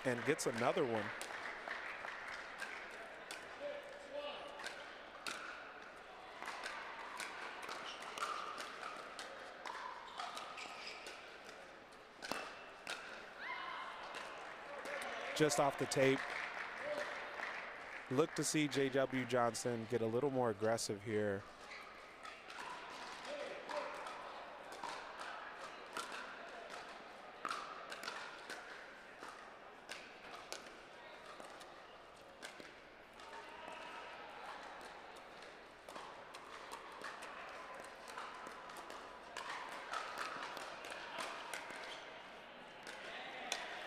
And gets another one. Just off the tape. Look to see J.W. Johnson get a little more aggressive here.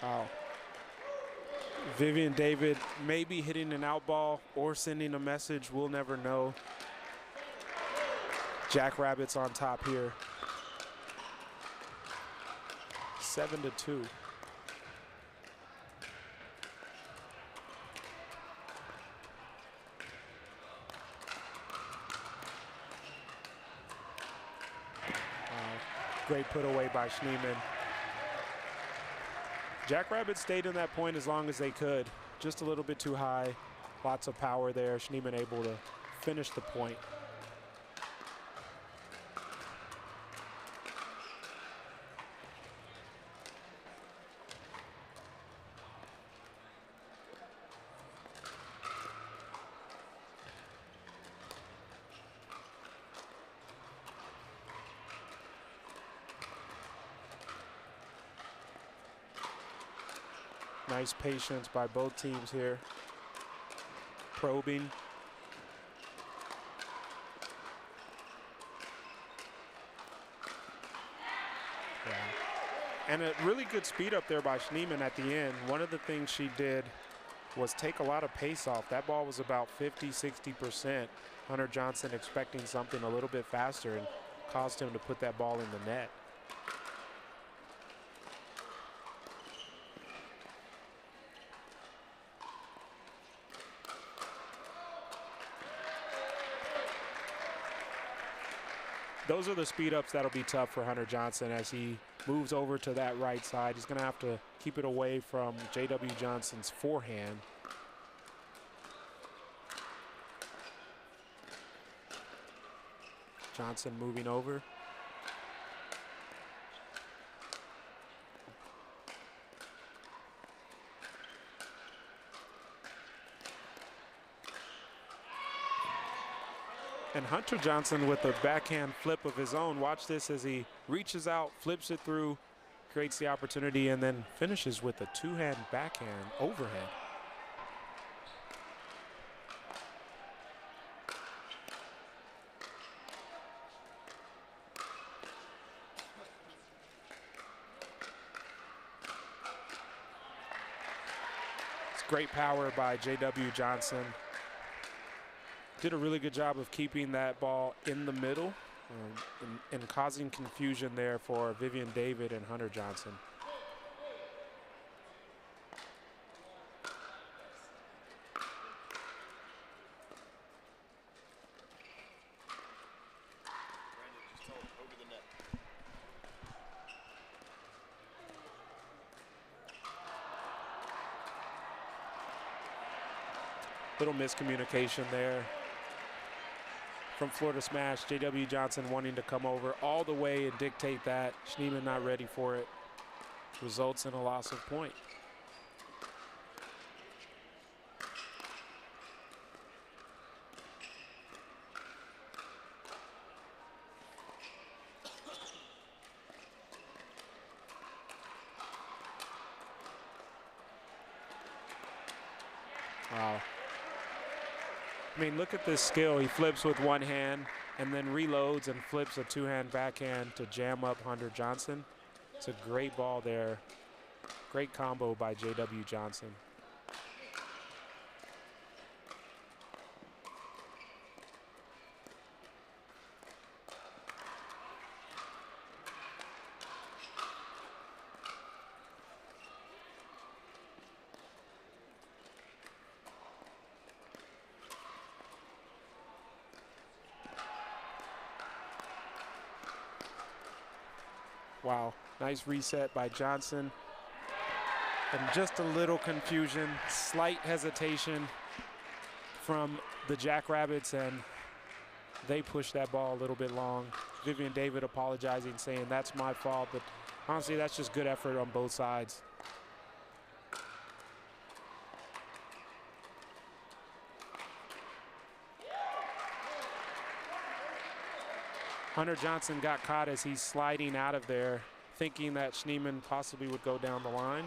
Wow. Vivian David maybe hitting an out ball or sending a message. We'll never know. Jackrabbits on top here. 7-2. Great put away by Schneemann. Jackrabbits stayed in that point as long as they could. Just a little bit too high. Lots of power there. Schneemann able to finish the point. Nice patience by both teams here. Probing. Yeah. And a really good speed up there by Schneemann at the end. One of the things she did was take a lot of pace off. That ball was about 50–60%. Hunter Johnson expecting something a little bit faster and caused him to put that ball in the net. Those are the speed ups that'll be tough for Hunter Johnson as he moves over to that right side. He's going to have to keep it away from J.W. Johnson's forehand. Johnson moving over. And Hunter Johnson with a backhand flip of his own. Watch this as he reaches out, flips it through, creates the opportunity, and then finishes with a two-hand backhand overhead. It's great power by J.W. Johnson. Did a really good job of keeping that ball in the middle and causing confusion there for Vivian David and Hunter Johnson. Little miscommunication there from Florida Smash. J.W. Johnson wanting to come over all the way and dictate that. Schneemann not ready for it. Results in a loss of point. Wow. I mean, look at this skill. He flips with one hand and then reloads and flips a two-hand backhand to jam up Hunter Johnson. It's a great ball there. Great combo by J.W. Johnson. Wow, nice reset by Johnson. And just a little confusion, slight hesitation from the Jackrabbits, and they pushed that ball a little bit long. Vivian David apologizing, saying that's my fault, but honestly, that's just good effort on both sides. Hunter Johnson got caught as he's sliding out of there, thinking that Schneemann possibly would go down the line.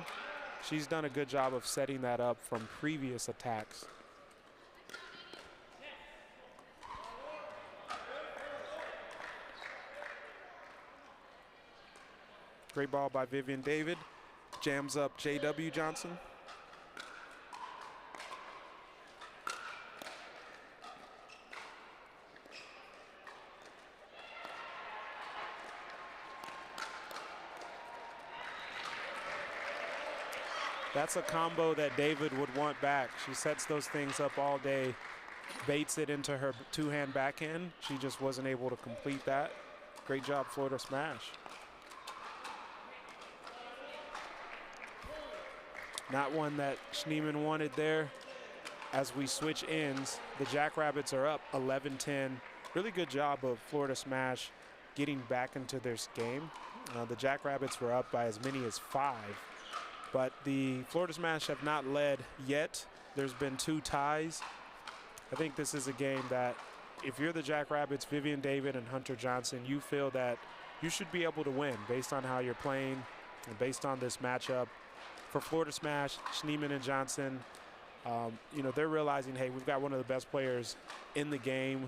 She's done a good job of setting that up from previous attacks. Great ball by Vivian David. Jams up J.W. Johnson. That's a combo that David would want back. She sets those things up all day, baits it into her two-hand backhand. She just wasn't able to complete that. Great job, Florida smash. Not one that Schneemann wanted there. As we switch ends, the Jackrabbits are up 11-10. Really good job of Florida smash getting back into their game. The Jackrabbits were up by as many as 5. But the Florida Smash have not led yet. There's been 2 ties. I think this is a game that if you're the Jackrabbits, Vivian David and Hunter Johnson, you feel that you should be able to win based on how you're playing and based on this matchup. For Florida Smash, Schneemann and Johnson, you know, they're realizing, hey, we've got one of the best players in the game.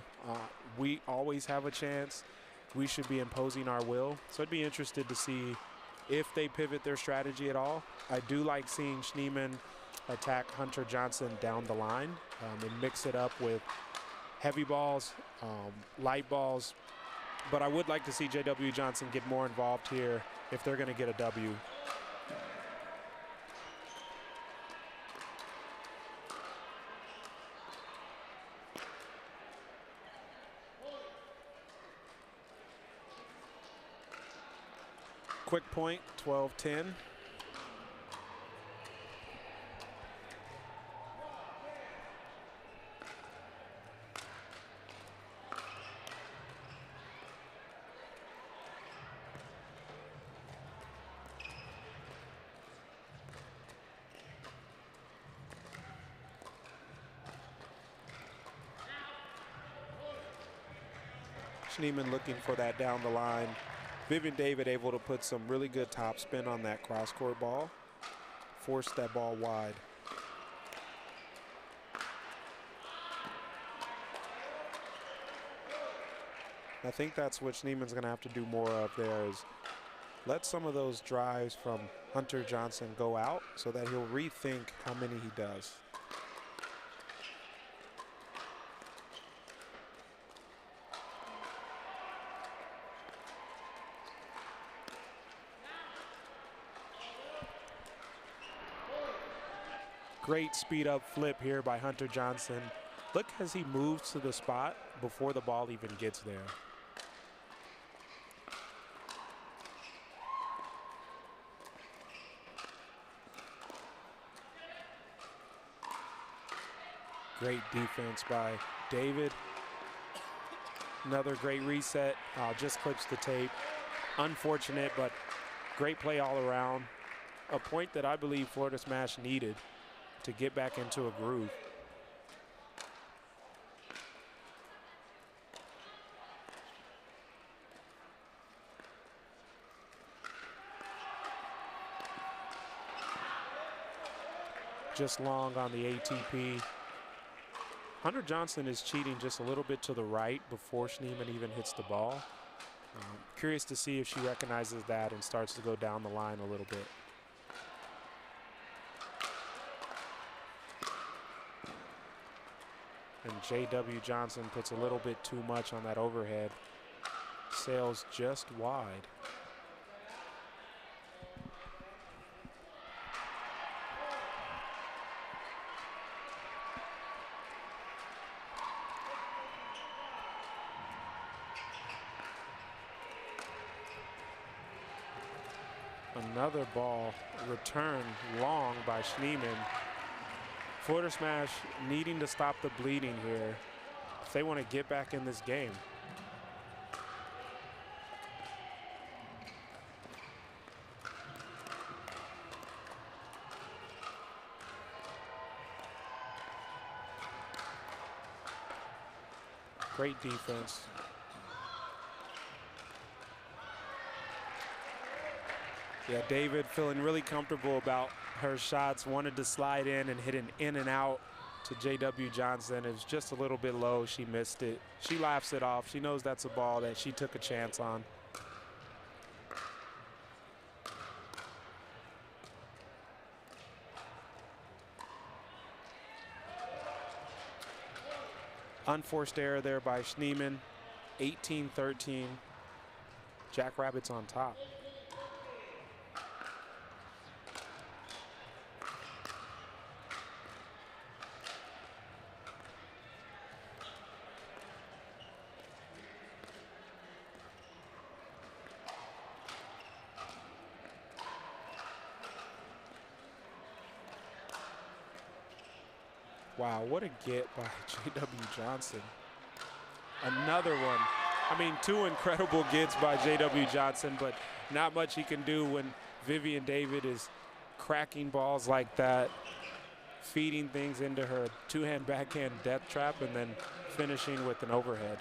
We always have a chance. We should be imposing our will. So I'd be interested to see if they pivot their strategy at all. I do like seeing Schneemann attack Hunter Johnson down the line and mix it up with heavy balls, light balls. But I would like to see J.W. Johnson get more involved here if they're going to get a W. Quick point, 12-10. Schneemann looking for that down the line. Vivian David able to put some really good top spin on that cross-court ball. Forced that ball wide. I think that's what Schneemann's going to have to do more of there, is let some of those drives from Hunter Johnson go out so that he'll rethink how many he does. Great speed up flip here by Hunter Johnson. Look as he moves to the spot before the ball even gets there. Great defense by David. Another great reset. Just clips the tape. Unfortunate, but great play all around. A point that I believe Florida Smash needed to get back into a groove. Just long on the ATP. Hunter Johnson is cheating just a little bit to the right before Schneemann even hits the ball. Curious to see if she recognizes that and starts to go down the line a little bit. And J.W. Johnson puts a little bit too much on that overhead. Sails just wide. Another ball returned long by Schneemann. Florida Smash needing to stop the bleeding here if they want to get back in this game. Great defense. Yeah, David feeling really comfortable about her shots. Wanted to slide in and hit an in and out to J.W. Johnson. It was just a little bit low. She missed it. She laughs it off. She knows that's a ball that she took a chance on. Unforced error there by Schneemann. 18-13. Jackrabbits on top. Wow, what a get by J.W. Johnson. Another one. I mean, two incredible gets by J.W. Johnson, but not much he can do when Vivian David is cracking balls like that, feeding things into her two-hand backhand death trap, and then finishing with an overhead.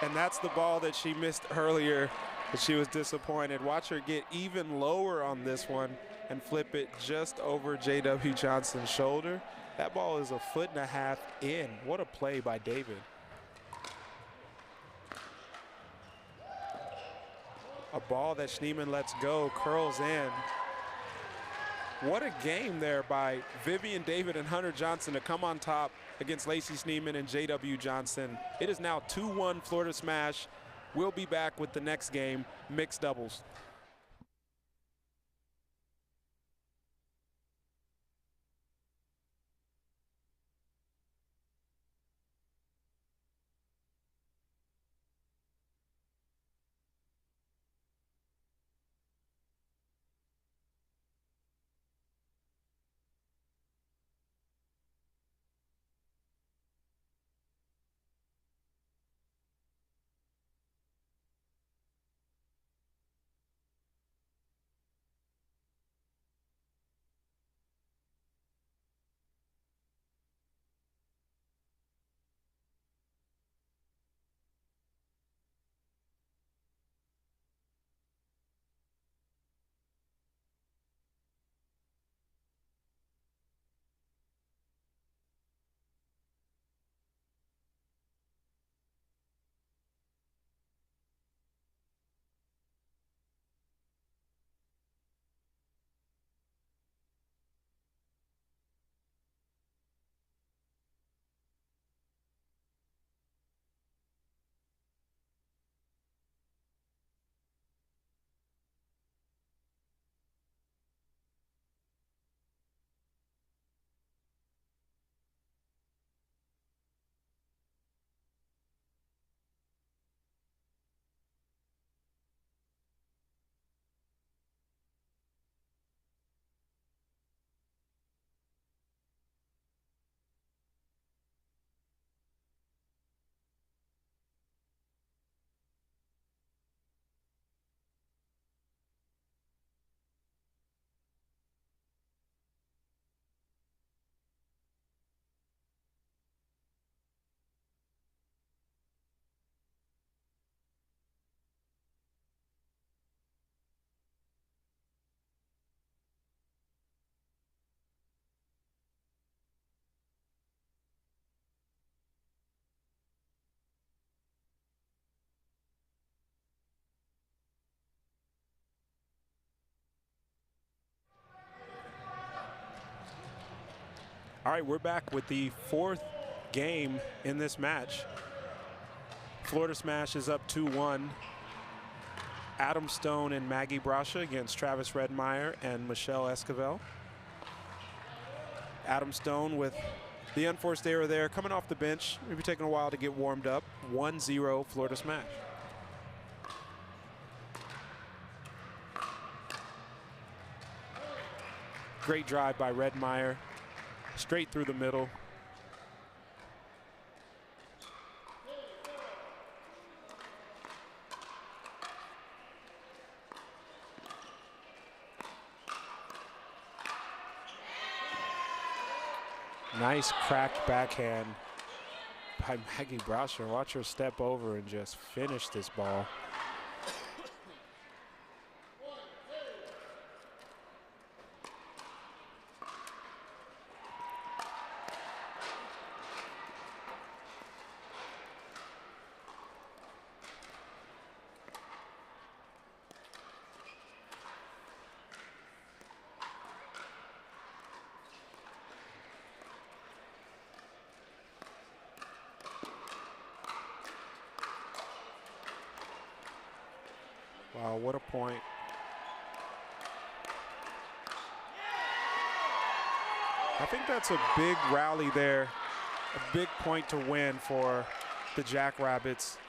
And that's the ball that she missed earlier, that she was disappointed. Watch her get even lower on this one and flip it just over J.W. Johnson's shoulder. That ball is 1.5 feet in. What a play by David. A ball that Schneemann lets go, curls in. What a game there by Vivian David and Hunter Johnson to come on top against Lacey Schneemann and J.W. Johnson. It is now 2-1 Florida Smash. We'll be back with the next game, mixed doubles. All right, we're back with the fourth game in this match. Florida Smash is up 2-1. Adam Stone and Maggie Brasha against Travis Redmeyer and Michelle Esquivel. Adam Stone with the unforced error there, coming off the bench, maybe taking a while to get warmed up. 1-0 Florida Smash. Great drive by Redmeyer, straight through the middle. Nice cracked backhand by Maggie Brasher. Watch her step over and just finish this ball. Wow, what a point. I think that's a big rally there, a big point to win for the Jackrabbits.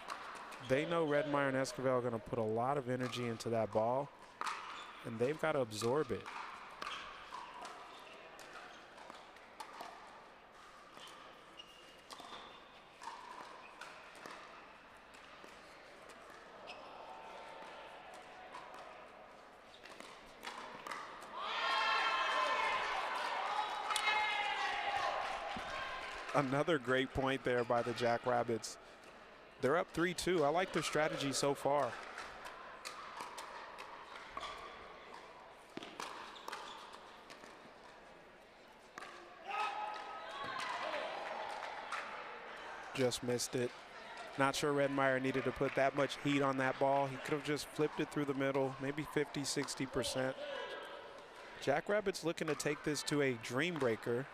They know Redmeyer and Esquivel are going to put a lot of energy into that ball, and they've got to absorb it. Another great point there by the Jackrabbits. They're up 3-2. I like their strategy so far. Just missed it. Not sure Redmeyer needed to put that much heat on that ball. He could have just flipped it through the middle, maybe 50, 60%. Jackrabbits looking to take this to a Dreambreaker,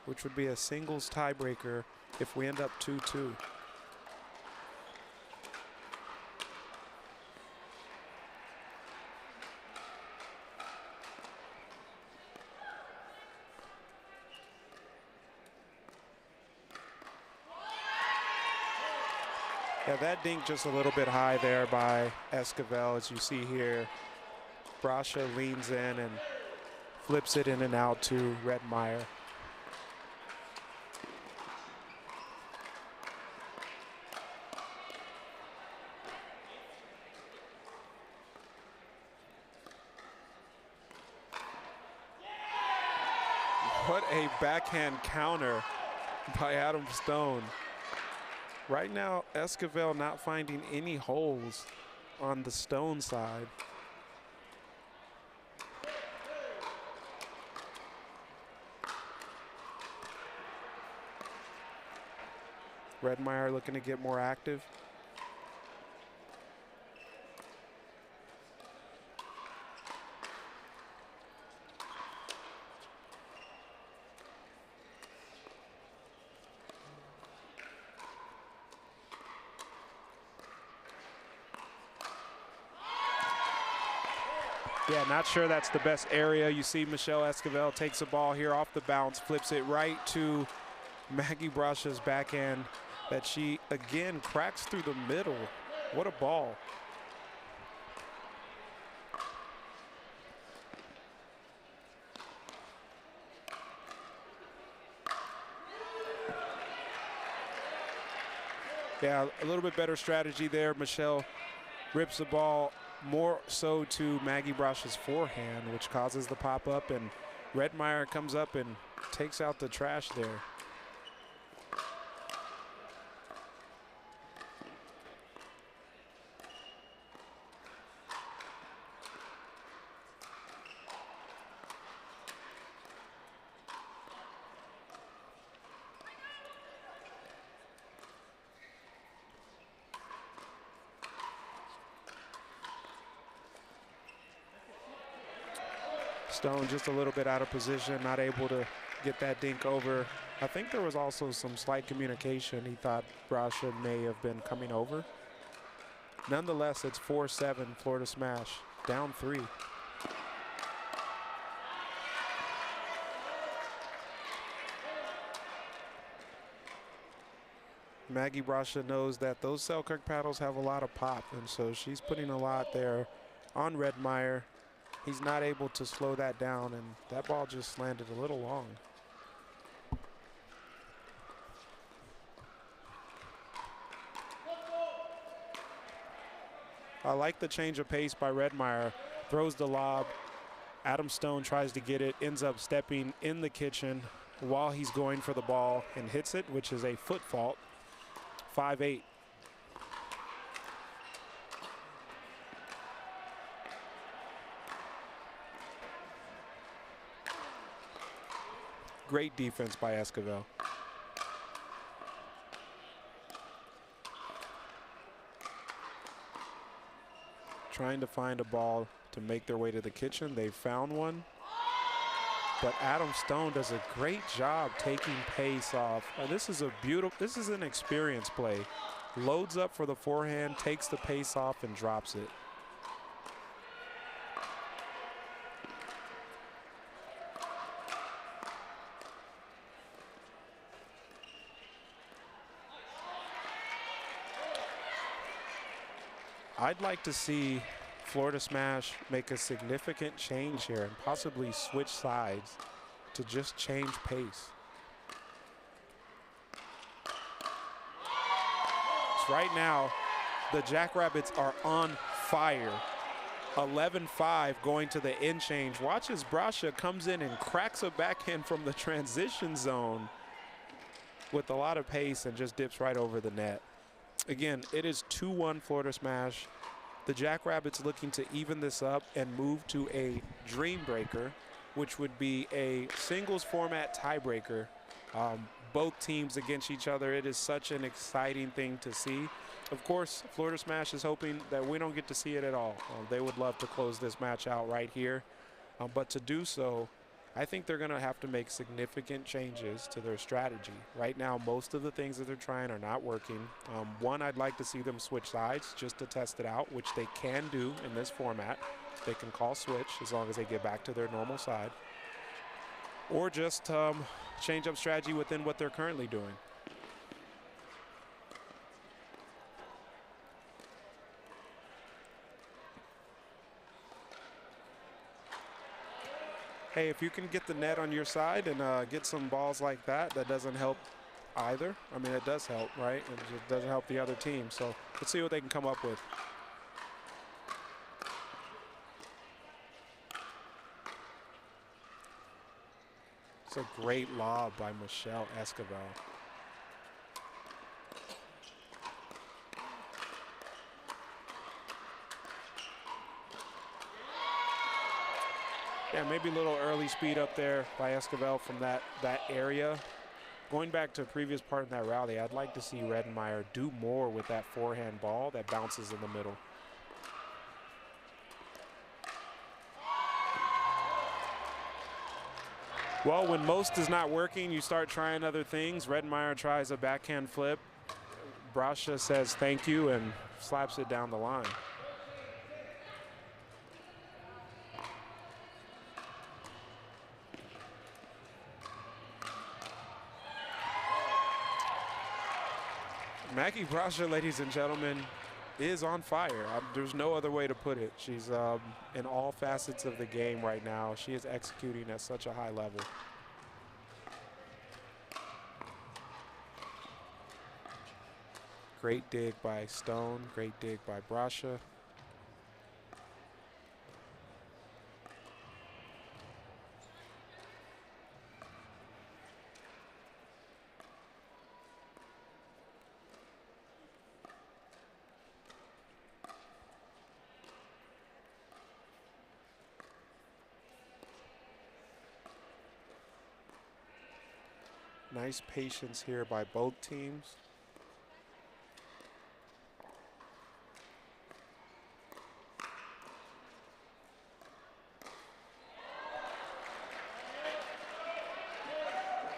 which would be a singles tiebreaker if we end up 2-2. Yeah, that dink just a little bit high there by Esquivel, as you see here. Brasha leans in and flips it in and out to Redmeyer. What a backhand counter by Adam Stone. Right now, Esquivel not finding any holes on the Stone side. Redmeyer looking to get more active. Yeah, not sure that's the best area. You see Michelle Esquivel takes a ball here off the bounce, flips it right to Maggie Brasha's backhand that she, again, cracks through the middle. What a ball. Yeah, a little bit better strategy there. Michelle rips the ball more so to Maggie Brasha's forehand, which causes the pop-up, and Redmeyer comes up and takes out the trash there. Stone just a little bit out of position, not able to get that dink over. I think there was also some slight communication. He thought Brasha may have been coming over. Nonetheless, it's 4-7, Florida Smash, down 3. Maggie Brasha knows that those Selkirk paddles have a lot of pop, and so she's putting a lot there on Redmeyer. He's not able to slow that down, and that ball just landed a little long. I like the change of pace by Redmeyer. Throws the lob. Adam Stone tries to get it, ends up stepping in the kitchen while he's going for the ball and hits it, which is a foot fault. 5-8. Great defense by Esquivel. Trying to find a ball to make their way to the kitchen. They found one. But Adam Stone does a great job taking pace off. This is an experience play. Loads up for the forehand, takes the pace off and drops it. I'd like to see Florida Smash make a significant change here and possibly switch sides to just change pace. So right now, the Jackrabbits are on fire. 11-5 going to the end change. Watch as Brasha comes in and cracks a backhand from the transition zone with a lot of pace and just dips right over the net. Again, it is 2-1 Florida Smash. The Jackrabbits looking to even this up and move to a Dreambreaker, which would be a singles format tiebreaker. Both teams against each other. It is such an exciting thing to see. Of course, Florida Smash is hoping that we don't get to see it at all. They would love to close this match out right here. But to do so, I think they're going to have to make significant changes to their strategy. Right now, most of the things that they're trying are not working. One, I'd like to see them switch sides just to test it out, which they can do in this format. They can call switch as long as they get back to their normal side. Or just change up strategy within what they're currently doing. Hey, if you can get the net on your side and get some balls like that, that doesn't help either. I mean, it does help, right? It just doesn't help the other team. So let's see what they can come up with. It's a great lob by Michelle Esquivel. Yeah, maybe a little early speed up there by Esquivel from that area. Going back to a previous part in that rally, I'd like to see Redmeyer do more with that forehand ball that bounces in the middle. Well, when most is not working, you start trying other things. Redmeyer tries a backhand flip. Brasha says thank you and slaps it down the line. Maggie Brasha, ladies and gentlemen, is on fire. There's no other way to put it. She's in all facets of the game right now. She is executing at such a high level. Great dig by Stone, great dig by Brasha. Nice patience here by both teams.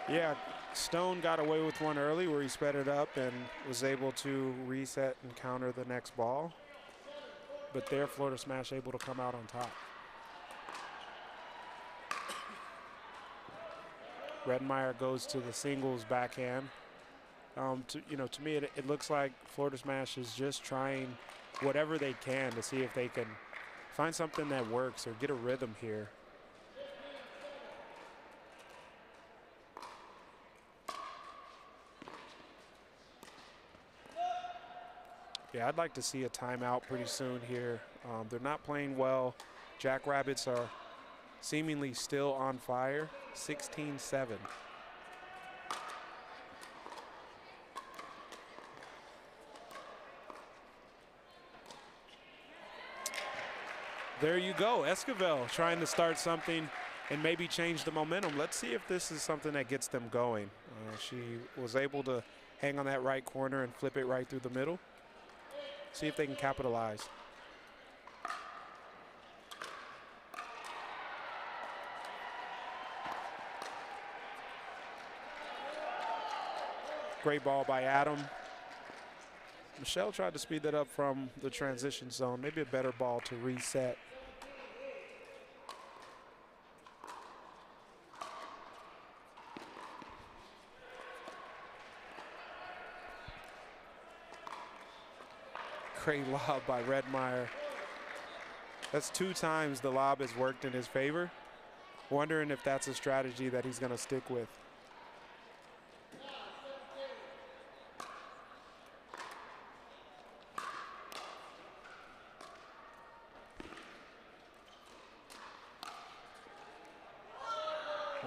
Yeah, Stone got away with one early where he sped it up and was able to reset and counter the next ball. But there, Florida Smash able to come out on top. Redmeyer goes to the singles backhand. To me, it looks like Florida Smash is just trying whatever they can to see if they can find something that works or get a rhythm here. Yeah, I'd like to see a timeout pretty soon here. They're not playing well. Jackrabbits are seemingly still on fire, 16-7. There you go, Esquivel trying to start something and maybe change the momentum. Let's see if this is something that gets them going. She was able to hang on that right corner and flip it right through the middle. See if they can capitalize. Great ball by Adam. Michelle tried to speed that up from the transition zone. Maybe a better ball to reset. Great lob by Redmeyer. That's 2 times the lob has worked in his favor. Wondering if that's a strategy that he's going to stick with.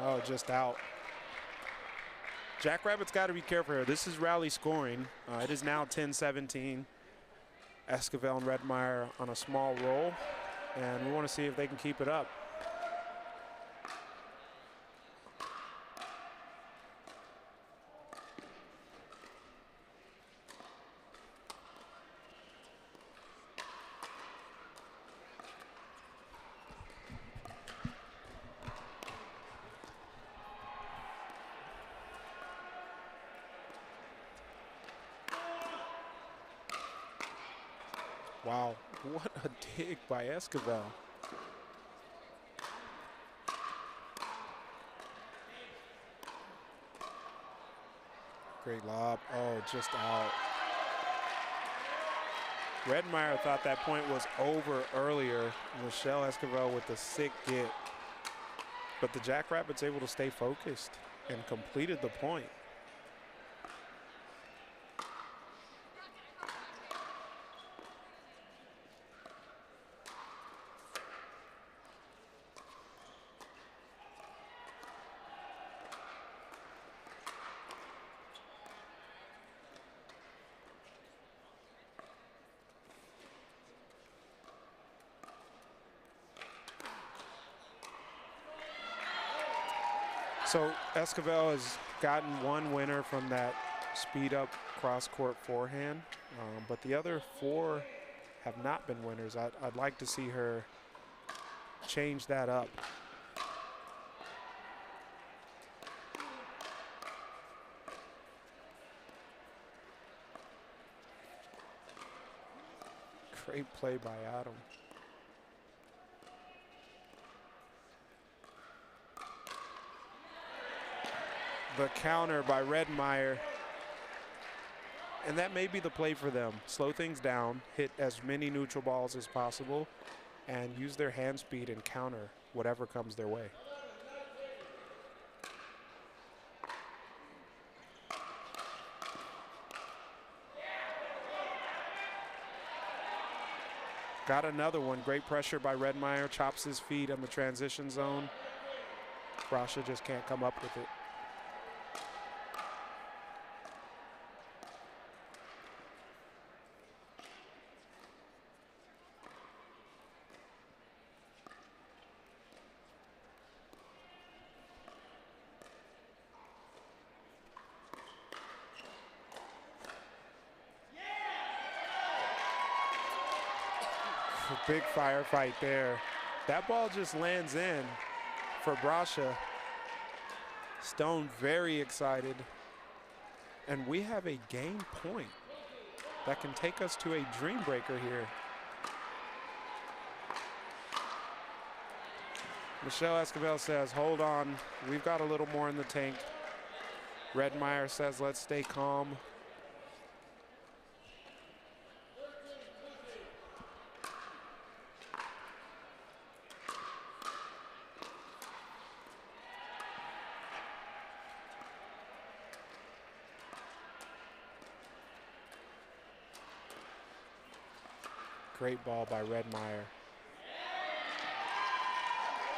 Oh, just out. Jackrabbits got to be careful here. This is rally scoring. It is now 10-17. Esquivel and Redmeyer on a small roll, and we want to see if they can keep it up. Wow, what a dig by Esquivel. Great lob. Oh, just out. Redmeyer thought that point was over earlier. Michelle Esquivel with the sick get. But the Jackrabbits able to stay focused and completed the point. So Esquivel has gotten one winner from that speed up cross court forehand, but the other 4 have not been winners. I'd like to see her change that up. Great play by Adam. The counter by Redmeyer. And that may be the play for them. Slow things down, hit as many neutral balls as possible, and use their hand speed and counter whatever comes their way. Got another one. Great pressure by Redmeyer. Chops his feet on the transition zone. Brasha just can't come up with it. Big firefight there. That ball just lands in for Brasha. Stone very excited. And we have a game point that can take us to a Dreambreaker here. Michelle Escobar says, hold on, we've got a little more in the tank. Redmeyer says, let's stay calm. Great ball by Redmeyer.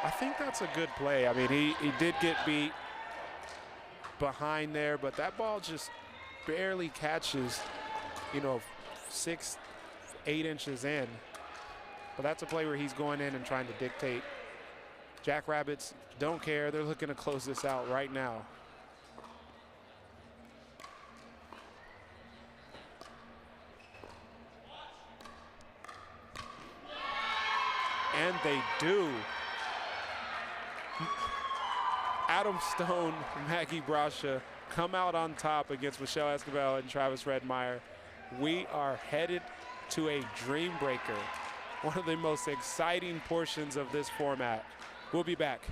I think that's a good play. I mean, he did get beat behind there, but that ball just barely catches, you know, 6, 8 inches in. But that's a play where he's going in and trying to dictate. Jackrabbits don't care. They're looking to close this out right now. And they do. Adam Stone, Maggie Brasha come out on top against Michelle Escobar and Travis Redmeyer. We are headed to a Dreambreaker, one of the most exciting portions of this format. We'll be back.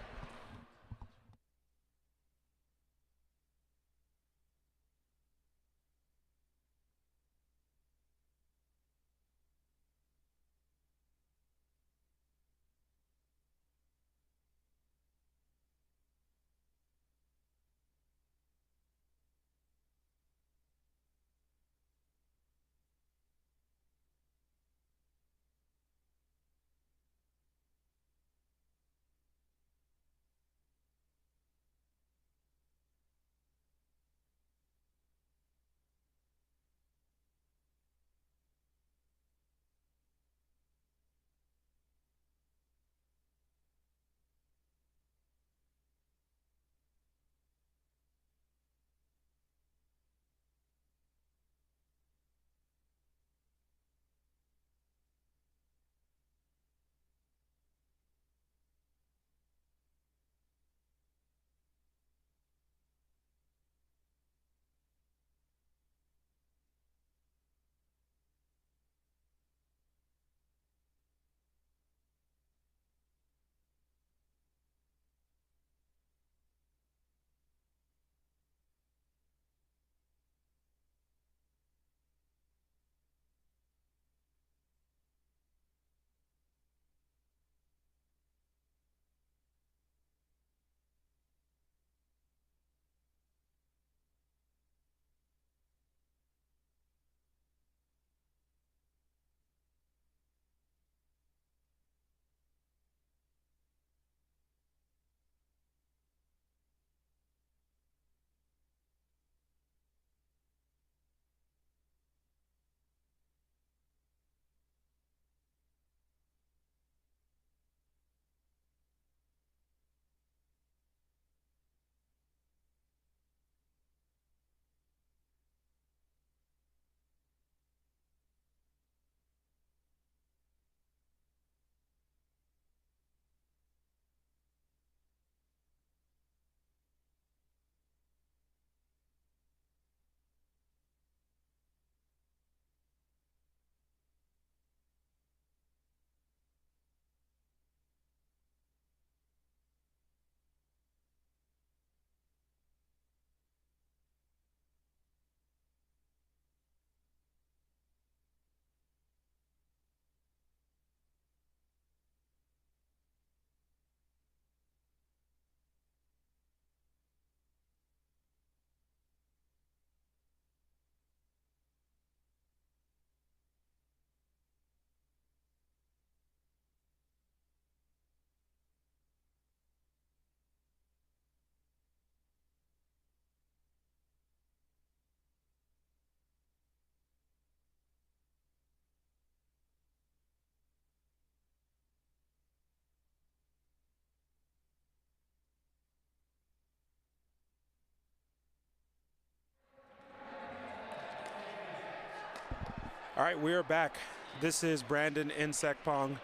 All right, we're back. This is Brandon in Sekpong.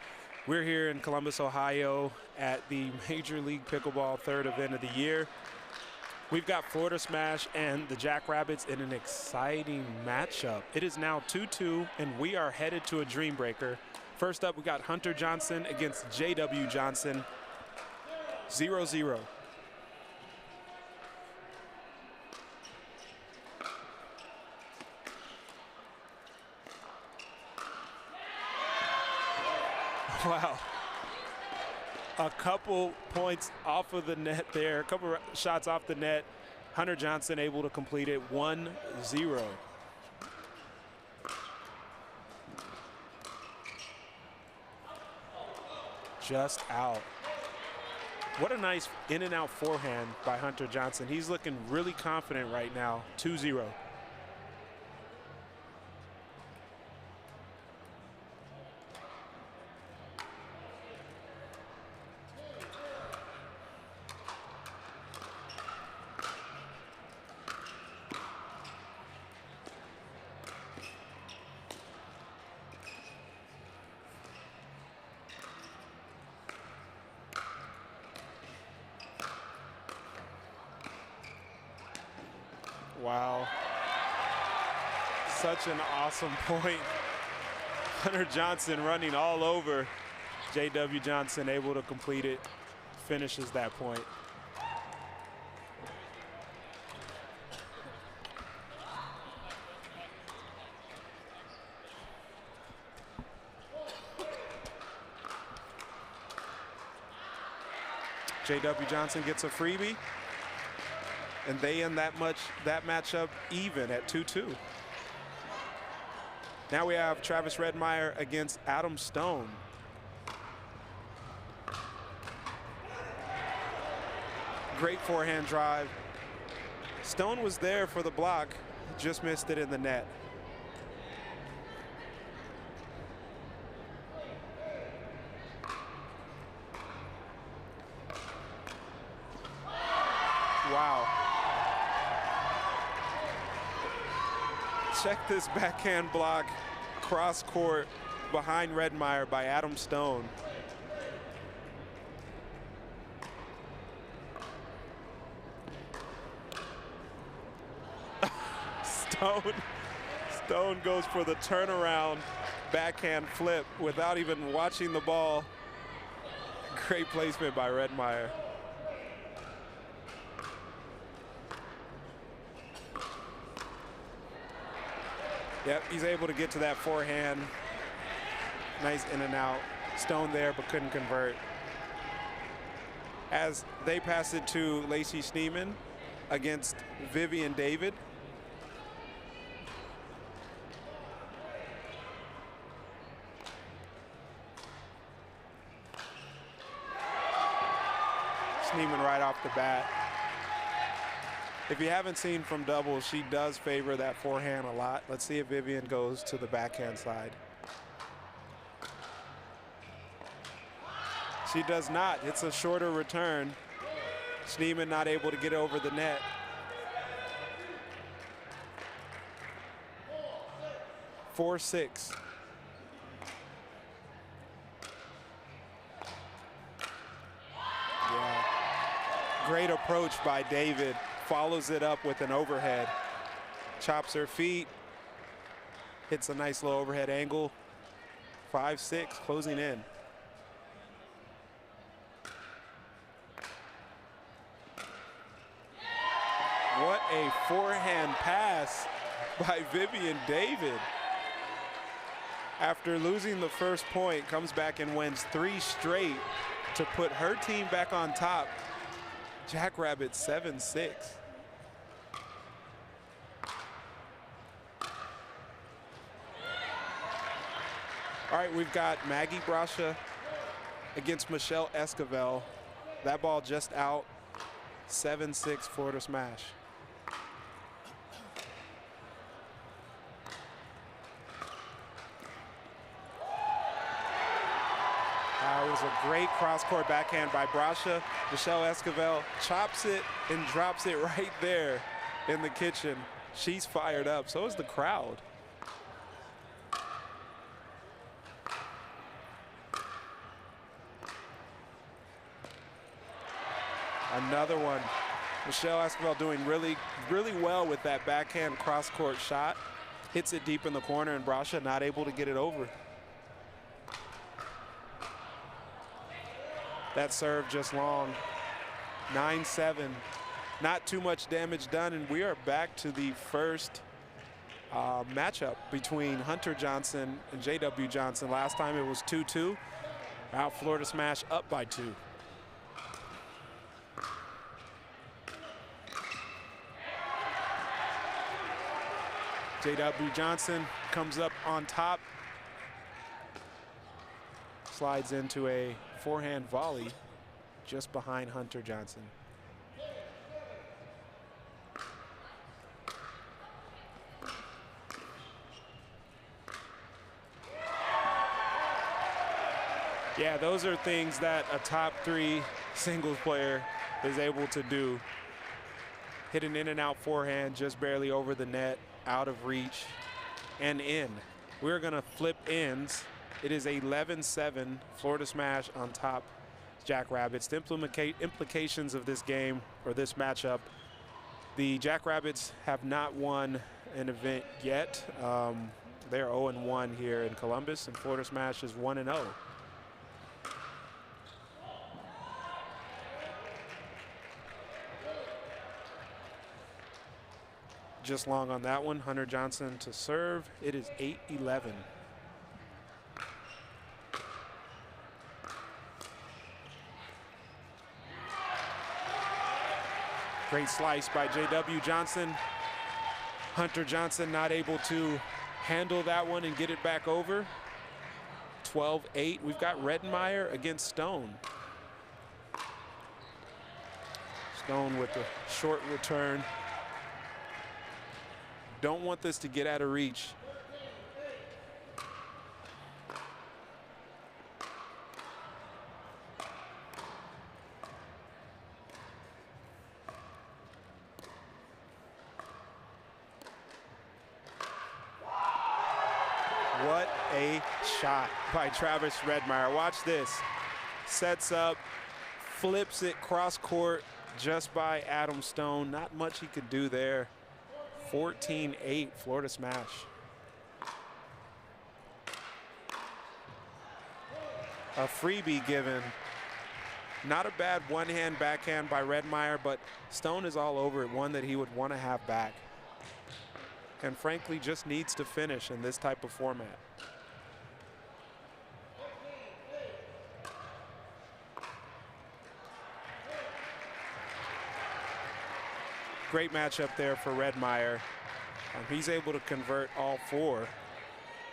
We're here in Columbus, Ohio at the Major League Pickleball third event of the year. We've got Florida Smash and the Jackrabbits in an exciting matchup. It is now 2-2, and we are headed to a Dreambreaker. First up, we got Hunter Johnson against J.W. Johnson, 0-0. Wow. A couple points off of the net there, a couple shots off the net. Hunter Johnson able to complete it, 1-0. Just out. What a nice in and out forehand by Hunter Johnson. He's looking really confident right now, 2-0. Wow. Such an awesome point. Hunter Johnson running all over. J.W. Johnson able to complete it, finishes that point. J.W. Johnson gets a freebie. And they end that matchup even at 2-2. Now we have Travis Redmeyer against Adam Stone. Great forehand drive. Stone was there for the block, just missed it in the net. Wow. Check this backhand block cross court behind Redmeyer by Adam Stone. Stone goes for the turnaround backhand flip without even watching the ball. Great placement by Redmeyer. Yep, he's able to get to that forehand. Nice in and out. Stone there, but couldn't convert. As they pass it to Lacey Schneeman against Vivian David. Schneeman right off the bat. If you haven't seen from doubles, she does favor that forehand a lot. Let's see if Vivian goes to the backhand side. She does not. It's a shorter return. Schneeman not able to get over the net. Four, 6. Yeah. Great approach by David. Follows it up with an overhead. Chops her feet. Hits a nice low overhead angle. 5-6, closing in. What a forehand pass by Vivian David. After losing the first point, comes back and wins 3 straight to put her team back on top. Jackrabbits 7-6. All right, we've got Maggie Brasha against Michelle Esquivel. That ball just out. 7-6 Florida Smash. It was a great cross-court backhand by Brasha. Michelle Esquivel chops it and drops it right there in the kitchen. She's fired up. So is the crowd. Another one. Michelle Esquivel doing really, really well with that backhand cross-court shot. Hits it deep in the corner, and Brasha not able to get it over. That serve just long. 9-7. Not too much damage done, and we are back to the first matchup between Hunter Johnson and J.W. Johnson. Last time it was 2-2. Now Florida Smash up by 2. J.W. Johnson comes up on top. Slides into a forehand volley just behind Hunter Johnson. Yeah, those are things that a top 3 singles player is able to do. Hit an in and out forehand just barely over the net, out of reach, and in. We're gonna flip ends. It is 11-7, Florida Smash on top Jackrabbits. The implications of this game, or this matchup, the Jackrabbits have not won an event yet. They're 0-1 here in Columbus, and Florida Smash is 1-0. Just long on that one. Hunter Johnson to serve. It is 8-11. Great slice by J.W. Johnson. Hunter Johnson not able to handle that one and get it back over. 12-8. We've got Redmeyer against Stone. Stone with the short return. Don't want this to get out of reach. What a shot by Travis Redmeyer. Watch this. Sets up, flips it cross court just by Adam Stone. Not much he could do there. 14-8, Florida Smash. A freebie given. Not a bad one-hand backhand by Redmeyer, but Stone is all over it. One that he would want to have back. And frankly, just needs to finish in this type of format. Great matchup there for Redmeyer. He's able to convert all 4.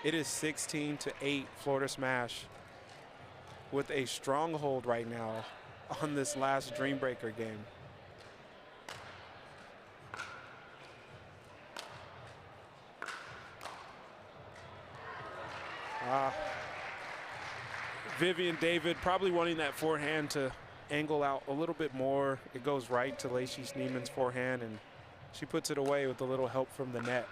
It is 16-8 Florida Smash with a stronghold right now on this last Dreambreaker game. Vivian David probably wanting that forehand to angle out a little bit more. It goes right to Lacey Schneeman's forehand, and she puts it away with a little help from the net.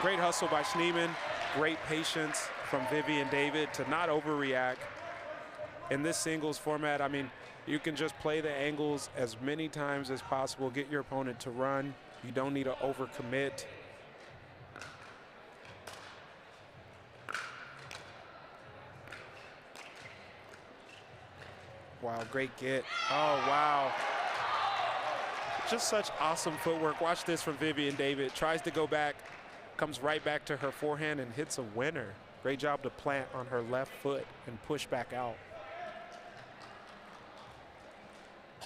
Great hustle by Schneeman. Great patience from Vivian David to not overreact. In this singles format, I mean, you can just play the angles as many times as possible, get your opponent to run. You don't need to overcommit. Wow, great get. Oh, wow. Just such awesome footwork. Watch this from Vivian David. Tries to go back, comes right back to her forehand and hits a winner. Great job to plant on her left foot and push back out.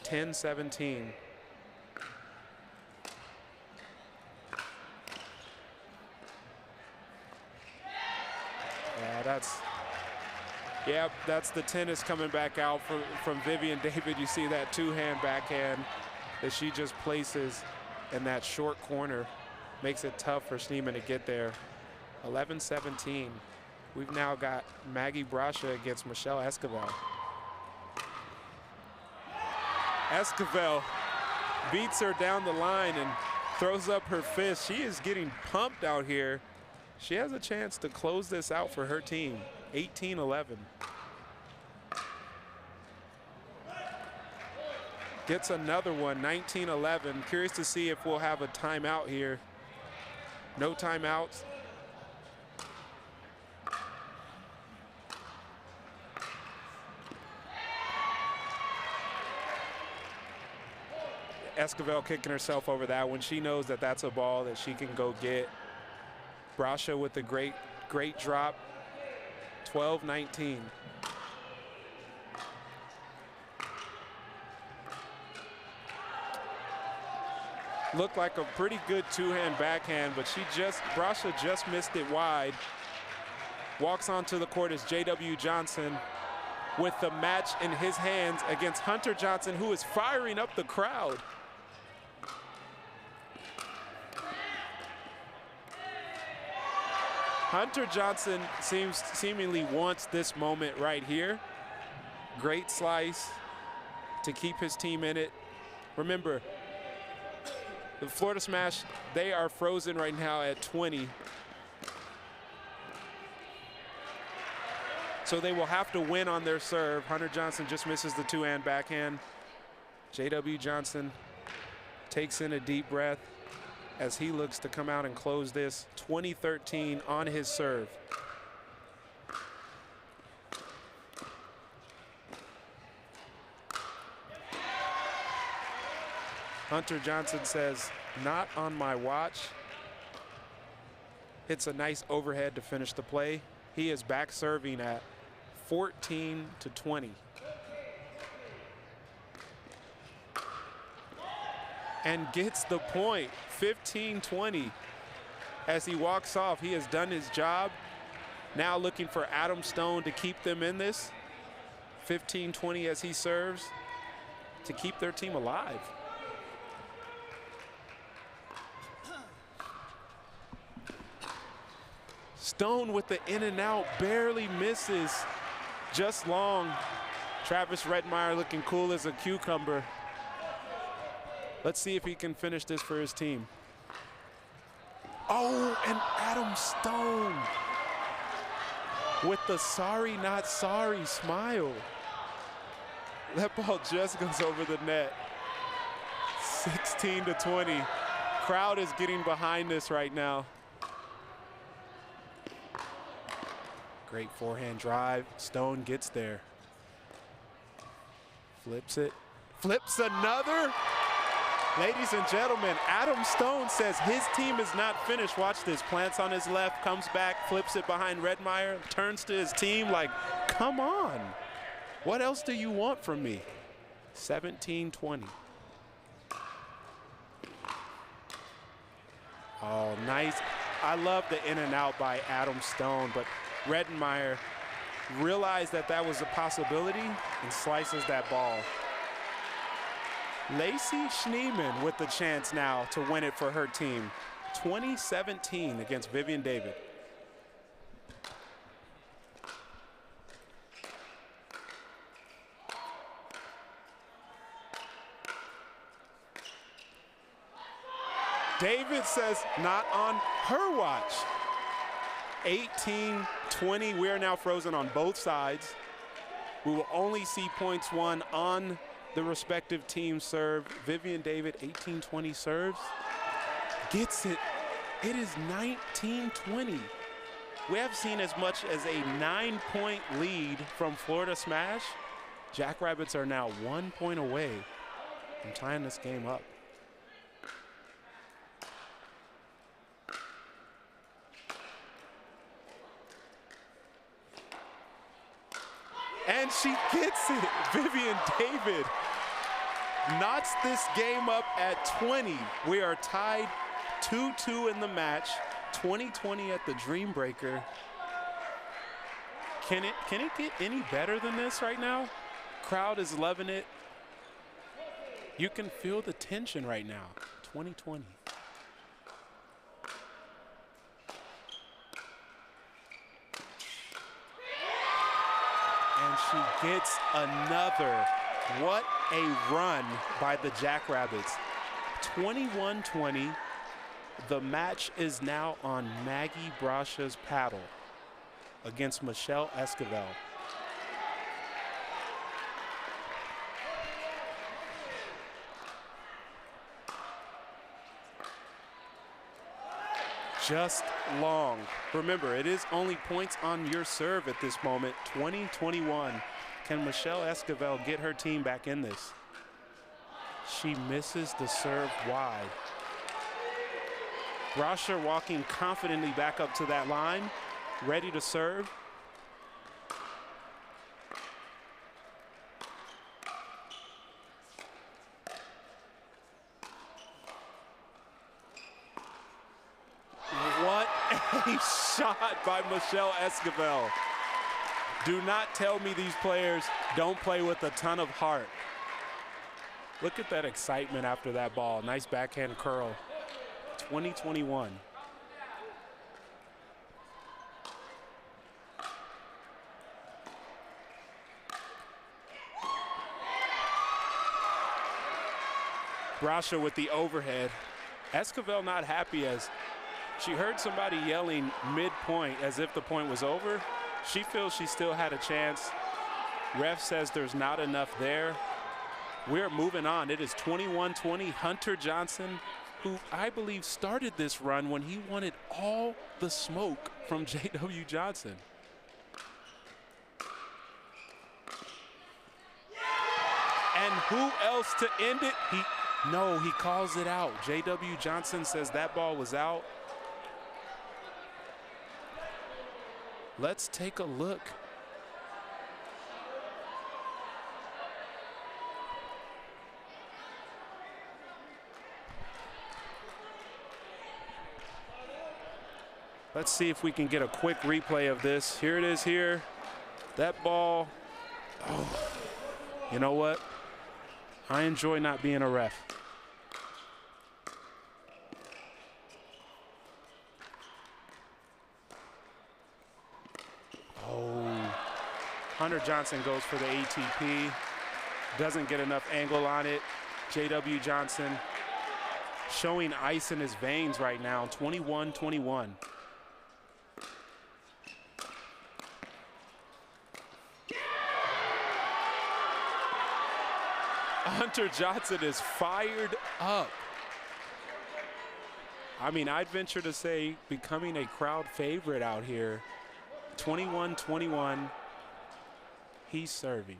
10-17. Yeah, that's the tennis coming back out from Vivian David. You see that two-hand backhand that she just places in that short corner. Makes it tough for Schneeman to get there. 11-17. We've now got Maggie Brasha against Michelle Esquivel. Esquivel beats her down the line and throws up her fist. She is getting pumped out here She has a chance to close this out for her team, 18-11. Gets another one, 19-11. Curious to see if we'll have a timeout here. No timeouts. Esquivel kicking herself over that one. She knows that that's a ball that she can go get. Brasha with the great drop, 12-19. Looked like a pretty good two-hand backhand, but Brasha just missed it wide. Walks onto the court as J.W. Johnson with the match in his hands against Hunter Johnson, who is firing up the crowd. Hunter Johnson seemingly wants this moment right here. Great slice to keep his team in it. Remember, the Florida Smash, they are frozen right now at 20. So they will have to win on their serve. Hunter Johnson just misses the two-hand backhand. J.W. Johnson takes in a deep breath as he looks to come out and close this, 20-13 on his serve. Hunter Johnson says, "Not on my watch." Hits a nice overhead to finish the play. He is back serving at 14-20. And gets the point, 15-20. As he walks off, he has done his job. Now looking for Adam Stone to keep them in this. 15-20 as he serves to keep their team alive. Stone with the in and out, barely misses, just long. Travis Redmeyer looking cool as a cucumber. Let's see if he can finish this for his team. Oh, and Adam Stone with the sorry not sorry smile. That ball just goes over the net. 16-20. Crowd is getting behind this right now. Great forehand drive. Stone gets there. Flips it. Flips another. Ladies and gentlemen, Adam Stone says his team is not finished. Watch this. Plants on his left, comes back, flips it behind Redmeyer, turns to his team like, come on. What else do you want from me? 17-20. Oh, nice. I love the in and out by Adam Stone, but Redmeyer realized that that was a possibility and slices that ball. Lacey Schneeman with the chance now to win it for her team. 2017 against Vivian David. David says not on her watch. 18-20, we are now frozen on both sides. We will only see points won on the respective team serve. Vivian David, 18-20 serves. Gets it. It is 19-20. We have seen as much as a 9-point lead from Florida Smash. Jackrabbits are now 1 point away from tying this game up. And she gets it. Vivian David knots this game up at 20. We are tied 2-2 in the match. 20-20 at the Dreambreaker. Can it get any better than this right now? Crowd is loving it. You can feel the tension right now. 20-20. And she gets another. What a run by the Jackrabbits. 21-20. The match is now on Maggie Brasha's paddle against Michelle Esquivel. Just long. Remember, it is only points on your serve at this moment. 20-21. Can Michelle Esquivel get her team back in this? She misses the serve wide. Brasher walking confidently back up to that line, ready to serve. What a shot by Michelle Esquivel. Do not tell me these players don't play with a ton of heart. Look at that excitement after that ball. Nice backhand curl. 20-21. Brasha with the overhead. Esquivel not happy as she heard somebody yelling mid-point as if the point was over. She feels she still had a chance. Ref says there's not enough there. We're moving on. It is 21-20. Hunter Johnson, who I believe started this run when he wanted all the smoke from J.W. Johnson. And who else to end it? No, he calls it out. J.W. Johnson says that ball was out. Let's take a look. Let's see if we can get a quick replay of this. Here it is here. That ball. Oh, you know what? I enjoy not being a ref. Oh, Hunter Johnson goes for the ATP. Doesn't get enough angle on it. J.W. Johnson showing ice in his veins right now. 21-21. Hunter Johnson is fired up. I mean, I'd venture to say becoming a crowd favorite out here. 21-21, he's serving.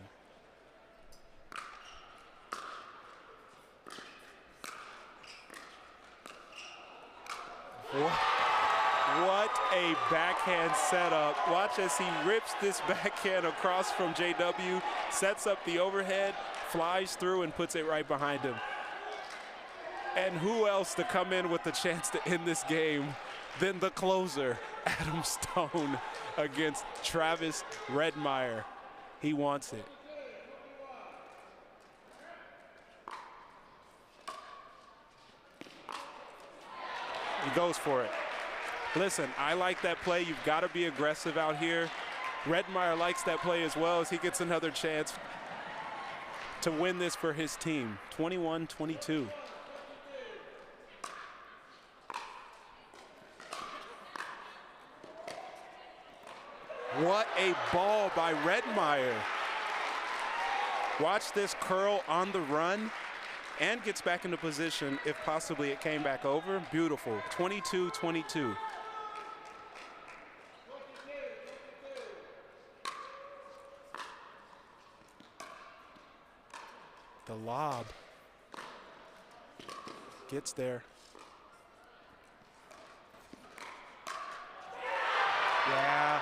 What a backhand setup. Watch as he rips this backhand across from JW, sets up the overhead, flies through and puts it right behind him. And who else to come in with the chance to end this game than the closer, Adam Stone, against Travis Redmeyer. He wants it. He goes for it. Listen, I like that play. You've got to be aggressive out here. Redmeyer likes that play as well as he gets another chance to win this for his team. 21-22. What a ball by Redmeyer. Watch this curl on the run and gets back into position if possibly it came back over. Beautiful. 22-22. The lob gets there. Yeah,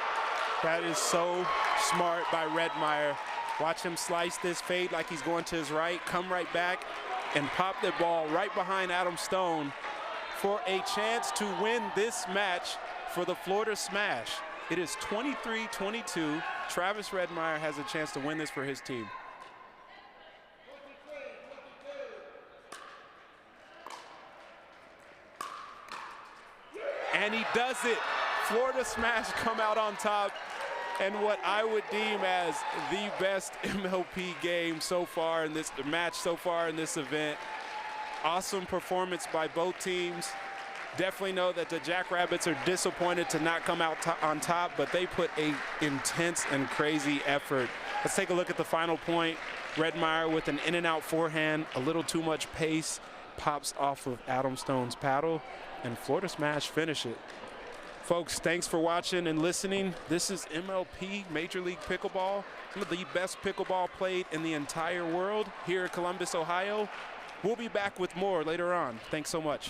that is so smart by Redmeyer. Watch him slice this, fade like he's going to his right, come right back, and pop the ball right behind Adam Stone for a chance to win this match for the Florida Smash. It is 23-22. Travis Redmeyer has a chance to win this for his team. And he does it. Florida Smash come out on top, and what I would deem as the best MLP game so far in this match so far in this event. Awesome performance by both teams. Definitely know that the Jackrabbits are disappointed to not come out on top, but they put a intense and crazy effort. Let's take a look at the final point. Redmeyer with an in-and-out forehand, a little too much pace, pops off of Adam Stone's paddle, and Florida Smash finish it. Folks, thanks for watching and listening. This is MLP, Major League Pickleball, some of the best pickleball played in the entire world here in Columbus, Ohio. We'll be back with more later on. Thanks so much.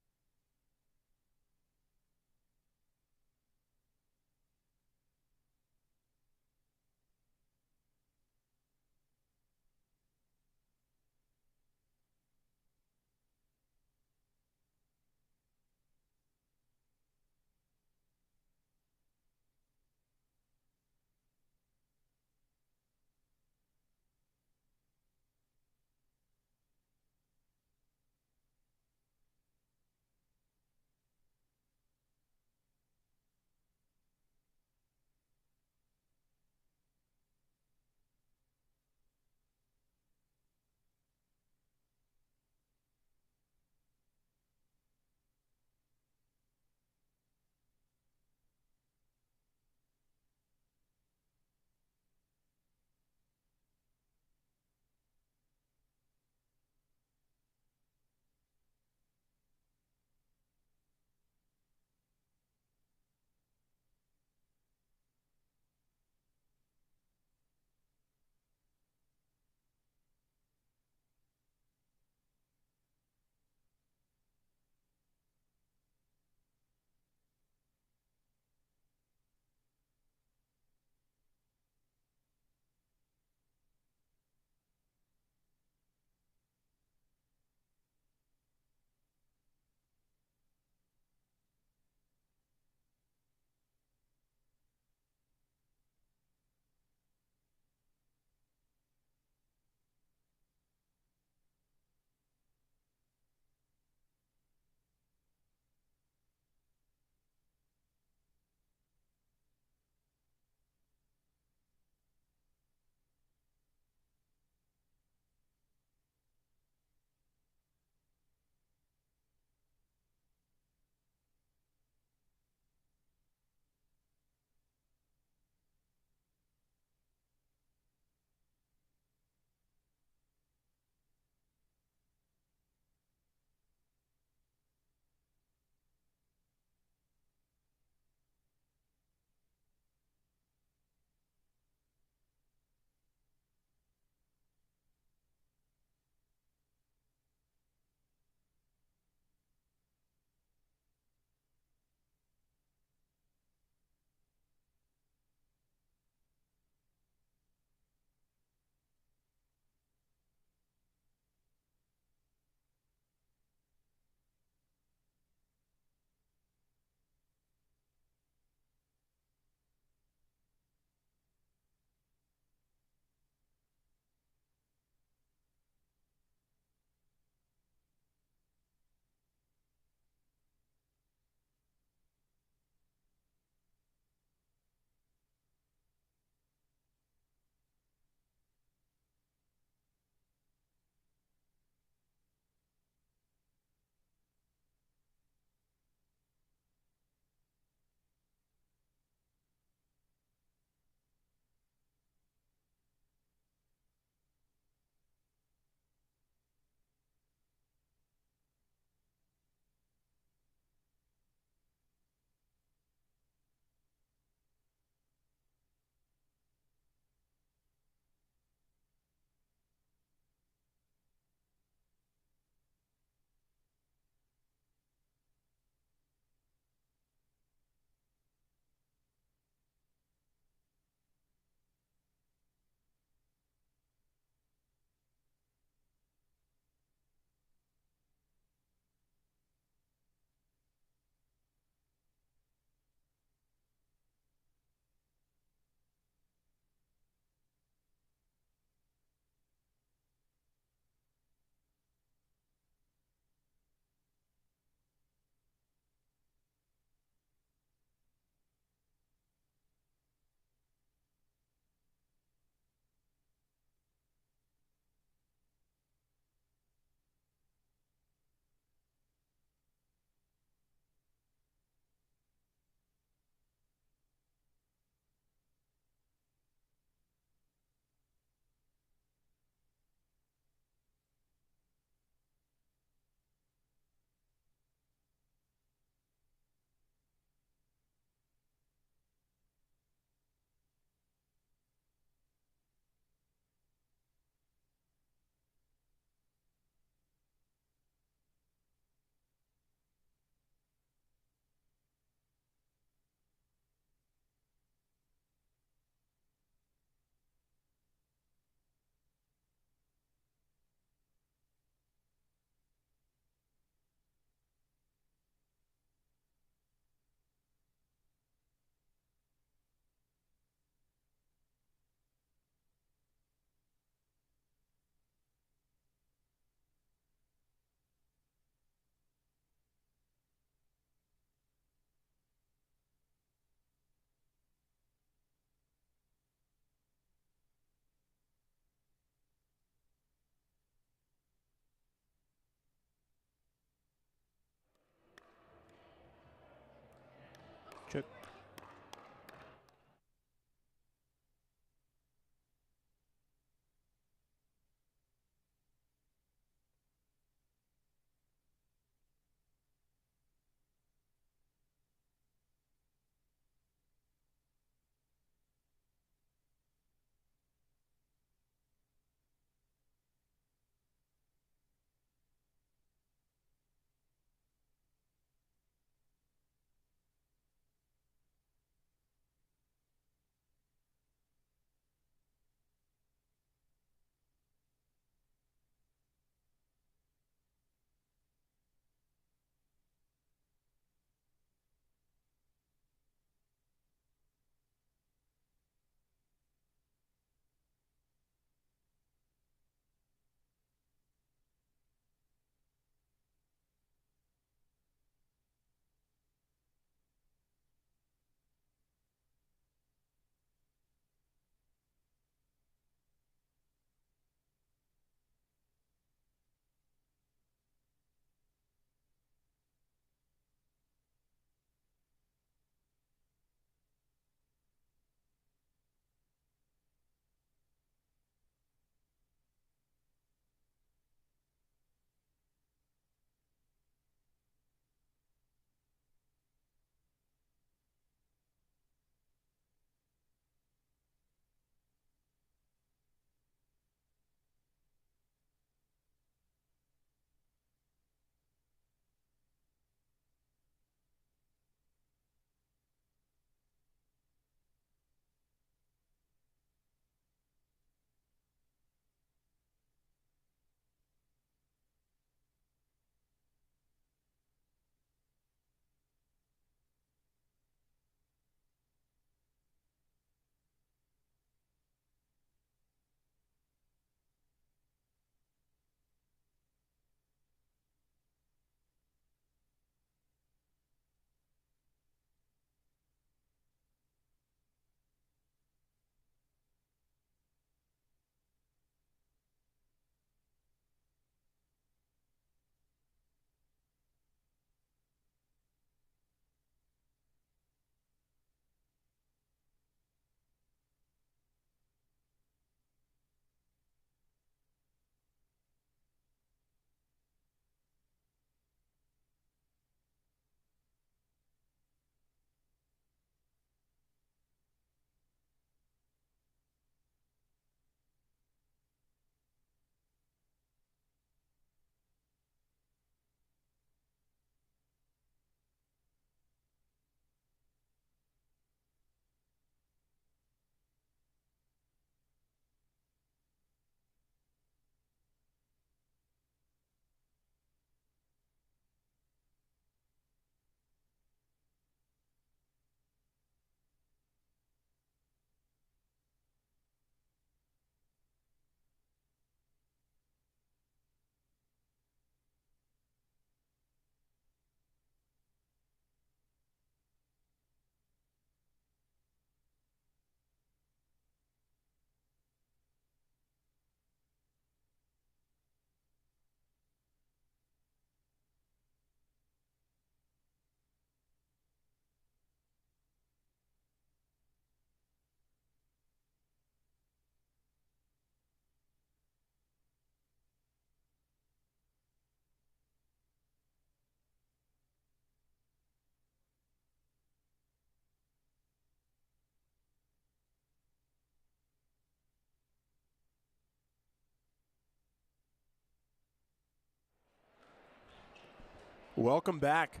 Welcome back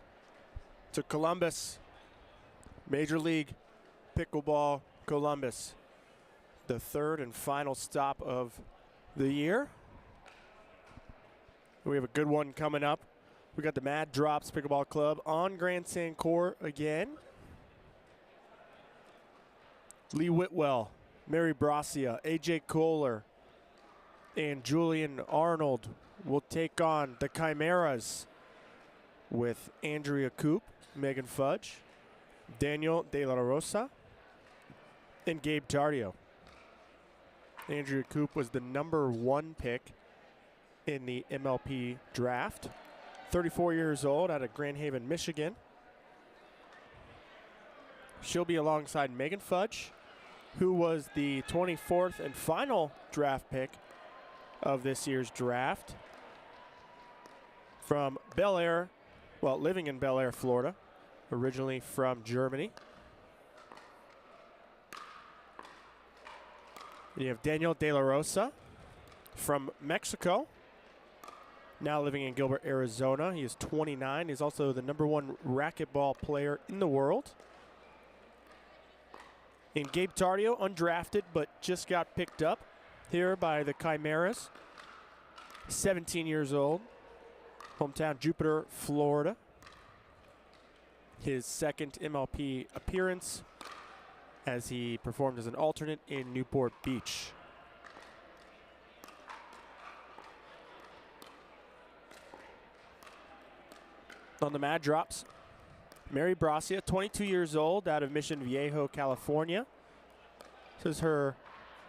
to Columbus, Major League Pickleball Columbus, the third and final stop of the year. We have a good one coming up. We got the Mad Drops Pickleball Club on Grandstand court again. Lee Whitwell, Mary Bracia, AJ Kohler, and Julian Arnold will take on the Chimeras with Andrea Coop, Megan Fudge, Daniel De La Rosa, and Gabe Tardio. Andrea Coop was the #1 pick in the MLP draft. 34 years old, out of Grand Haven, Michigan. She'll be alongside Megan Fudge, who was the 24th and final draft pick of this year's draft, from Bel Air, well, living in Bel Air, Florida, originally from Germany. You have Daniel De La Rosa from Mexico, now living in Gilbert, Arizona. He is 29. He's also the #1 racquetball player in the world. And Gabe Tardio, undrafted, but just got picked up here by the Chimeras. 17 years old, hometown Jupiter, Florida. His second MLP appearance as he performed as an alternate in Newport Beach. On the Mad Drops, Mary Bracia, 22 years old, out of Mission Viejo, California. This is her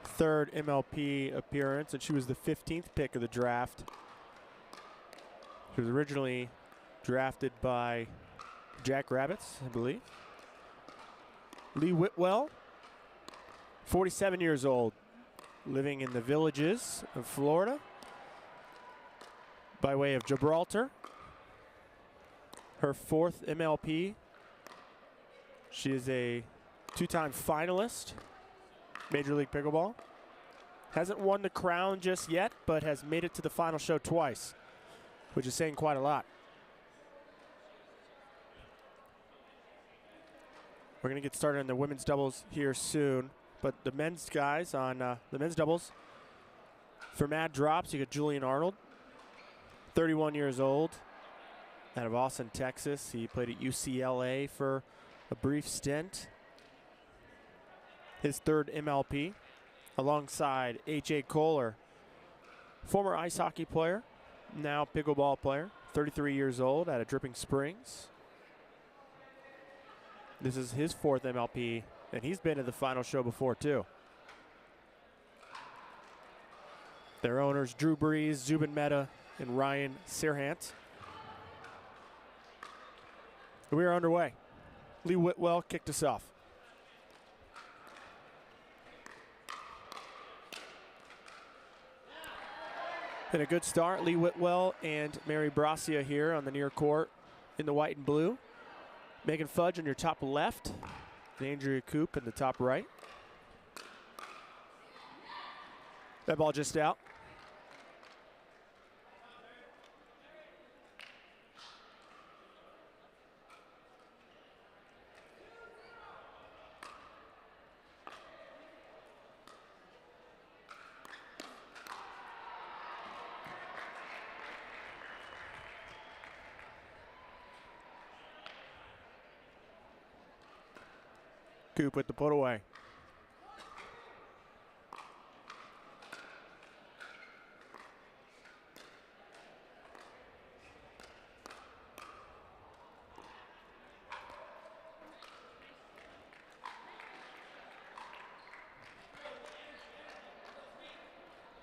third MLP appearance, and she was the 15th pick of the draft. She was originally drafted by Jackrabbits, I believe. Lee Whitwell, 47 years old, living in the Villages of Florida by way of Gibraltar. Her 4th MLP. She is a 2-time finalist, Major League Pickleball. Hasn't won the crown just yet, but has made it to the final show twice, which is saying quite a lot. We're going to get started on the women's doubles here soon, but the men's guys on the men's doubles, for Mad Drops, you got Julian Arnold, 31 years old, out of Austin, Texas. He played at UCLA for a brief stint. His 3rd MLP, alongside AJ Kohler, former ice hockey player, now pickleball player, 33 years old, out of Dripping Springs. This is his 4th MLP, and he's been to the final show before, too. Their owners, Drew Breeze, Zubin Mehta, and Ryan Serhant. We are underway. Lee Whitwell kicked us off. And a good start. Lee Whitwell and Mary Bracia here on the near court in the white and blue. Megan Fudge on your top left, and Andrea Coop in the top right. That ball just out. Coop with the put away.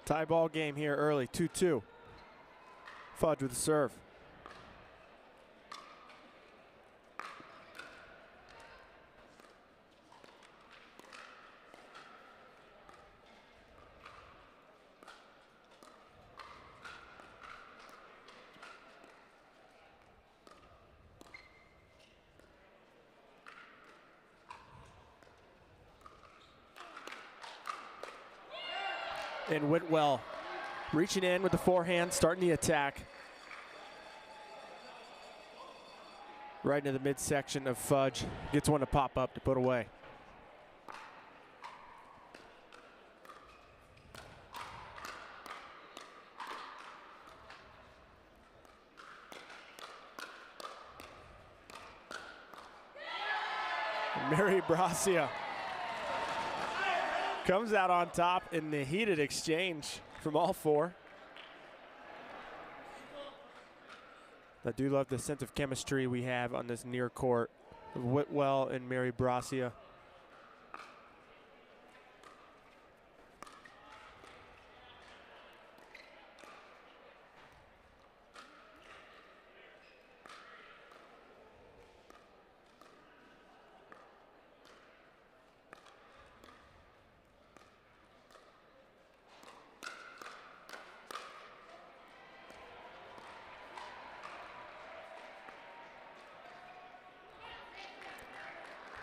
Tie ball game here early, 2-2. Fudge with the serve. And Whitwell reaching in with the forehand, starting the attack. right into the midsection of Fudge. Gets one to pop up to put away. Mary Bracia comes out on top in the heated exchange from all four. I do love the sense of chemistry we have on this near court of Whitwell and Mary Bracia.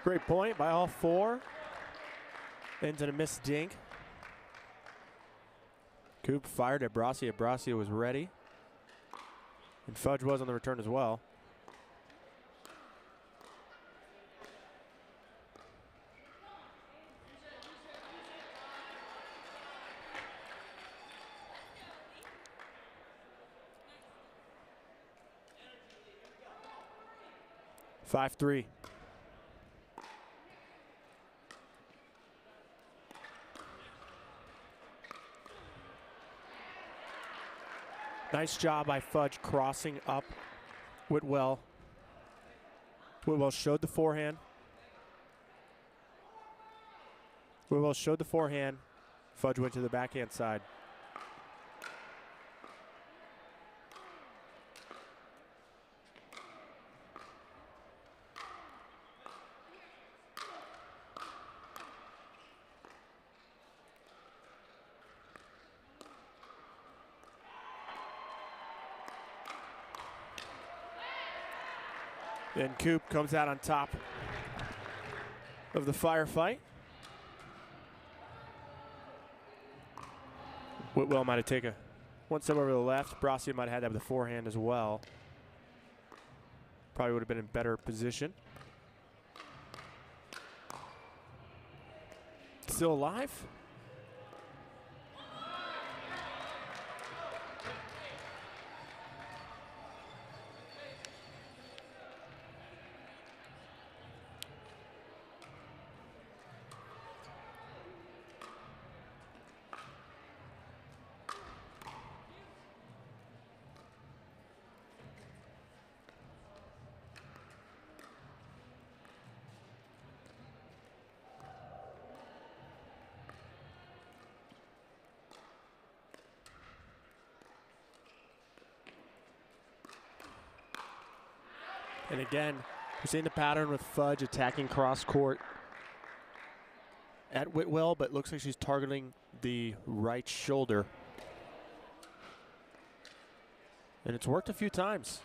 Great point by all four. Ends in a missed dink. Coop fired at Bracia. Bracia was ready. And Fudge was on the return as well. Five-3. Nice job by Fudge crossing up Whitwell. Whitwell showed the forehand. Whitwell showed the forehand. Fudge went to the backhand side. Then Coop comes out on top of the firefight. Whitwell might have taken one step over to the left. Bracia might have had that with the forehand as well. Probably would have been in better position. Still alive. And again, we're seeing the pattern with Fudge attacking cross court at Whitwell, but it looks like she's targeting the right shoulder. And it's worked a few times.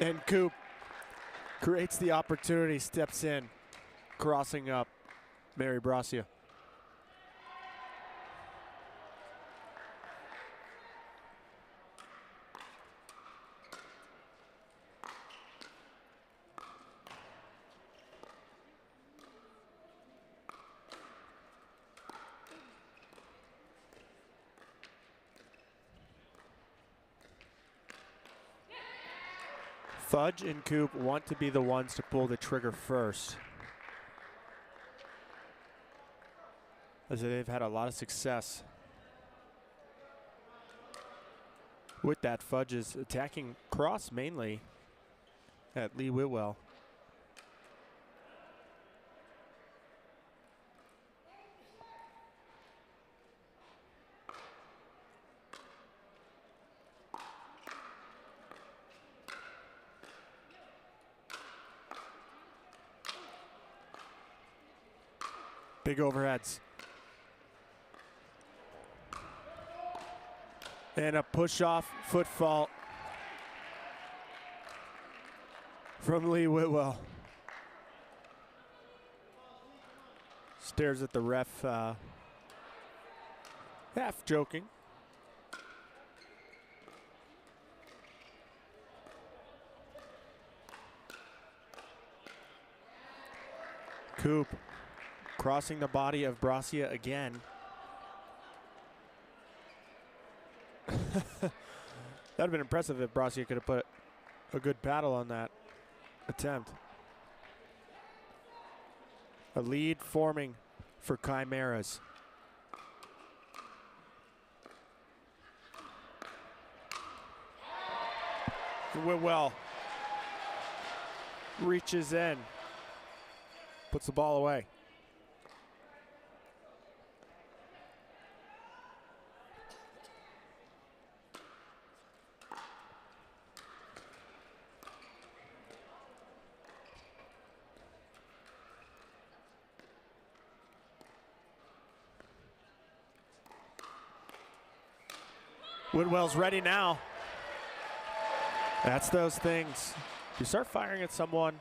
And Coop creates the opportunity, steps in, crossing up Mary Bracia. Fudge and Coop want to be the ones to pull the trigger first, as they've had a lot of success with that. Fudge is attacking cross mainly at Lee Whitwell. Big overheads. And a push-off foot fault from Lee Whitwell. Stares at the ref, half joking. Coop crossing the body of Bracia again. That would have been impressive if Bracia could have put a good paddle on that attempt. A lead forming for Chimeras. Whitwell reaches in, puts the ball away. Whitwell's ready now. That's those things. You start firing at someone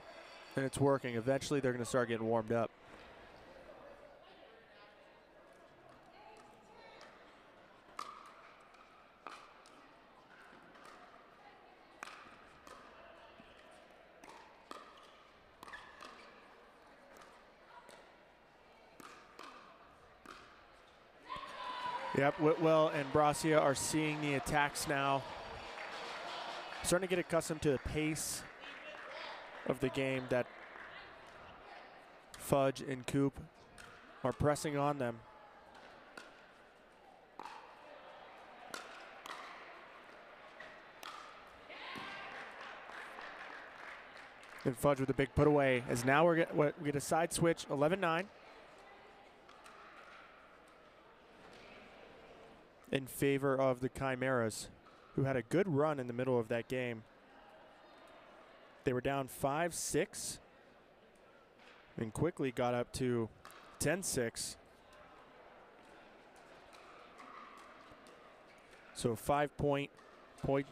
and it's working. Eventually they're going to start getting warmed up. Yep, Whitwell and Bracia are seeing the attacks now. Starting to get accustomed to the pace of the game that Fudge and Coop are pressing on them. And Fudge with a big put away, as now we get a side switch, 11-9. In favor of the Chimeras, who had a good run in the middle of that game. They were down 5-6 and quickly got up to 10-6. So a 5-point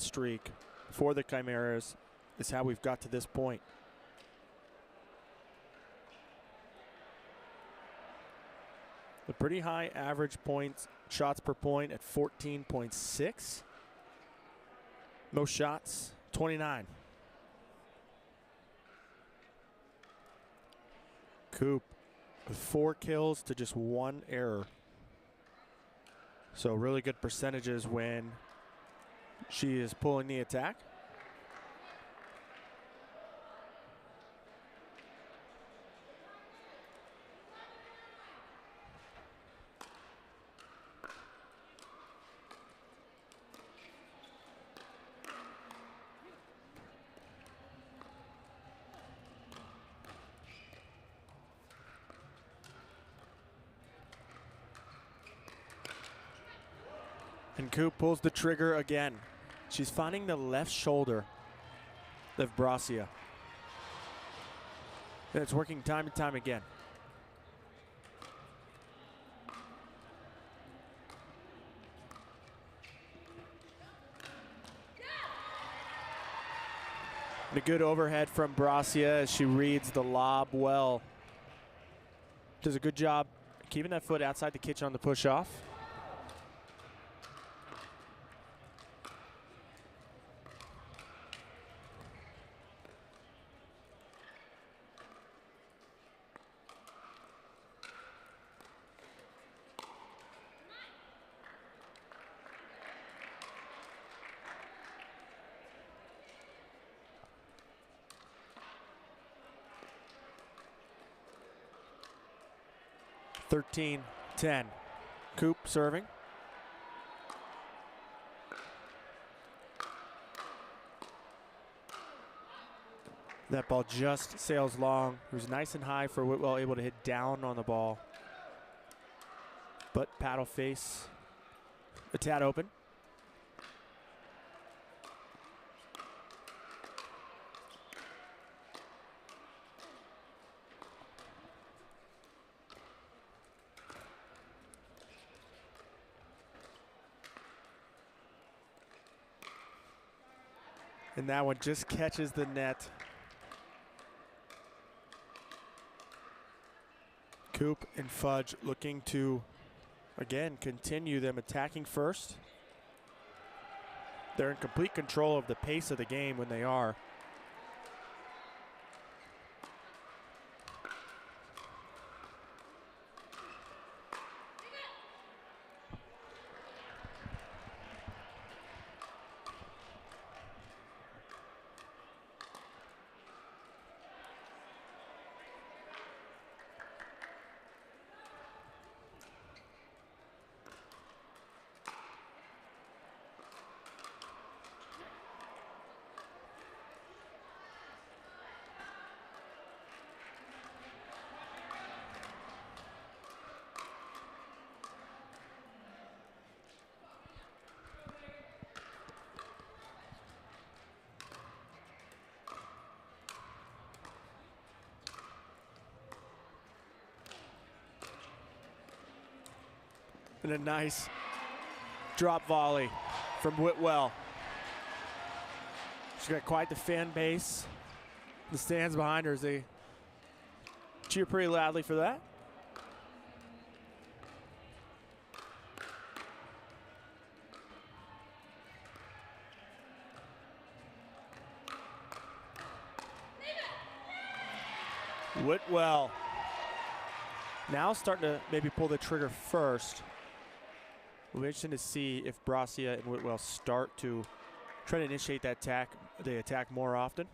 streak for the Chimeras is how we've got to this point. A pretty high average points, shots per point at 14.6. Most shots, 29. Coop with 4 kills to just 1 error. So really good percentages when she is pulling the attack. And Coop pulls the trigger again. She's finding the left shoulder of Bracia. And it's working time and time again. And a good overhead from Bracia as she reads the lob well. Does a good job keeping that foot outside the kitchen on the push off. (13-10). Coop serving. That ball just sails long. It was nice and high for Whitwell, able to hit down on the ball. But paddle face a tad open. And that one just catches the net. Coop and Fudge looking to, again, continue them attacking first. They're in complete control of the pace of the game when they are. And a nice drop volley from Whitwell. She's got quite the fan base. The stands behind her as they cheer pretty loudly for that. Whitwell now starting to maybe pull the trigger first. We'll be interested to see if Bracia and Whitwell start to try to initiate that attack. They attack more often.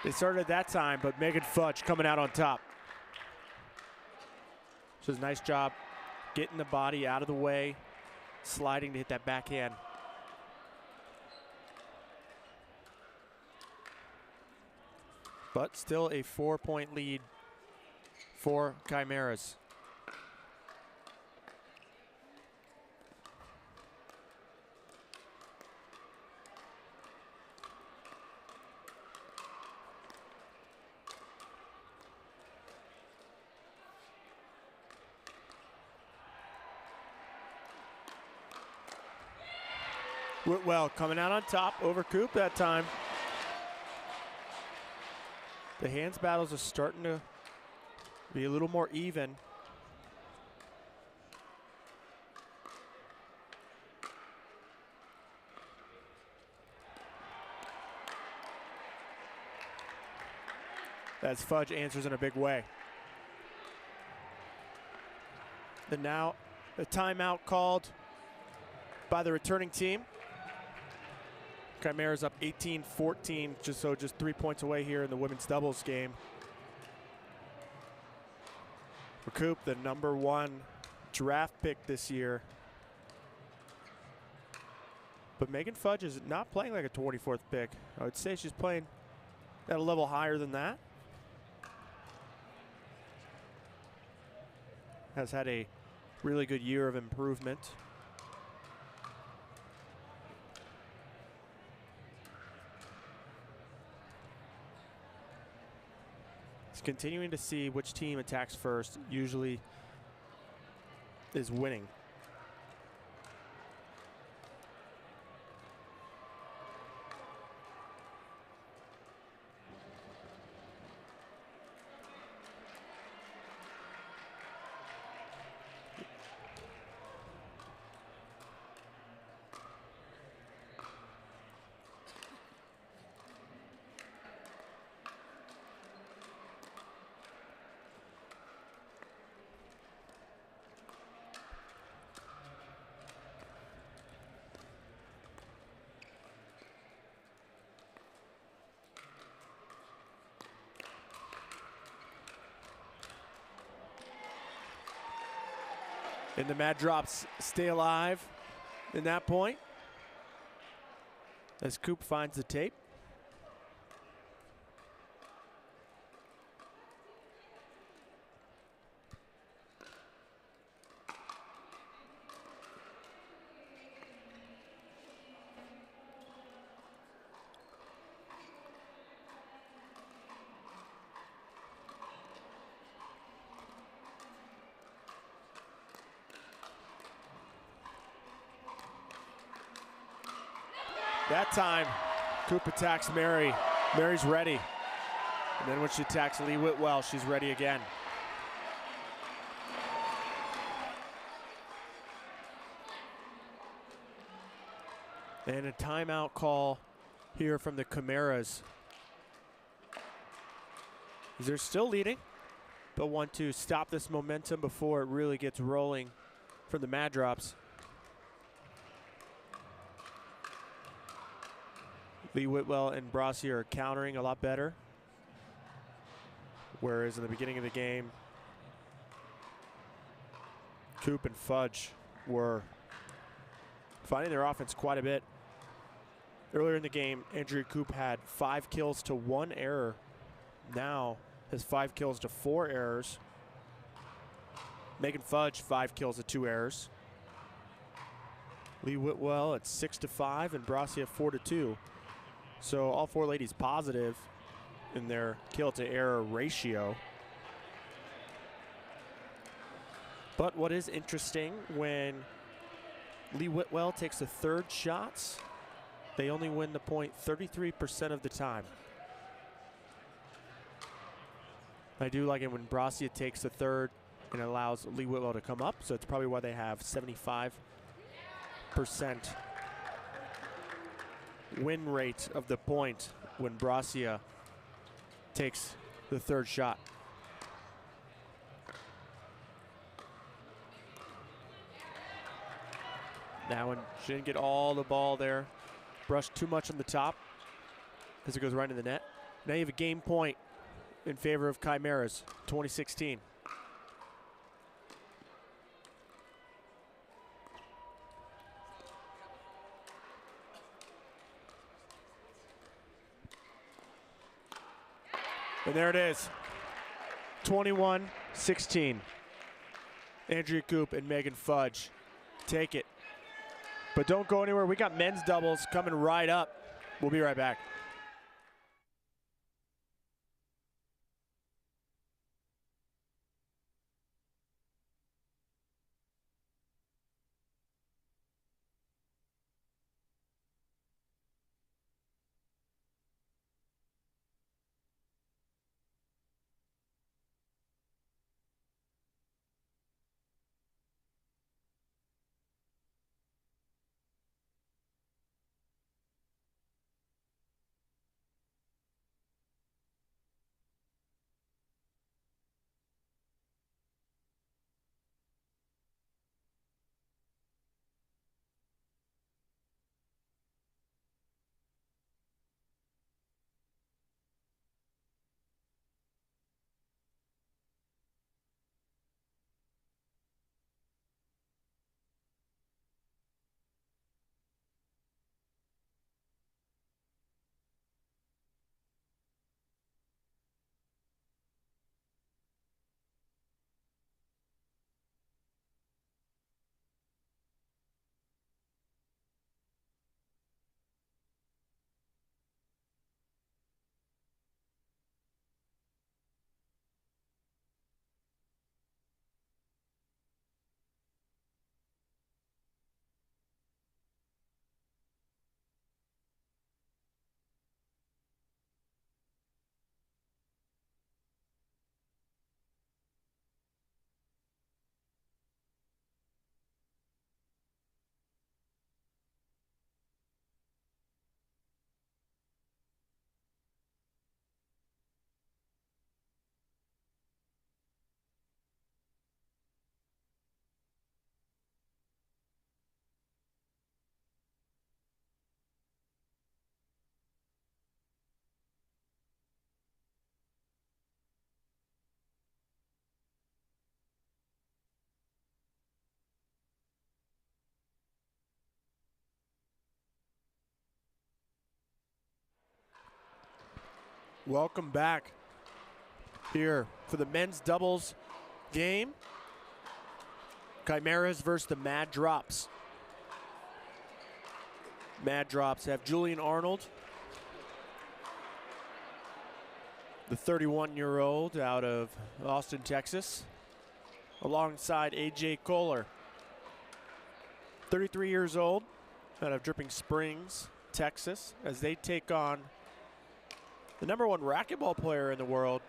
They started at that time, but Megan Fudge coming out on top. So it's a nice job getting the body out of the way, sliding to hit that backhand. But still a 4-point lead for Chimeras. Whitwell coming out on top over Coop that time. The hands battles are starting to be a little more even. As Fudge answers in a big way. And now a timeout called by the returning team. Chimeras up 18-14, just 3 points away here in the women's doubles game. For Coop, the #1 draft pick this year. But Megan Fudge is not playing like a 24th pick. I would say she's playing at a level higher than that. Has had a really good year of improvement. Continuing to see which team attacks first usually is winning. And the Mad Drops stay alive in that point as Coop finds the tape. That time, Coop attacks Mary. Mary's ready. And then when she attacks Lee Whitwell, she's ready again. And a timeout call here from the Chimeras. They're still leading, but want to stop this momentum before it really gets rolling from the Mad Drops. Lee Whitwell and Brassi are countering a lot better. Whereas in the beginning of the game, Coop and Fudge were finding their offense quite a bit. Earlier in the game, Andrea Coop had 5 kills to 1 error. Now has 5 kills to 4 errors. Megan Fudge, 5 kills to 2 errors. Lee Whitwell at 6 to 5 and Brassi at 4 to 2. So all 4 ladies positive in their kill to error ratio. But what is interesting, when Lee Whitwell takes the 3rd shots, they only win the point 33% of the time. I do like it when Brassi takes the 3rd and allows Lee Whitwell to come up, so it's probably why they have 75% win rate of the point when Brassi takes the 3rd shot. That one, she didn't get all the ball there. Brushed too much on the top as it goes right into the net. Now you have a game point in favor of Chimeras, 2016. And there it is, 21-16. Andrea Coop and Megan Fudge take it. But don't go anywhere. We got men's doubles coming right up. We'll be right back. Welcome back here for the men's doubles game. Chimeras versus the Mad Drops. Mad Drops have Julian Arnold, the 31-year-old out of Austin, Texas, alongside AJ Kohler, 33 years old, out of Dripping Springs, Texas, as they take on the #1 racquetball player in the world,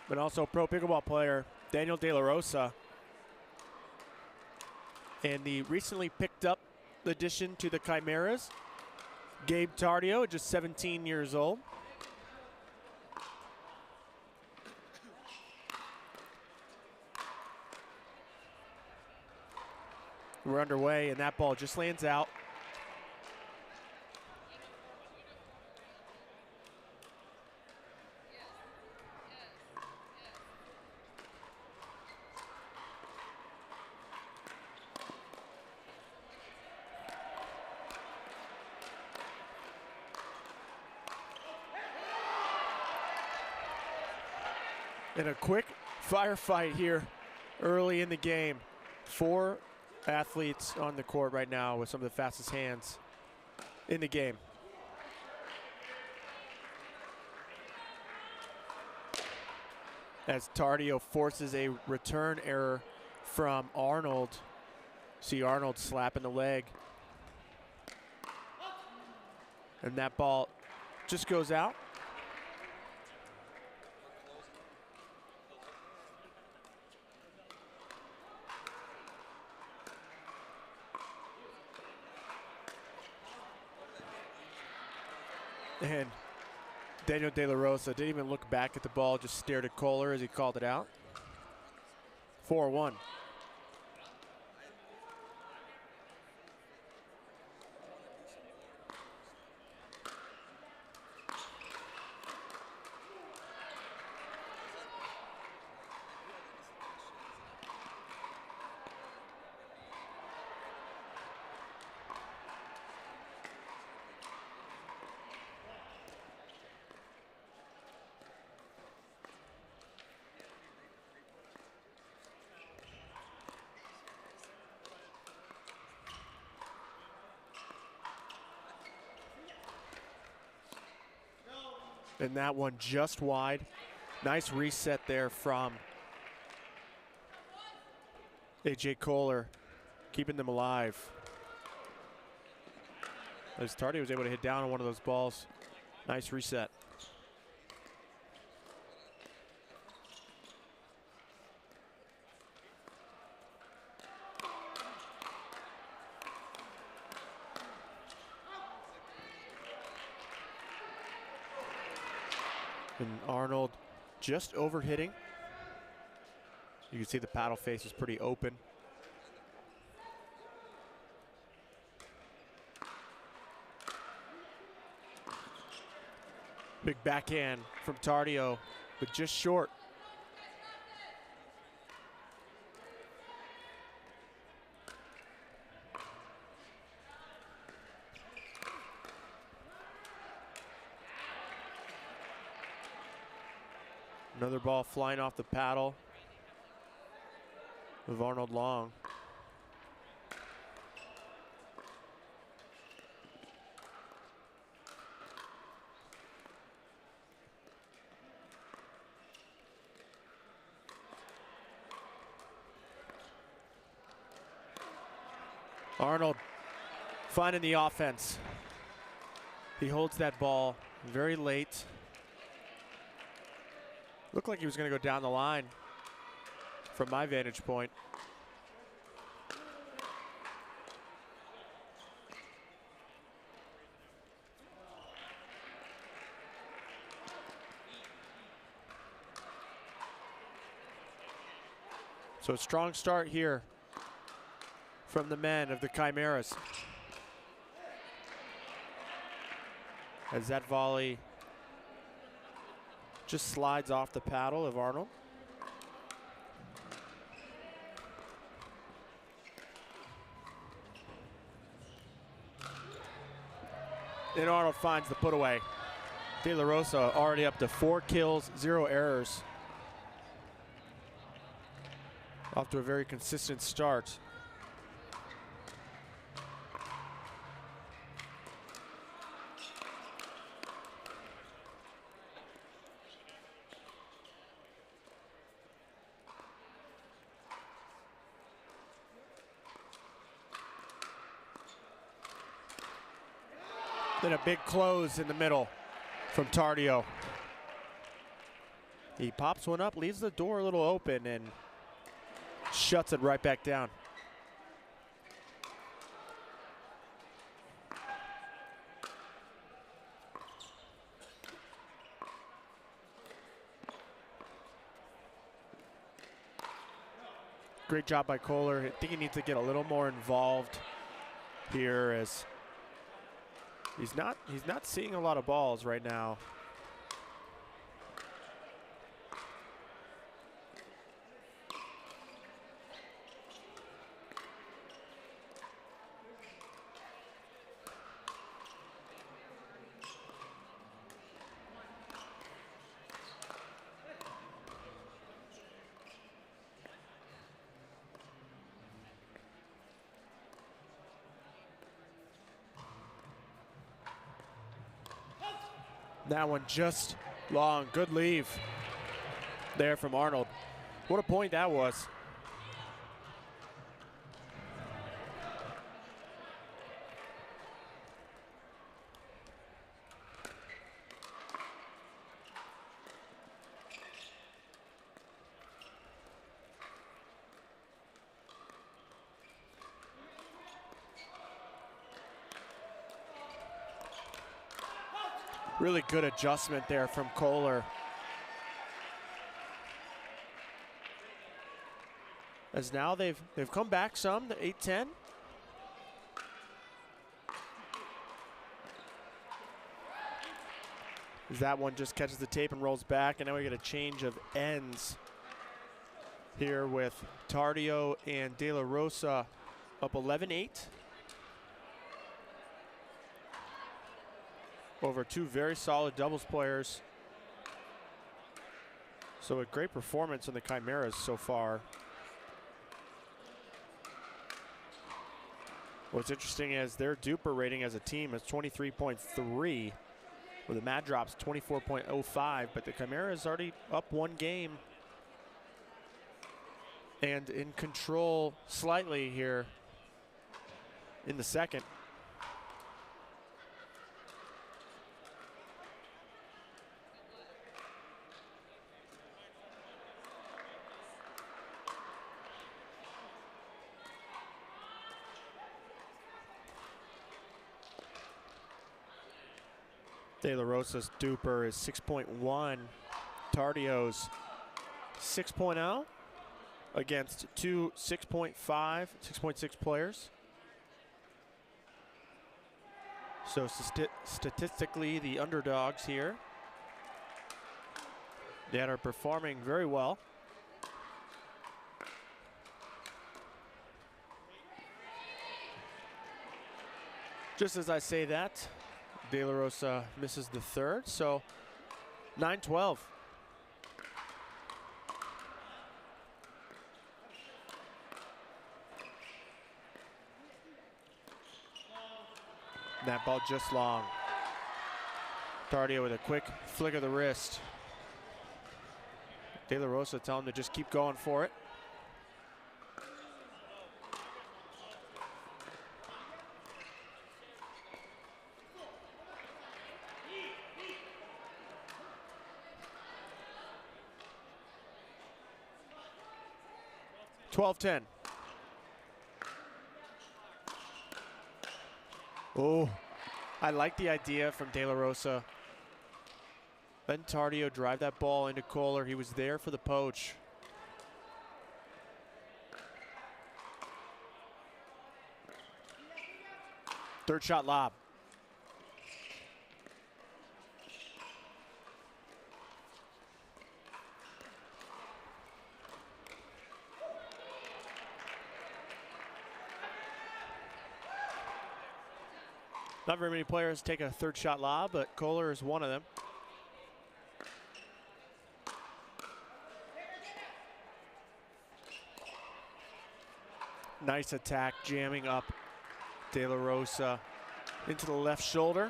but also pro pickleball player Daniel De La Rosa, and the recently picked up addition to the Chimeras, Gabe Tardio, just 17 years old. We're underway, and that ball just lands out. And a quick firefight here early in the game. 4 athletes on the court right now with some of the fastest hands in the game. As Tardio forces a return error from Arnold. See Arnold slapping the leg. And that ball just goes out. And Daniel De La Rosa didn't even look back at the ball, just stared at Kohler as he called it out. 4-1. And that one just wide. Nice reset there from AJ Kohler, keeping them alive. As Tardy was able to hit down on one of those balls. Nice reset. And Arnold just overhitting. You can see the paddle face is pretty open. Big backhand from Tardio, but just short. Another ball flying off the paddle of Arnold Long. Arnold finding the offense. He holds that ball very late. Looked like he was going to go down the line from my vantage point. So a strong start here from the men of the Chimeras. As that volley just slides off the paddle of Arnold. And Arnold finds the put away. De La Rosa already up to 4 kills, 0 errors. Off to a very consistent start. Then a big close in the middle from Tardio. He pops one up, leaves the door a little open, and shuts it right back down. Great job by Kohler. I think he needs to get a little more involved here, as he's not seeing a lot of balls right now. That one just long. Good leave there from Arnold. What a point that was. Really good adjustment there from Kohler. As now they've come back some to 8-10. As that one just catches the tape and rolls back, and now we get a change of ends here with Tardio and De La Rosa up 11-8. Over two very solid doubles players. So a great performance on the Chimeras so far. What's interesting is their duper rating as a team is 23.3, with the Mad Drops 24.05, but the Chimeras already up one game and in control slightly here in the second. De La Rosa's duper is 6.1. Tardio's 6.0 against two 6.5, 6.6 players. So statistically, the underdogs here that are performing very well. Just as I say that, De La Rosa misses the third, so 9-12. That ball just long. Tardio with a quick flick of the wrist. De La Rosa telling him to just keep going for it. (12-10). Oh, I like the idea from De La Rosa. Let Tardio drive that ball into Kohler. He was there for the poach. Third shot lob. Not very many players take a third shot lob, but Kohler is one of them. Nice attack, jamming up De La Rosa into the left shoulder.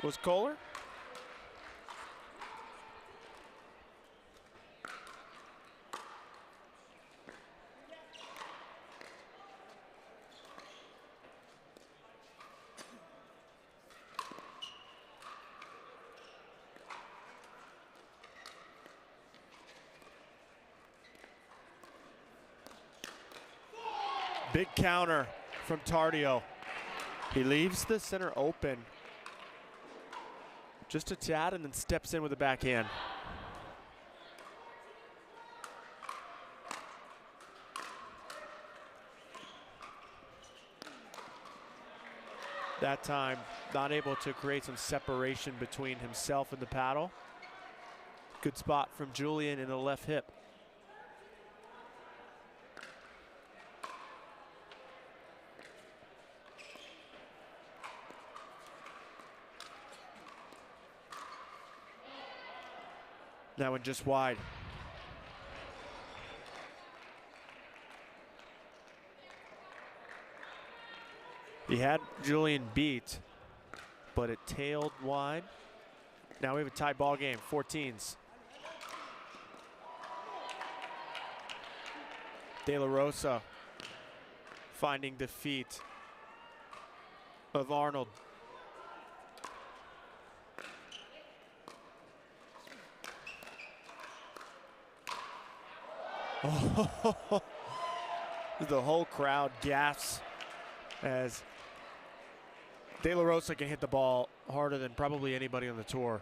Was Kohler? Big counter from Tardio. He leaves the center open just a tad and then steps in with a backhand. That time, not able to create some separation between himself and the paddle. Good spot from Julian in the left hip. That one just wide. He had Julian beat, but it tailed wide. Now we have a tie ball game, 14s. De La Rosa finding defeat of Arnold. Oh, the whole crowd gasps as De La Rosa can hit the ball harder than probably anybody on the tour.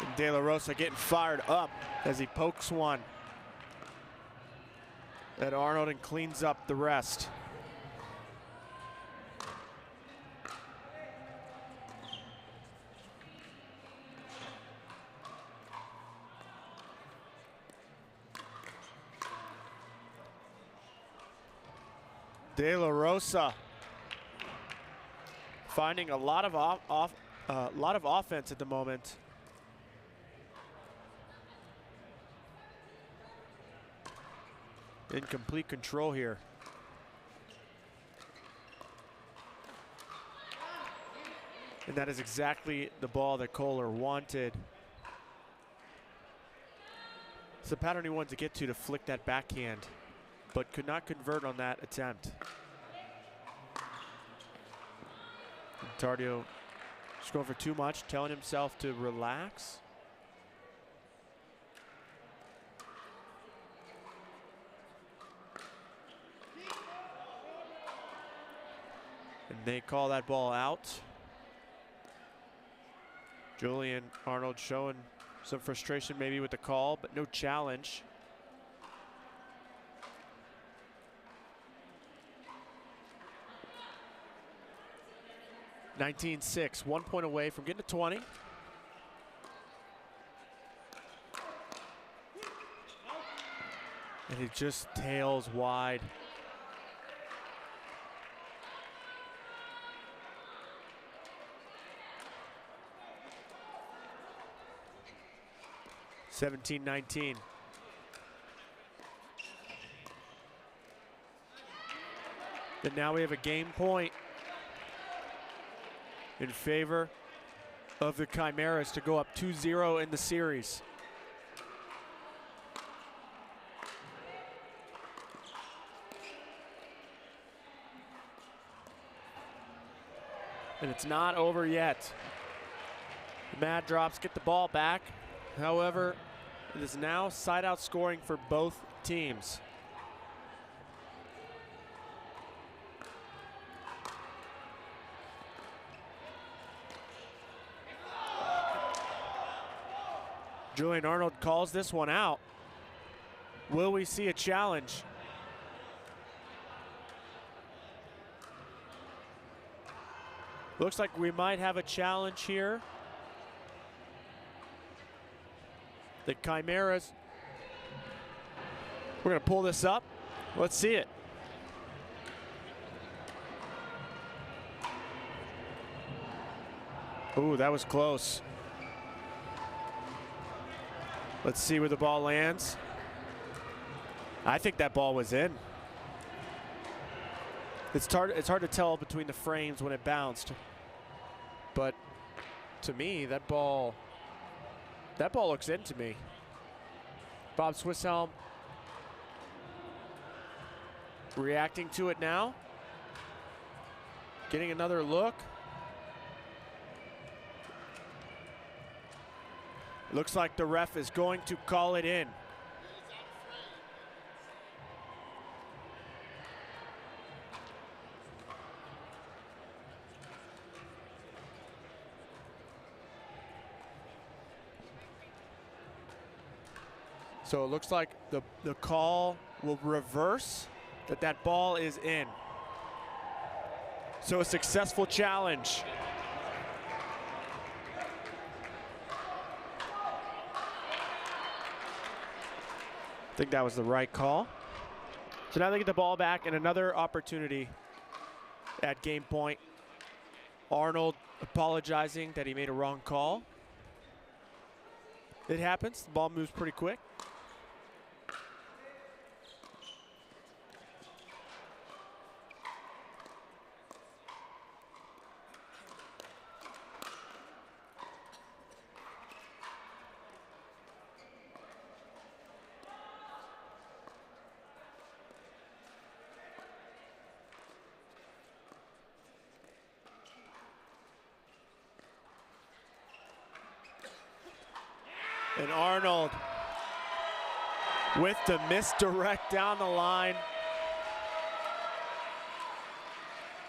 And De La Rosa getting fired up as he pokes one at Arnold and cleans up the rest. De La Rosa finding a lot of offense at the moment. In complete control here. And that is exactly the ball that Kohler wanted. It's the pattern he wanted to get to flick that backhand, but could not convert on that attempt. And Tardio just going for too much, telling himself to relax. And they call that ball out. Julian Arnold showing some frustration maybe with the call, but no challenge. (19-6), 1 point away from getting to 20. And it just tails wide. (17-19). And now we have a game point in favor of the Chimeras to go up 2-0 in the series. And it's not over yet. The Mad Drops get the ball back. However, it is now side-out scoring for both teams. Julian Arnold calls this one out. Will we see a challenge? Looks like we might have a challenge here. The Chimeras. We're going to pull this up. Let's see it. Ooh, that was close. Let's see where the ball lands. I think that ball was in. It's hard to tell between the frames when it bounced. But to me, that ball looks in to me. Bob Swisshelm reacting to it now. getting another look. Looks like the ref is going to call it in. So it looks like the call will reverse, that ball is in. So a successful challenge. I think that was the right call. So now they get the ball back and another opportunity at game point. Arnold apologizing that he made a wrong call. It happens, the ball moves pretty quick. And Arnold with the misdirect down the line,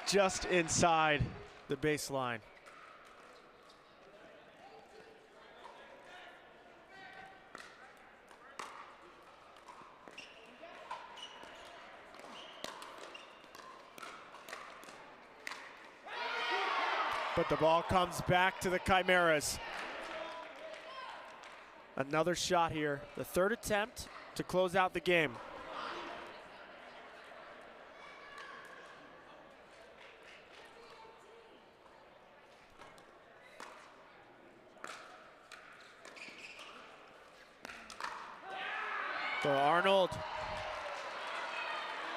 just inside the baseline. But the ball comes back to the Chimeras. Another shot here, the third attempt to close out the game. So Arnold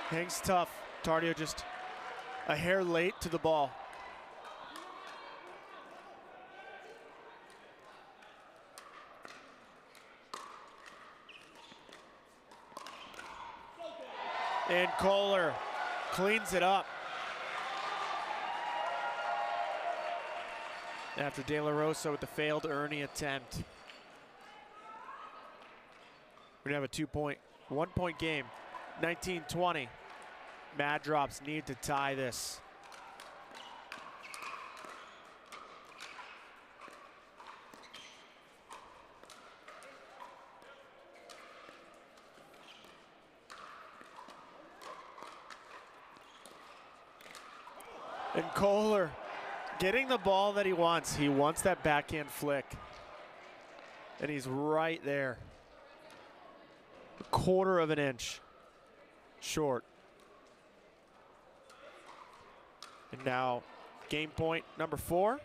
hangs tough. Tardio just a hair late to the ball. And Kohler cleans it up. After De La Rosa with the failed Ernie attempt. We're gonna have a 1-point game, 19-20. Mad Drops need to tie this. And Kohler getting the ball that he wants. He wants that backhand flick. And he's right there. A quarter of an inch short. And now game point number 4.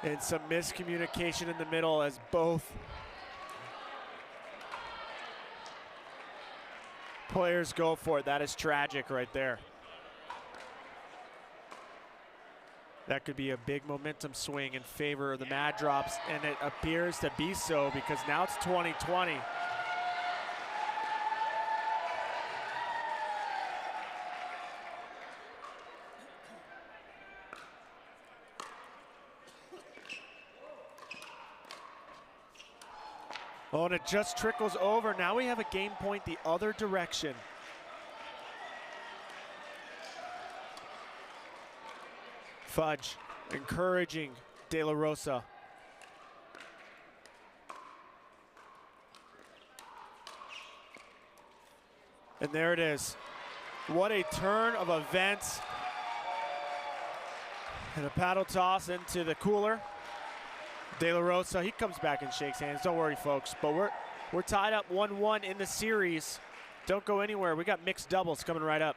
And some miscommunication in the middle as both players go for it. That is tragic right there. That could be a big momentum swing in favor of the Mad Drops, and it appears to be so because now it's 20-20. Oh, and it just trickles over. Now we have a game point the other direction. Fudge encouraging De La Rosa. And there it is. What a turn of events. And a paddle toss into the cooler. De La Rosa, he comes back and shakes hands. Don't worry, folks. But we're tied up 1-1 in the series. Don't go anywhere. We got mixed doubles coming right up.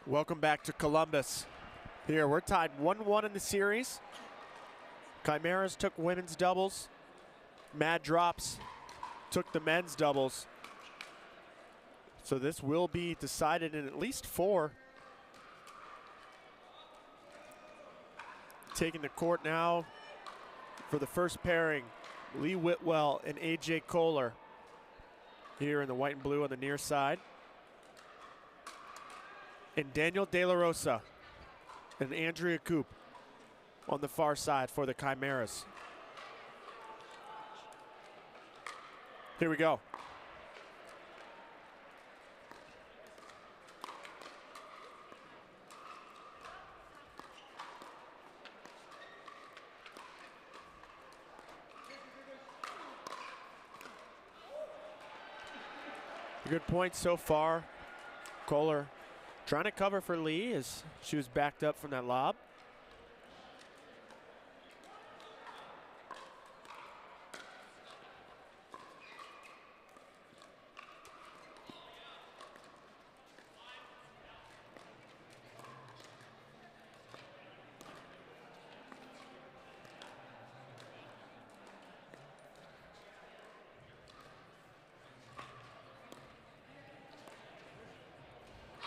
Welcome back to Columbus. Here, we're tied 1-1 in the series. Chimeras took women's doubles. Mad Drops took the men's doubles. So this will be decided in at least 4. Taking the court now for the first pairing, Lee Whitwell and AJ Kohler. Here in the white and blue on the near side. And Daniel De La Rosa and Andrea Koop on the far side for the Chimeras. Here we go. Good point so far. Kohler trying to cover for Lee as she was backed up from that lob.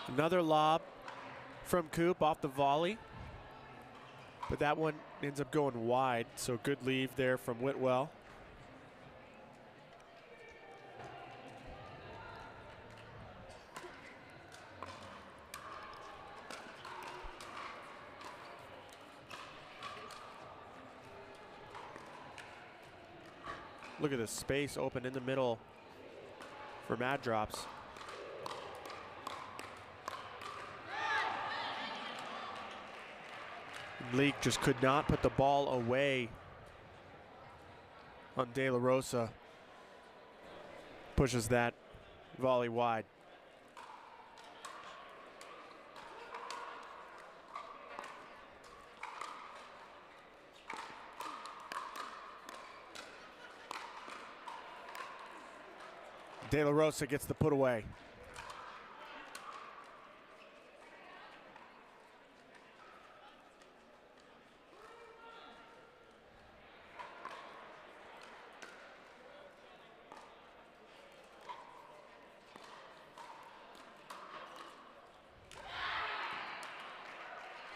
Another lob from Koop off the volley, but that one ends up going wide, so good leave there from Whitwell. Look at the space open in the middle for Mad Drops. League just could not put the ball away on De La Rosa. Pushes that volley wide. De La Rosa gets the put away.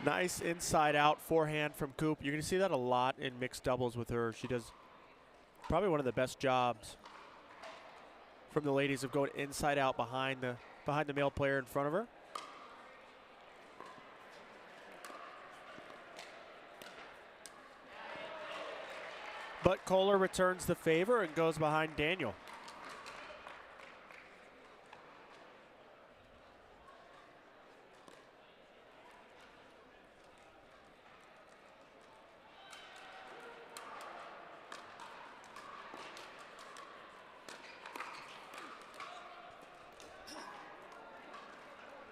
Nice inside out forehand from Koop. You're going to see that a lot in mixed doubles with her. She does probably one of the best jobs from the ladies of going inside out behind the male player in front of her. But Kohler returns the favor and goes behind Daniel.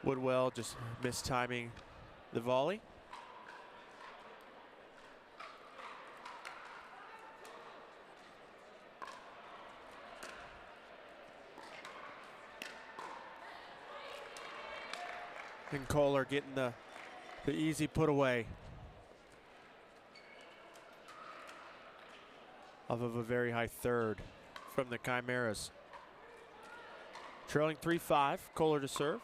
Woodwell just mistiming the volley. And Kohler getting the easy put away off of a very high third from the Chimeras. Trailing 3-5, Kohler to serve.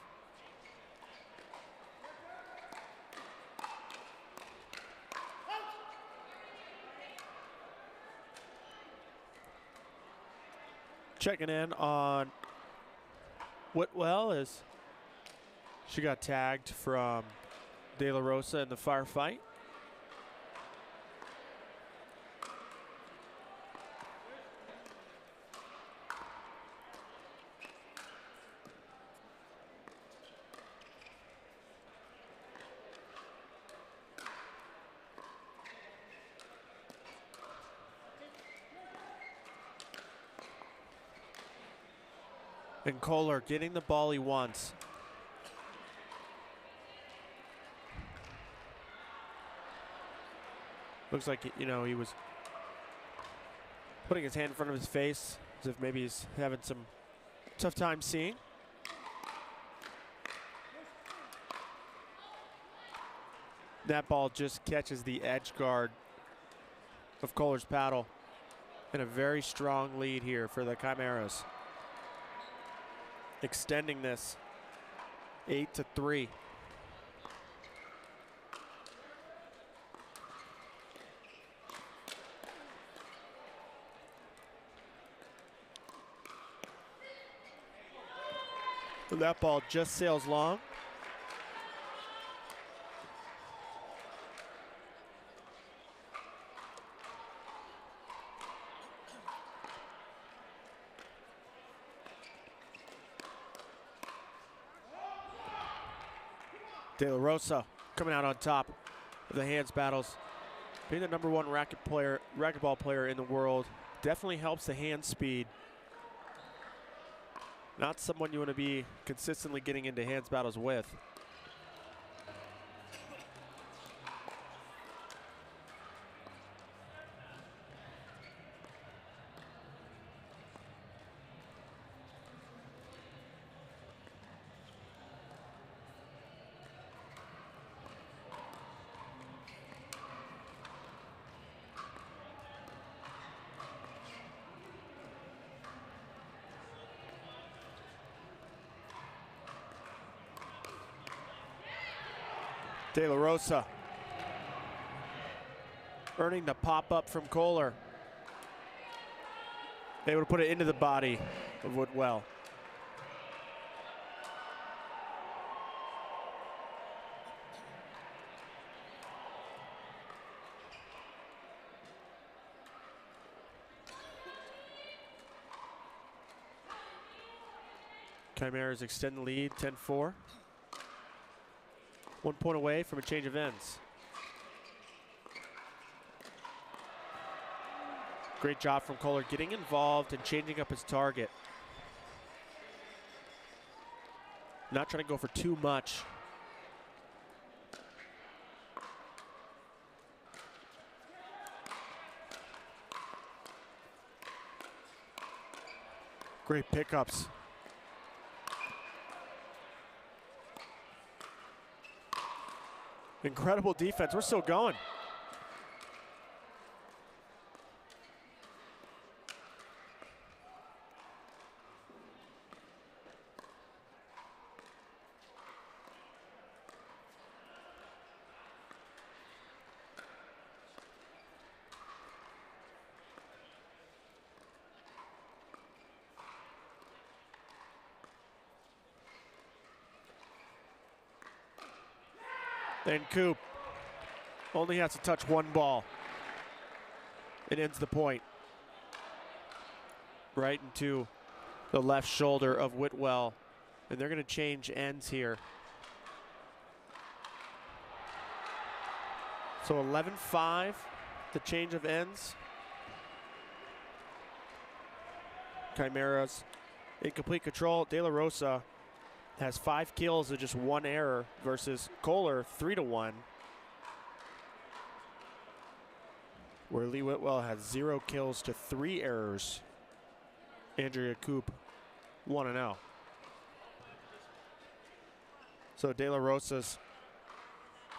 Checking in on Whitwell as she got tagged from De La Rosa in the firefight. And Kohler getting the ball he wants. Looks like, you know, he was putting his hand in front of his face as if maybe he's having some tough time seeing. That ball just catches the edge guard of Kohler's paddle. And a very strong lead here for the Chimeras. Extending this 8-3. And that ball just sails long. De La Rosa coming out on top of the hands battles. Being the #1 racquetball player in the world definitely helps the hand speed. Not someone you want to be consistently getting into hands battles with. De La Rosa earning the pop-up from Kohler. Able to put it into the body of Whitwell. Chimeras extend the lead, 10-4. 1 point away from a change of ends. Great job from Kohler getting involved and changing up his target. Not trying to go for too much. Great pickups. Incredible defense. We're still going. And Coop only has to touch one ball. It ends the point. Right into the left shoulder of Whitwell. And they're going to change ends here. So 11-5, the change of ends. Chimeras in complete control. De La Rosa has 5 kills and just 1 error versus Kohler 3-1. Where Lee Whitwell has 0 kills to 3 errors. Andrea Coop 1-0. So De La Rosa's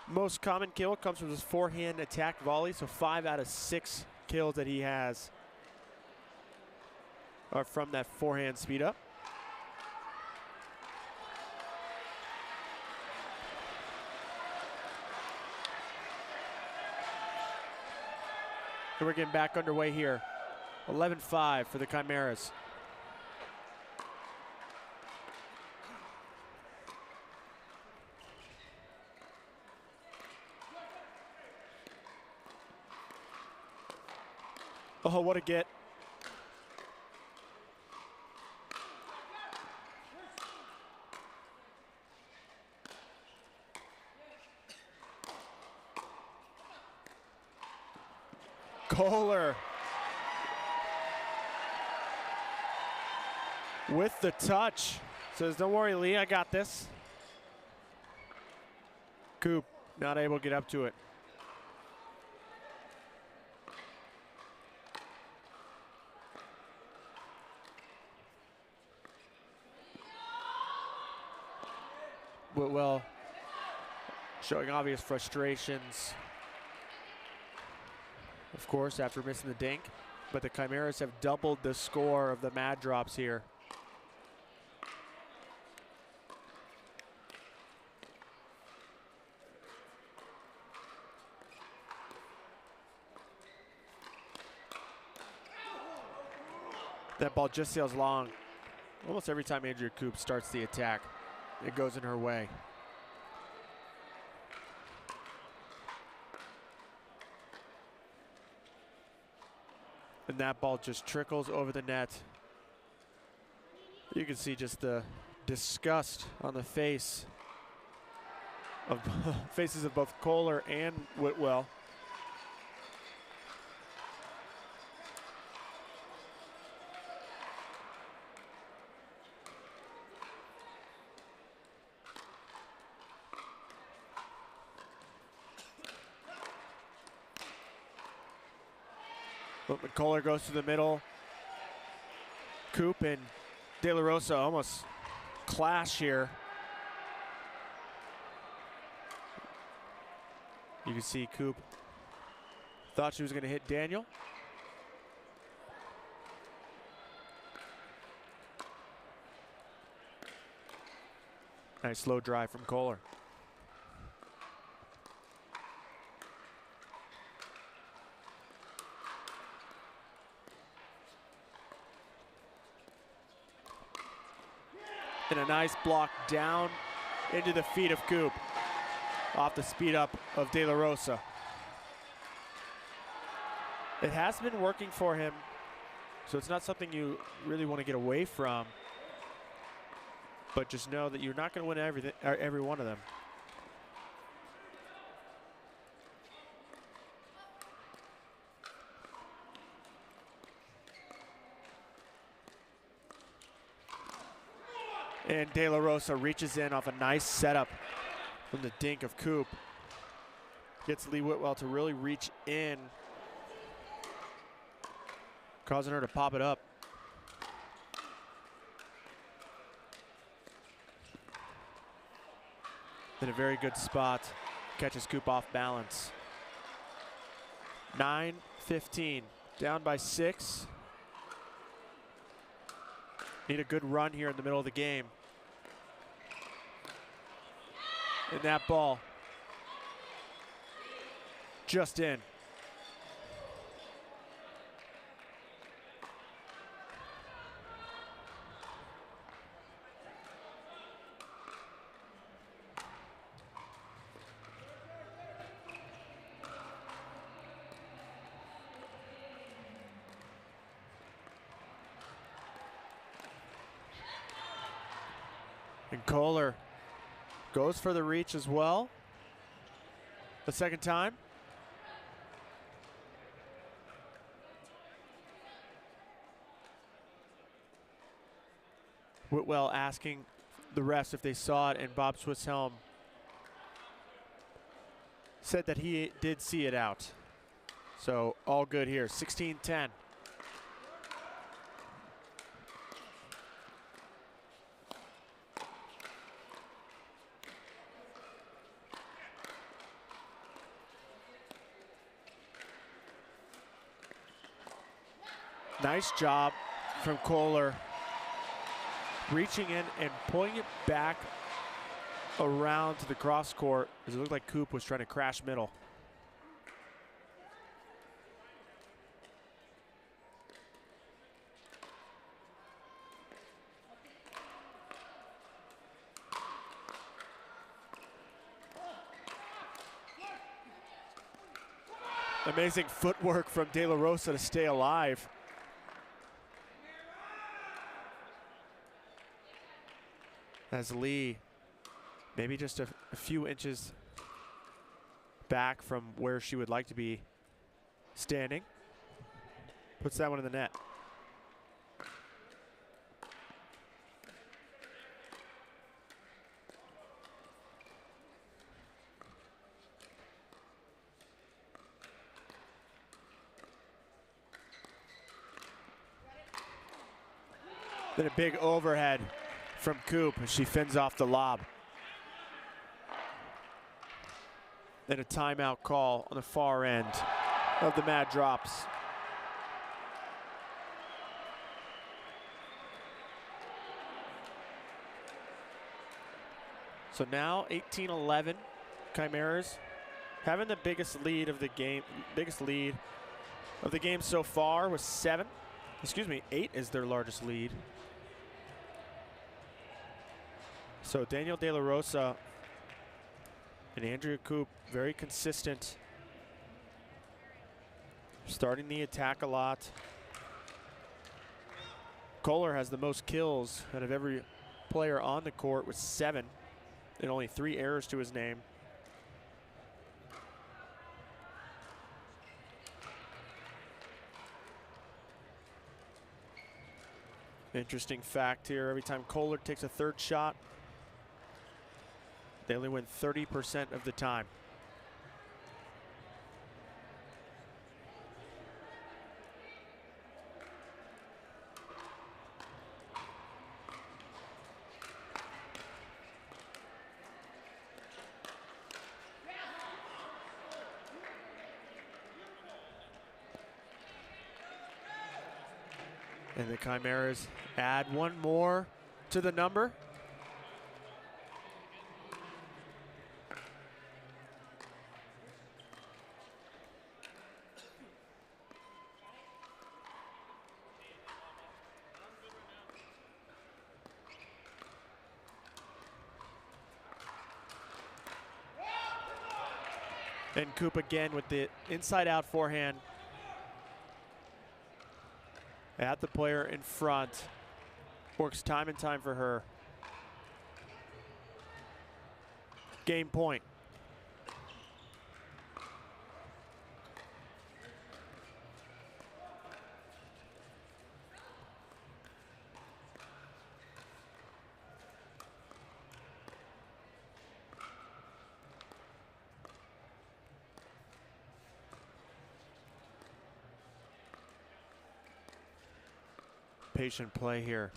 most common kill comes from his forehand attack volley. So 5 out of 6 kills that he has are from that forehand speed up. And we're getting back underway here. 11-5 for the Chimeras. Oh, what a get. Kohler with the touch. Says, don't worry, Lee, I got this. Coop not able to get up to it. Whitwell showing obvious frustrations, of course, after missing the dink. But the Chimeras have doubled the score of the Mad Drops here. That ball just sails long. Almost every time Andrea Coop starts the attack, it goes in her way. And that ball just trickles over the net. You can see just the disgust on the faces of both Kohler and Whitwell. But Kohler goes to the middle. Coop and De La Rosa almost clash here. You can see Coop thought she was going to hit Daniel. Nice slow drive from Kohler. And a nice block down into the feet of Coop off the speed up of De La Rosa. It has been working for him, so it's not something you really want to get away from. But just know that you're not going to win every one of them. And De La Rosa reaches in off a nice setup from the dink of Coop. Gets Lee Whitwell to really reach in, causing her to pop it up. In a very good spot, catches Coop off balance. 9-15, down by 6. Need a good run here in the middle of the game. And that ball just in. And Kohler goes for the reach as well. The second time. Whitwell asking the refs if they saw it, and Bob Swisshelm said that he did see it out. So all good here, 16-10. Nice job from Kohler, reaching in and pulling it back around to the cross court, as it looked like Coop was trying to crash middle. Amazing footwork from De La Rosa to stay alive. As Lee, maybe just a few inches back from where she would like to be standing, puts that one in the net. Then a big overhead from Coop as she fins off the lob. And a timeout call on the far end of the Mad Drops. So now 18-11, Chimeras having the biggest lead of the game. Biggest lead of the game so far was 7. Excuse me, 8 is their largest lead. So Daniel De La Rosa and Andrea Coop, very consistent, starting the attack a lot. Kohler has the most kills out of every player on the court with 7 and only 3 errors to his name. Interesting fact here, every time Kohler takes a third shot, they only win 30% of the time. And the Chimeras add one more to the number. And Coop again with the inside out forehand at the player in front. Works time and time for her. Game point. Patient play here.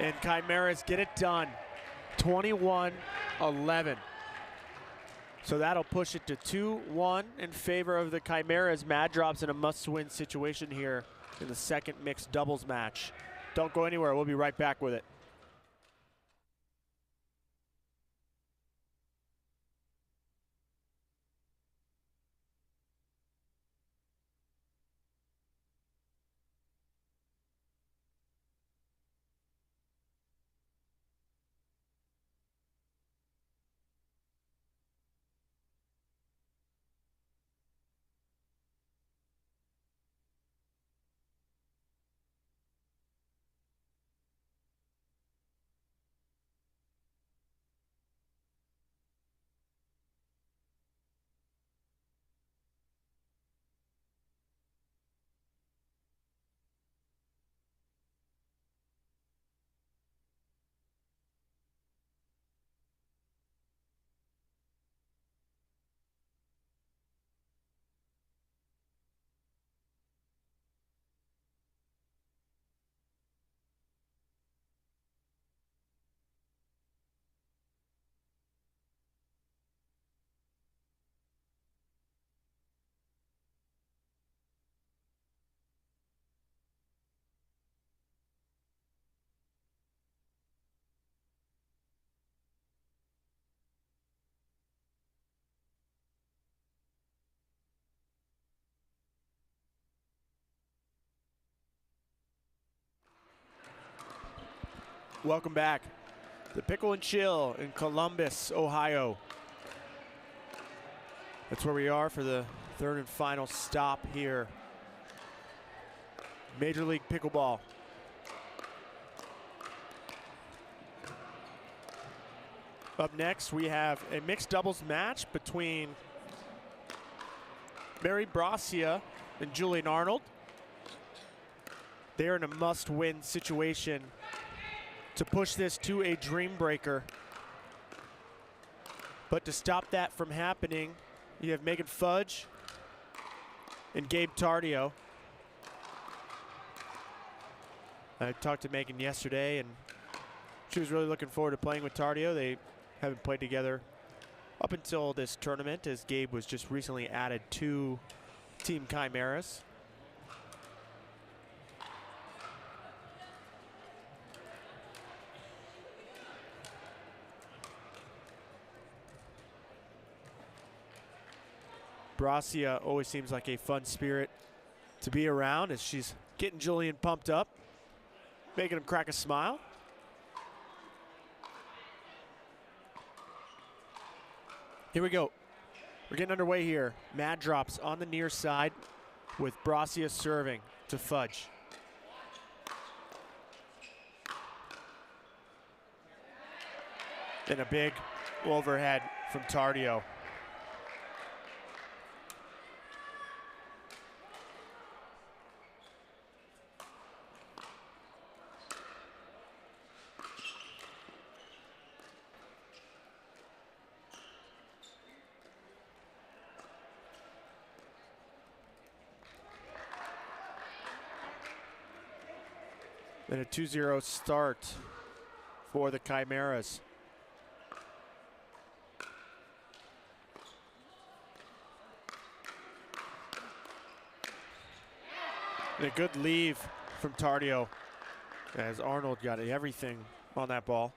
And Chimeras get it done. 21-11. So that'll push it to 2-1 in favor of the Chimeras. Mad Drops in a must-win situation here in the second mixed doubles match. Don't go anywhere. We'll be right back with it. Welcome back. The Pickle and Chill in Columbus, Ohio. That's where we are for the third and final stop here. Major League Pickleball. Up next, we have a mixed doubles match between Mary Bracia and Julian Arnold. They're in a must-win situation to push this to a Dreambreaker. But to stop that from happening, you have Megan Fudge and Gabe Tardio. I talked to Megan yesterday, and she was really looking forward to playing with Tardio. They haven't played together up until this tournament, as Gabe was just recently added to Team Chimeras. Bracia always seems like a fun spirit to be around, as she's getting Julian pumped up, making him crack a smile. Here we go. We're getting underway here. Mad drops on the near side with Bracia serving to Fudge. And a big overhead from Tardio. And a 2-0 start for the Chimeras. And a good leave from Tardio, as Arnold got everything on that ball.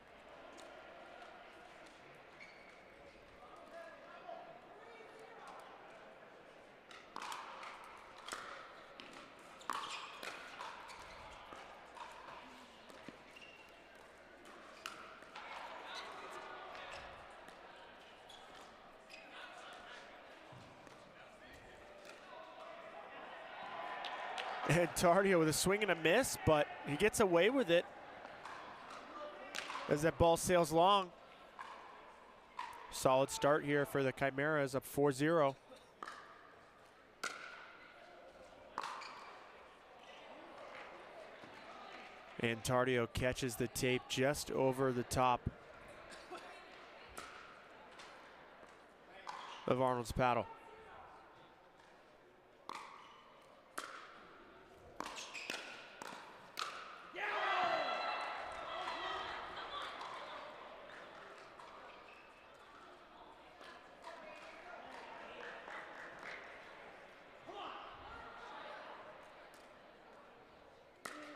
And Tardio with a swing and a miss, but he gets away with it as that ball sails long. Solid start here for the Chimeras, up 4-0. And Tardio catches the tape just over the top of Arnold's paddle.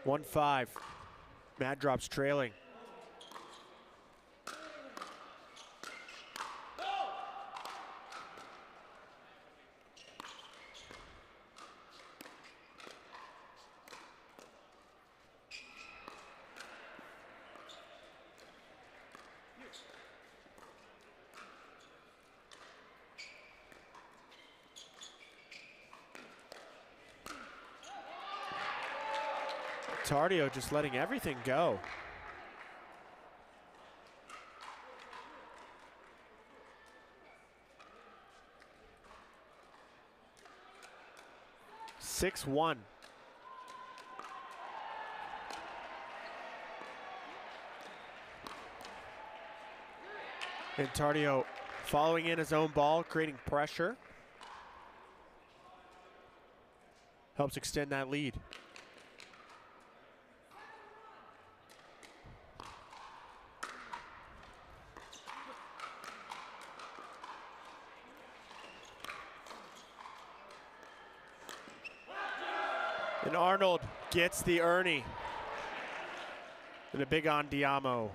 One 1-5. Mad drops trailing. Tardio just letting everything go. Six one. And Tardio following in his own ball, creating pressure. Helps extend that lead. And Arnold gets the Ernie. And a big on Diamo.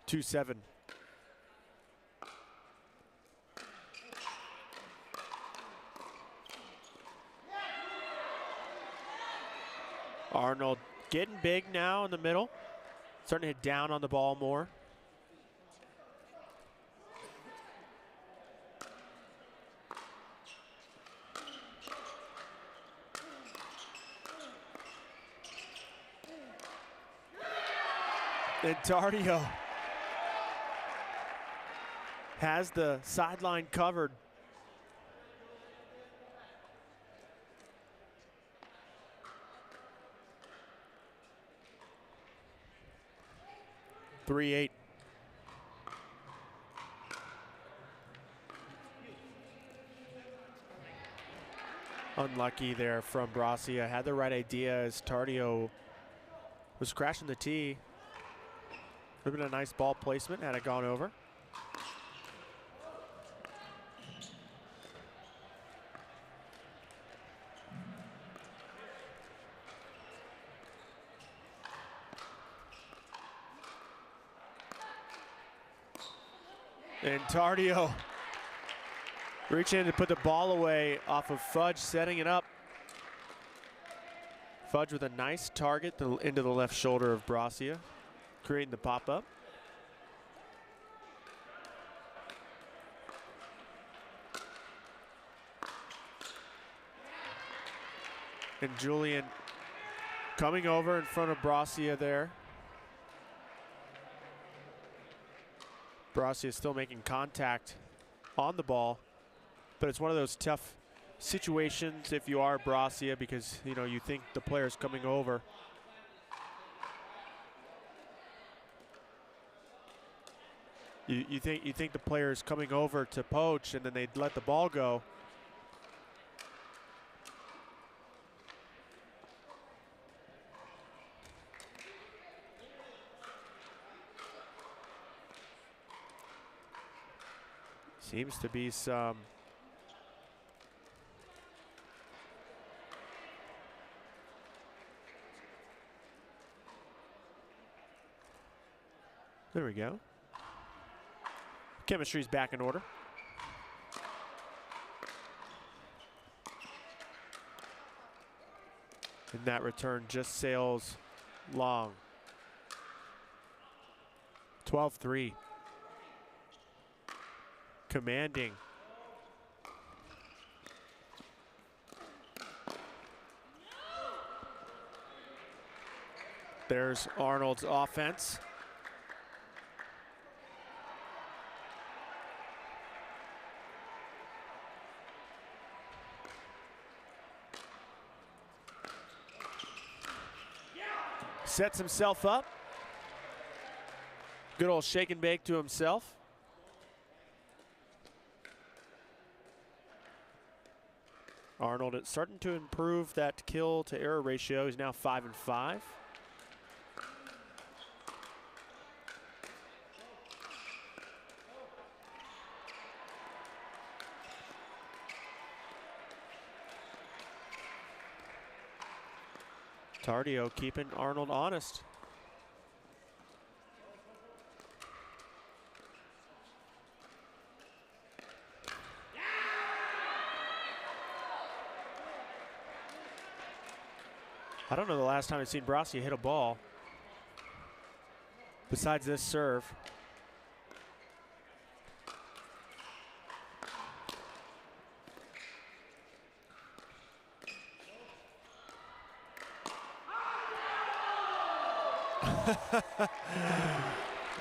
Two 7. Arnold getting big now in the middle. Starting to hit down on the ball more. And Tardio has the sideline covered. Three 8. Unlucky there from Brasia. Had the right idea as Tardio was crashing the tee. Would have been a nice ball placement had it gone over. And Tardio reaching in to put the ball away off of Fudge, setting it up. Fudge with a nice target into the left shoulder of Brasia, creating the pop-up. And Julian coming over in front of Brasia there. Brasia still making contact on the ball, but it's one of those tough situations if you are Brasia, because you think the player's coming over. You think the player's coming over to poach, and then they'd let the ball go. Seems to be some there we go. Chemistry's back in order. And that return just sails long. 12-3. Commanding. There's Arnold's offense. Sets himself up. Good old shake and bake to himself. Arnold is starting to improve that kill to error ratio. He's now 5-5. Tardio keeping Arnold honest. I don't know the last time I've seen Brasia hit a ball besides this serve.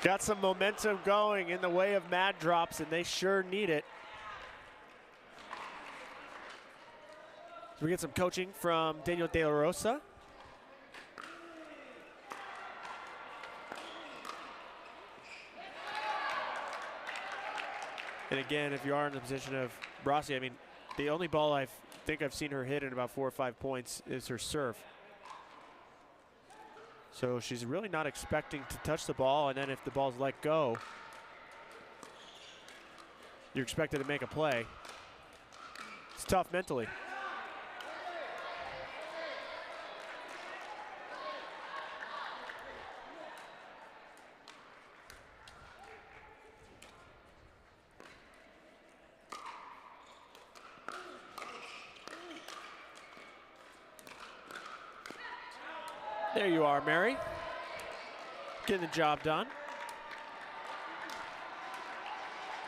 Got some momentum going in the way of mad drops, and they sure need it. So we get some coaching from Daniel De La Rosa. And again, if you are in the position of Brasia, I mean, the only ball I think I've seen her hit in about 4 or 5 points is her serve. So she's really not expecting to touch the ball, and then if the ball's let go, you're expected to make a play. It's tough mentally. There you are, Mary. Getting the job done.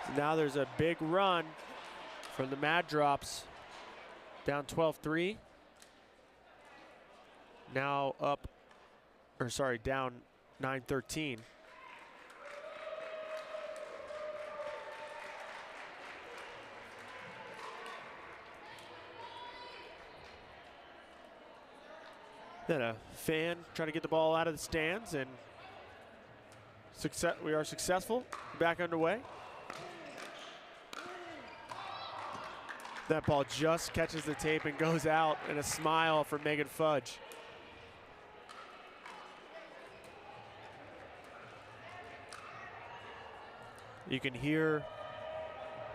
So now there's a big run from the Mad Drops. Down 12-3. Now up, or sorry, down 9-13. Then a fan trying to get the ball out of the stands, and we are successful. Back underway. That ball just catches the tape and goes out, and a smile for Megan Fudge. You can hear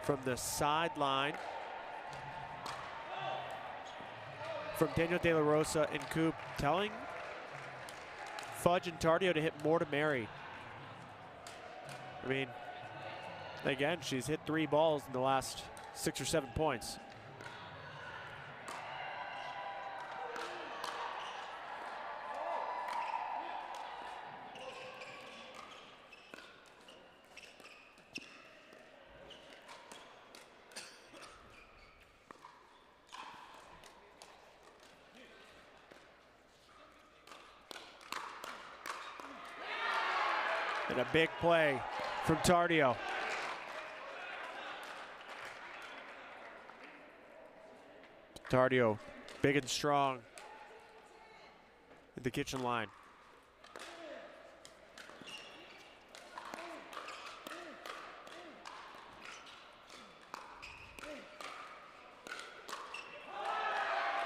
from the sideline from Daniel De La Rosa and Coop telling Fudge and Tardio to hit more to Mary. I mean, again, she's hit 3 balls in the last 6 or 7 points. And a big play from Tardio. Tardio, big and strong at the kitchen line.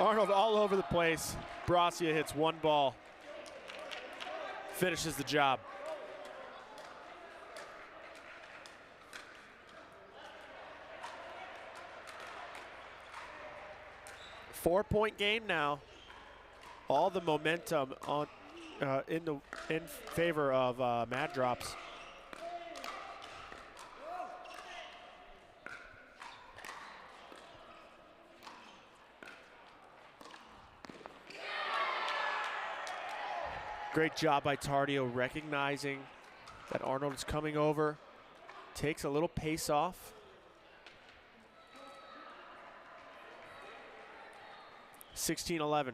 Arnold all over the place. Bracia hits 1 ball, finishes the job. Four-point game now. All the momentum on in favor of Mad Drops. Great job by Tardio recognizing that Arnold is coming over. Takes a little pace off. 16-11.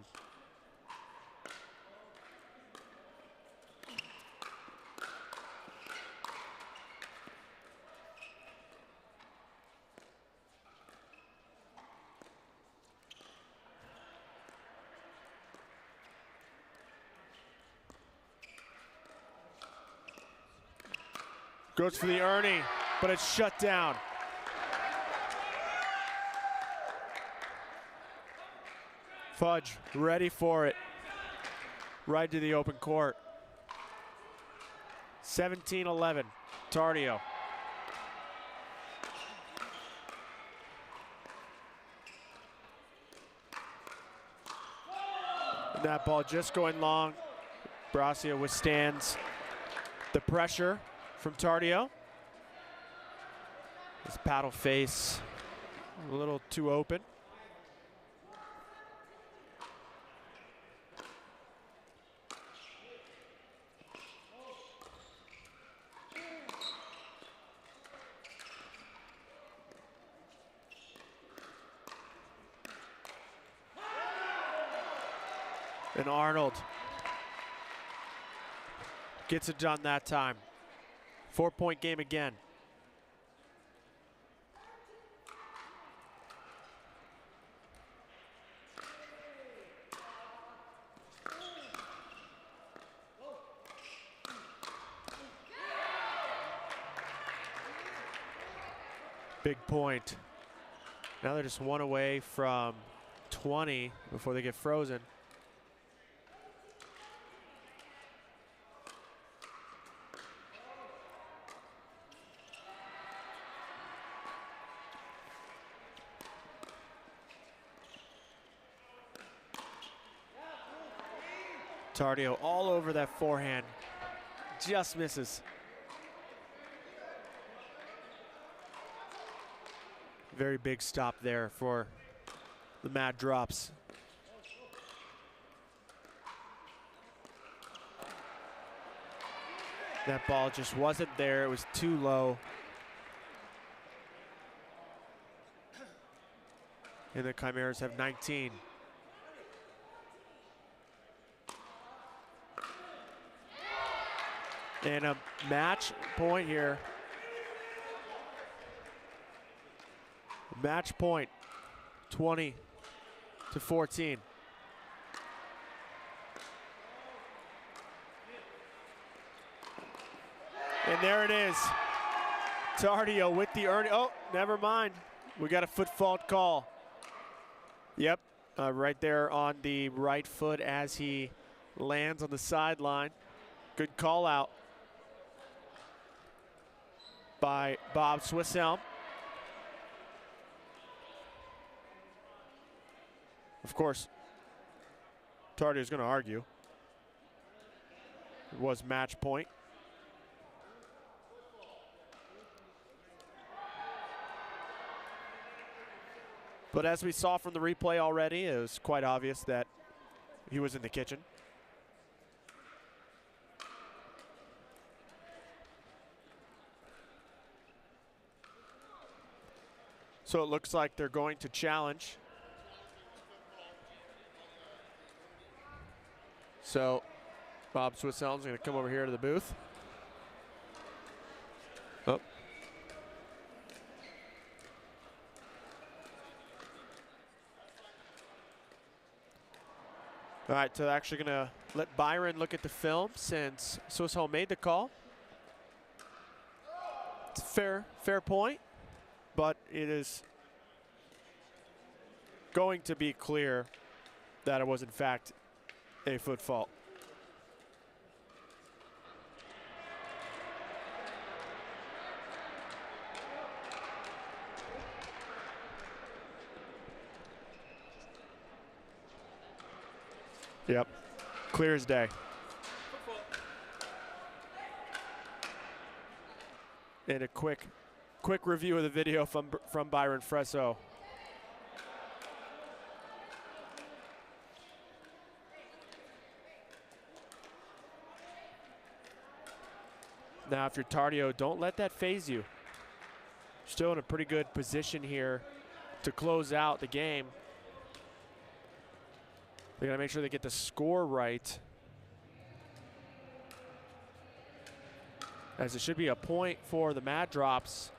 Goes for the Ernie, but it's shut down. Fudge ready for it. Right to the open court. 17-11, Tardio. And that ball just going long. Bracia withstands the pressure from Tardio. His paddle face a little too open. And Arnold gets it done that time. 4-point game again. Big point. Now they're just 1 away from 20 before they get frozen. Tardio all over that forehand. Just misses. Very big stop there for the Mad Drops. That ball just wasn't there. It was too low. And the Chimeras have 19. And a match point here. Match point, 20-14. And there it is. Tardio with the Ernie. Oh, never mind. We got a foot fault call. Yep, right there on the right foot as he lands on the sideline. Good call out by Bob Swisshelm. Of course, Tardio's going to argue. It was match point. But as we saw from the replay already, it was quite obvious that he was in the kitchen. So it looks like they're going to challenge. So Bob Swisshelm's going to come over here to the booth. Oh. All right, so they're actually going to let Byron look at the film since Swisshelm made the call. It's a fair point, but it is going to be clear that it was in fact a foot fault. Yep, clear as day. And a quick review of the video from Byron Fresso. Now, if you're Tardio, don't let that phase you. Still in a pretty good position here to close out the game. They gotta make sure they get the score right, as it should be a point for the Mad Drops.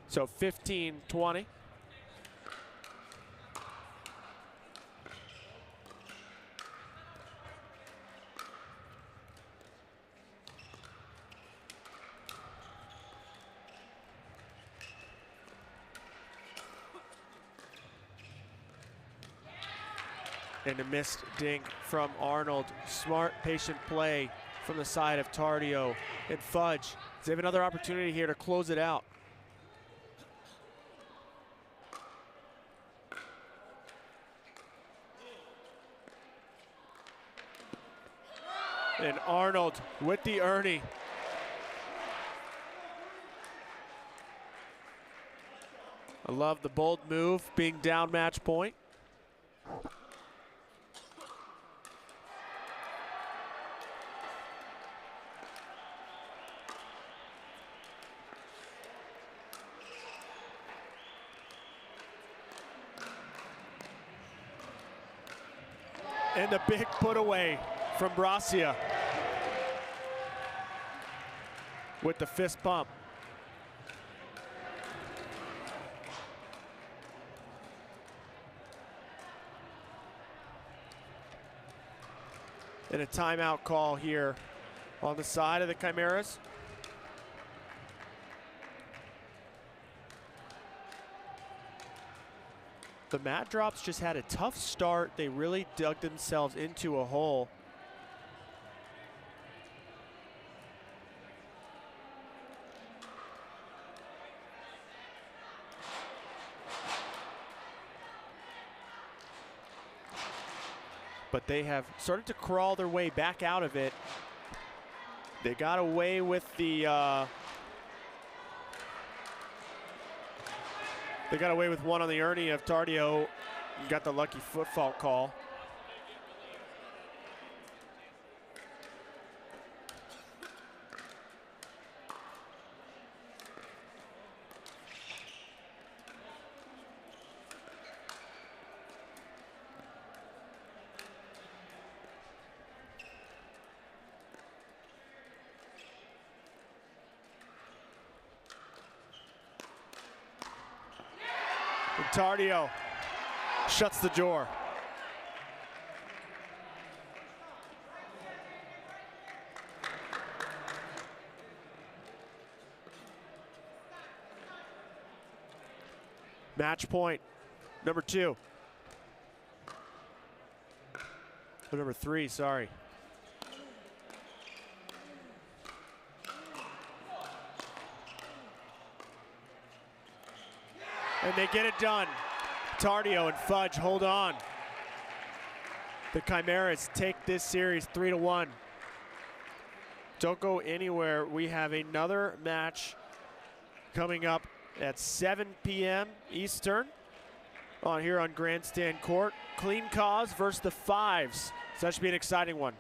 So 15-20. And a missed dink from Arnold. Smart, patient play from the side of Tardio. And Fudge, they have another opportunity here to close it out. And Arnold with the Ernie. I love the bold move, being down match point. And the big put away from Bracia with the fist pump. And a timeout call here on the side of the Chimeras. The Mad Drops just had a tough start. They really dug themselves into a hole. But they have started to crawl their way back out of it. They got away with the they got away with one on the Ernie of Tardio. Got the lucky foot fault call. And Tardio shuts the door. Match point, number 2. Oh, number 3, sorry. And they get it done. Tardio and Fudge hold on. The Chimeras take this series 3-1. Don't go anywhere. We have another match coming up at 7 p.m. Eastern here on Grandstand Court. Clean Cause versus the Fives. So that should be an exciting one.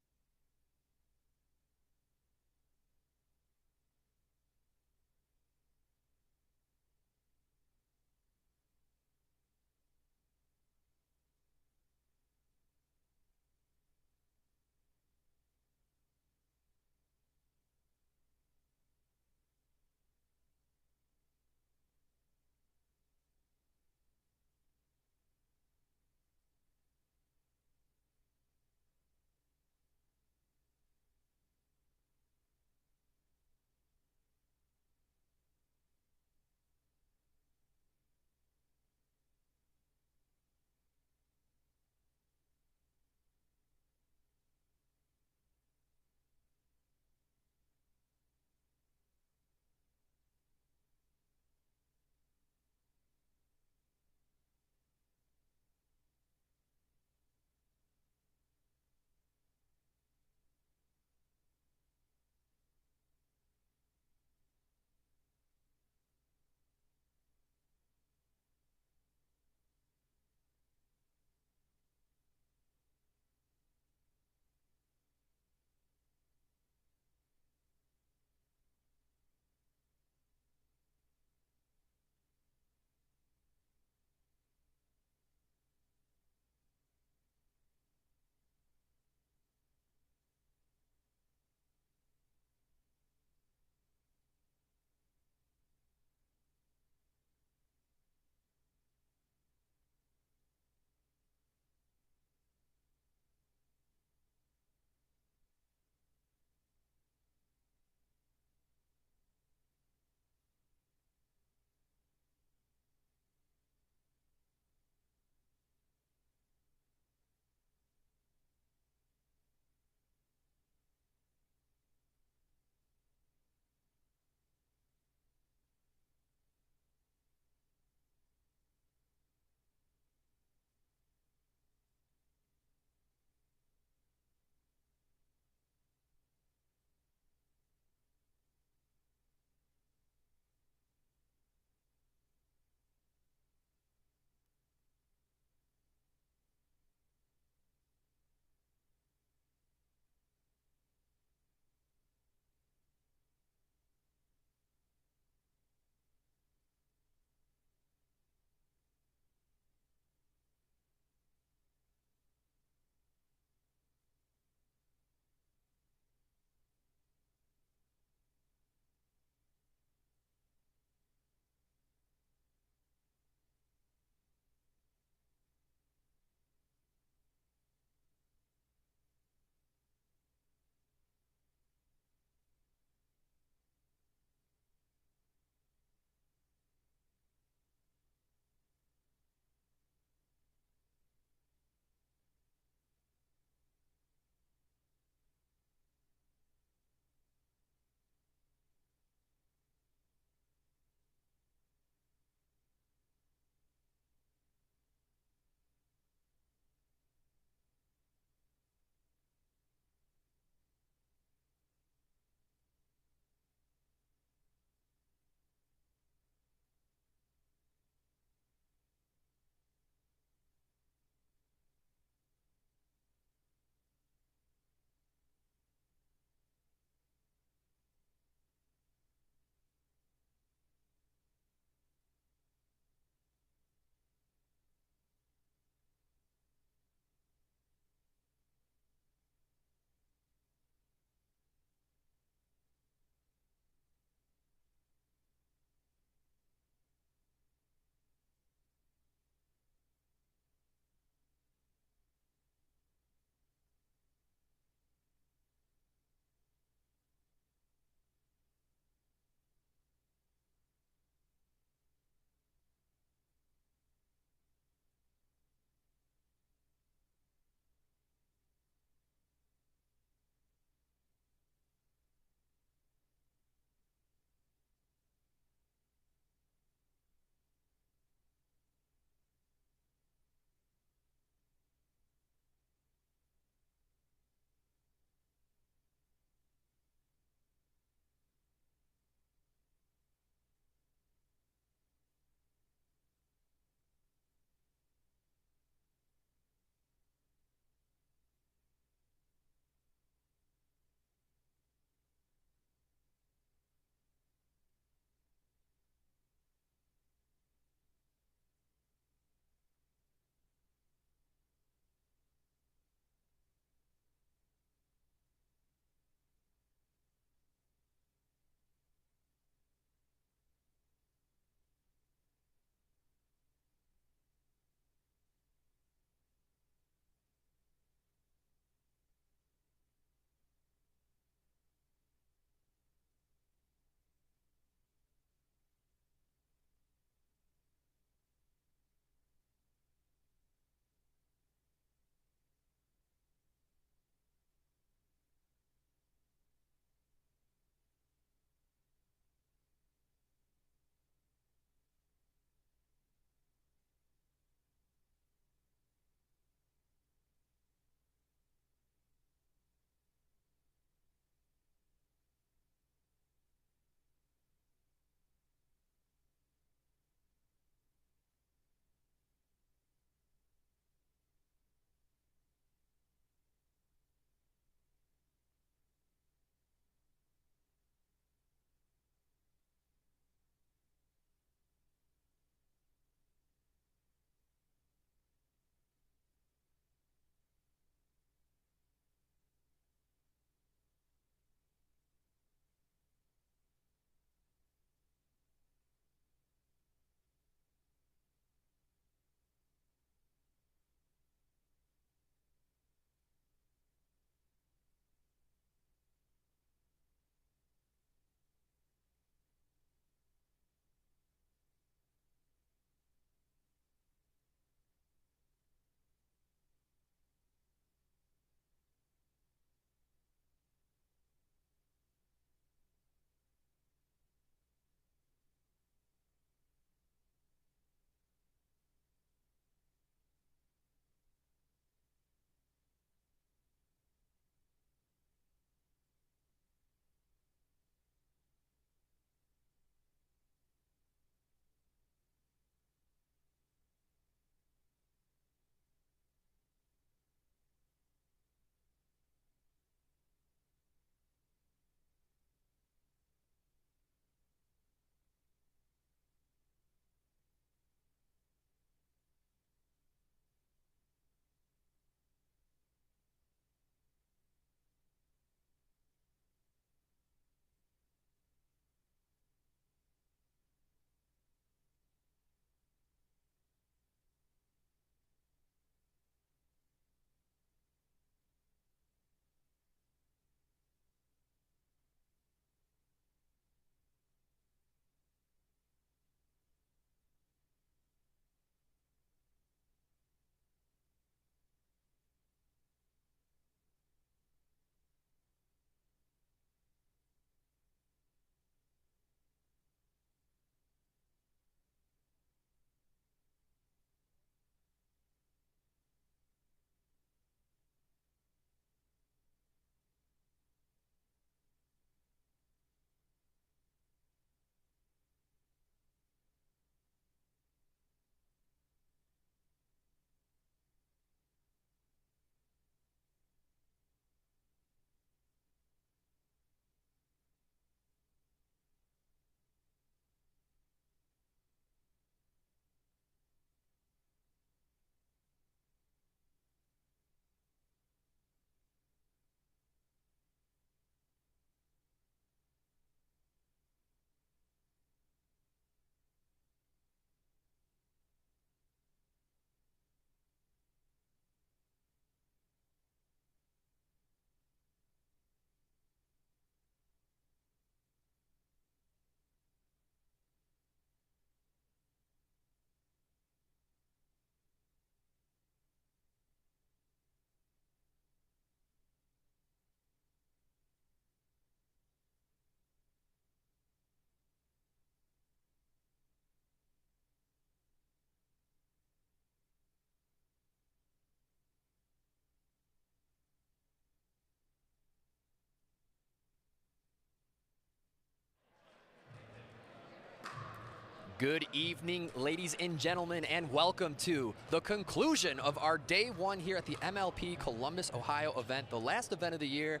Good evening, ladies and gentlemen, and welcome to the conclusion of our day one here at the MLP Columbus, Ohio event, the last event of the year.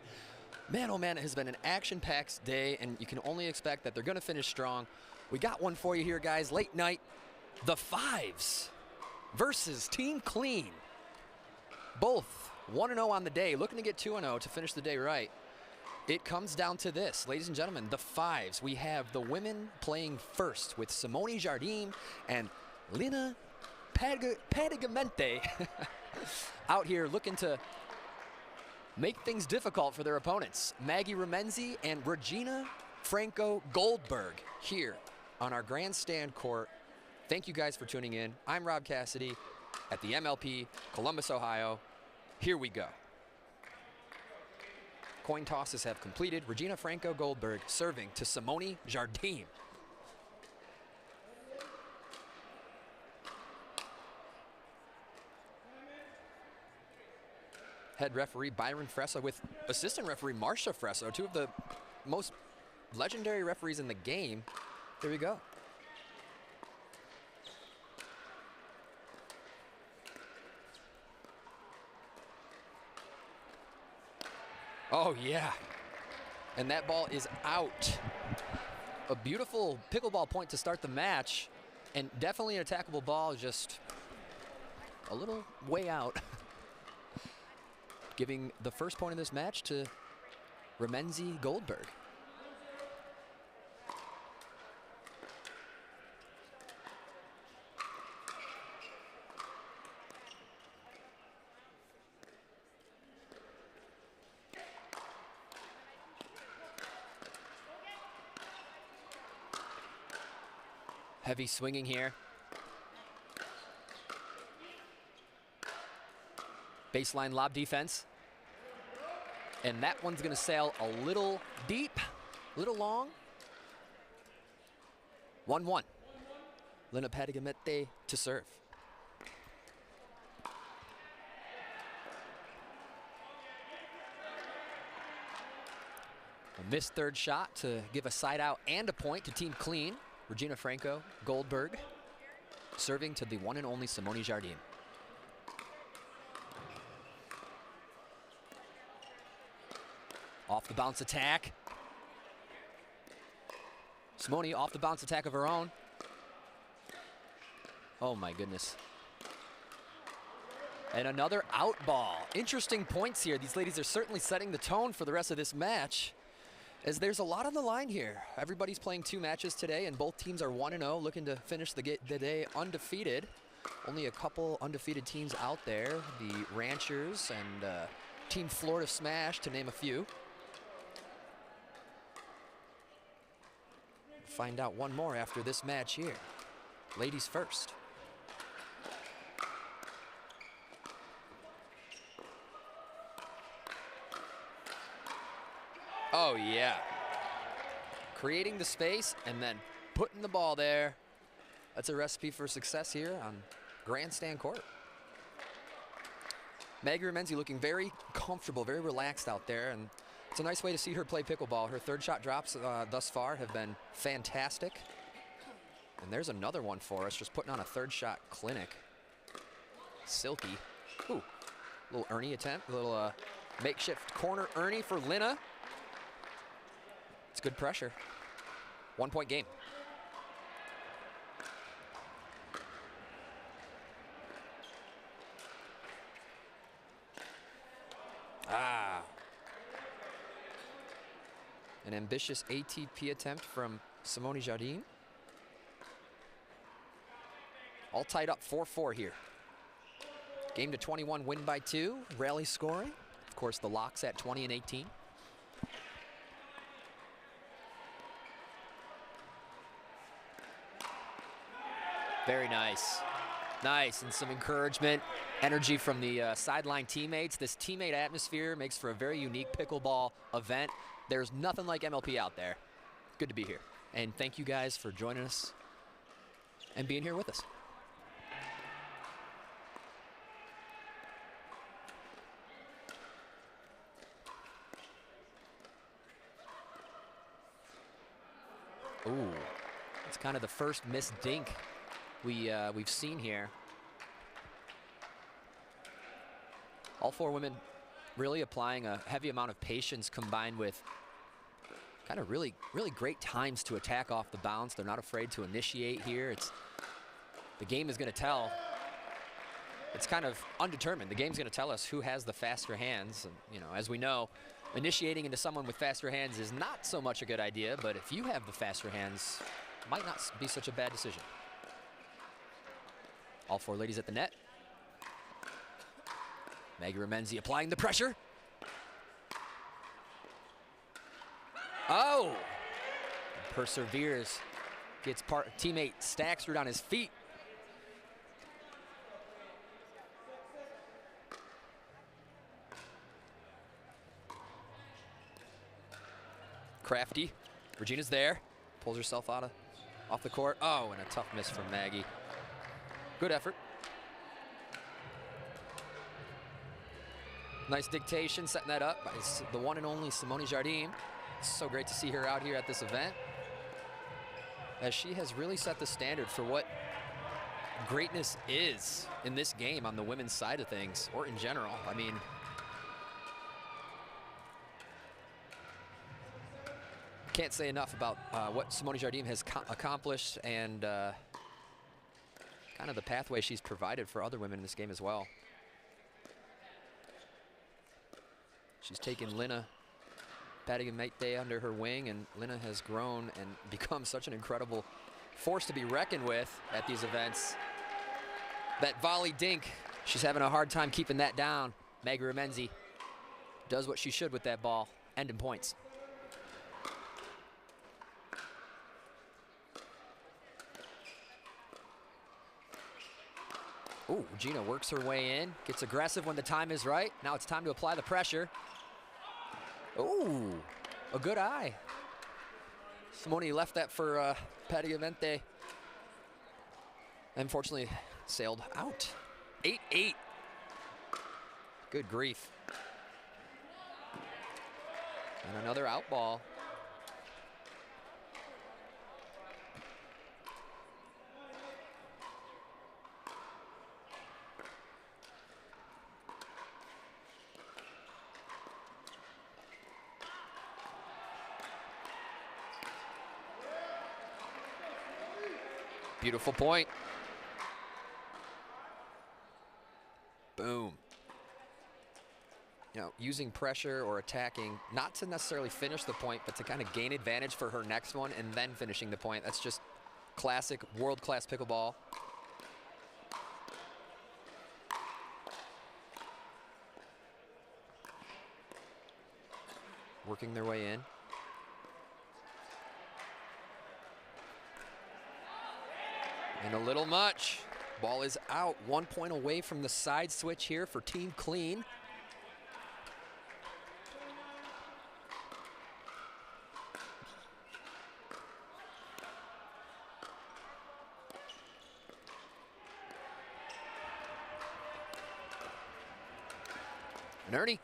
Man, oh man, it has been an action-packed day, and you can only expect that they're going to finish strong. We got one for you here, guys. Late night, the Fives versus Team Clean. Both 1-0 on the day, looking to get 2-0 to finish the day right. It comes down to this, ladies and gentlemen, the Fives. We have the women playing first with Simone Jardim and Lina Padigamente out here looking to make things difficult for their opponents. Maggie Remenzi and Regina Franco Goldberg here on our grandstand court. Thank you guys for tuning in. I'm Rob Cassidy at the MLP Columbus, Ohio. Here we go. Coin tosses have completed. Regina Franco Goldberg serving to Simone Jardim. Head referee Byron Fresso with assistant referee Marcia Fresso, two of the most legendary referees in the game. Here we go. Oh, yeah. And that ball is out. A beautiful pickleball point to start the match, and definitely an attackable ball, just a little way out. Giving the first point of this match to Remenzi Goldberg. Heavy swinging here. Baseline lob defense. And that one's gonna sail a little deep, a little long. 1-1. Lina Padigamente to serve. A missed third shot to give a side out and a point to Team Clean. Regina Franco Goldberg serving to the one and only Simone Jardim. Off the bounce attack. Simone off the bounce attack of her own. Oh my goodness. And another out ball. Interesting points here. These ladies are certainly setting the tone for the rest of this match, as there's a lot on the line here. Everybody's playing 2 matches today, and both teams are 1-0, looking to finish the day undefeated. Only a couple undefeated teams out there, the Ranchers and Team Florida Smash, to name a few. Find out one more after this match here. Ladies first. Oh, yeah. Creating the space and then putting the ball there. That's a recipe for success here on grandstand court. Maggie Remenzi looking very comfortable, very relaxed out there, and it's a nice way to see her play pickleball. Her third shot drops thus far have been fantastic. And there's another one for us, just putting on a third shot clinic. Silky. Ooh, little Ernie attempt, a little makeshift corner Ernie for Lina. It's good pressure. 1 point game. Ah. An ambitious ATP attempt from Simone Jardim. All tied up 4-4 here. Game to 21, win by 2. Rally scoring. Of course, the locks at 20 and 18. Very nice. Nice, and some encouragement, energy from the sideline teammates. This teammate atmosphere makes for a very unique pickleball event. There's nothing like MLP out there. Good to be here. And thank you guys for joining us and being here with us. Ooh, It's kind of the first missed dink we've seen here. All four women really applying a heavy amount of patience combined with kind of really great times to attack off the bounce. They're not afraid to initiate here. The game is going to tell. It's kind of undetermined. The game's going to tell us who has the faster hands. And, you know, as we know, initiating into someone with faster hands is not so much a good idea, but if you have the faster hands, it might not be such a bad decision. All four ladies at the net. Maggie Remenzi applying the pressure. Oh! Perseveres. Gets teammate Staxford on his feet. Crafty. Regina's there. Pulls herself off the court. Oh, and a tough miss from Maggie. Good effort. Nice dictation, setting that up by the one and only Simone Jardim. It's so great to see her out here at this event, as she has really set the standard for what greatness is in this game on the women's side of things, or in general. I mean, can't say enough about what Simone Jardim has accomplished and kind of the pathway she's provided for other women in this game as well. She's taken Lina Padigamaite under her wing, and Lina has grown and become such an incredible force to be reckoned with at these events. That volley dink, she's having a hard time keeping that down. Maggie Remenzi does what she should with that ball, ending points. Ooh, Gina works her way in, gets aggressive when the time is right. Now it's time to apply the pressure. Ooh, a good eye. Simone left that for Padigamente. Unfortunately, sailed out. 8-8. Good grief. And another out ball. Beautiful point. Boom. You know, using pressure or attacking, not to necessarily finish the point, but to kind of gain advantage for her next one and then finishing the point. That's just classic world-class pickleball. Working their way in. And a little much. Ball is out. 1 point away from the side switch here for Team Clean. And Ernie.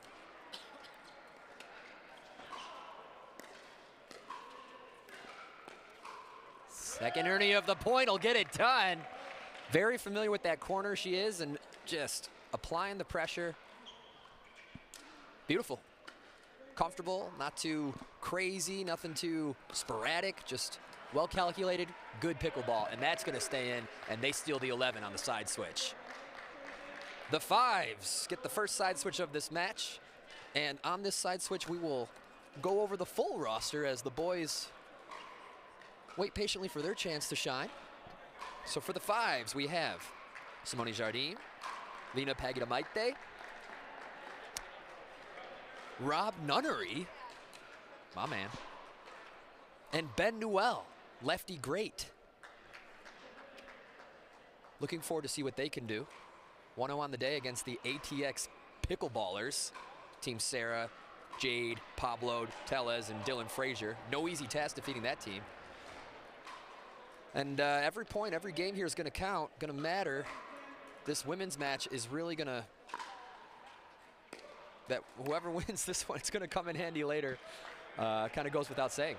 Second Ernie of the point will get it done. Very familiar with that corner she is, and just applying the pressure. Beautiful. Comfortable, not too crazy, nothing too sporadic, just well calculated, good pickleball, and that's gonna stay in, and they steal the 11 on the side switch. The Fives get the first side switch of this match, and on this side switch we will go over the full roster as the boys wait patiently for their chance to shine. So for the Fives, we have Simone Jardim, Lina Pagadamaite, Rob Nunnery, my man, and Ben Newell, lefty great. Looking forward to see what they can do. 1-0 on the day against the ATX Pickleballers. Team Sarah, Jade, Pablo, Tellez, and Dylan Frazier. No easy task defeating that team. And every point, every game here is going to count, going to matter. This women's match is really going to, that whoever wins this one, it's going to come in handy later. Kind of goes without saying.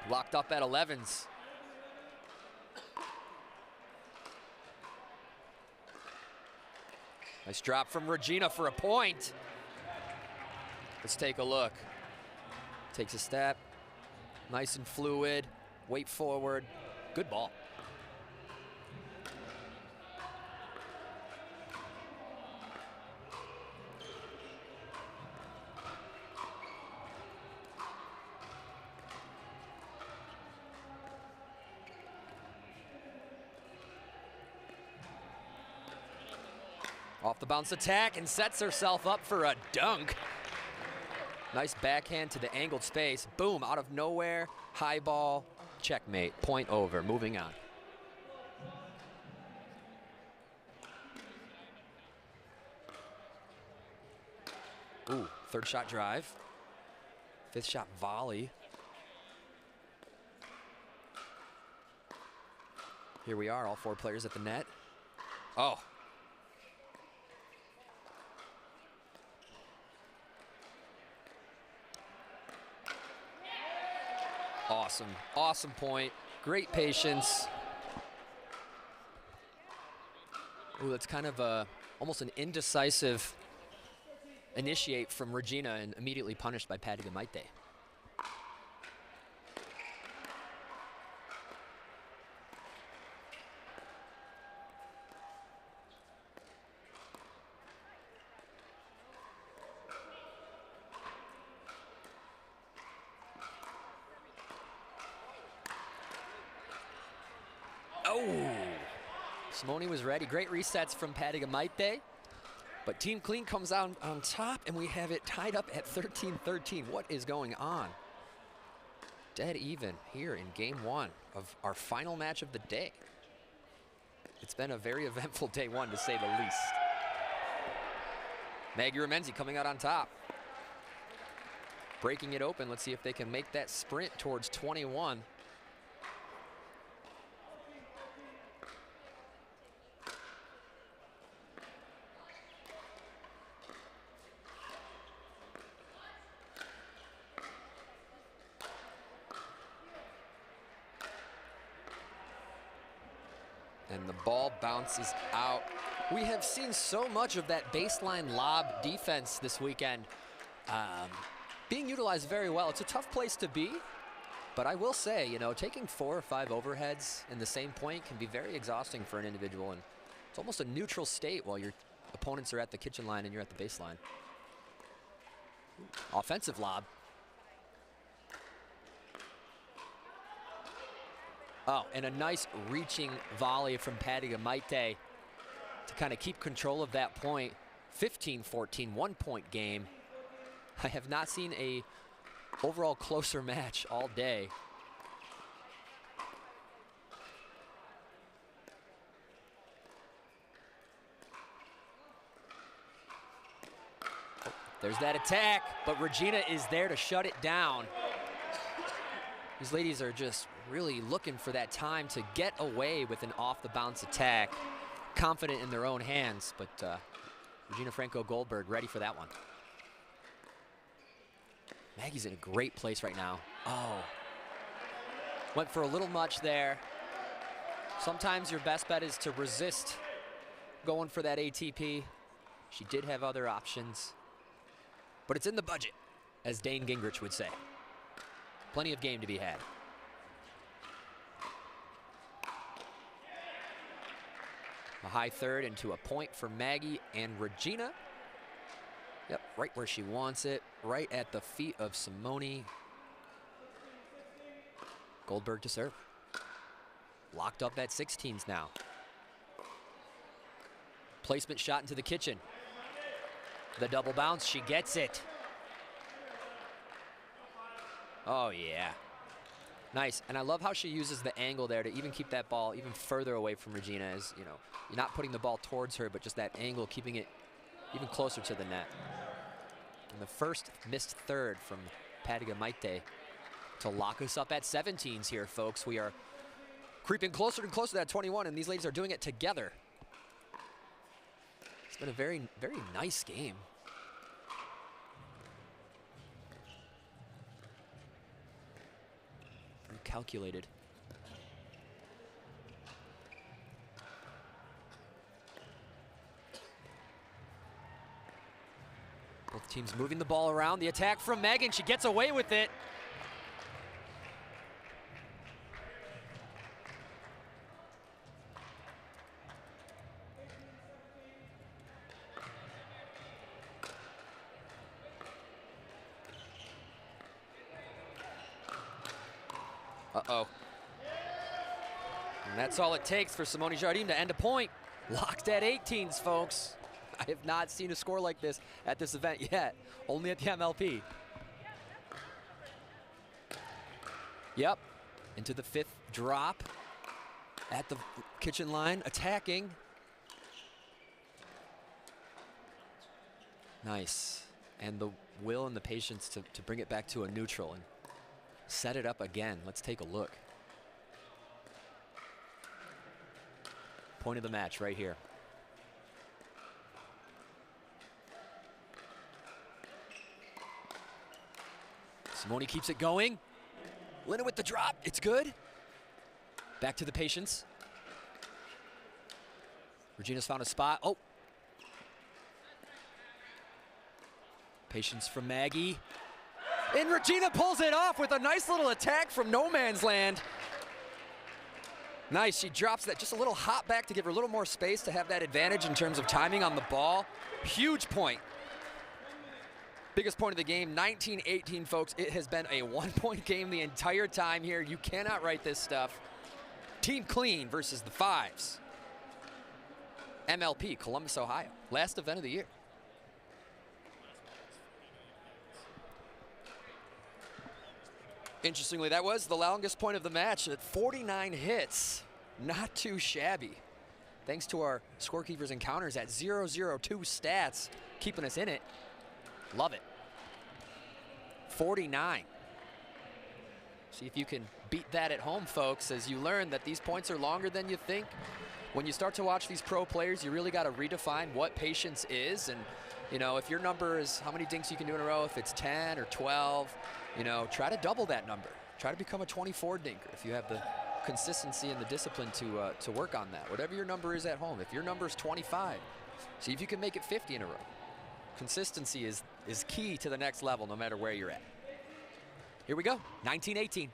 Locked up at 11s. Nice drop from Regina for a point. Let's take a look. Takes a step. Nice and fluid. Weight forward. Good ball. Off the bounce attack and sets herself up for a dunk. Nice backhand to the angled space. Boom, out of nowhere. High ball. Checkmate. Point over. Moving on. Ooh, third shot drive. Fifth shot volley. Here we are, all four players at the net. Oh. Awesome, awesome point. Great patience. Ooh, that's kind of almost an indecisive initiate from Regina and immediately punished by Patty Gamaite. Simone was ready. Great resets from Patty Gamaite. But Team Clean comes out on top, and we have it tied up at 13-13. What is going on? Dead even here in game one of our final match of the day. It's been a very eventful day one, to say the least. Maggie Remenzi coming out on top. Breaking it open. Let's see if they can make that sprint towards 21. And the ball bounces out. We have seen so much of that baseline lob defense this weekend being utilized very well. It's a tough place to be, but I will say, you know, taking 4 or 5 overheads in the same point can be very exhausting for an individual, and it's almost a neutral state while your opponents are at the kitchen line and you're at the baseline. Offensive lob. Oh, and a nice reaching volley from Patty Gamaite to kind of keep control of that point. 15-14, 1-point game. I have not seen a overall closer match all day. Oh, there's that attack, but Regina is there to shut it down. These ladies are just really looking for that time to get away with an off-the-bounce attack. Confident in their own hands, but Regina Franco-Goldberg ready for that one. Maggie's in a great place right now. Oh. Went for a little much there. Sometimes your best bet is to resist going for that ATP. She did have other options, but it's in the budget, as Dane Gingrich would say. Plenty of game to be had. A high third into a point for Maggie and Regina. Yep, right where she wants it, right at the feet of Simone. Goldberg to serve. Locked up at 16s now. Placement shot into the kitchen. The double bounce, she gets it. Oh, yeah. Nice, and I love how she uses the angle there to even keep that ball even further away from Regina. As you know, you're not putting the ball towards her, but just that angle, keeping it even closer to the net. And the first missed third from Patty Gamaite to lock us up at 17s here, folks. We are creeping closer and closer to that 21, and these ladies are doing it together. It's been a very, very nice game. calculated. Both teams moving the ball around. The attack from Megan, she gets away with it. Uh-oh. And that's all it takes for Simone Jardim to end a point. Locked at 18s, folks. I have not seen a score like this at this event yet, only at the MLP. Yep, into the 5th drop at the kitchen line, attacking. Nice, and the will and the patience to bring it back to a neutral and set it up again. Let's take a look. Point of the match right here. Simone keeps it going. Linda with the drop, it's good. Back to the patience. Regina's found a spot, oh. Patience from Maggie. And Regina pulls it off with a nice little attack from no man's land. Nice, she drops that, just a little hop back to give her a little more space to have that advantage in terms of timing on the ball. Huge point. Biggest point of the game, 19-18, folks. It has been a 1-point game the entire time here. You cannot write this stuff. Team Clean versus the Fives. MLP Columbus, Ohio. Last event of the year. Interestingly, that was the longest point of the match at 49 hits. Not too shabby. Thanks to our scorekeepers and counters at 0-0-2 stats, keeping us in it. Love it. 49. See if you can beat that at home, folks, as you learn that these points are longer than you think. When you start to watch these pro players, you really got to redefine what patience is. And, you know, if your number is how many dinks you can do in a row, if it's 10 or 12, you know, try to double that number. Try to become a 24 dinker if you have the consistency and the discipline to work on that. Whatever your number is at home. If your number is 25, see if you can make it 50 in a row. Consistency is key to the next level no matter where you're at. Here we go, 19-18.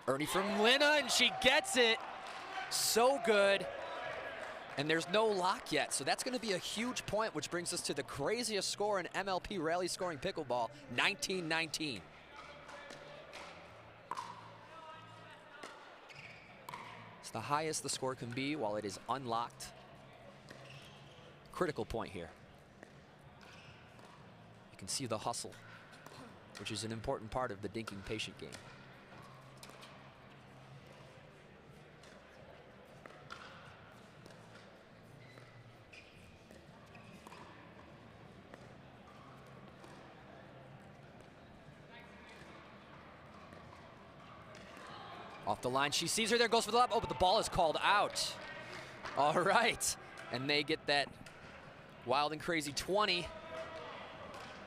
Ernie from Lina, and she gets it. So good. And there's no lock yet, so that's going to be a huge point, which brings us to the craziest score in MLP rally scoring pickleball, 19-19. It's the highest the score can be while it is unlocked. Critical point here. You can see the hustle, which is an important part of the dinking patient game. Off the line, she sees her there, goes for the lob. Oh, but the ball is called out. All right, and they get that wild and crazy 20.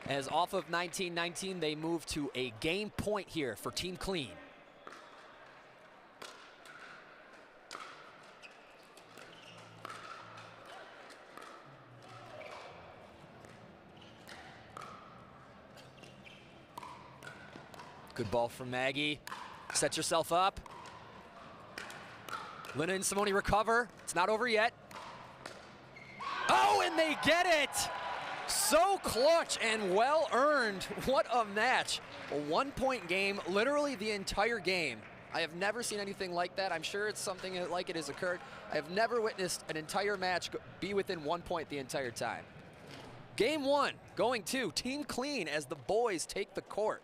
As off of 19-19, they move to a game point here for Team Clean. Good ball from Maggie. Set yourself up. Lina and Simone recover. It's not over yet. Oh, and they get it! So clutch and well earned. What a match. A 1-point game, literally the entire game. I have never seen anything like that. I'm sure it's something like it has occurred. I have never witnessed an entire match be within 1 point the entire time. Game 1 going to Team Clean as the boys take the court.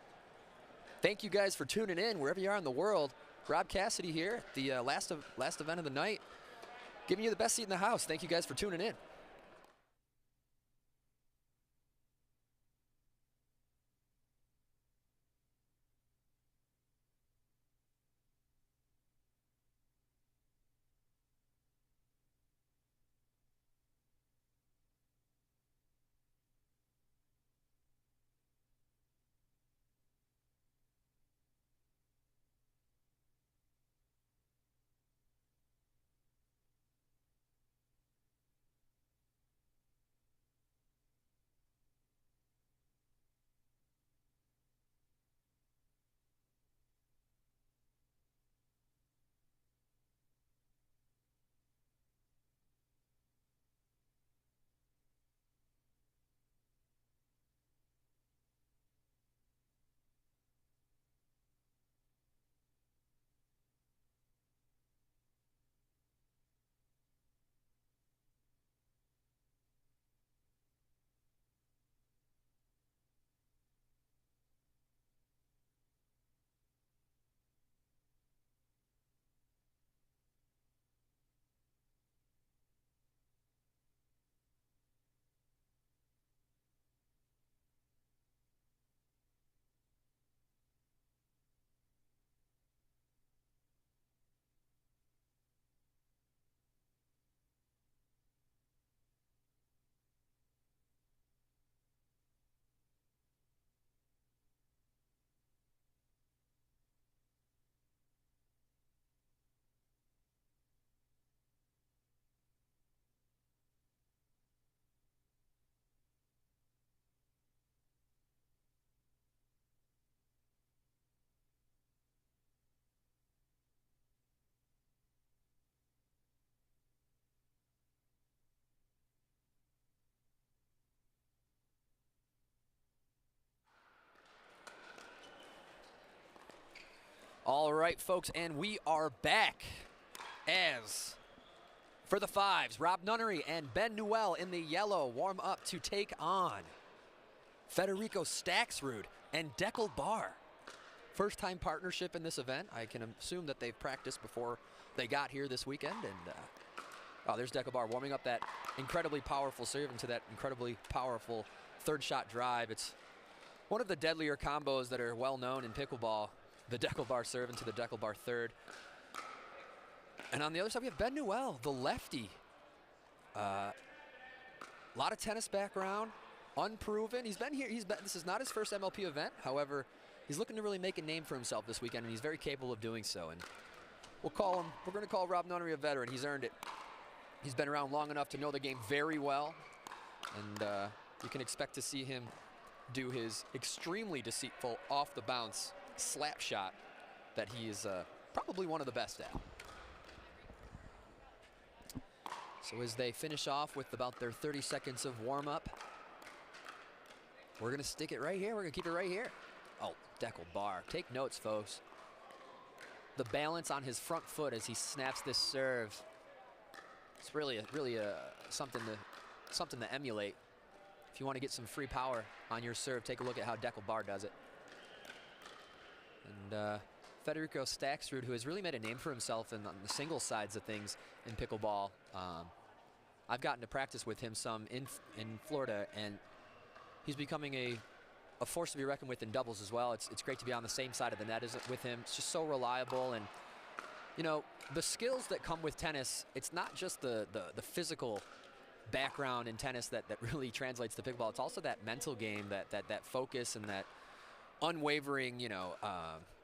Thank you guys for tuning in wherever you are in the world. Rob Cassidy here at the last event of the night, giving you the best seat in the house. Thank you guys for tuning in. All right, folks, and we are back as for the fives, Rob Nunnery and Ben Newell in the yellow warm up to take on Federico Staxrud and Deckel Barr. First time partnership in this event. I can assume that they've practiced before they got here this weekend. And oh, there's Deckel Barr warming up that incredibly powerful serve into that incredibly powerful third shot drive. It's one of the deadlier combos that are well known in pickleball. The Deckel Barr serve into the Deckel Barr third. And on the other side, we have Ben Newell, the lefty. A lot of tennis background, unproven. He's been here. This is not his first MLP event. However, he's looking to really make a name for himself this weekend, and he's very capable of doing so. And we're going to call Rob Nunnery a veteran. He's earned it. He's been around long enough to know the game very well. And you can expect to see him do his extremely deceitful off the bounce slap shot that he is probably one of the best at. So as they finish off with about their 30 seconds of warm up, we're going to stick it right here. We're going to keep it right here. Oh, Deckel Barr. Take notes, folks. The balance on his front foot as he snaps this serve. It's really something to emulate. If you want to get some free power on your serve, take a look at how Deckel Barr does it. And Federico Staxrud, who has really made a name for himself on the singles sides of things in pickleball. I've gotten to practice with him some in Florida, and he's becoming a force to be reckoned with in doubles as well. It's great to be on the same side of the net as with him. It's just so reliable, and you know, the skills that come with tennis, it's not just the physical background in tennis that really translates to pickleball. It's also that mental game, that focus and that unwavering,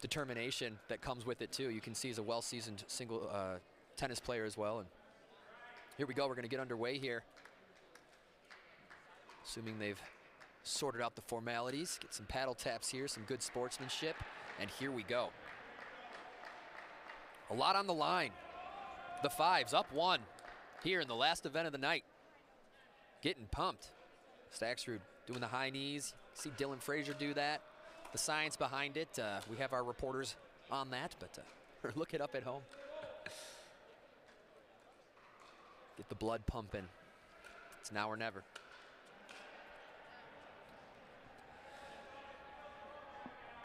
determination that comes with it too. You can see he's a well-seasoned single tennis player as well. And here we go. We're going to get underway here. Assuming they've sorted out the formalities, get some paddle taps here, some good sportsmanship, and here we go. A lot on the line. The fives up one here in the last event of the night. Getting pumped. Staxrud doing the high knees. See Dylan Frazier do that. The science behind it, we have our reporters on that, but look it up at home. Get the blood pumping. It's now or never.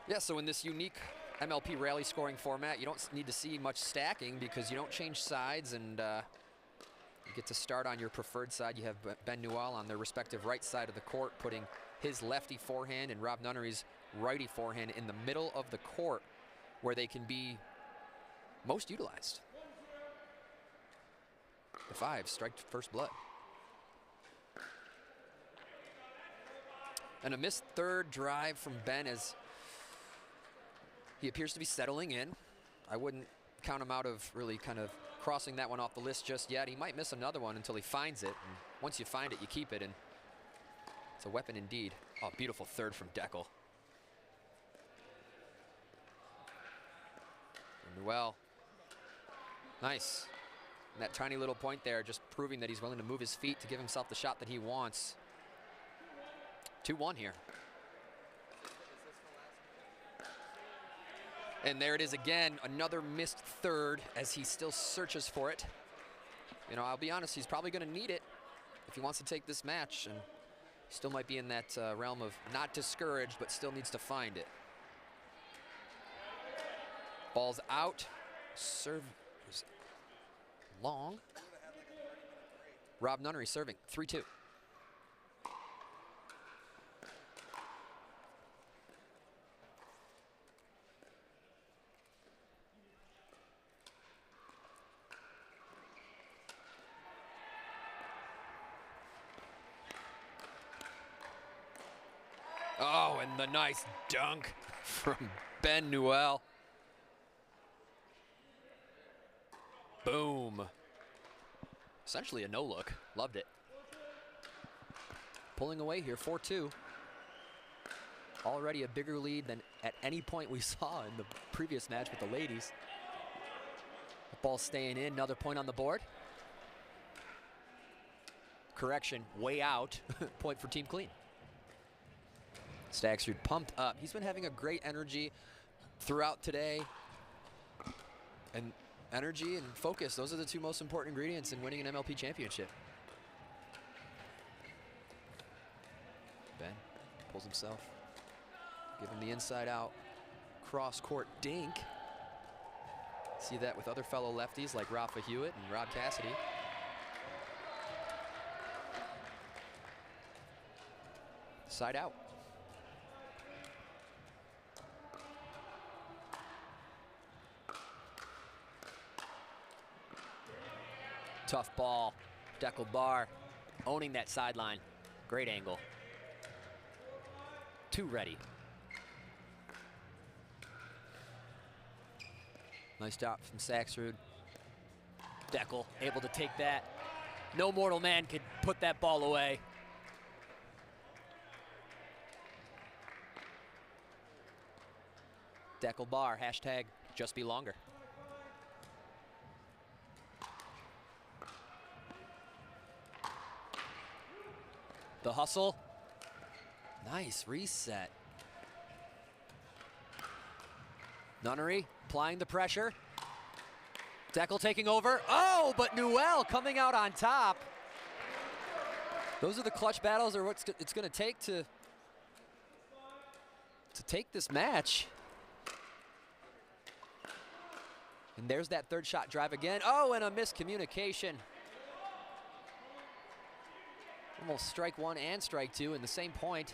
Yeah, so in this unique MLP rally scoring format, you don't need to see much stacking because you don't change sides, and you get to start on your preferred side. You have Ben Newell on their respective right side of the court, putting his lefty forehand and Rob Nunnery's righty forehand in the middle of the court where they can be most utilized. The fives strike first blood. And a missed third drive from Ben as he appears to be settling in. I wouldn't count him out of really kind of crossing that one off the list just yet. He might miss another one until he finds it. And once you find it, you keep it, and it's a weapon indeed. Oh, beautiful third from Deckel. Well, nice. And that tiny little point there, just proving that he's willing to move his feet to give himself the shot that he wants. 2-1 here. And there it is again, another missed third as he still searches for it. You know, I'll be honest, he's probably going to need it if he wants to take this match, and still might be in that realm of not discouraged, but still needs to find it. Ball's out. Serve was long. Rob Nunnery serving, 3-2. Oh, and the nice dunk from Ben Newell. Boom. Essentially a no-look. Loved it. Pulling away here, 4-2. Already a bigger lead than at any point we saw in the previous match with the ladies. The ball staying in, another point on the board. Correction, way out. Point for Team Clean. Staxrud pumped up. He's been having a great energy throughout today. And energy and focus, those are the two most important ingredients in winning an MLP championship. Ben pulls himself, give him the inside out, cross court dink. See that with other fellow lefties like Rafa Hewitt and Rob Cassidy. Side out. Tough ball. Deckle Bar owning that sideline. Great angle. Two ready. Nice stop from Saxrud. Deckle able to take that. No mortal man could put that ball away. Deckle Bar, hashtag just be longer. The hustle. Nice reset. Nunnery applying the pressure. Deckle taking over. Oh, but Newell coming out on top. Those are the clutch battles, or what it's going to take to take this match. And there's that third shot drive again. Oh, and a miscommunication. Almost strike one and strike two in the same point.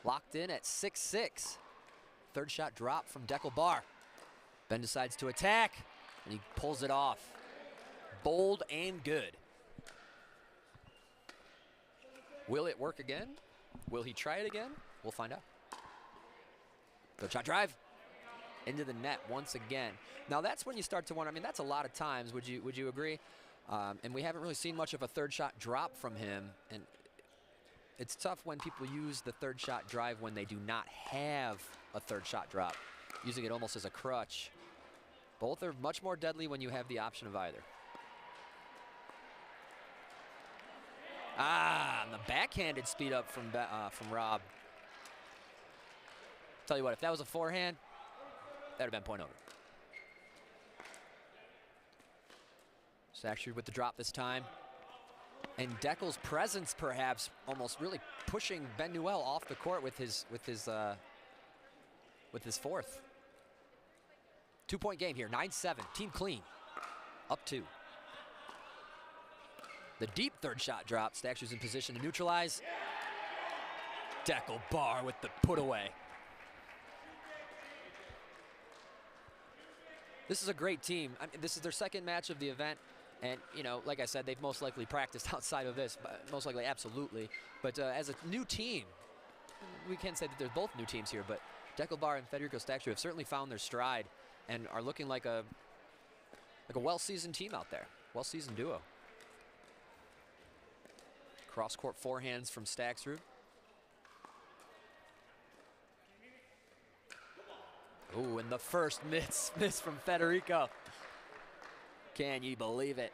Locked in at 6-6. Third shot drop from Deckle Bar. Ben decides to attack, and he pulls it off. Bold and good. Will it work again? Will he try it again? We'll find out. Third shot drive. Into the net once again. Now that's when you start to wonder, I mean, that's a lot of times, would you agree? And we haven't really seen much of a third shot drop from him. And it's tough when people use the third shot drive when they do not have a third shot drop, using it almost as a crutch. Both are much more deadly when you have the option of either. Ah, and the backhanded speed up from Rob. Tell you what, if that was a forehand, that would have been point over. Saxrud with the drop this time. And Deckle's presence perhaps almost really pushing Ben Newell off the court with his fourth. 2-point game here, 9-7, team clean, up two. The deep third shot drop, Saxrud's in position to neutralize. Deckle Bar with the put away. This is a great team. I mean, this is their second match of the event. And, you know, like I said, they've most likely practiced outside of this. Most likely, absolutely. But as a new team, we can say that there's both new teams here. But Deckle Bar and Federico Saxrud have certainly found their stride and are looking like a well-seasoned team out there. Well-seasoned duo. Cross-court forehands from Saxrud. Ooh, and the first miss from Federico. Can you believe it?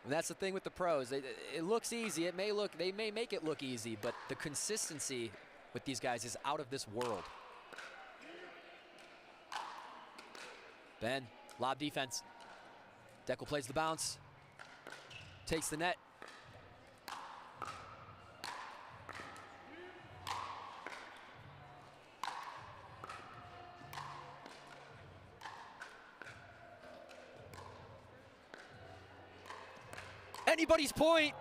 And that's the thing with the pros. It looks easy. They may make it look easy, but the consistency with these guys is out of this world. Ben, lob defense. Deckle plays the bounce. Takes the net. Anybody's point.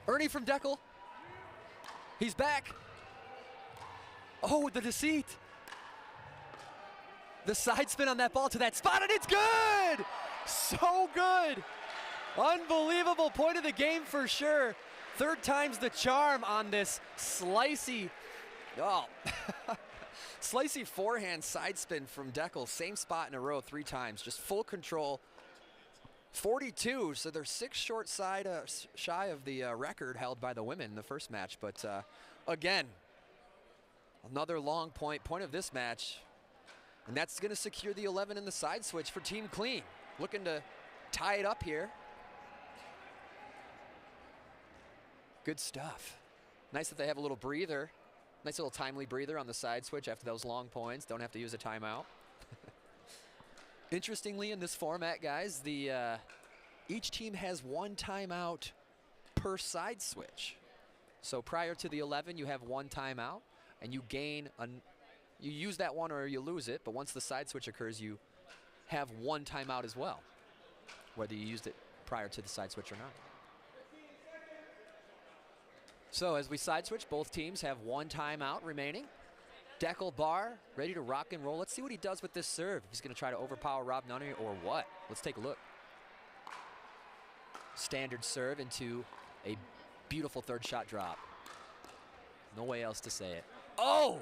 Ernie from Deckle. He's back. Oh, the deceit. The side spin on that ball to that spot, and it's good! So good. Unbelievable point of the game for sure. Third time's the charm on this slicey. Oh. Slicey forehand side spin from Deckle. Same spot in a row 3 times. Just full control. 42, so they're 6 short side shy of the record held by the women in the first match. But again, another long point of this match. And that's going to secure the 11 in the side switch for Team Clean. Looking to tie it up here. Good stuff. Nice that they have a little breather. Nice little timely breather on the side switch after those long points. Don't have to use a timeout. Interestingly, in this format, guys, each team has one timeout per side switch. So prior to the 11, you have one timeout, and you use that one or you lose it. But once the side switch occurs, you have one timeout as well, whether you used it prior to the side switch or not. So as we side switch, both teams have one timeout remaining. Deckel Bar ready to rock and roll. Let's see what he does with this serve. He's going to try to overpower Rob Nunnery or what? Let's take a look. Standard serve into a beautiful third shot drop. No way else to say it. Oh!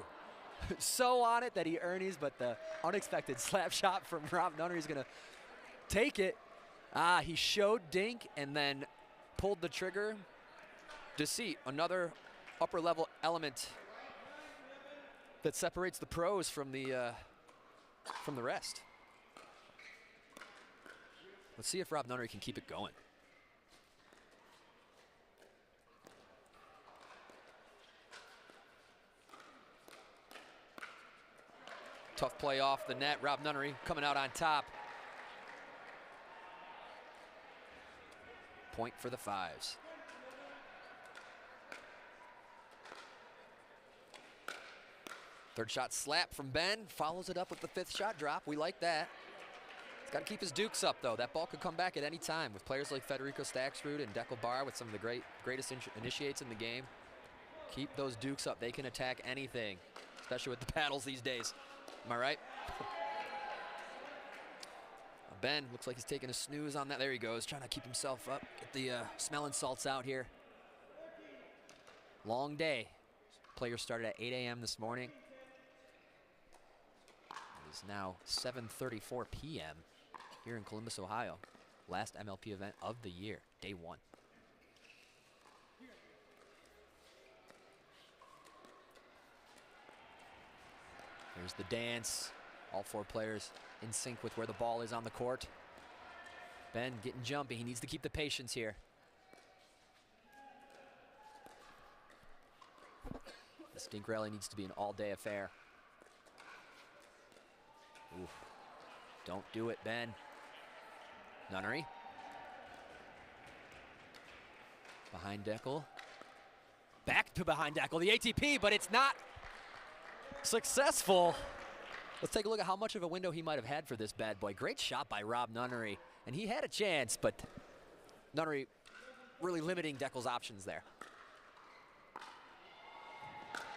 So on it that he earns, but the unexpected slap shot from Rob Nunnery is going to take it. He showed dink and then pulled the trigger. Deceit, another upper level element that separates the pros from the rest. Let's see if Rob Nunnery can keep it going. Tough play off the net. Rob Nunnery coming out on top. Point for the Fives. Third shot slap from Ben. Follows it up with the fifth shot drop. We like that. He's got to keep his dukes up, though. That ball could come back at any time with players like Federico Staksrud and Deckel Bar with some of the greatest initiates in the game. Keep those dukes up. They can attack anything, especially with the paddles these days. Am I right? Ben looks like he's taking a snooze on that. There he goes, trying to keep himself up. Get the smelling salts out here. Long day. Players started at 8 a.m. this morning. It is now 7:34 p.m. here in Columbus, Ohio. Last MLP event of the year, day one. There's the dance. All four players in sync with where the ball is on the court. Ben getting jumpy. He needs to keep the patience here. The stink rally needs to be an all-day affair. Oof. Don't do it, Ben. Nunnery. Behind Deckel. Back to behind Deckel. The ATP, but it's not successful. Let's take a look at how much of a window he might have had for this bad boy. Great shot by Rob Nunnery. And he had a chance, but Nunnery really limiting Deckel's options there.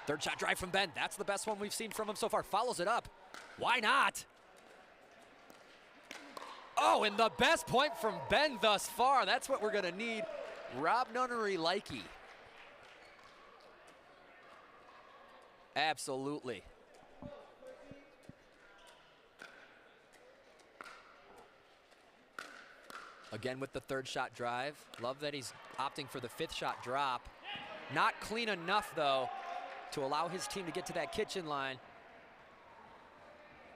Third shot drive from Ben. That's the best one we've seen from him so far. Follows it up. Why not? Oh, and the best point from Ben thus far. That's what we're going to need. Rob Nunnery likey. Absolutely. Again with the third shot drive. Love that he's opting for the fifth shot drop. Not clean enough, though, to allow his team to get to that kitchen line.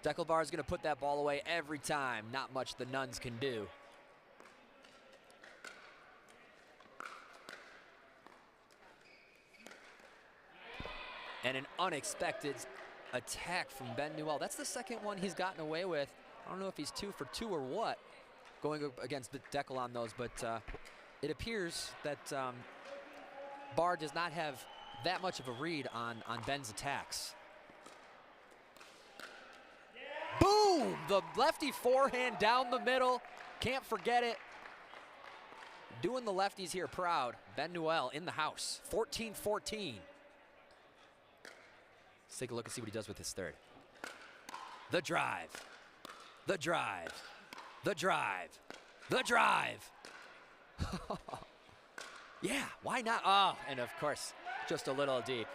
Deckel Bar is going to put that ball away every time. Not much the Nuns can do. And an unexpected attack from Ben Newell. That's the second one he's gotten away with. I don't know if he's 2 for 2 or what, going up against Deckel on those, but it appears that Bar does not have that much of a read on Ben's attacks. Boom! The lefty forehand down the middle. Can't forget it. Doing the lefties here proud. Ben Newell in the house. 14-14. Let's take a look and see what he does with his third. The drive. The drive. The drive. The drive. Yeah, why not? Oh, and of course, just a little deep.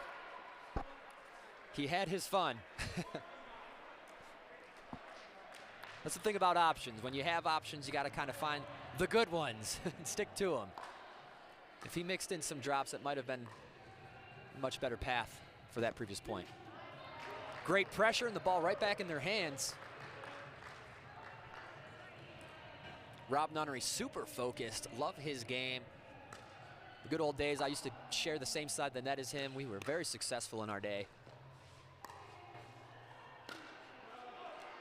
He had his fun. That's the thing about options. When you have options, you got to kind of find the good ones and stick to them. If he mixed in some drops, it might have been a much better path for that previous point. Great pressure and the ball right back in their hands. Rob Nunnery super focused. Love his game. The good old days, I used to share the same side of the net as him. We were very successful in our day.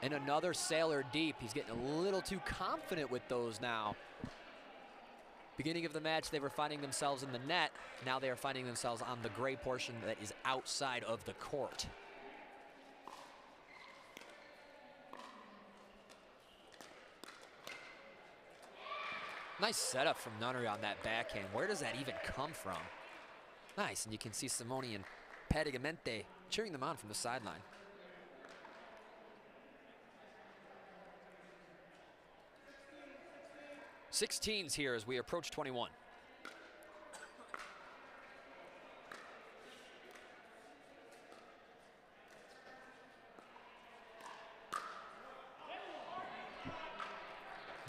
And another sailor deep. He's getting a little too confident with those now. Beginning of the match, they were finding themselves in the net. Now they are finding themselves on the gray portion that is outside of the court. Nice setup from Nunnery on that backhand. Where does that even come from? Nice, and you can see Simone and Padigamente cheering them on from the sideline. Sixteens here as we approach 21.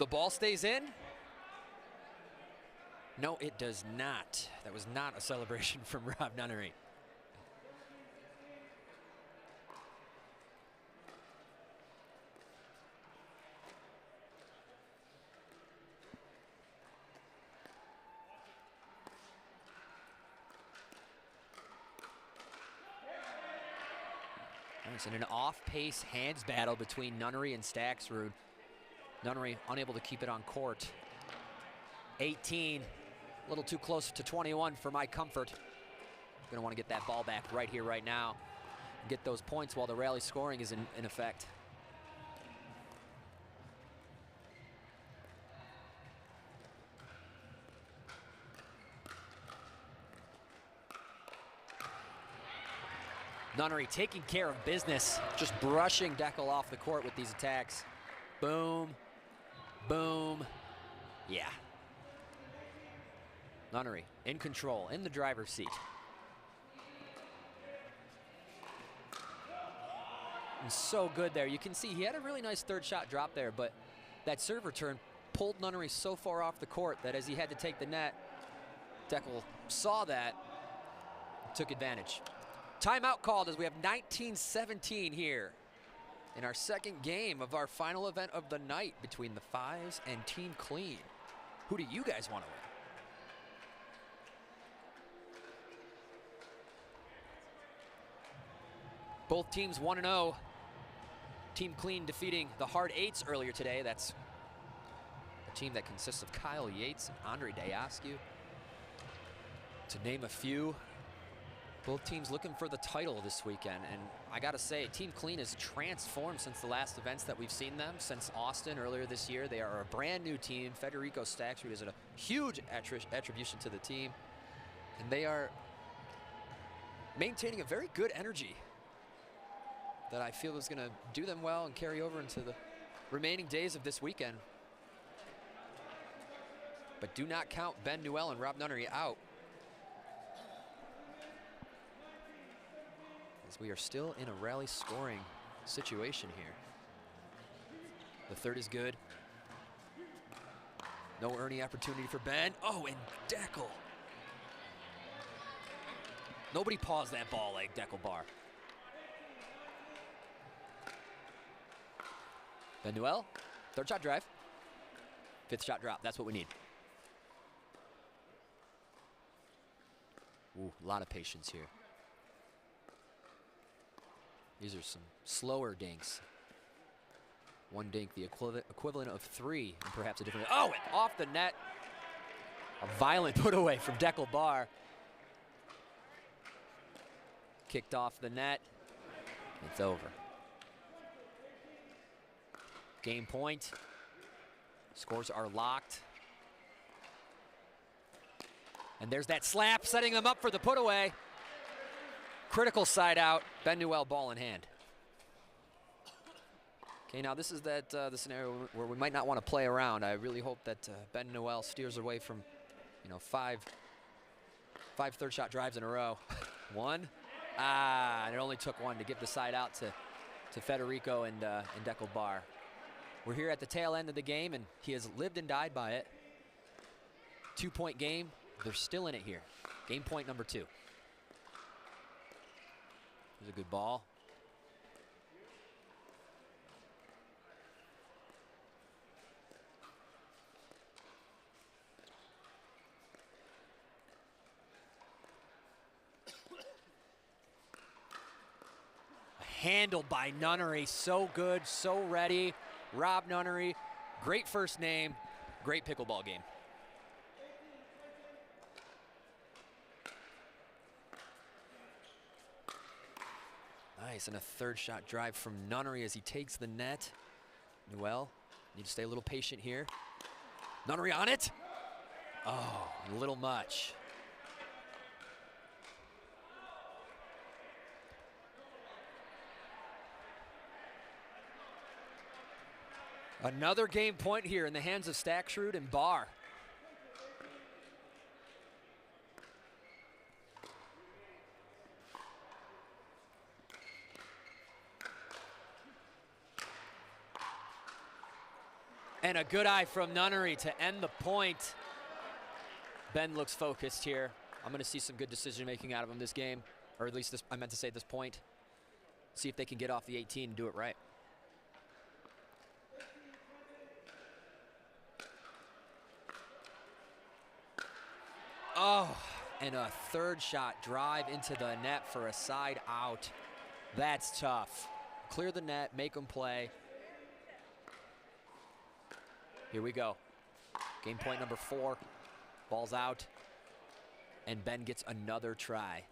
The ball stays in. No, it does not. That was not a celebration from Rob Nunnery. Nice, and an off-pace hands battle between Nunnery and Staxrud. Nunnery unable to keep it on court. 18, a little too close to 21 for my comfort. Gonna want to get that ball back right here, right now. Get those points while the rally scoring is in effect. Nunnery taking care of business, just brushing Deckel off the court with these attacks. Boom, boom, yeah. Nunnery in control, in the driver's seat. And so good there. You can see he had a really nice third shot drop there, but that serve return pulled Nunnery so far off the court that as he had to take the net, Deckel saw that, took advantage. Timeout called as we have 19-17 here in our second game of our final event of the night between the Fives and Team Clean. Who do you guys want to win? Both teams 1-0. Team Clean defeating the Hard Eights earlier today. That's a team that consists of Kyle Yates and Andre Diascu, to name a few. Both teams looking for the title this weekend, and I gotta say, Team Clean has transformed since the last events that we've seen them, since Austin earlier this year. They are a brand new team. Federico Staxrud is a huge attribution to the team, and they are maintaining a very good energy that I feel is gonna do them well and carry over into the remaining days of this weekend. But do not count Ben Newell and Rob Nunnery out, as we are still in a rally scoring situation here. The third is good. No earning opportunity for Ben. Oh, and Deckel. Nobody paused that ball like Deckel Bar. Ben Newell, third shot drive. Fifth shot drop, that's what we need. Ooh, a lot of patience here. These are some slower dinks. One dink, the equivalent of three, and perhaps a different. Oh, and off the net. A violent put away from Deckel Bar. Kicked off the net. It's over. Game point. Scores are locked. And there's that slap, setting them up for the put away. Critical side out. Ben Newell, ball in hand. Okay, now this is the scenario where we might not want to play around. I really hope that Ben Newell steers away from, five third shot drives in a row. One. And it only took one to give the side out to Federico and Deckel Bar. We're here at the tail end of the game, and he has lived and died by it. 2-point game. They're still in it here. Game point number 2. Here's a good ball. handled by Nunnery. So good, so ready. Rob Nunnery, great first name, great pickleball game. Nice, and a third shot drive from Nunnery as he takes the net. Newell, need to stay a little patient here. Nunnery on it. Oh, a little much. Another game point here in the hands of Stacksrud and Barr. And a good eye from Nunnery to end the point. Ben looks focused here. I'm going to see some good decision making out of him this game, or at least this, I meant to say this point. See if they can get off the 18 and do it right. Oh, and a third shot drive into the net for a side out. That's tough. Clear the net, make them play. Here we go. Game point number 4. Ball's out. And Ben gets another try.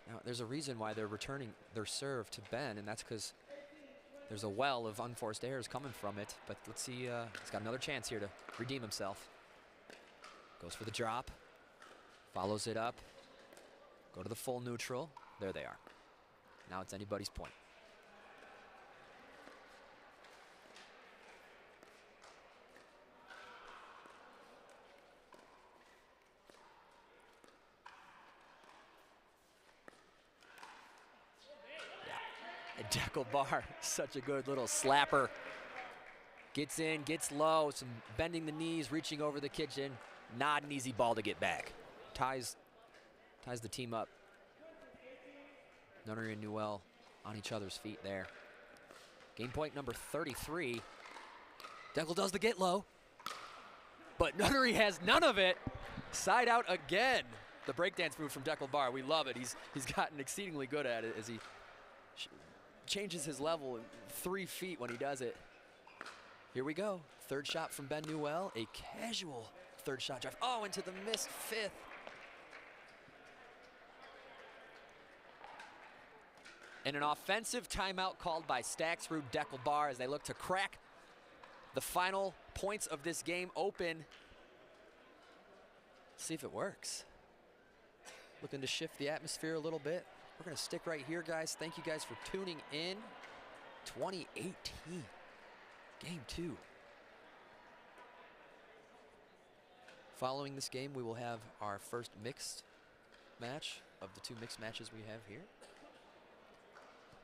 Now, there's a reason why they're returning their serve to Ben, and that's because there's a well of unforced errors coming from it. But let's see, he's got another chance here to redeem himself. Goes for the drop. Follows it up. Go to the full neutral. There they are. Now it's anybody's point. Yeah. And Jekyll Barr, such a good little slapper. Gets in, gets low, some bending the knees, reaching over the kitchen. Not an easy ball to get back. Ties the team up. Nunnery and Newell on each other's feet there. Game point number 33. Deckel does the get low, but Nunnery has none of it. Side out again. The breakdance move from Deckel Barr. We love it. He's gotten exceedingly good at it as he changes his level 3 feet when he does it. Here we go. Third shot from Ben Newell. A casual third shot drive. Oh, into the missed 5th. And an offensive timeout called by Stacksrud Deckel Barr as they look to crack the final points of this game open. See if it works. Looking to shift the atmosphere a little bit. We're going to stick right here, guys. Thank you guys for tuning in. 2018, Game 2. Following this game, we will have our first mixed match of the 2 mixed matches we have here.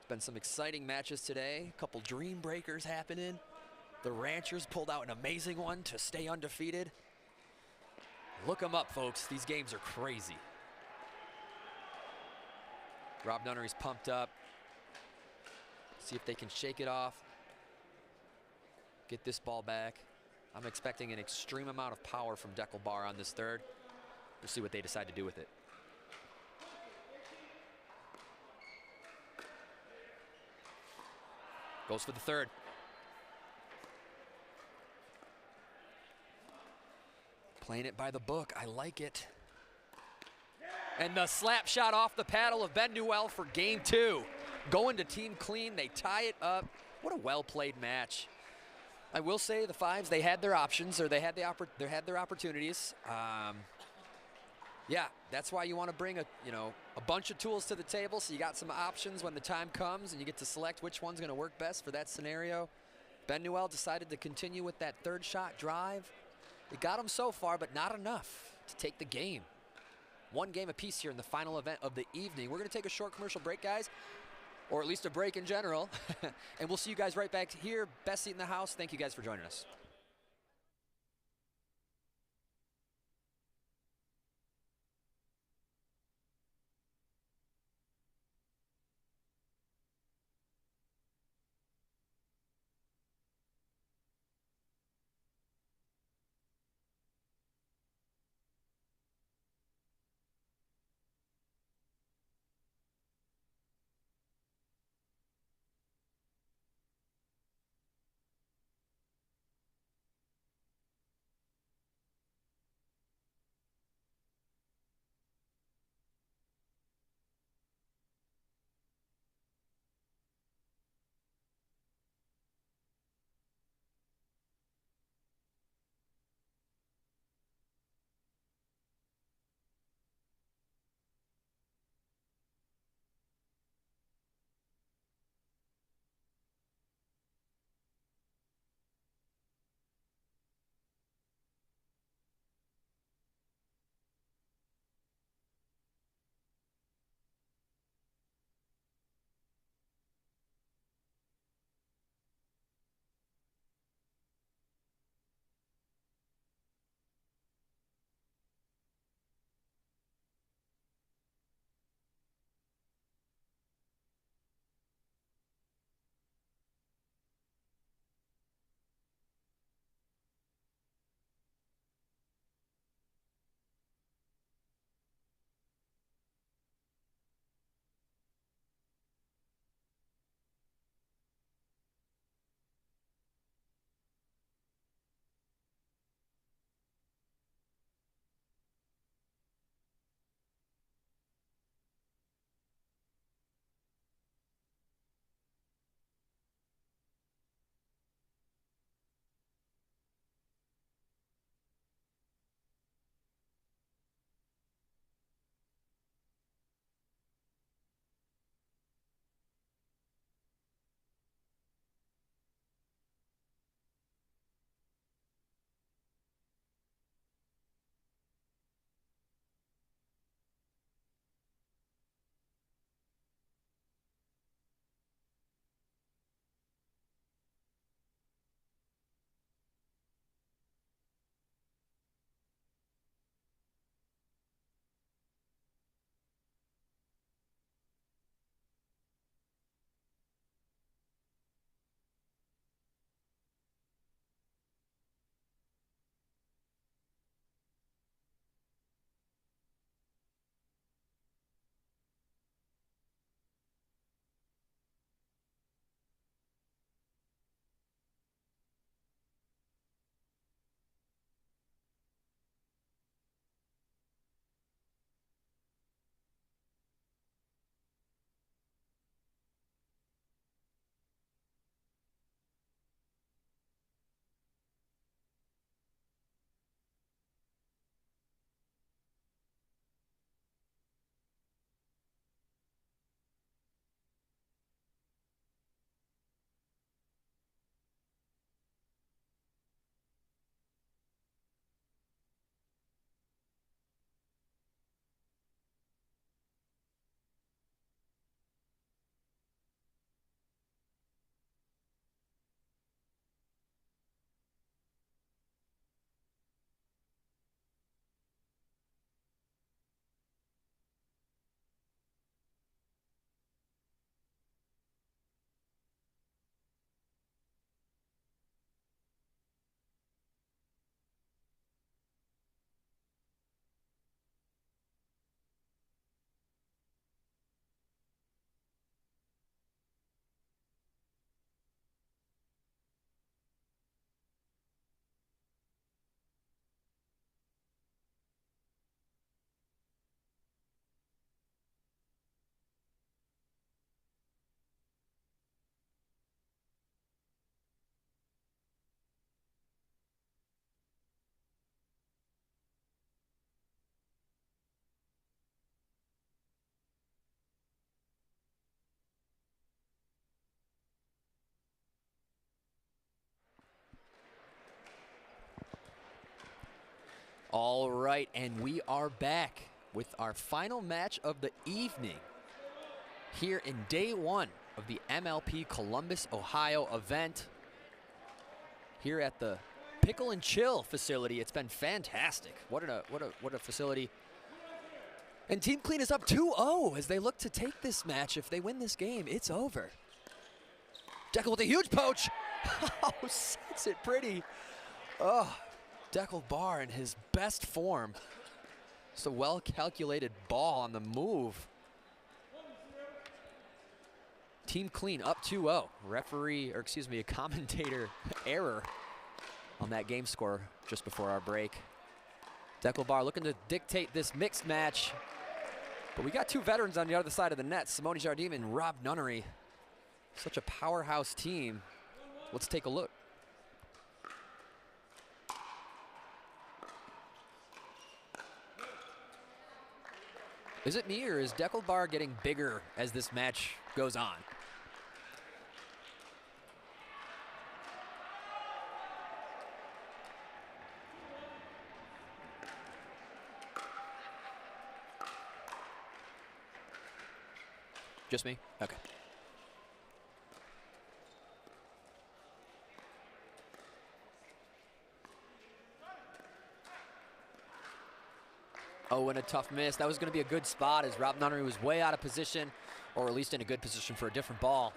Been some exciting matches today. A couple Dreambreakers happening. The Ranchers pulled out an amazing one to stay undefeated. Look them up, folks. These games are crazy. Rob Nunnery's pumped up. See if they can shake it off. Get this ball back. I'm expecting an extreme amount of power from Deckel Barr on this third. We'll see what they decide to do with it. Goes for the third. Playing it by the book. I like it. And the slap shot off the paddle of Ben Newell for game 2. Going to team clean. They tie it up. What a well-played match. I will say the Fives, they had their options, or they had their opportunities. Yeah, that's why you want to bring a bunch of tools to the table, so you got some options when the time comes and you get to select which one's going to work best for that scenario. Ben Newell decided to continue with that third shot drive. It got him so far, but not enough to take the game. 1 game apiece here in the final event of the evening. We're going to take a short commercial break, guys, or at least a break in general, and we'll see you guys right back here. Best seat in the house. Thank you guys for joining us. All right, and we are back with our final match of the evening here in day one of the MLP Columbus, Ohio event here at the Pickle and Chill facility. It's been fantastic. What a facility. And Team Clean is up 2-0 as they look to take this match. If they win this game, it's over. Deckel with a huge poach. Oh, sets it pretty. Oh, Deckel Bar in his best form. Just a well-calculated ball on the move. Team Clean up 2-0. Referee, or excuse me, a commentator error on that game score just before our break. Deckel Bar looking to dictate this mixed match. But we got two veterans on the other side of the net, Simone Jardim and Rob Nunnery. Such a powerhouse team. Let's take a look. Is it me, or is Deckel Bar getting bigger as this match goes on? Just me? Okay. Oh, and a tough miss. That was going to be a good spot as Rob Nunnery was way out of position, or at least in a good position for a different ball.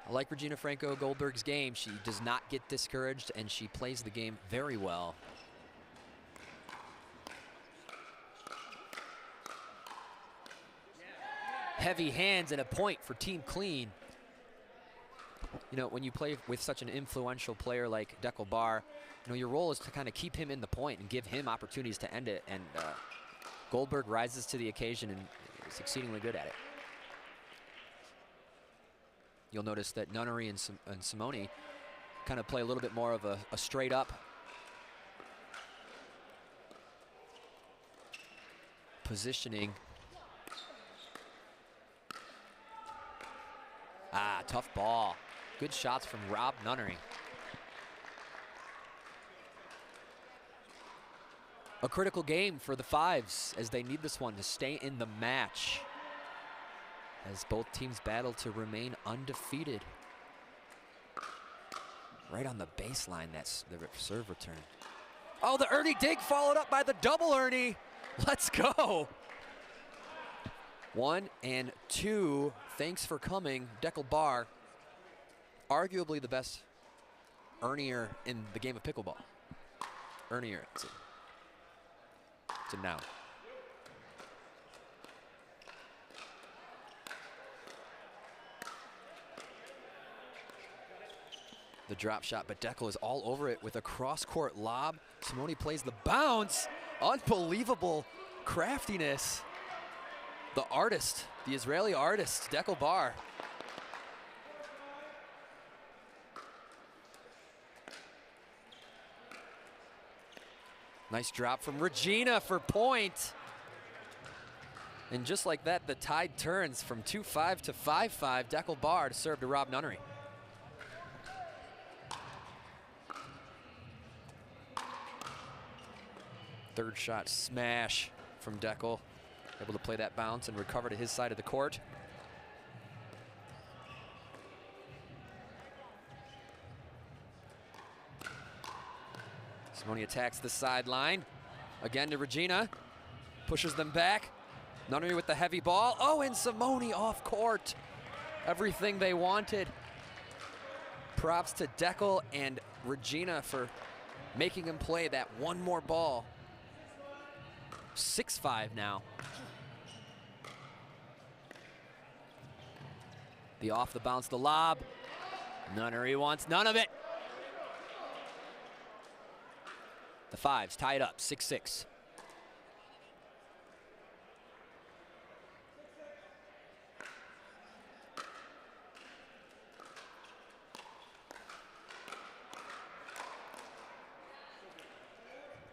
I like Regina Franco Goldberg's game. She does not get discouraged, and she plays the game very well. Heavy hands and a point for Team Clean. You know, when you play with such an influential player like Deckel Bar, you know, your role is to kind of keep him in the point and give him opportunities to end it. And Goldberg rises to the occasion and is exceedingly good at it. You'll notice that Nunnery and Simone kind of play a little bit more of a straight up positioning. Ah, tough ball. Good shots from Rob Nunnery. A critical game for the Fives as they need this one to stay in the match, as both teams battle to remain undefeated. Right on the baseline, that's the serve return. Oh, the Ernie dig followed up by the double Ernie. Let's go. 1 and 2. Thanks for coming, Deckel Bar. Arguably the best Ernier in the game of pickleball. Ernier, it's a noun. The drop shot, but Deckel is all over it with a cross-court lob. Simone plays the bounce. Unbelievable craftiness. The artist, the Israeli artist, Deckel Bar. Nice drop from Regina for point. And just like that, the tide turns from 2-5 to 5-5. Deckel Bar to serve to Rob Nunnery. Third shot smash from Deckel. Able to play that bounce and recover to his side of the court. Simone attacks the sideline. Again to Regina. Pushes them back. Nunnery with the heavy ball. Oh, and Simone off court. Everything they wanted. Props to Deckel and Regina for making him play that one more ball. 6-5 now. The off the bounce, the lob. Nunnery wants none of it. The Fives tied up, 6-6.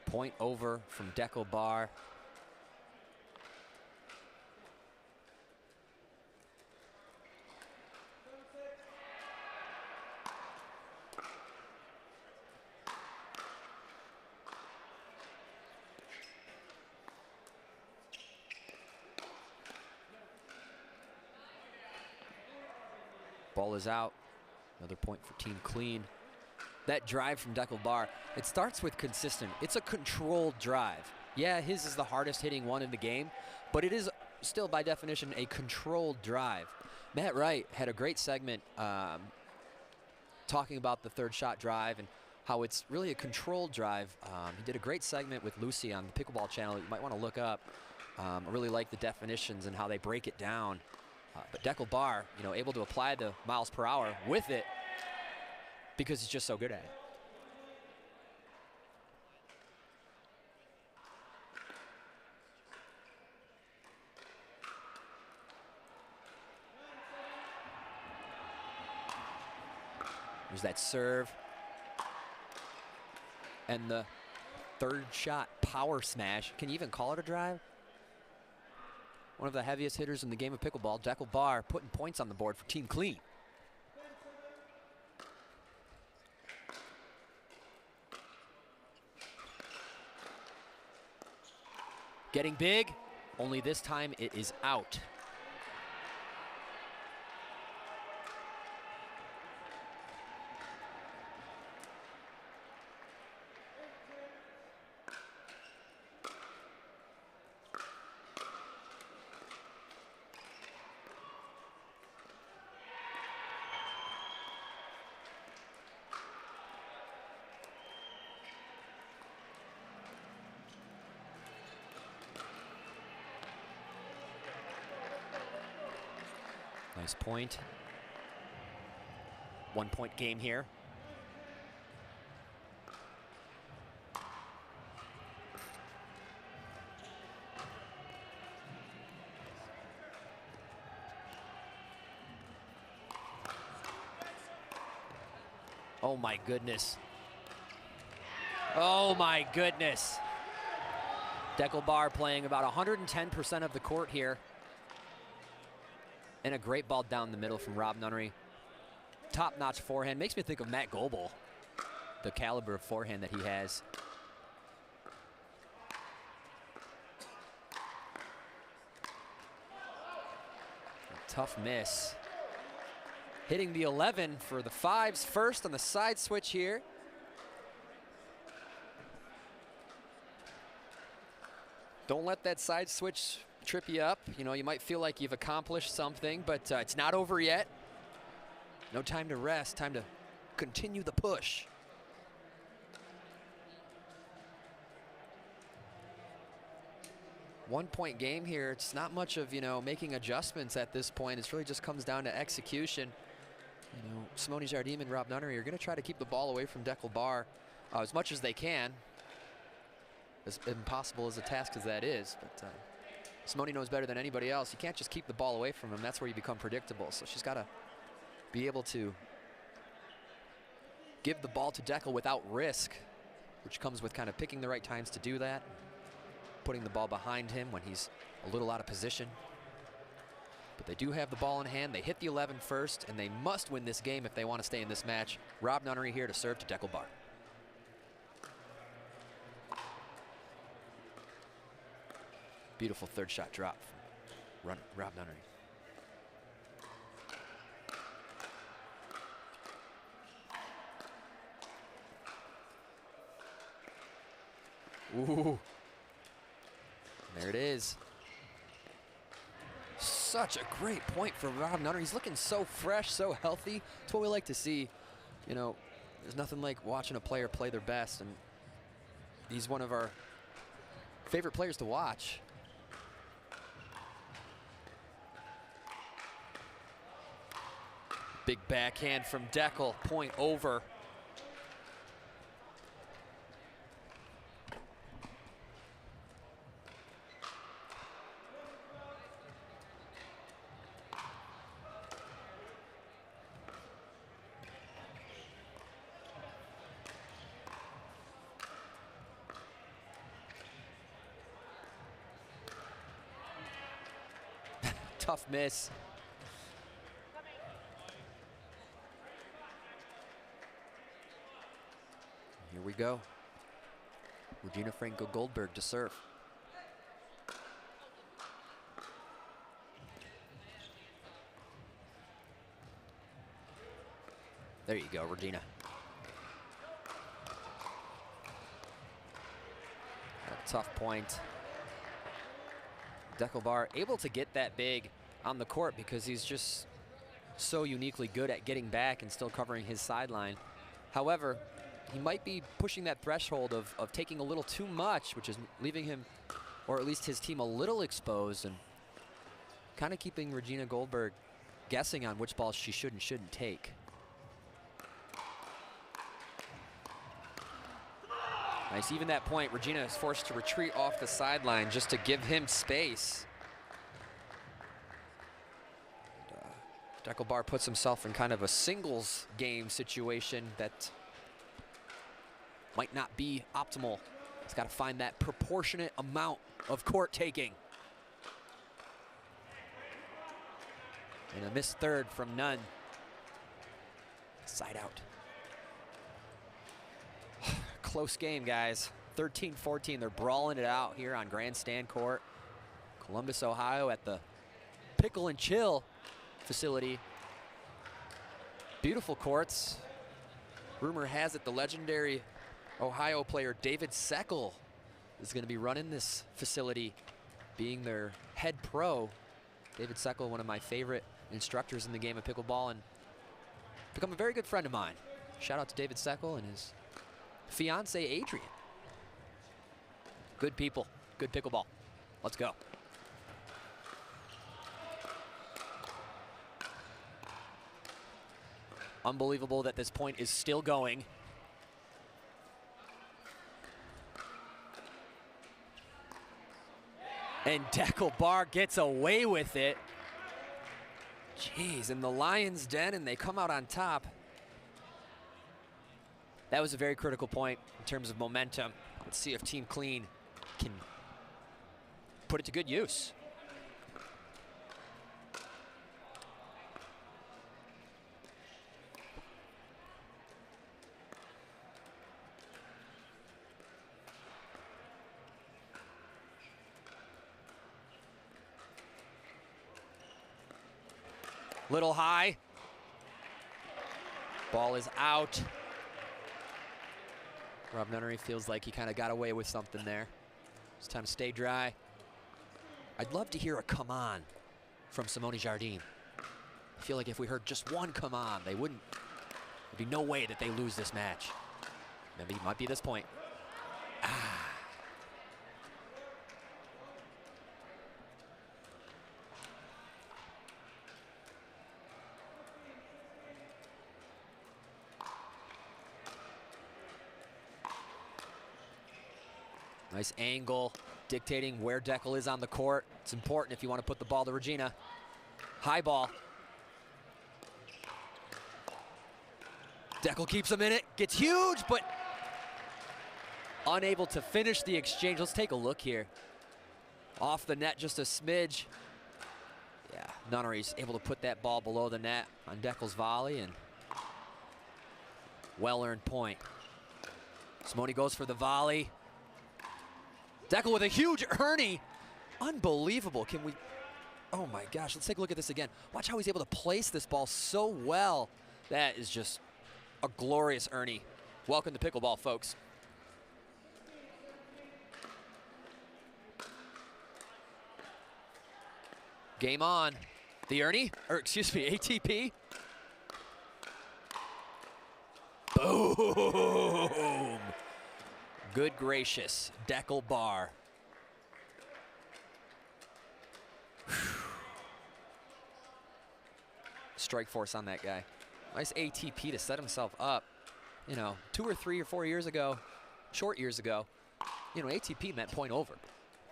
Point over from Deckel Bar. Ball is out. Another point for Team Clean. That drive from Deckle Bar, it starts with consistent. It's a controlled drive. Yeah, his is the hardest hitting one in the game, but it is still by definition a controlled drive. Matt Wright had a great segment talking about the third shot drive and how it's really a controlled drive. He did a great segment with Lucy on the Pickleball channel that you might want to look up. I really like the definitions and how they break it down. But Deckle Bar, you know, able to apply the miles per hour with it because he's just so good at it. There's that serve. And the third shot power smash. Can you even call it a drive? One of the heaviest hitters in the game of pickleball, Deckle Bar, putting points on the board for Team Clean. Getting big, only this time it is out. Nice point. 1 point game here. Oh my goodness. Oh my goodness. Deckle Bar playing about 110% of the court here. And a great ball down the middle from Rob Nunnery. Top-notch forehand. Makes me think of Matt Goebel, the caliber of forehand that he has. A tough miss. Hitting the 11 for the fives first on the side switch here. Don't let that side switch trip you up. You know, you might feel like you've accomplished something, but it's not over yet. No time to rest, time to continue the push. One point game here. It's not much of, you know, making adjustments at this point. It really just comes down to execution. You know, Simone Jardim and Rob Nunnery are going to try to keep the ball away from Deckle Bar as much as they can. As impossible as a task as that is, but Simone knows better than anybody else. You can't just keep the ball away from him. That's where you become predictable. So she's got to be able to give the ball to Deckle without risk, which comes with kind of picking the right times to do that, putting the ball behind him when he's a little out of position. But they do have the ball in hand. They hit the 11 first, and they must win this game if they want to stay in this match. Rob Nunnery here to serve to Deckle Bar. Beautiful third shot drop from Rob Nunnery. Ooh. There it is. Such a great point for Rob Nunnery. He's looking so fresh, so healthy. It's what we like to see. You know, there's nothing like watching a player play their best, and he's one of our favorite players to watch. Big backhand from Deckle, point over. Tough miss. Here we go. Regina Franco Goldberg to serve. There you go, Regina. A tough point. Deckelbar able to get that big on the court because he's just so uniquely good at getting back and still covering his sideline. However, he might be pushing that threshold of taking a little too much, which is leaving him, or at least his team, a little exposed and kind of keeping Regina Goldberg guessing on which balls she should and shouldn't take. Nice, even that point, Regina is forced to retreat off the sideline just to give him space. Deckelbar puts himself in kind of a singles game situation that might not be optimal. He's got to find that proportionate amount of court taking. And a missed third from Nunn. Side out. Close game, guys. 13-14. They're brawling it out here on Grandstand Court. Columbus, Ohio at the Pickle and Chill facility. Beautiful courts. Rumor has it the legendary Ohio player David Seckel is going to be running this facility, being their head pro. David Seckel, one of my favorite instructors in the game of pickleball, and become a very good friend of mine. Shout out to David Seckel and his fiance Adrian. Good people, good pickleball. Let's go. Unbelievable that this point is still going. And Deckelbar gets away with it. Jeez, in the Lions' Den, and they come out on top. That was a very critical point in terms of momentum. Let's see if Team Clean can put it to good use. Little high. Ball is out. Rob Nunnery feels like he kind of got away with something there. It's time to stay dry. I'd love to hear a come on from Simone Jardine. I feel like if we heard just one come on, they wouldn't, there'd be no way that they lose this match. Maybe it might be this point. Nice angle, dictating where Deckel is on the court. It's important if you want to put the ball to Regina. High ball. Deckel keeps him in it, gets huge, but unable to finish the exchange. Let's take a look here. Off the net just a smidge. Yeah, Nunnery's able to put that ball below the net on Deckel's volley, and well-earned point. Simone goes for the volley. Deckel with a huge Ernie. Unbelievable. Can we, oh my gosh, let's take a look at this again. Watch how he's able to place this ball so well. That is just a glorious Ernie. Welcome to pickleball, folks. Game on. The Ernie, or excuse me, ATP. Boom. Good gracious, Deckelbar. Strike force on that guy. Nice ATP to set himself up. You know, 2 or 3 or 4 years ago, short years ago, you know, ATP meant point over.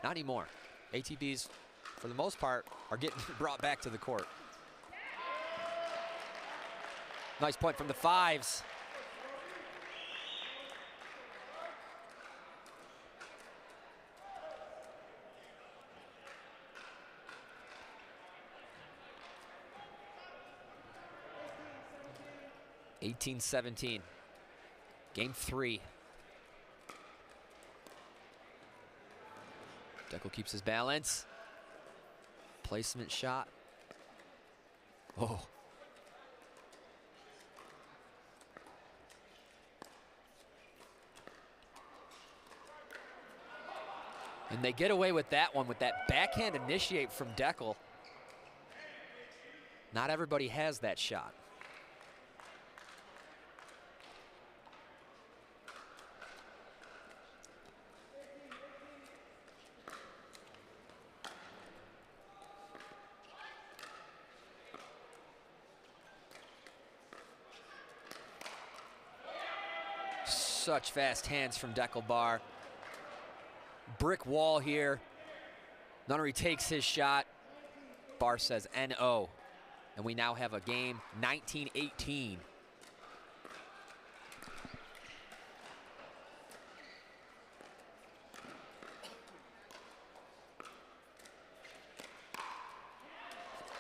Not anymore. ATPs, for the most part, are getting brought back to the court. Nice point from the fives. (18-17). Game 3. Deckel keeps his balance. Placement shot. Oh. And they get away with that one with that backhand initiate from Deckel. Not everybody has that shot. Such fast hands from Deckel Bar. Brick wall here. Nunnery takes his shot. Bar says NO. And we now have a game 19-18.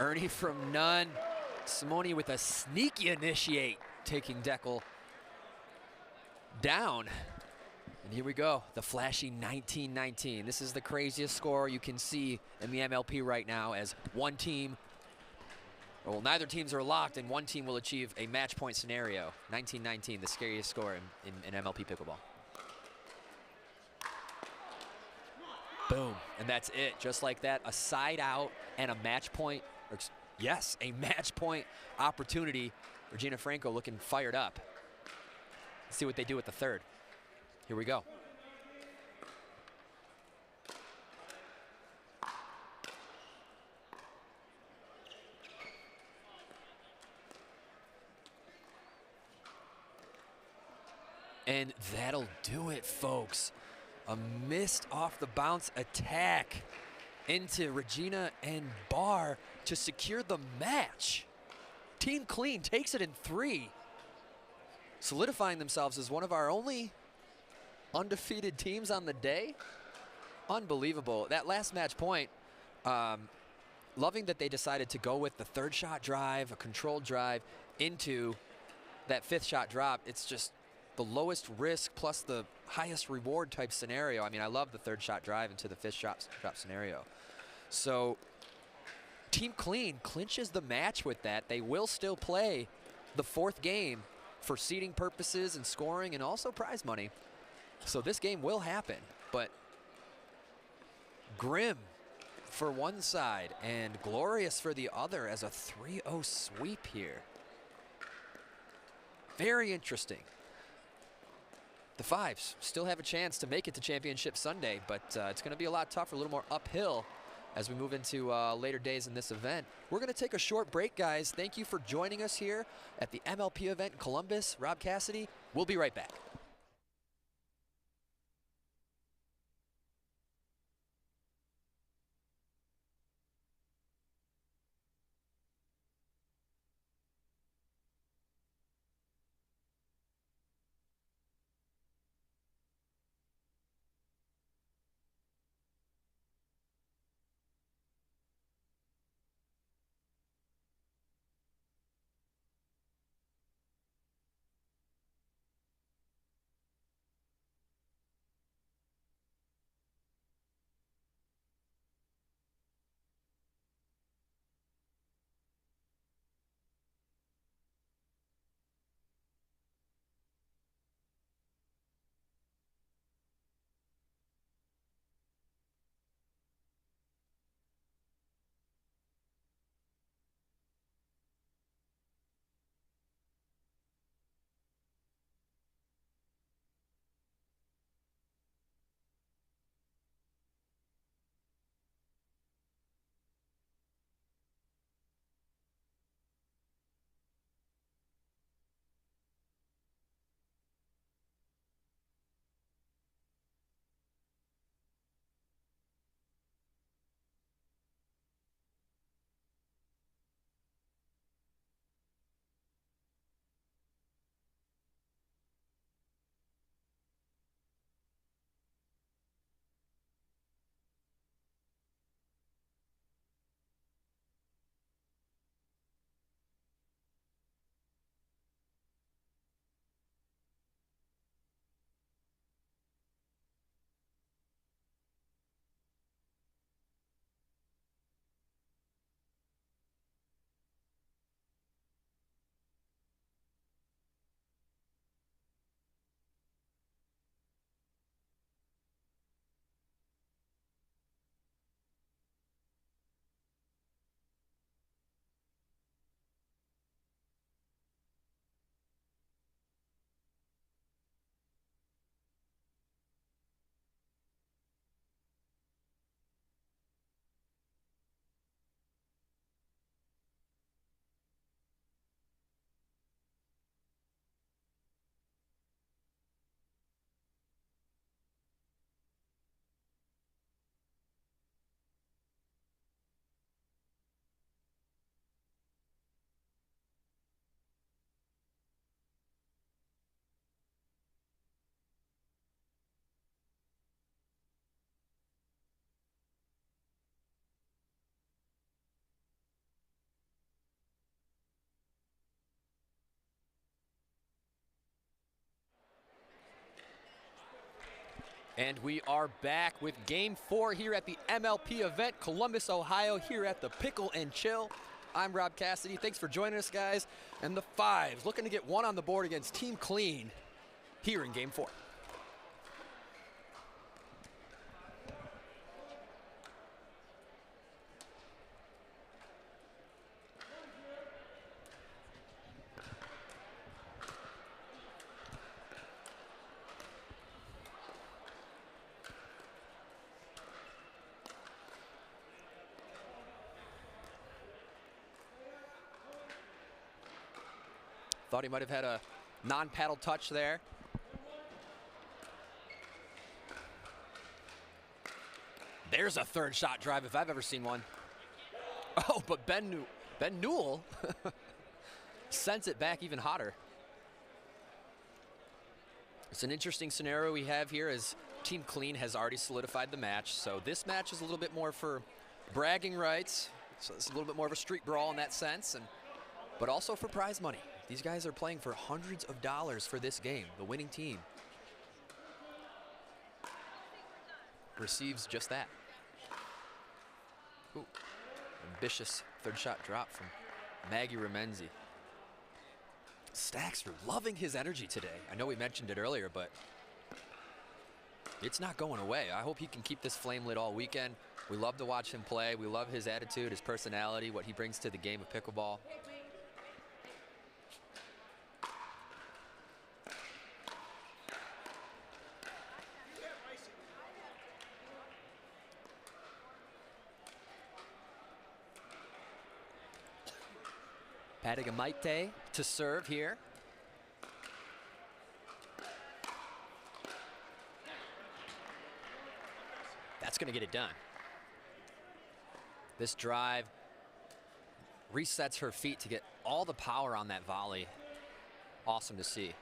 Ernie from none. Simone with a sneaky initiate, taking Deckel down. And here we go, the flashy 19-19. This is the craziest score you can see in the MLP right now, as one team, well, neither teams are locked, and one team will achieve a match point scenario. 19-19, the scariest score in MLP Pickleball. Boom, and that's it, just like that. A side out and a match point, or, yes, a match point opportunity. Regina Franco looking fired up. Let's see what they do with the third. Here we go. And that'll do it, folks. A missed off the bounce attack into Regina and Barr to secure the match. Team Clean takes it in 3, solidifying themselves as one of our only undefeated teams on the day. Unbelievable. That last match point, loving that they decided to go with the third shot drive, a controlled drive, into that fifth shot drop. It's just the lowest risk plus the highest reward type scenario. I mean, I love the third shot drive into the fifth shot drop scenario. So Team Clean clinches the match with that. They will still play the fourth game for seeding purposes and scoring and also prize money. So this game will happen, but grim for one side and glorious for the other as a 3-0 sweep here. Very interesting. The Fives still have a chance to make it to Championship Sunday, but it's going to be a lot tougher, a little more uphill as we move into later days in this event. We're going to take a short break, guys. Thank you for joining us here at the MLP event in Columbus. Rob Cassidy, we'll be right back. And we are back with Game 4 here at the MLP event, Columbus, Ohio, here at the Pickle and Chill. I'm Rob Cassidy. Thanks for joining us, guys. And the Fives looking to get one on the board against Team Clean here in Game 4. Thought he might have had a non-paddle touch there. There's a third shot drive if I've ever seen one. Oh, but Ben Newell sends it back even hotter. It's an interesting scenario we have here as Team Clean has already solidified the match. So this match is a little bit more for bragging rights. So it's a little bit more of a street brawl in that sense, but also for prize money. These guys are playing for hundreds of dollars for this game. The winning team receives just that. Ooh, ambitious third shot drop from Maggie Remenzi. Staxter loving his energy today. I know we mentioned it earlier, but it's not going away. I hope he can keep this flame lit all weekend. We love to watch him play. We love his attitude, his personality, what he brings to the game of pickleball. Padagamaite to serve here. That's going to get it done. This drive resets her feet to get all the power on that volley. Awesome to see.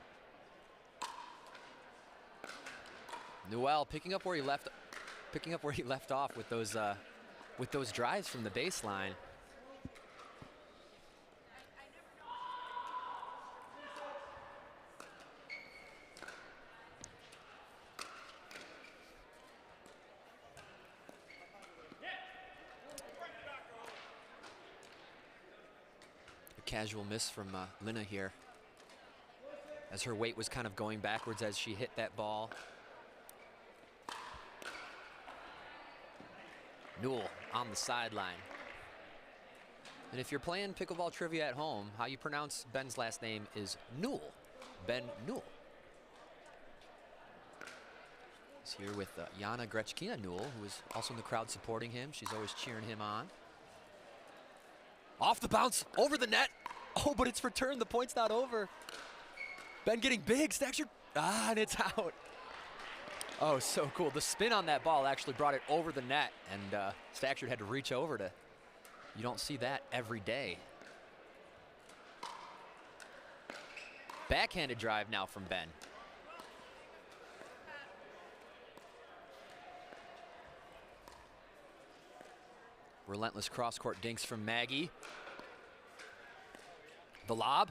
Newell picking up where he left off with those drives from the baseline. Casual miss from Lina here, as her weight was kind of going backwards as she hit that ball. Newell on the sideline. And if you're playing pickleball trivia at home, how you pronounce Ben's last name is Newell. Ben Newell. He's here with Jana Grechkina Newell, who is also in the crowd supporting him. She's always cheering him on. Off the bounce, over the net. Oh, but it's returned. The point's not over. Ben getting big. Staxter. And it's out. Oh, so cool. The spin on that ball actually brought it over the net, and Staxter had to reach over to. You don't see that every day. Backhanded drive now from Ben. Relentless cross-court dinks from Maggie. The lob.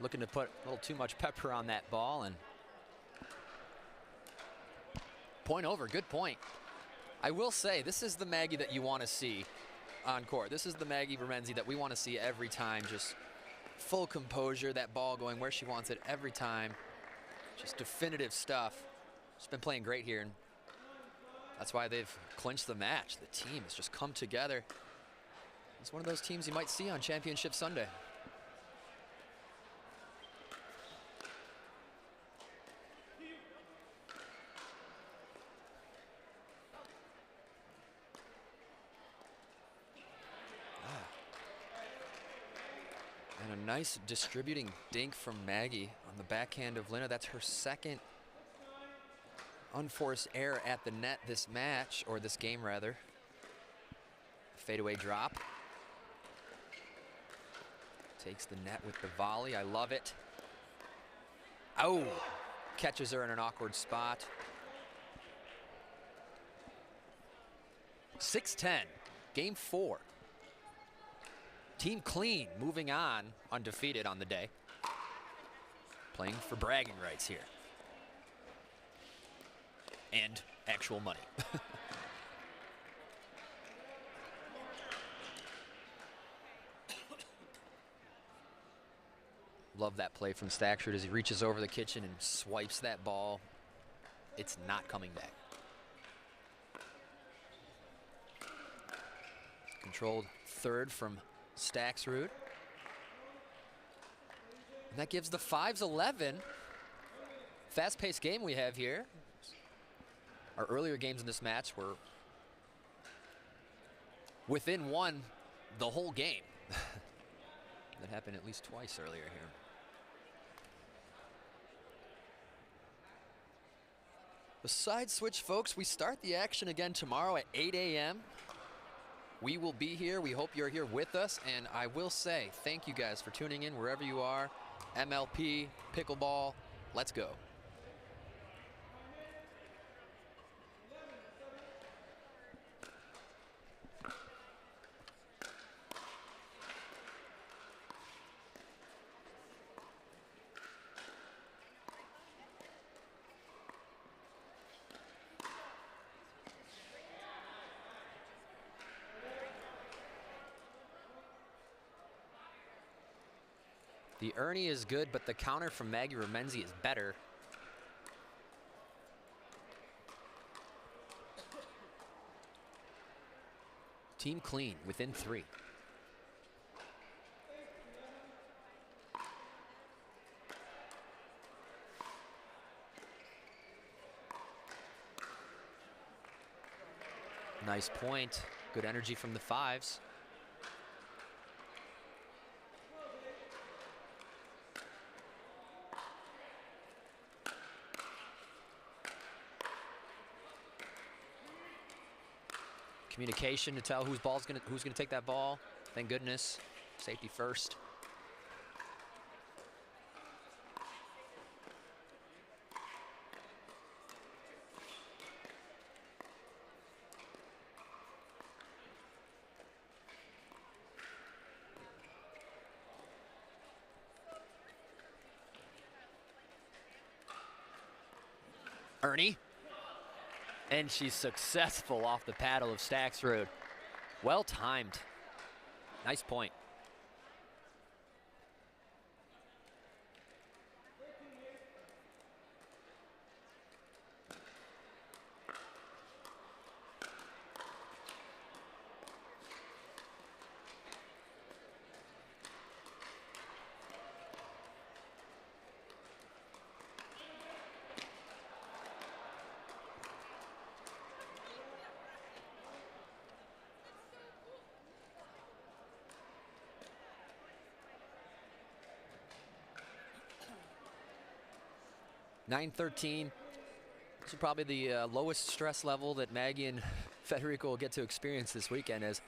Looking to put a little too much pepper on that ball, and point over, good point. I will say, this is the Maggie that you want to see on court. This is the Maggie Remenzi that we want to see every time. Just full composure, that ball going where she wants it every time. Just definitive stuff. She's been playing great here, and that's why they've clinched the match. The team has just come together. It's one of those teams you might see on Championship Sunday. And a nice distributing dink from Maggie on the backhand of Lina. That's her second unforced error at the net this match, or this game rather. Fadeaway drop. Takes the net with the volley. I love it. Oh, catches her in an awkward spot. 6-10, game 4. Team Clean moving on, undefeated on the day. Playing for bragging rights here. And actual money. Love that play from Stackford as he reaches over the kitchen and swipes that ball. It's not coming back. Controlled third from Staxrud. And that gives the 5s 11. Fast-paced game we have here. Our earlier games in this match were within one the whole game. That happened at least twice earlier here. The side switch, folks, we start the action again tomorrow at 8 a.m. We will be here. We hope you're here with us. And I will say thank you guys for tuning in wherever you are. MLP, Pickleball, let's go. The Ernie is good, but the counter from Maggie Remenzi is better. Team Clean within 3. Nice point. Good energy from the 5s. Communication to tell who's gonna take that ball. Thank goodness. Safety first. Ernie. And she's successful off the paddle of Staxrud. Well timed. Nice point. .913. This is probably the lowest stress level that Maggie and Federico will get to experience this weekend, as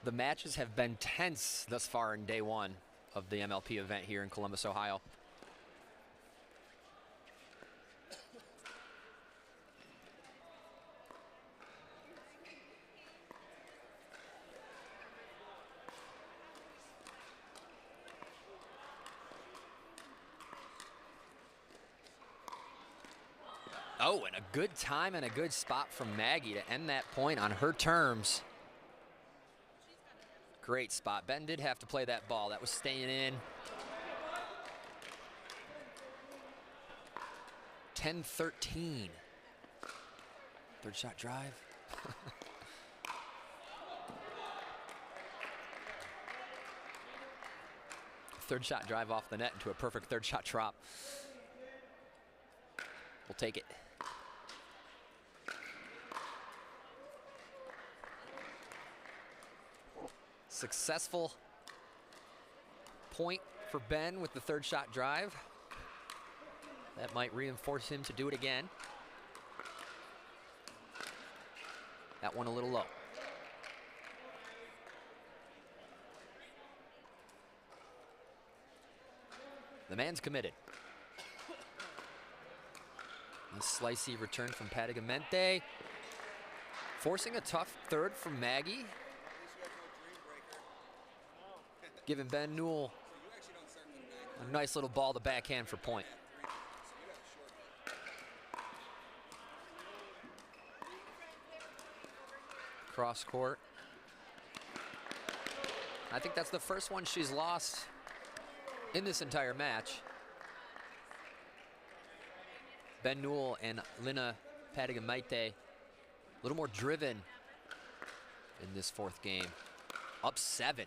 the matches have been tense thus far in day 1 of the MLP event here in Columbus, Ohio. Oh, and a good time and a good spot from Maggie to end that point on her terms. Great spot. Ben did have to play that ball. That was staying in. 10-13. Third shot drive. Third shot drive off the net into a perfect third shot drop. We'll take it. Successful point for Ben with the third shot drive. That might reinforce him to do it again. That one a little low. The man's committed. A slicey return from Patigamente. Forcing a tough third from Maggie. giving Ben Newell a nice little ball to backhand for point. Cross court. I think that's the first one she's lost in this entire match. Ben Newell and Lina Padagamaite a little more driven in this fourth game. Up 7.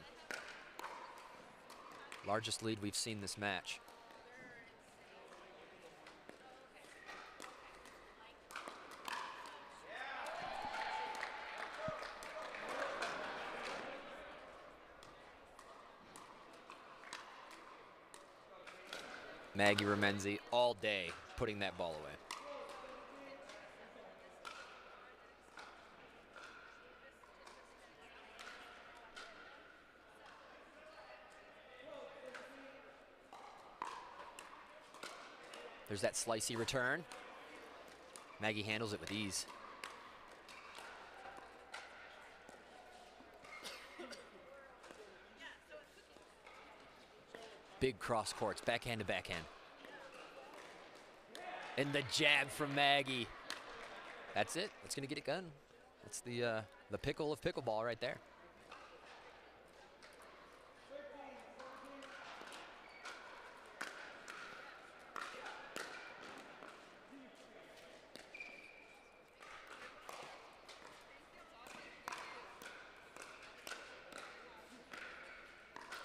Largest lead we've seen this match. Maggie Remenzi all day putting that ball away. There's that slicey return. Maggie handles it with ease. Big cross courts, backhand to backhand. And the jab from Maggie. That's it. That's gonna get it done. That's the pickle of pickleball right there.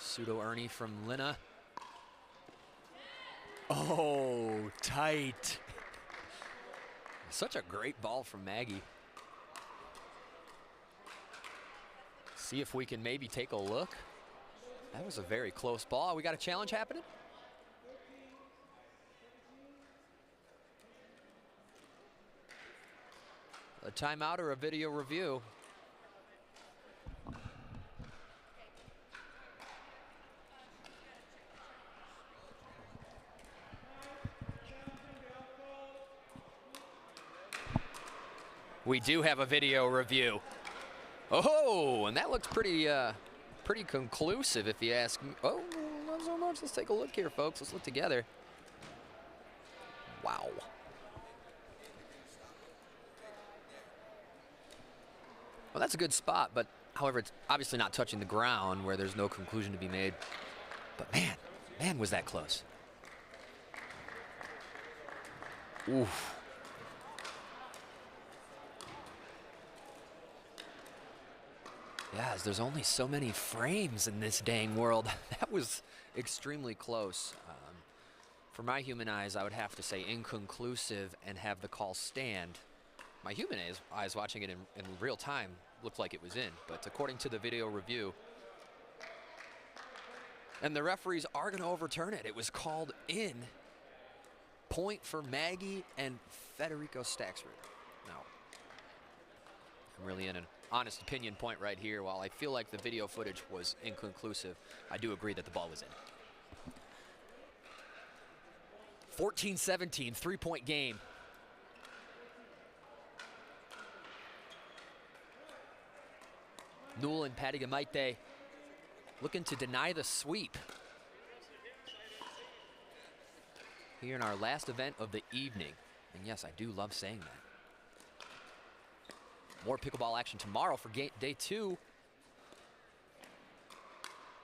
Pseudo Ernie from Lina. Oh, tight. Such a great ball from Maggie. See if we can maybe take a look. That was a very close ball. We got a challenge happening. A timeout or a video review. We do have a video review. Oh, and that looks pretty pretty conclusive if you ask me. Oh, not so much. Let's take a look here, folks. Let's look together. Wow. Well, that's a good spot, but however, it's obviously not touching the ground where there's no conclusion to be made. But man, was that close. Oof. Yes, there's only so many frames in this dang world. That was extremely close. For my human eyes, I would have to say inconclusive and have the call stand. My human eyes watching it in real time looked like it was in, but according to the video review, and the referees are going to overturn it. It was called in. Point for Maggie and Federico Staxrud. Now, I'm really in an honest opinion point right here. While I feel like the video footage was inconclusive, I do agree that the ball was in. 14-17, 3-point game. Newell and Padagamaite looking to deny the sweep here in our last event of the evening. And yes, I do love saying that. More pickleball action tomorrow for day 2.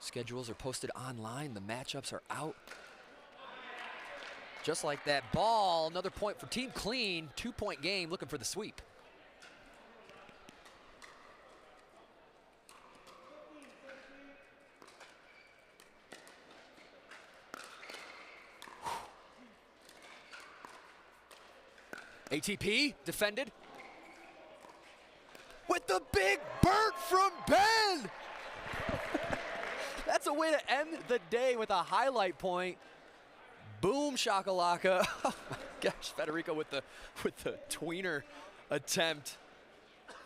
Schedules are posted online. The matchups are out. Just like that ball, another point for Team Clean. 2-point game, looking for the sweep. ATP defended. With the big burnt from Ben! That's a way to end the day with a highlight point. Boom shakalaka. Oh my gosh, Federico with the tweener attempt.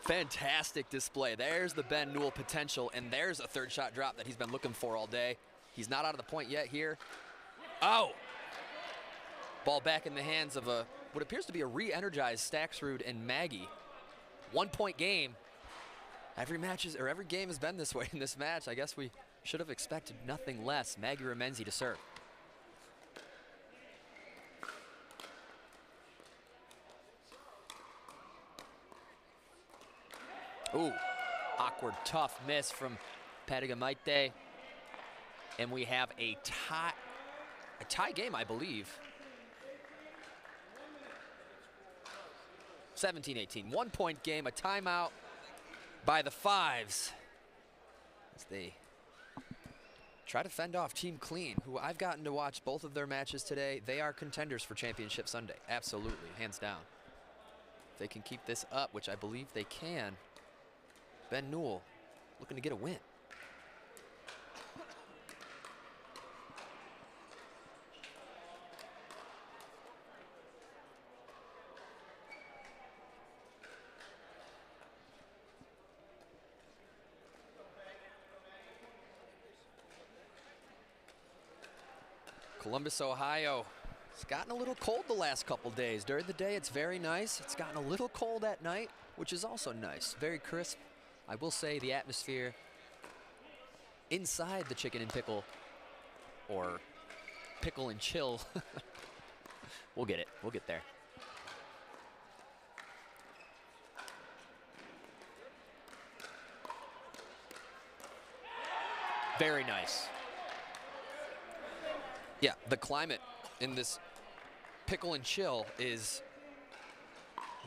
Fantastic display. There's the Ben Newell potential, and there's a third shot drop that he's been looking for all day. He's not out of the point yet here. Oh! Ball back in the hands of what appears to be a re-energized Staxrud and Maggie. 1-point game Every game has been this way in this match. I guess we should have expected nothing less. Maggie Remenzi to serve. Ooh, awkward, tough miss from Padagamaite. And we have a tie game, I believe. 17-18, 1 point game, a timeout by the Fives as they try to fend off Team Clean, who I've gotten to watch both of their matches today. They are contenders for Championship Sunday, absolutely, hands down. If they can keep this up, which I believe they can, Ben Newell looking to get a win. Columbus, Ohio. It's gotten a little cold the last couple days. During the day, it's very nice. It's gotten a little cold at night, which is also nice. Very crisp. I will say the atmosphere inside the Chicken and Pickle, or Pickle and Chill. We'll get it. We'll get there. Very nice. Yeah, the climate in this Pickle and Chill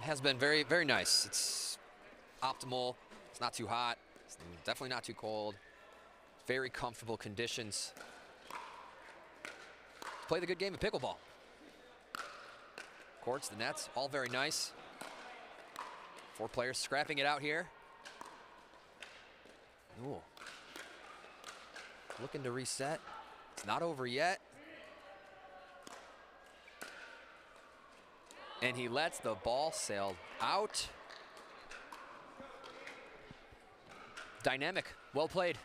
has been very, very nice. It's optimal. It's not too hot. It's definitely not too cold. Very comfortable conditions. Play the good game of pickleball. Courts, the nets, all very nice. 4 players scrapping it out here. Ooh. Looking to reset. It's not over yet. And he lets the ball sail out. Dynamic, well played.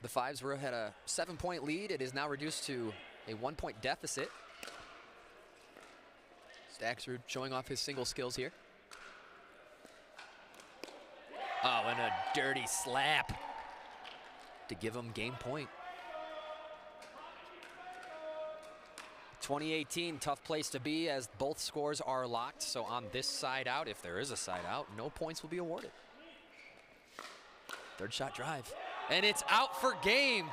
The Fives had a 7-point lead. It is now reduced to a 1-point deficit. Staxrud showing off his single skills here. Oh, and a dirty slap to give him game point. 2018, tough place to be as both scores are locked. So on this side out, if there is a side out, no points will be awarded. Third shot drive. And it's out for game.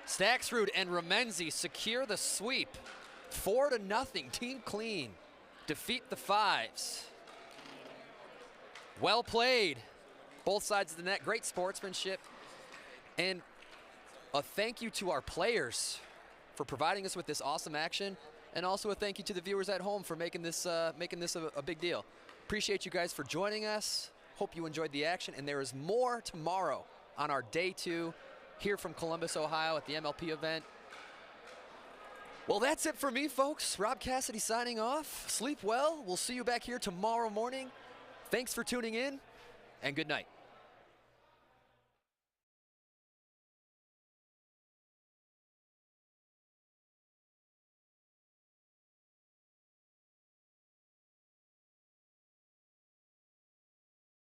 Staxrud and Remenzi secure the sweep. 4-0, Team Clean defeat the Fives. Well played. Both sides of the net, great sportsmanship. And a thank you to our players for providing us with this awesome action, and also a thank you to the viewers at home for making this a big deal. Appreciate you guys for joining us. Hope you enjoyed the action, and there is more tomorrow on our day 2 here from Columbus, Ohio at the MLP event. Well, that's it for me, folks. Rob Cassidy signing off. Sleep well. We'll see you back here tomorrow morning. Thanks for tuning in, and good night.